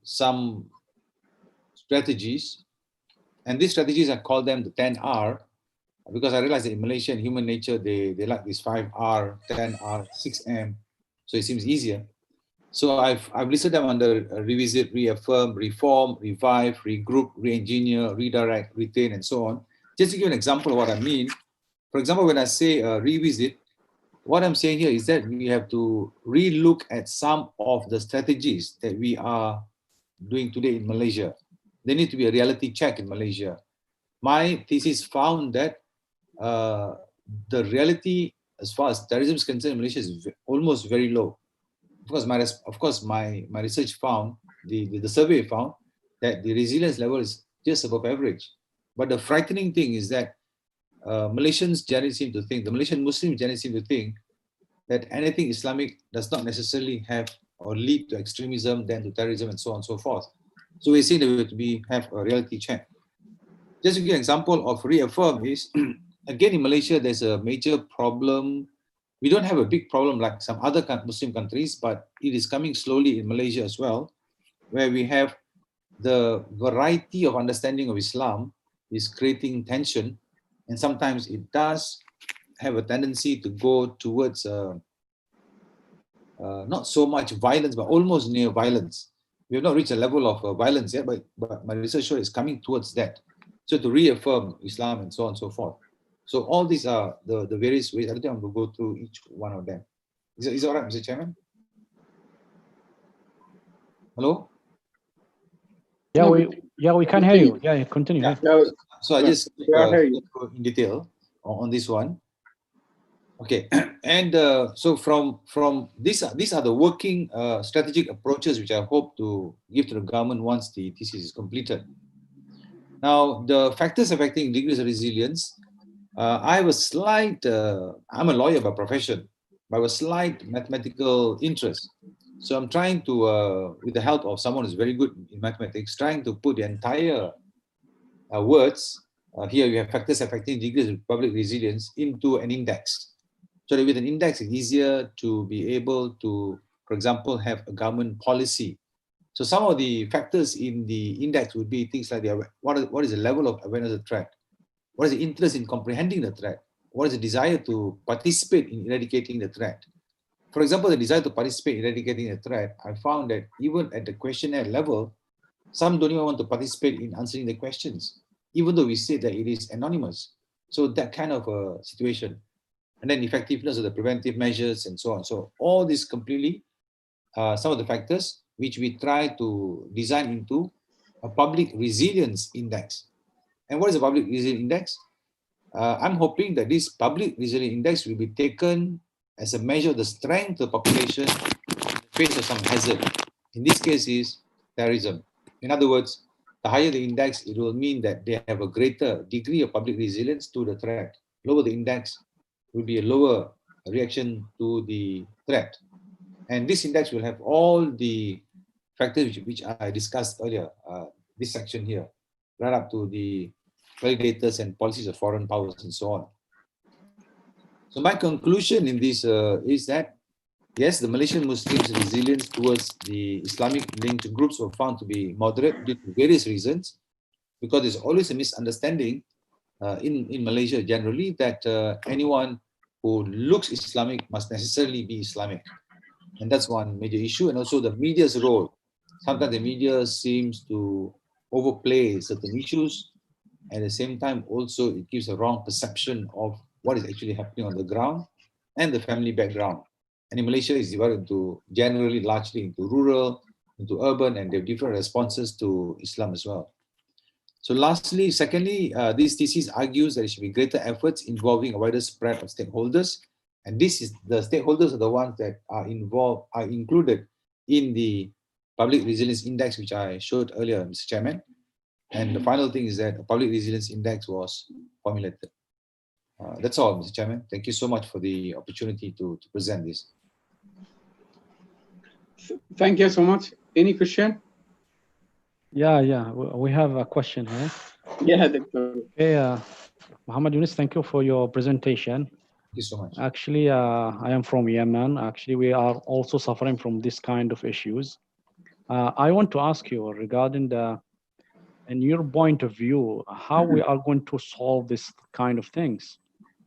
some strategies, and these strategies, I call them the 10R, because I realized that in Malaysia and human nature, they like this 5R, 10R, 6M, so it seems easier. So I've listed them under revisit, reaffirm, reform, revive, regroup, re-engineer, redirect, retain, and so on. Just to give you an example of what I mean, for example, when I say revisit, what I'm saying here is that we have to re-look at some of the strategies that we are doing today in Malaysia. There needs to be a reality check in Malaysia. My thesis found that the reality as far as terrorism is concerned in Malaysia is almost very low. Of course, my research found, the survey found that the resilience level is just above average. But the frightening thing is that Malaysians generally seem to think, the Malaysian Muslims generally seem to think that anything Islamic does not necessarily have or lead to extremism, then to terrorism, and so on and so forth. So we're seeing that we have to have a reality check. Just to give an example of reaffirm is, again, in Malaysia, there's a major problem. We don't have a big problem like some other Muslim countries, but it is coming slowly in Malaysia as well, where we have the variety of understanding of Islam is creating tension, and sometimes it does have a tendency to go towards not so much violence, but almost near violence. We have not reached a level of violence yet, but my research shows it's coming towards that. So to reaffirm Islam and so on and so forth. So all these are the various ways. I don't think I'm going to go through each one of them. Is it all right, Mr. Chairman? Hello? Yeah, we can hear you. Yeah, continue. Yeah. So I just hear you. go in detail on this one. Okay, and so from these are the working strategic approaches which I hope to give to the government once the thesis is completed. Now, the factors affecting degrees of resilience, I have a slight, I'm a lawyer by profession, but I have a slight mathematical interest. So I'm trying to, with the help of someone who's very good in mathematics, trying to put the entire words, here you have factors affecting degrees of public resilience, into an index. So that with an index, it's easier to be able to, for example, have a government policy. So some of the factors in the index would be things like what is the level of awareness of the threat? What is the interest in comprehending the threat? What is the desire to participate in eradicating the threat? For example, the desire to participate in eradicating a threat, I found that even at the questionnaire level, some don't even want to participate in answering the questions, even though we say that it is anonymous. So that kind of a situation. And then effectiveness of the preventive measures and so on. So all this completely, some of the factors which we try to design into a public resilience index. And what is a public resilience index? I'm hoping that this public resilience index will be taken as a measure of the strength of the population in the face of some hazard. In this case is terrorism. In other words, the higher the index, it will mean that they have a greater degree of public resilience to the threat. Lower the index will be a lower reaction to the threat. And this index will have all the factors which I discussed earlier, this section here, right up to the validators and policies of foreign powers and so on. So my conclusion in this is that, yes, the Malaysian Muslims' resilience towards the Islamic-linked groups were found to be moderate due to various reasons, because there's always a misunderstanding in Malaysia generally that anyone who looks Islamic must necessarily be Islamic. And that's one major issue. And also the media's role. Sometimes the media seems to overplay certain issues. At the same time, also it gives a wrong perception of what is actually happening on the ground and the family background. And in Malaysia, it's divided into generally largely into rural, into urban, and there are different responses to Islam as well. So lastly, secondly, this thesis argues that there should be greater efforts involving a wider spread of stakeholders. And this is the stakeholders are the ones that are involved, are included in the Public Resilience Index, which I showed earlier, Mr. Chairman. And the final thing is that a Public Resilience Index was formulated. That's all, Mr. Chairman. Thank you so much for the opportunity to present this. Thank you so much. Any question? Yeah, we have a question here. Yeah, Doctor. Okay, Muhammad Yunus, thank you for your presentation. Thank you so much. Actually, I am from Yemen. Actually, we are also suffering from this kind of issues. I want to ask you regarding in your point of view, how we are going to solve this kind of things.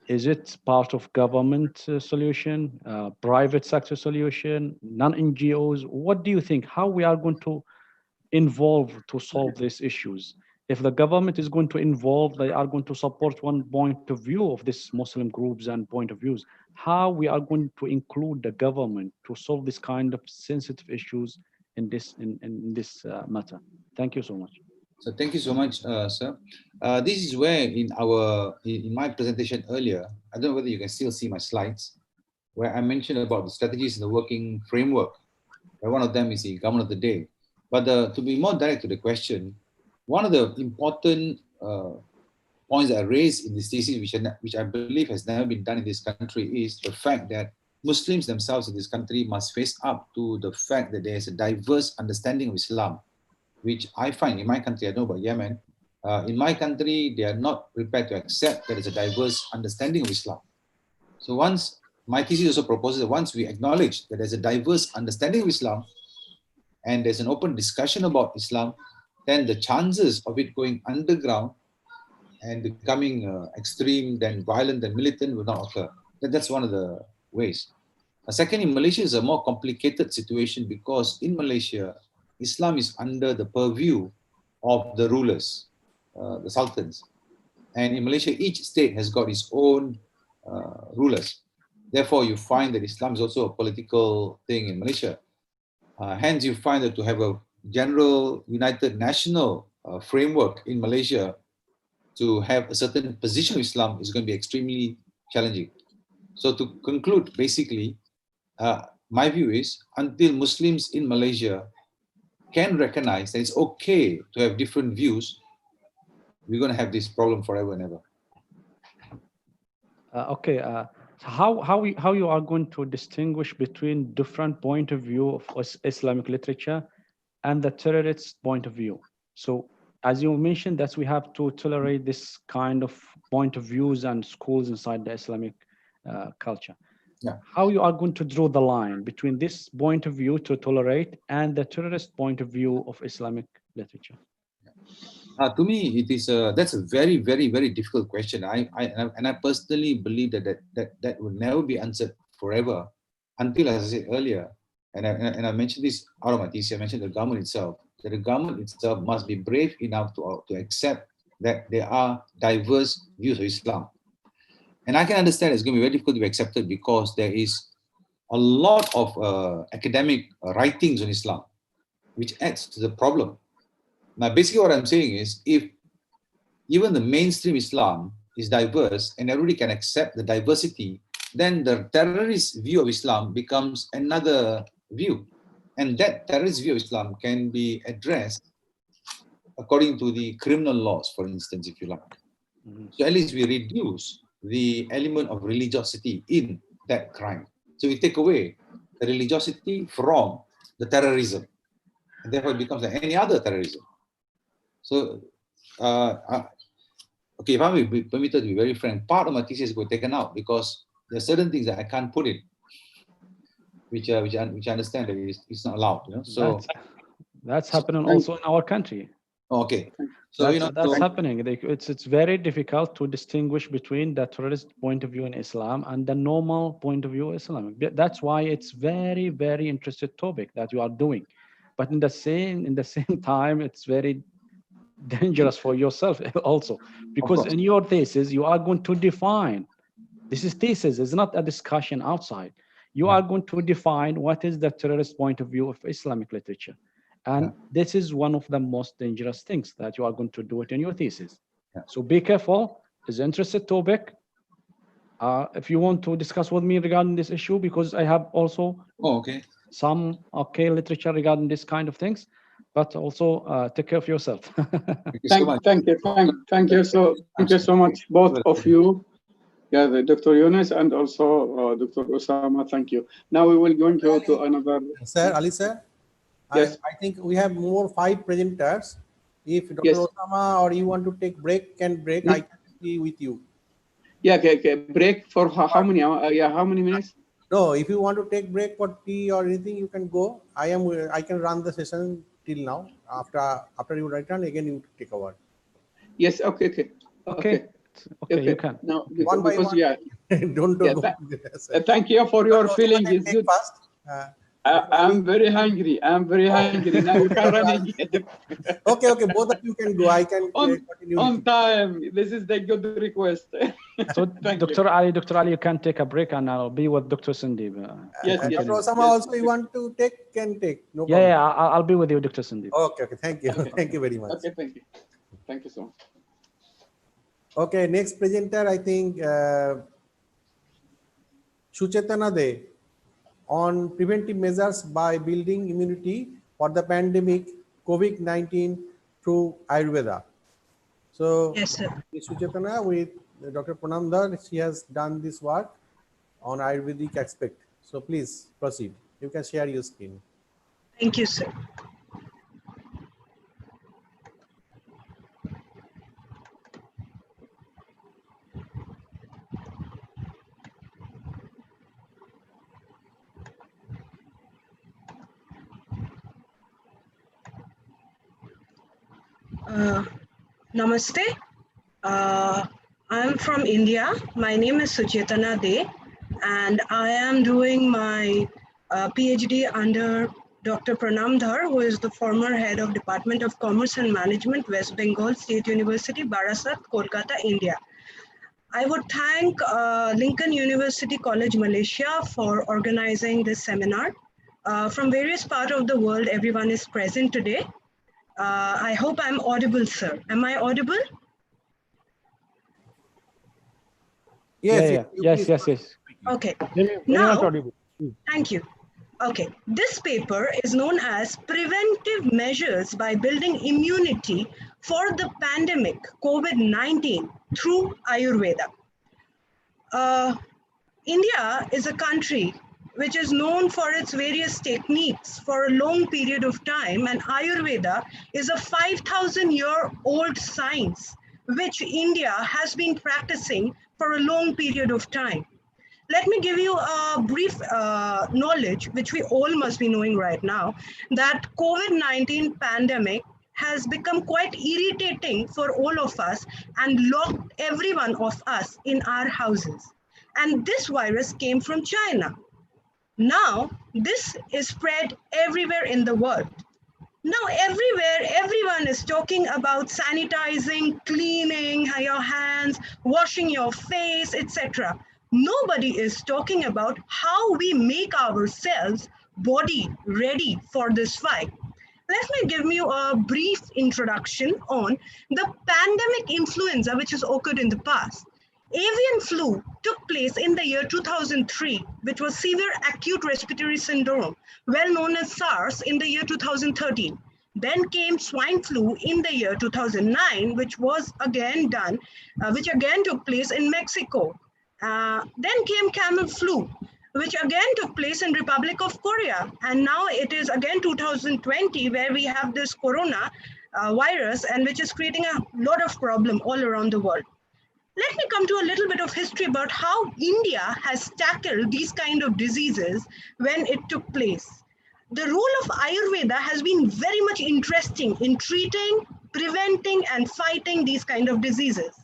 Is it part of government solution, private sector solution, non-NGOs? What do you think? How we are going to involve to solve these issues? If the government is going to involve, they are going to support one point of view of this Muslim groups and point of views. How we are going to include the government to solve this kind of sensitive issues in this matter? Thank you so much. So thank you so much, sir. This is where in my presentation earlier, I don't know whether you can still see my slides, where I mentioned about the strategies in the working framework. One of them is the government of the day. But to be more direct to the question, one of the important points that I raised in this thesis, which I believe has never been done in this country, is the fact that Muslims themselves in this country must face up to the fact that there is a diverse understanding of Islam, which I find in my country, I know about Yemen, in my country, they are not prepared to accept that there is a diverse understanding of Islam. So once, my thesis also proposes that once we acknowledge that there's a diverse understanding of Islam, and there's an open discussion about Islam, then the chances of it going underground and becoming extreme, then violent, then militant will not occur. That's one of the ways. Secondly, Malaysia is a more complicated situation because in Malaysia, Islam is under the purview of the rulers, the sultans. And in Malaysia, each state has got its own rulers. Therefore, you find that Islam is also a political thing in Malaysia. Hence, you find that to have a general united national framework in Malaysia to have a certain position of Islam is going to be extremely challenging. So to conclude, basically, my view is until Muslims in Malaysia can recognize that it's okay to have different views, we're going to have this problem forever and ever. Okay. So how you are going to distinguish between different point of view of Islamic literature and the terrorist point of view? So as you mentioned, that we have to tolerate this kind of point of views and schools inside the Islamic culture. Yeah. How you are going to draw the line between this point of view to tolerate and the terrorist point of view of Islamic literature? To me, it is that's a very, very, very difficult question. I personally believe that will never be answered forever until, as I said earlier, and I mentioned this out of my thesis. I mentioned the government itself. That the government itself must be brave enough to accept that there are diverse views of Islam. And I can understand it's going to be very difficult to be accepted because there is a lot of academic writings on Islam, which adds to the problem. Now, basically what I'm saying is, if even the mainstream Islam is diverse and everybody can accept the diversity, then the terrorist view of Islam becomes another view. And that terrorist view of Islam can be addressed according to the criminal laws, for instance, if you like. So at least we reduce the element of religiosity in that crime. So we take away the religiosity from the terrorism. And therefore it becomes like any other terrorism. So, okay, if I may be permitted to be very frank, part of my thesis got taken out because there are certain things that I can't put in, which I understand that it's not allowed. You know, so that's happening also in our country. Okay, so that's happening. It's very difficult to distinguish between the terrorist point of view in Islam and the normal point of view of Islam. That's why it's very, very interesting topic that you are doing, but in the same time, it's very dangerous for yourself also, because in your thesis you are going to define, this is thesis, it's not a discussion outside, you are going to define what is the terrorist point of view of Islamic literature, and this is one of the most dangerous things that you are going to do it in your thesis. So be careful. It's an interesting topic. If you want to discuss with me regarding this issue, because I have also some literature regarding this kind of things, but also take care of yourself. Thank you so much, both of you. Yeah, Dr. Yunus and also Dr. Osama. Thank you. Now we will go to another. Sir, Ali sir. Yes. I think we have more 5 presenters. If Dr. Osama or you want to take break, can break. I can be with you. Yeah, okay. Break for how many? How many minutes? No, if you want to take break for tea or anything, you can go. I can run the session till now. After you return, again you take over. Yes. Okay. You can. No, one by one. Yeah. Don't go. Thank you for your feeling. Is good. I'm very hungry. Now you can run again. Okay. Both of you can go. I can continue. On time. This is the good request. So, Dr. Ali, you can take a break, and I'll be with Dr. Sandeep. Yes. Dr. Osama also, you want to take? Can take. No problem. Yeah. I'll be with you, Dr. Sandeep. Okay. Thank you. Thank you very much. Okay. Thank you. Thank you so much. Okay. Next presenter, I think Suchetana De, on preventive measures by building immunity for the pandemic COVID-19 through Ayurveda. So, yes, sir. Suchetana with Dr. Pranamdar, she has done this work on Ayurvedic aspect. So please proceed. You can share your screen. Thank you, sir. Namaste. I'm from India. My name is Suchetana De, and I am doing my PhD under Dr. Pranamdar, who is the former head of Department of Commerce and Management, West Bengal State University, Barasat, Kolkata, India. I would thank Lincoln University College, Malaysia for organizing this seminar. From various parts of the world, everyone is present today. I hope I'm audible, sir. Am I audible? Yes. Okay. Now, thank you. Okay. This paper is known as Preventive Measures by Building Immunity for the Pandemic COVID-19 through Ayurveda. India is a country which is known for its various techniques for a long period of time, and Ayurveda is a 5,000-year-old science which India has been practicing for a long period of time. Let me give you a brief knowledge, which we all must be knowing right now, that COVID-19 pandemic has become quite irritating for all of us and locked every one of us in our houses. And this virus came from China. Now, this is spread everywhere in the world. Now, everywhere, everyone is talking about sanitizing, cleaning your hands, washing your face, etc. Nobody is talking about how we make ourselves body ready for this fight. Let me give you a brief introduction on the pandemic influenza which has occurred in the past. Avian flu took place in the year 2003, which was severe acute respiratory syndrome, well known as SARS, in the year 2013. Then came swine flu in the year 2009, which was again done, which again took place in Mexico. Then came camel flu, which again took place in Republic of Korea. And now it is again 2020, where we have this corona virus, and which is creating a lot of problem all around the world. Let me come to a little bit of history about how India has tackled these kind of diseases when it took place. The role of Ayurveda has been very much interesting in treating, preventing, and fighting these kind of diseases.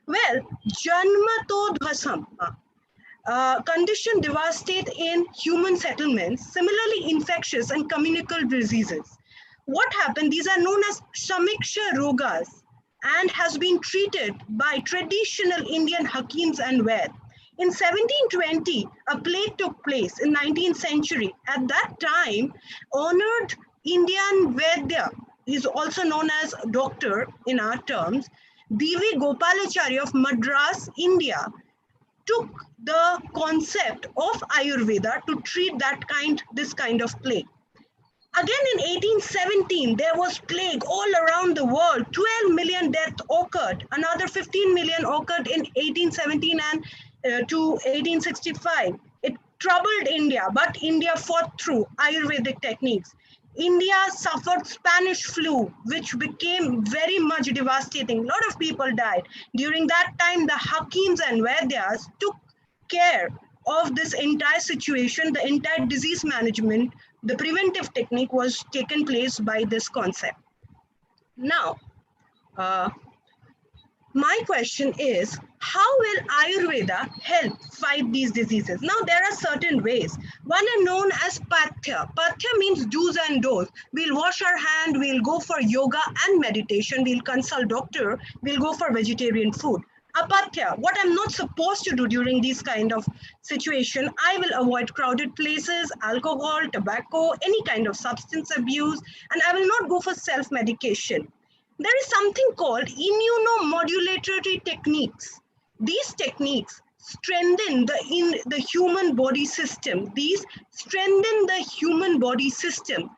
Well, Janmato Dvasamma, condition devastate in human settlements, similarly infectious and communicable diseases. What happened? These are known as Shamiksha Rogas and has been treated by traditional Indian Hakims and Ved. In 1720, a plague took place in 19th century. At that time, honored Indian Vaidya, is also known as doctor in our terms, B.V. Gopalacharya of Madras, India, took the concept of Ayurveda to treat this kind of plague. Again in 1817, there was plague all around the world. 12 million deaths occurred. Another 15 million occurred in 1817 and to 1865. It troubled India, but India fought through Ayurvedic techniques. India suffered Spanish flu, which became very much devastating. A lot of people died. During that time, the Hakims and Vaidyas took care of this entire situation, the entire disease management. The preventive technique was taken place by this concept. Now, my question is, how will Ayurveda help fight these diseases? Now, there are certain ways. One is known as Pathya. Pathya means do's and don'ts. We'll wash our hand, we'll go for yoga and meditation, we'll consult doctor, we'll go for vegetarian food. Apatya, what I'm not supposed to do during these kind of situation, I will avoid crowded places, alcohol, tobacco, any kind of substance abuse, and I will not go for self-medication. There is something called immunomodulatory techniques. These techniques strengthen the human body system. These strengthen the human body system.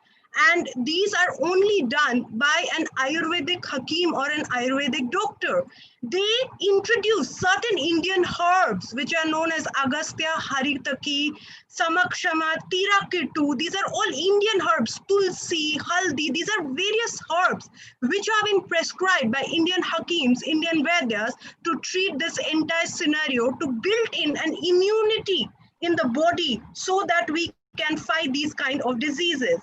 And these are only done by an Ayurvedic Hakim or an Ayurvedic doctor. They introduce certain Indian herbs, which are known as Agastya, Haritaki, Samakshama, Tirakitu. These are all Indian herbs, Tulsi, Haldi. These are various herbs which have been prescribed by Indian Hakims, Indian Vaidyas to treat this entire scenario, to build in an immunity in the body so that we can fight these kind of diseases.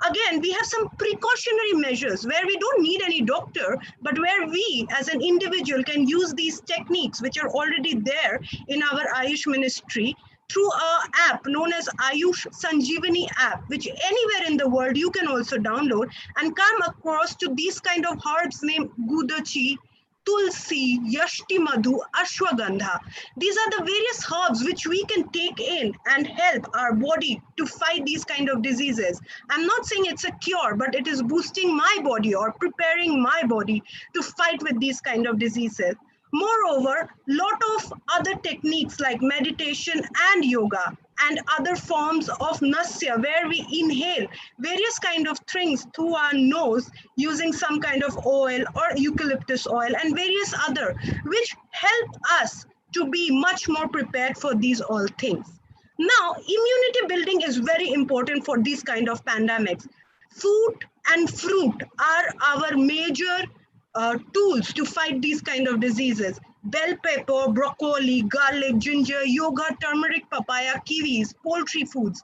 Again, we have some precautionary measures where we don't need any doctor, but where we as an individual can use these techniques which are already there in our Ayush ministry through an app known as Ayush Sanjeevani app, which anywhere in the world you can also download and come across to these kind of herbs named Gudachi, Tulsi, Yashti Madhu, Ashwagandha. These are the various herbs which we can take in and help our body to fight these kind of diseases. I'm not saying it's a cure, but it is boosting my body or preparing my body to fight with these kind of diseases. Moreover, lot of other techniques like meditation and yoga and other forms of nasya, where we inhale various kind of things through our nose using some kind of oil or eucalyptus oil and various other, which help us to be much more prepared for these all things. Now, immunity building is very important for these kind of pandemics. Food and fruit are our major tools to fight these kind of diseases. Bell pepper, broccoli, garlic, ginger, yogurt, turmeric, papaya, kiwis, poultry foods,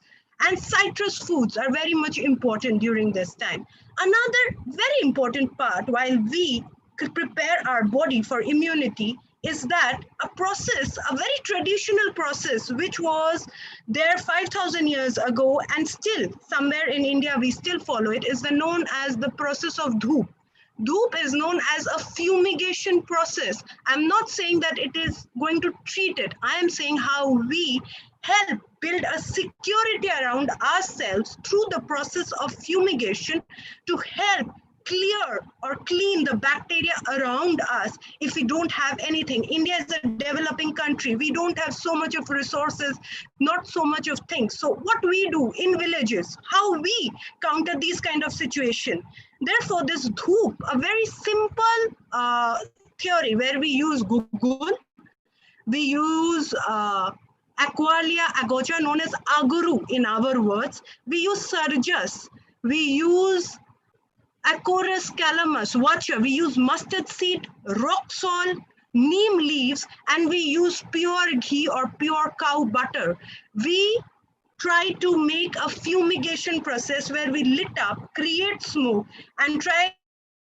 and citrus foods are very much important during this time. Another very important part while we could prepare our body for immunity is that a process, a very traditional process, which was there 5,000 years ago and still somewhere in India we still follow it, is known as the process of dhoop. Dhoop is known as a fumigation process. I'm not saying that it is going to treat it. I am saying how we help build a security around ourselves through the process of fumigation to help clear or clean the bacteria around us if we don't have anything. India is a developing country. We don't have so much of resources, not so much of things. So what we do in villages, how we counter these kind of situation. Therefore, this dhoop, a very simple theory where we use Google, we use Aqualia agocha, known as aguru in our words. We use sarjas, we use Acorus calamus, watcher, we use mustard seed, rock salt, neem leaves, and we use pure ghee or pure cow butter. We try to make a fumigation process where we lit up, create smoke, and try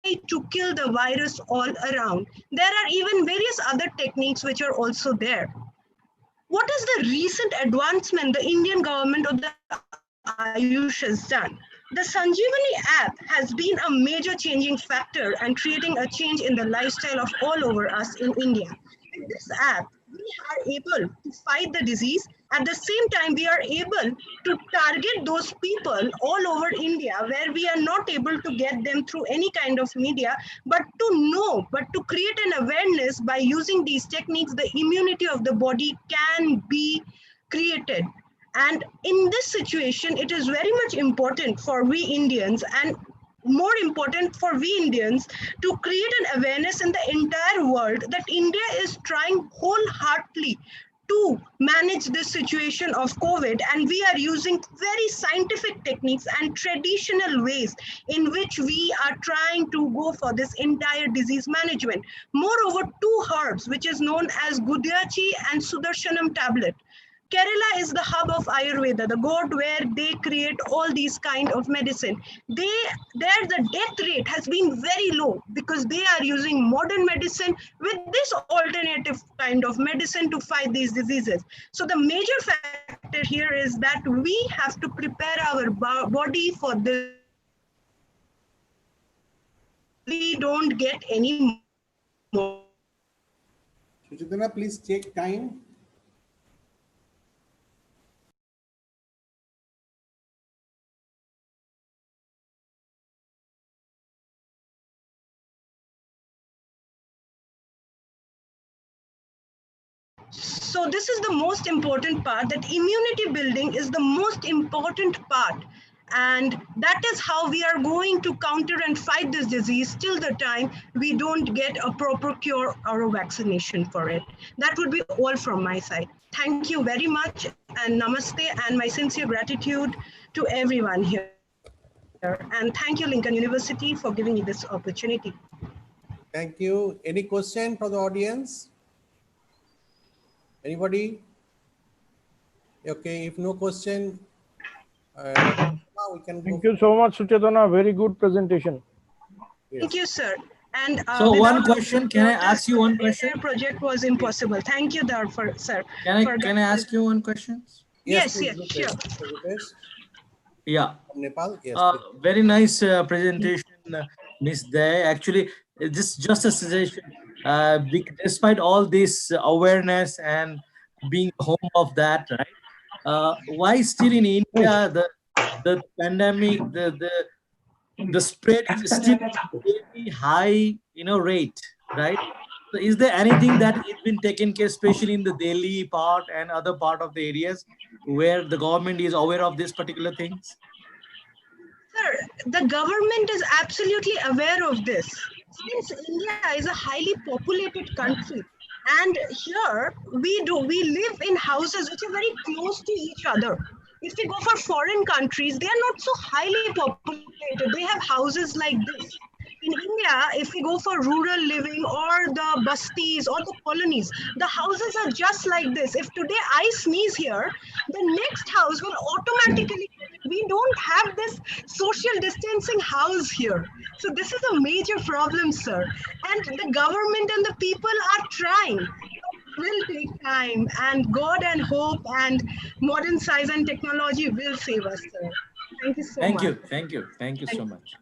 to kill the virus all around. There are even various other techniques which are also there. What is the recent advancement the Indian government or the Ayush has done? The Sanjeevani app has been a major changing factor and creating a change in the lifestyle of all over us in India. With this app, we are able to fight the disease. At the same time, we are able to target those people all over India where we are not able to get them through any kind of media, but to create an awareness by using these techniques, the immunity of the body can be created. And in this situation, it is very much important for we Indians and more important for we Indians to create an awareness in the entire world that India is trying wholeheartedly to manage this situation of COVID, and we are using very scientific techniques and traditional ways in which we are trying to go for this entire disease management. Moreover, 2 herbs, which is known as Gudyachi and Sudarshanam tablet. Kerala is the hub of Ayurveda, the god where they create all these kind of medicine. There the death rate has been very low because they are using modern medicine with this alternative kind of medicine to fight these diseases. So the major factor here is that we have to prepare our body for this. We don't get any more. Suchetana, please take time. So this is the most important part, that immunity building is the most important part. And that is how we are going to counter and fight this disease till the time we don't get a proper cure or a vaccination for it. That would be all from my side. Thank you very much, and namaste, and my sincere gratitude to everyone here. And thank you, Lincoln University, for giving me this opportunity. Thank you. Any question from the audience? Anybody? Okay, if no question, now we can go. Thank you so much, Suchetana. Very good presentation. Yes. Thank you, sir. And So one question, can I ask you one question? The project was impossible. Thank you, sir. Can I ask you one question? Yes, please, sure. Yeah. From Nepal, yes. Very nice presentation, Ms. Day. Actually, this is just a suggestion. Despite all this awareness and being home of that, right? Why still in India the pandemic, the spread is still very high, rate, right? So is there anything that has been taken care, especially in the Delhi part and other part of the areas where the government is aware of these particular things? Sir, the government is absolutely aware of this. Since India is a highly populated country, And here we live in houses which are very close to each other. If we go for foreign countries, they are not so highly populated. They have houses like this. In India, if we go for rural living or the bastis or the colonies, the houses are just like this. If today I sneeze here, the next house will automatically. We don't have this social distancing house here. So this is a major problem, sir. And the government and the people are trying. It will take time, and God and hope and modern science and technology will save us, sir. Thank you so Thank much. you. Thank you. Thank you so much.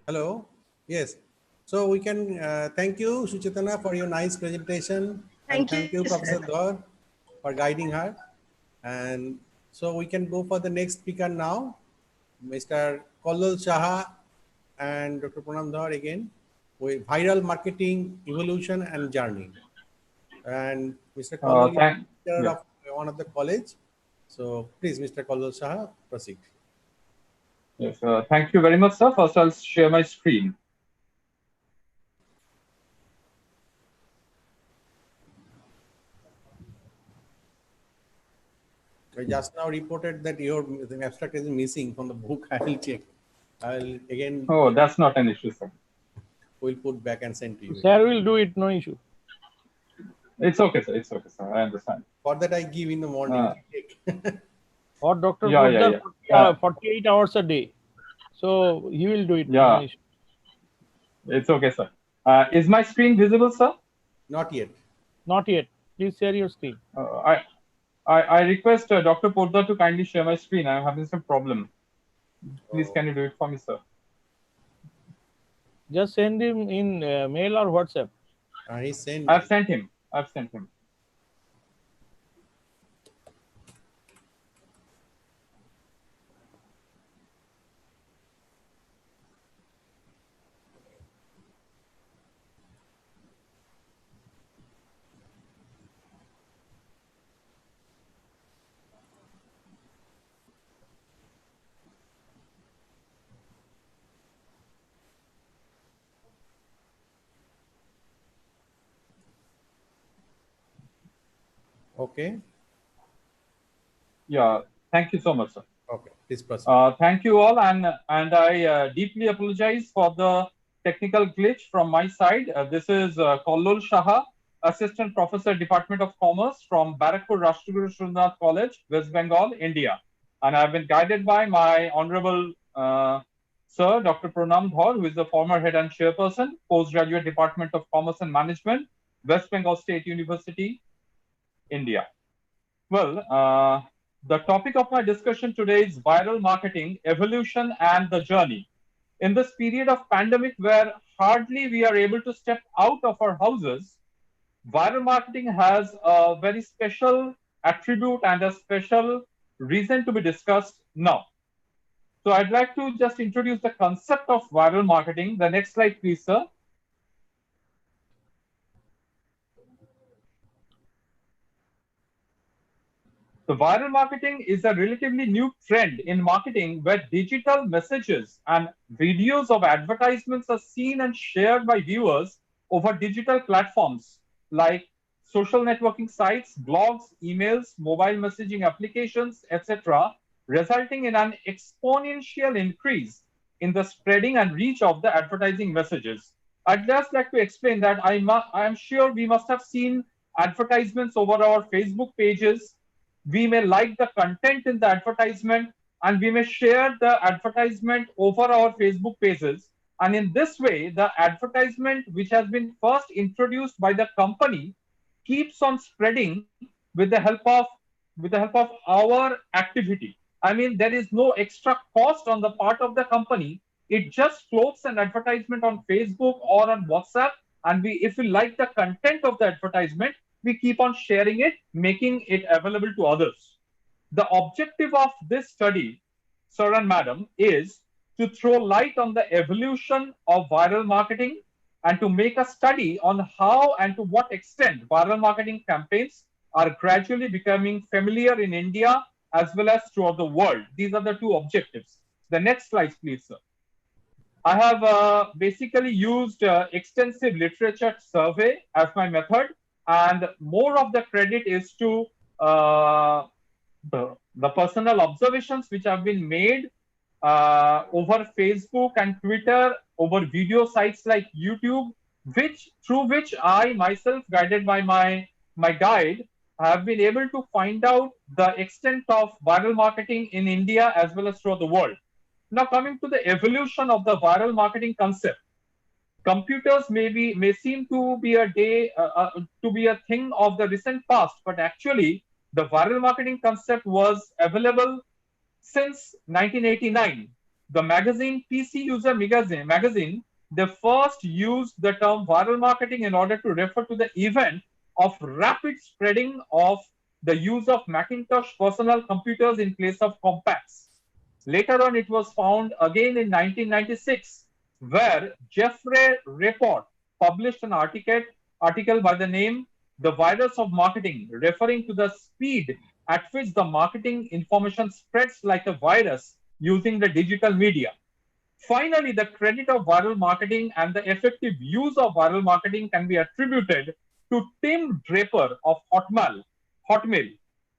Hello. Yes. So we can thank you, Suchetana, for your nice presentation. And thank you, Professor Dhar, for guiding her. And so we can go for the next speaker now, Mr. Kollal Shaha and Dr. Pranam Dhar again, with viral marketing, evolution and journey. And Mr. Kollal is teacher of one of the college. So please, Mr. Kollal Shaha, proceed. Yes, thank you very much, sir. First, I'll share my screen. I just now reported that your the abstract is missing from the book. I will check. I will again. Oh, that's not an issue, sir. We'll put back and send to you. Sir will do it, no issue. It's okay, sir. It's okay, sir. I understand. For that, I give in the morning. Or Dr. Yeah. 48 hours a day. So he will do it. Yeah. No issue. It's okay, sir. Is my screen visible, sir? Not yet. Not yet. Please share your screen. I request Dr. Poddar to kindly share my screen. I'm having some problem. Please, can you do it for me, sir? Just send him in mail or WhatsApp. He sent. I've sent him. Okay. Yeah. Thank you so much, sir. Okay. Please proceed. Thank you all, and I deeply apologize for the technical glitch from my side. This is Kollal Shaha, Assistant Professor, Department of Commerce from Barakpur Rashtraguru Srinath College, West Bengal, India. And I've been guided by my Honorable Sir, Dr. Pranam Dhar, who is the former Head and Chairperson, Postgraduate Department of Commerce and Management, West Bengal State University, India. Well, the topic of my discussion today is viral marketing, evolution and the journey. In this period of pandemic where hardly we are able to step out of our houses, viral marketing has a very special attribute and a special reason to be discussed now. So I'd like to just introduce the concept of viral marketing. The next slide, please, sir. The viral marketing is a relatively new trend in marketing where digital messages and videos of advertisements are seen and shared by viewers over digital platforms like social networking sites, blogs, emails, mobile messaging applications, etc., resulting in an exponential increase in the spreading and reach of the advertising messages. I'd just like to explain that I am sure we must have seen advertisements over our Facebook pages. We may like the content in the advertisement and we may share the advertisement over our Facebook pages. And in this way, the advertisement, which has been first introduced by the company, keeps on spreading with the help of our activity. I mean, there is no extra cost on the part of the company. It just floats an advertisement on Facebook or on WhatsApp. And if we like the content of the advertisement, we keep on sharing it, making it available to others. The objective of this study, sir and madam, is to throw light on the evolution of viral marketing and to make a study on how and to what extent viral marketing campaigns are gradually becoming familiar in India as well as throughout the world. These are the two objectives. The next slide, please, sir. I have basically used extensive literature survey as my method, and more of the credit is to the personal observations which have been made over Facebook and Twitter, over video sites like YouTube, through which I myself, guided by my guide, have been able to find out the extent of viral marketing in India as well as throughout the world. Now, coming to the evolution of the viral marketing concept, computers may seem to be a thing of the recent past, but actually the viral marketing concept was available since 1989. The magazine PC User magazine, they first used the term viral marketing in order to refer to the event of rapid spreading of the use of Macintosh personal computers in place of Compaqs. Later on, it was found again in 1996, where Jeffrey Report published an article by the name "The Virus of Marketing," referring to the speed at which the marketing information spreads like a virus using the digital media. Finally, the credit of viral marketing and the effective use of viral marketing can be attributed to Tim Draper of Hotmail,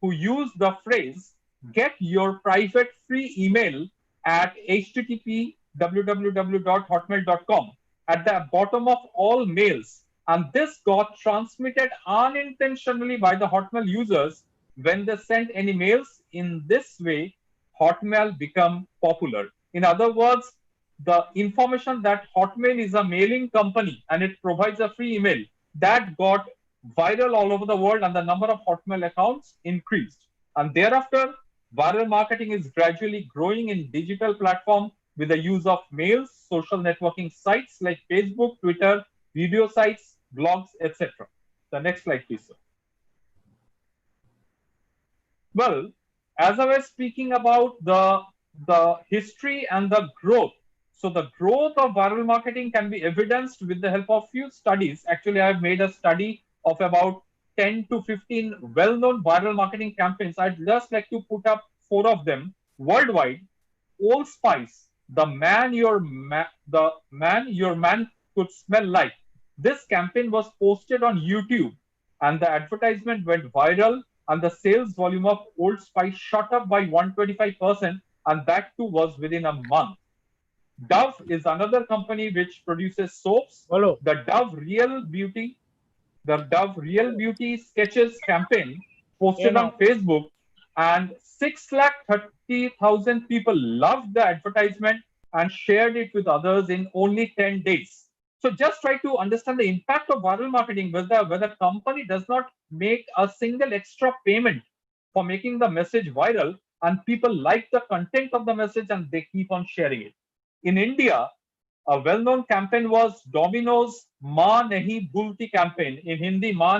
who used the phrase "get your private free email" at http www.hotmail.com at the bottom of all mails, and this got transmitted unintentionally by the Hotmail users when they sent any mails. In this way, Hotmail became popular. In other words, the information that Hotmail is a mailing company and it provides a free email, that got viral all over the world, and the number of Hotmail accounts increased. And thereafter, viral marketing is gradually growing in digital platform with the use of mails, social networking sites like Facebook, Twitter, video sites, blogs, etc. The next slide, please, sir. Well, as I was speaking about the history and the growth, so the growth of viral marketing can be evidenced with the help of few studies. Actually, I have made a study of about 10 to 15 well-known viral marketing campaigns. I'd just like to put up 4 of them worldwide. Old Spice, the man your man could smell like. This campaign was posted on YouTube, and the advertisement went viral, and the sales volume of Old Spice shot up by 125%, and that too was within a month. Dove is another company which produces soaps. The Dove Real Beauty Sketches campaign posted on Facebook, and 630,000 people loved the advertisement and shared it with others in only 10 days. So just try to understand the impact of viral marketing, where the company does not make a single extra payment for making the message viral, and people like the content of the message and they keep on sharing it. In India, a well-known campaign was Domino's "Maan Nahi Bhulti" campaign. In Hindi, "Maan